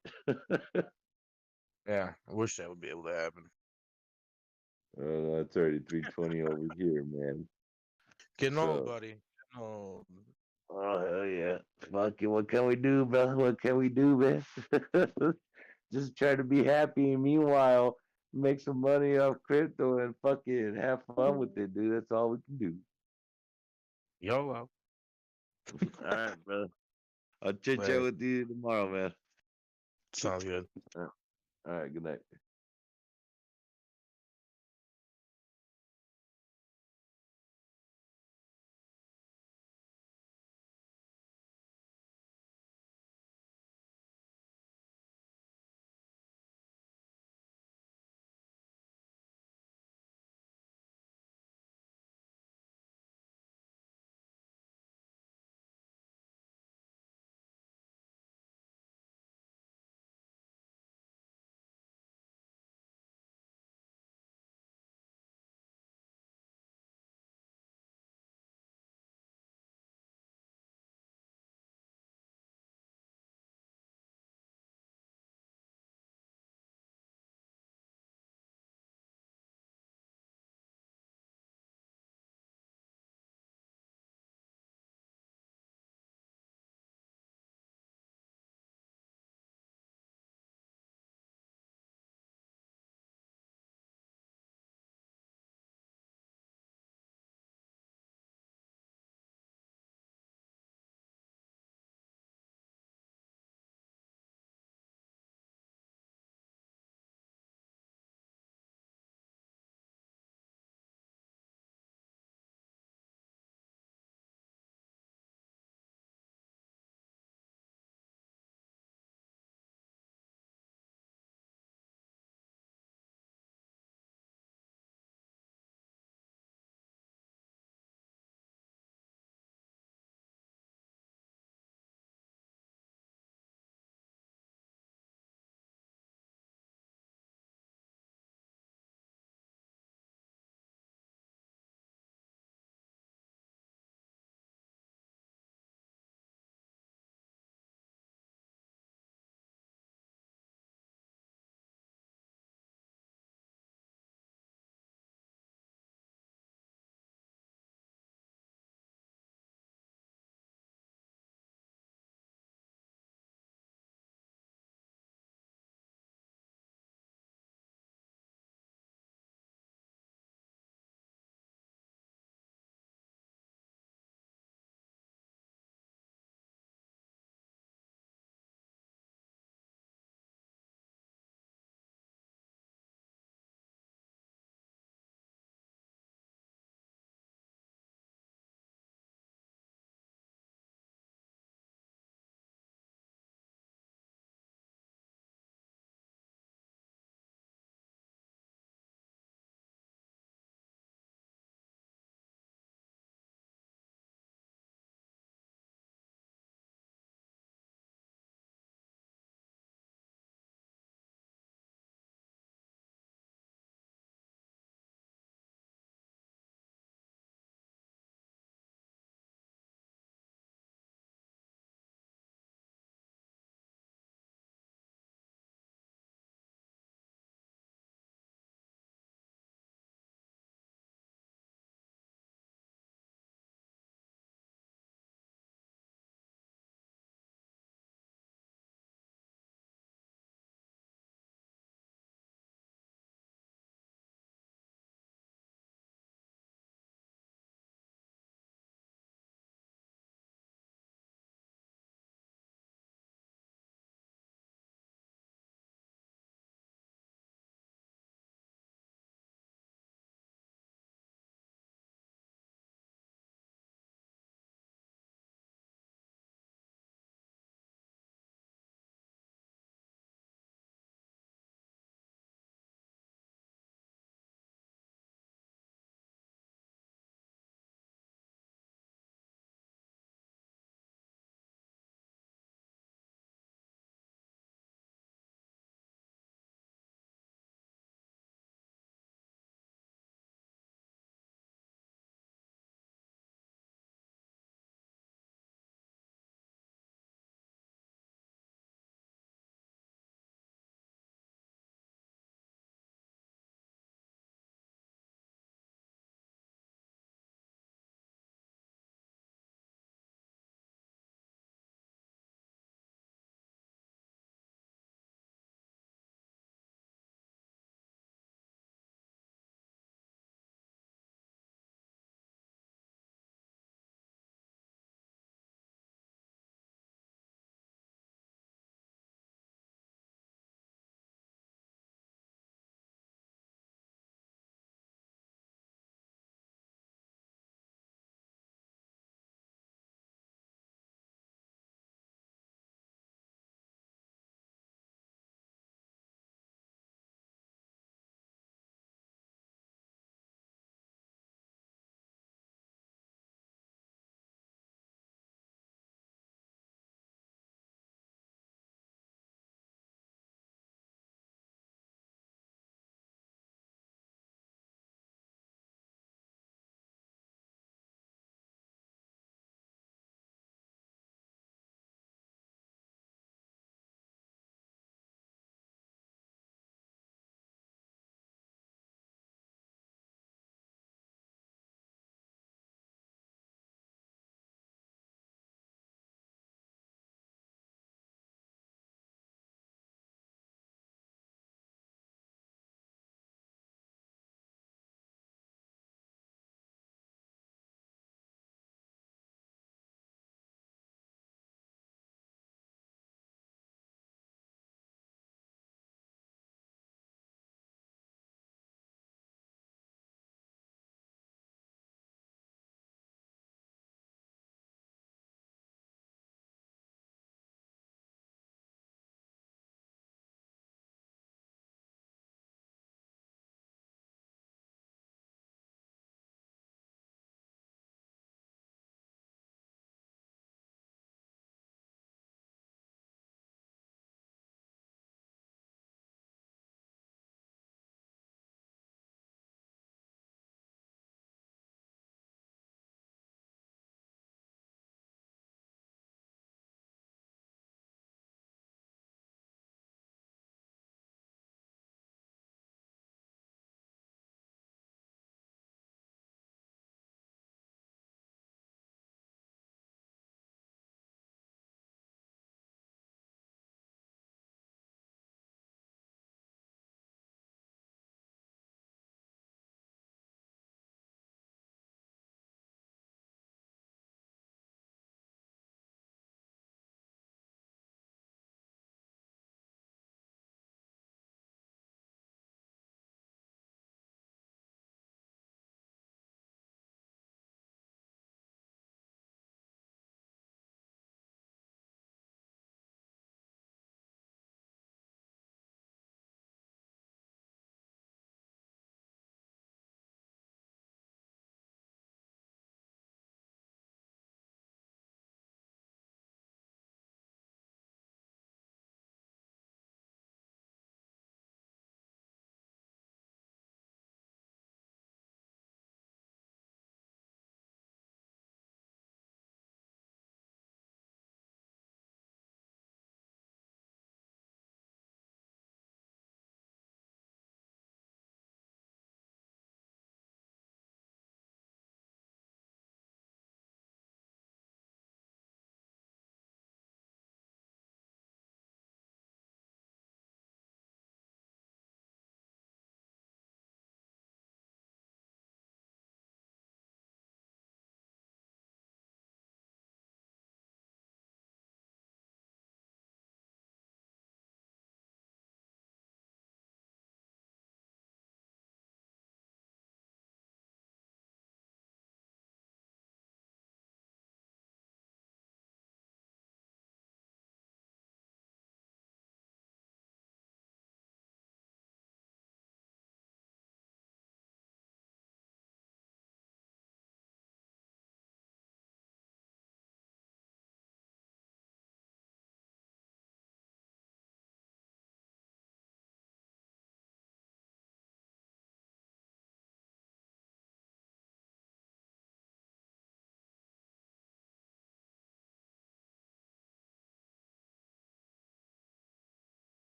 Yeah, I wish that would be able to happen. It's already 3:20 over here, man. Getting old, So, buddy. Getting old. oh hell yeah. Fuck it, what can we do, brother? What can we do, man? Just try to be happy and meanwhile make some money off crypto and fucking have fun with it, dude. That's all we can do. YOLO. All right, brother. I'll chit chat Right. with you tomorrow, man. Sounds good. All right, good night.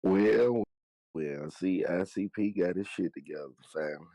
Well, well, see, ICP got his shit together, family.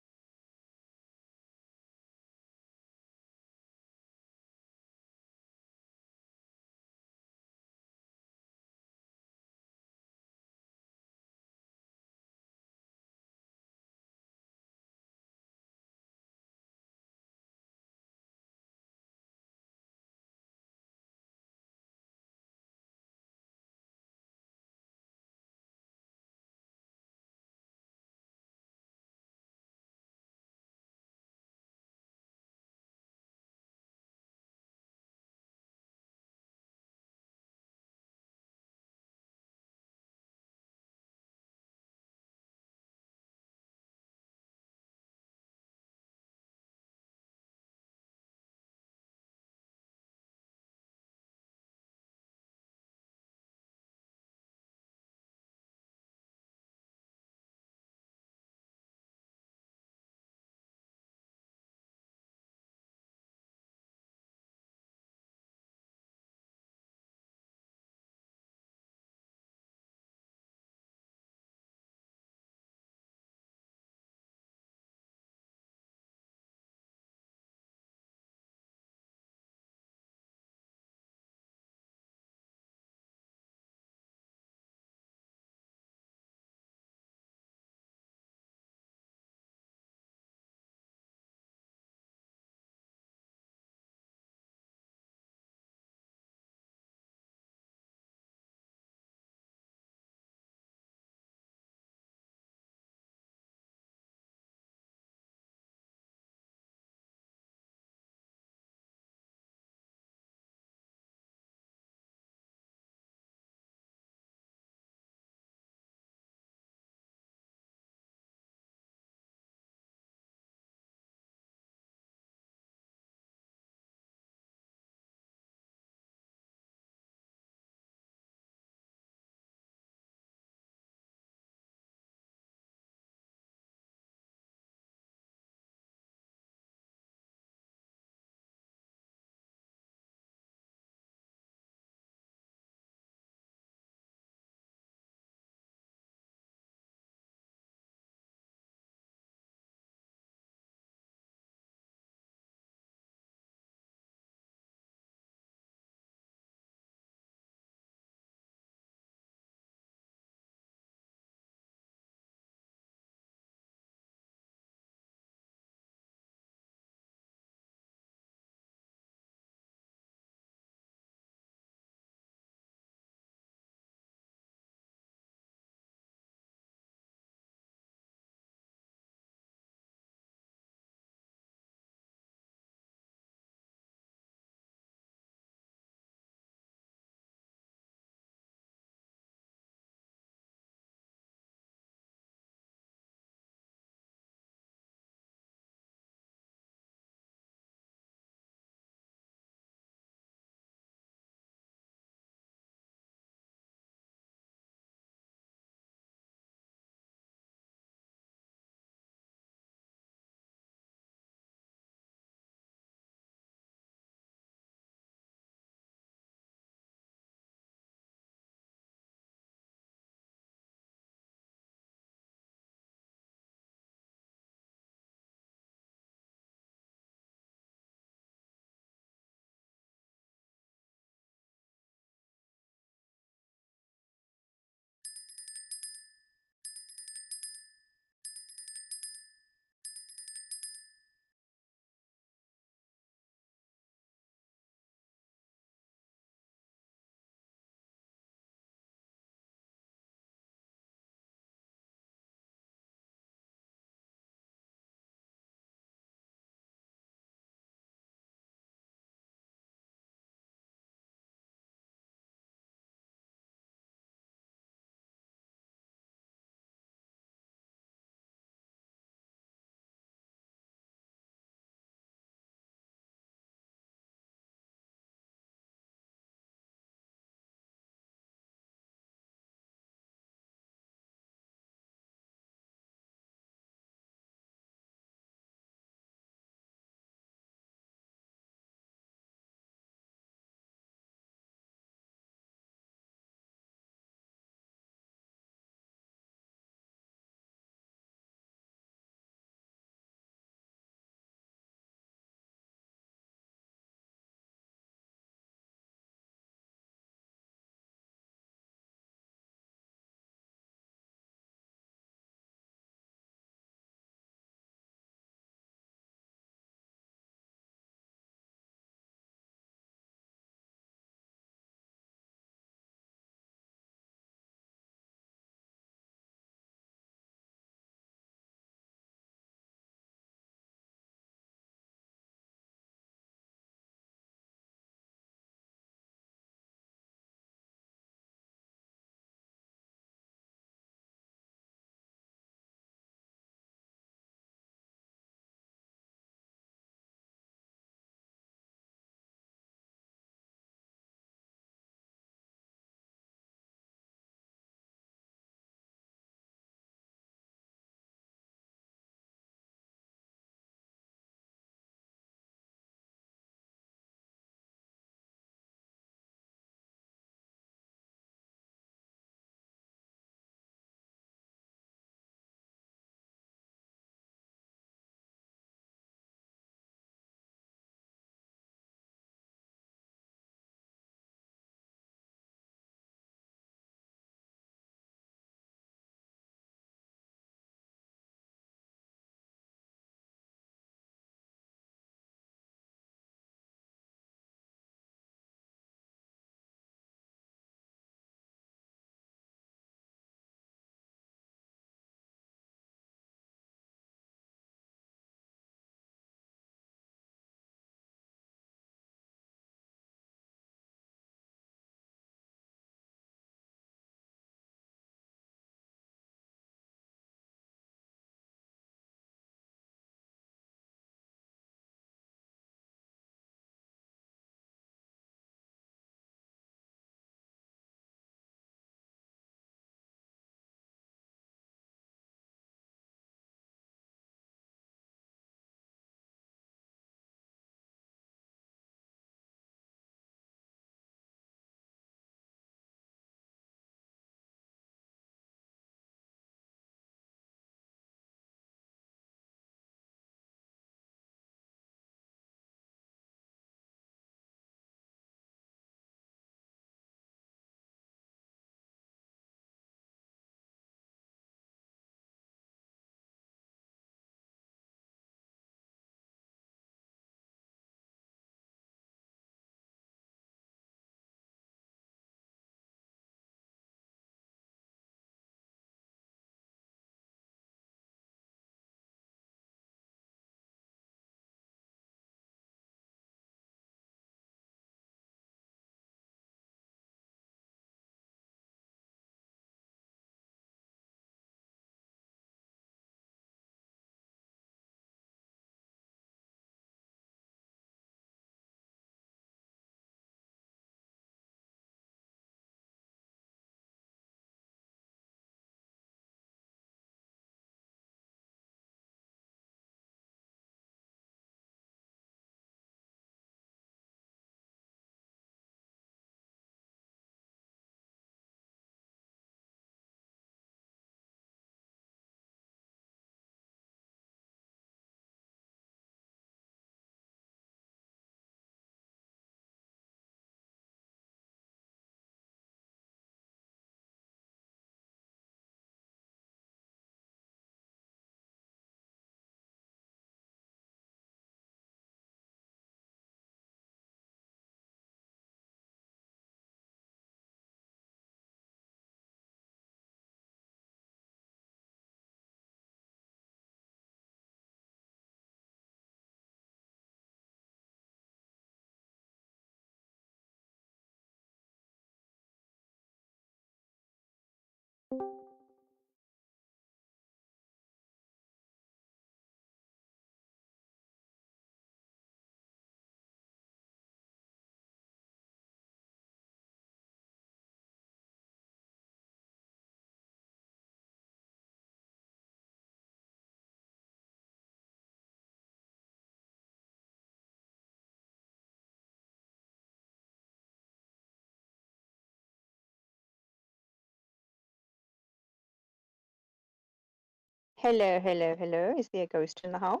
Hello, hello, hello. Is there a ghost in the house?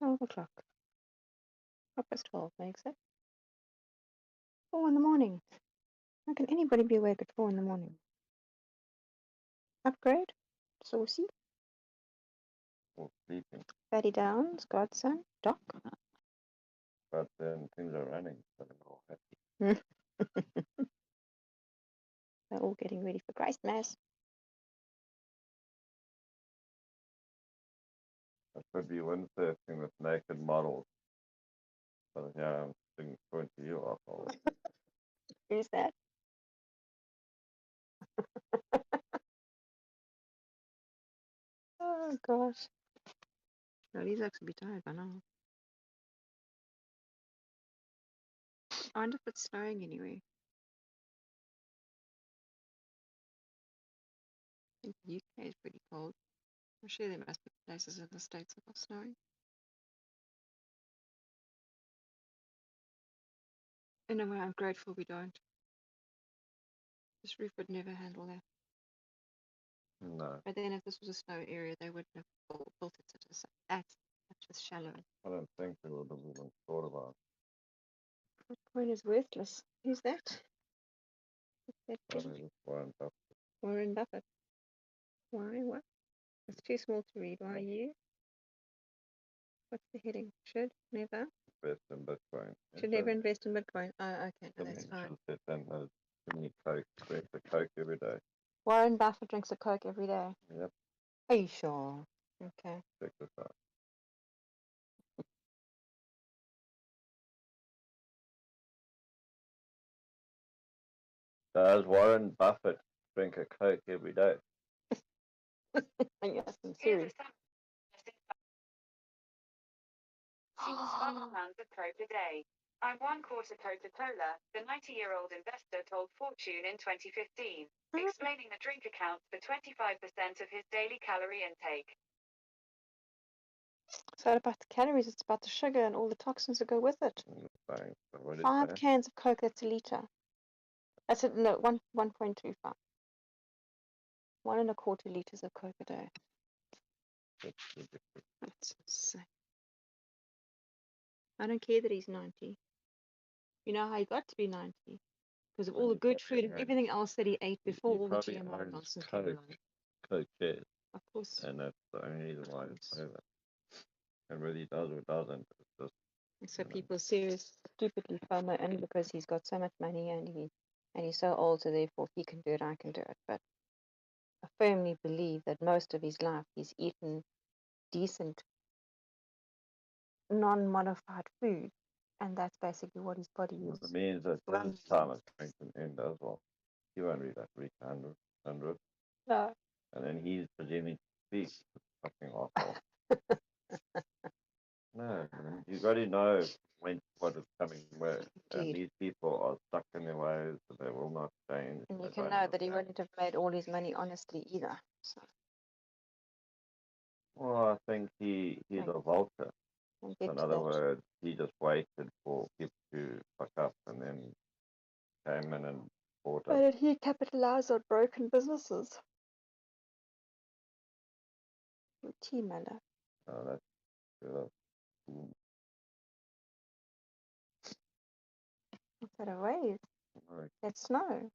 $12. 12 makes it. 4 in the morning. How can anybody be awake at 4 in the morning? Upgrade? Saucy? Or sleeping. Fatty Downs, Godson, Doc. But then things are running, so they're all happy. They're all getting ready for Christ Mass. That could be Wednesday thing with naked models. But yeah, I'm thinking going to you off all of Who's that? Oh gosh. No, these actually be tired by now. I wonder if it's snowing anyway. I think the UK is pretty cold. I'm sure there must be places in the States that are snowing. In a way, I'm grateful we don't. This roof would never handle that. No, But then if this was a snow area, they wouldn't have built it at such a shallow. I don't think they would have even thought about That point is worthless. Who's that? Who's that? it. Just Warren Buffett. Warren Buffett. Why? What? It's too small to read. Why you? What's the heading? Should never. Invest in Bitcoin. Should never invest in Bitcoin. Oh, okay. No, that's fine. It then has too many Coke, drinks a Coke every day. Warren Buffett drinks a Coke every day. Yep, Are you sure? Okay. check this out. Does Warren Buffett drink a Coke every day? Yes, I'm serious. 6 pounds of Coke a day. I'm 1/4 Coca-Cola, the 90-year-old investor told Fortune in 2015, explaining the drink accounts for 25% of his daily calorie intake. It's not about the calories, it's about the sugar and all the toxins that go with it. Fine. So what is 5 that? cans of Coke, that's a litre. That's it, no, 1.25. 1.25 litres of Coke a day. That's insane. I don't care that he's 90. You know how he got to be 90? Because of all the good food and everything else that he ate before all the GMO nonsense came along. Coke shares. Of course. And that's the only reason why it's over. And whether he does or doesn't, it's just. And so people seriously, stupidly FOMO in because he's got so much money and he's so old, so therefore he can do it, I can do it. But I firmly believe that most of his life he's eaten decent, non-modified food, and that's basically what his body is. It means that his time is coming to an end as well. He won't read that 300. No. And then he's presuming to speak. Fucking awful. No, man, you got to know what is coming where. And these people are stuck in their ways, so they will not change. And you They can don't know that he understand. wouldn't have made all his money honestly either. So Well, I think he's a vulture. we'll get In to other that. words, he just waited for people to fuck up and then came in and bought Why up. did he capitalize on broken businesses? Your tea, Mella. That's good. What's that a wave? Right. That's snow.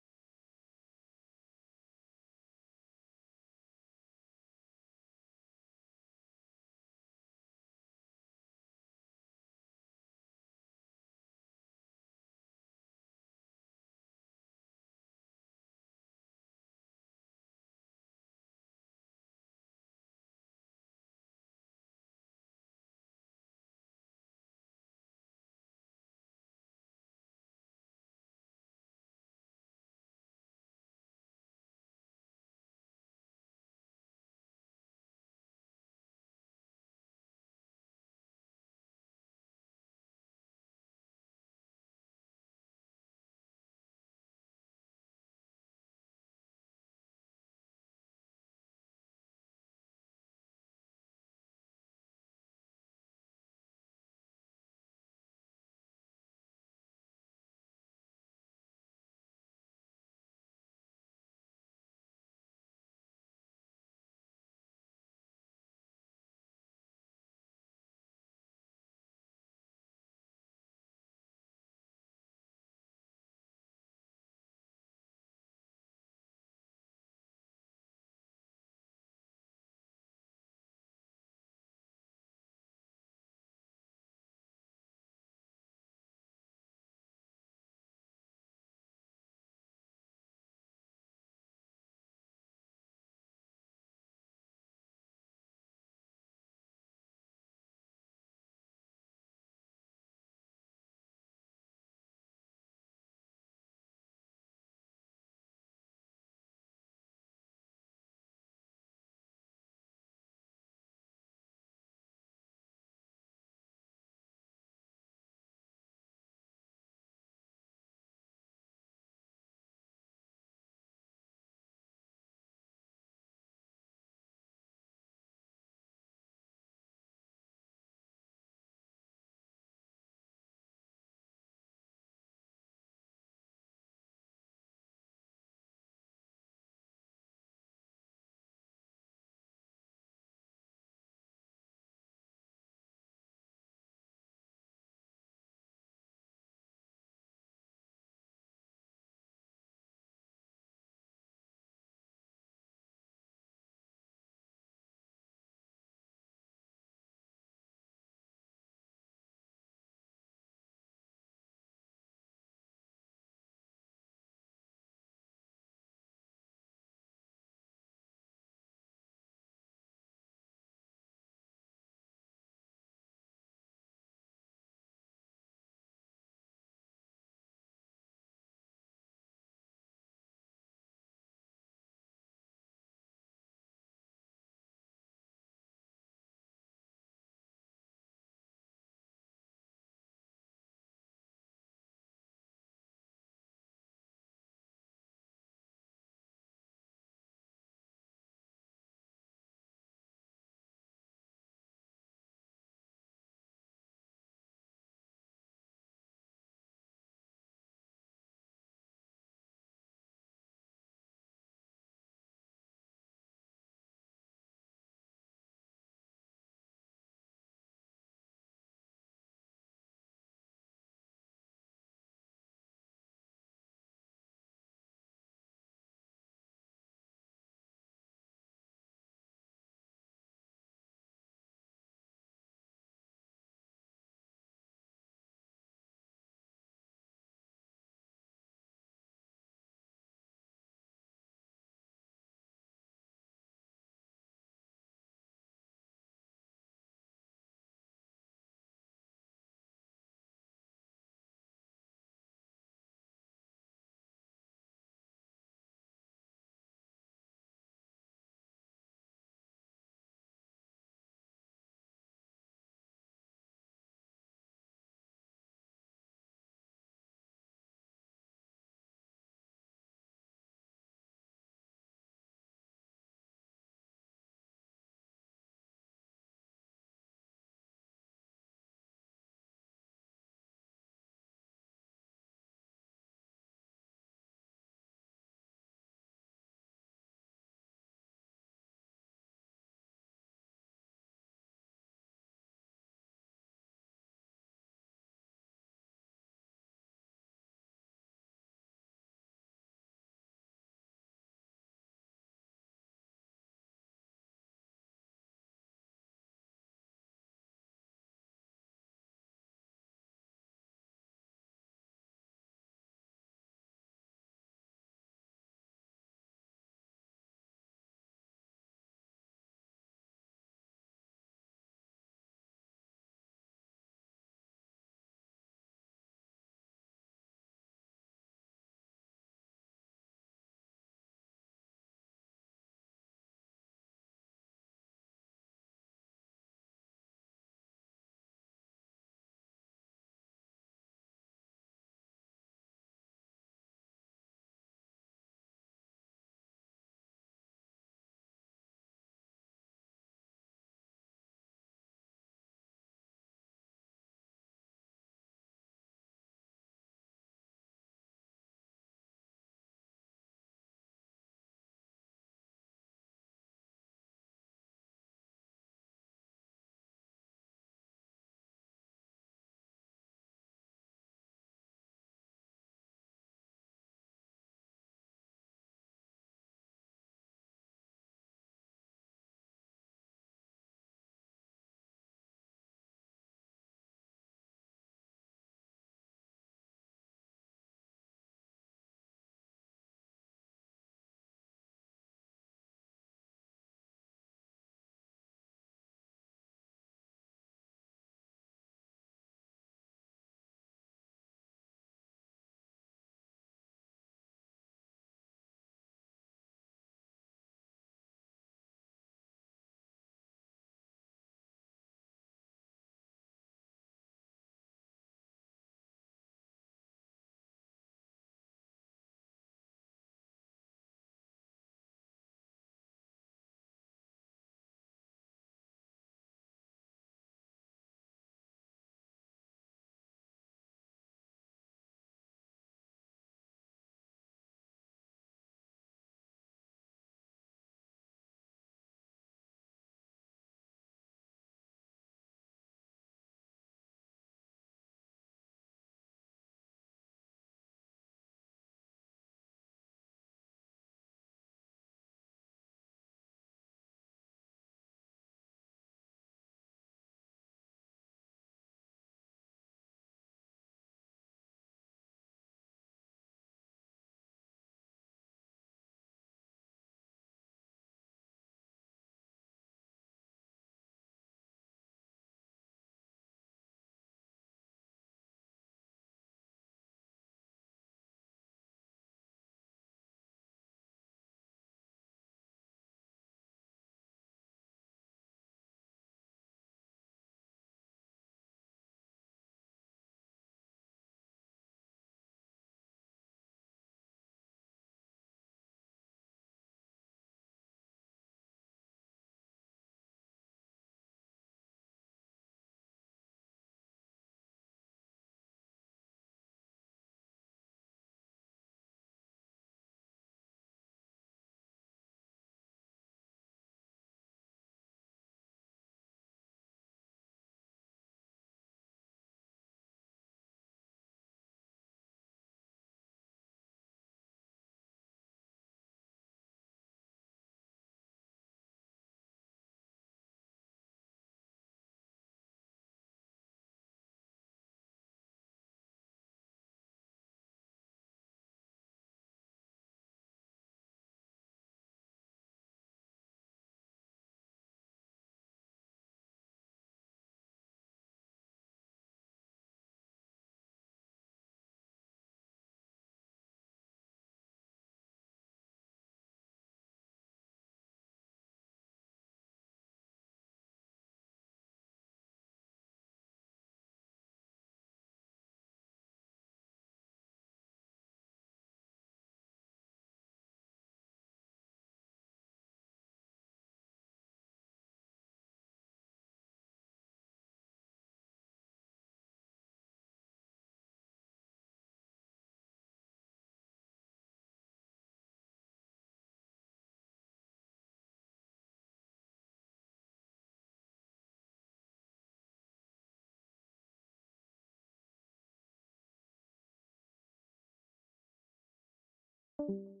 Bye.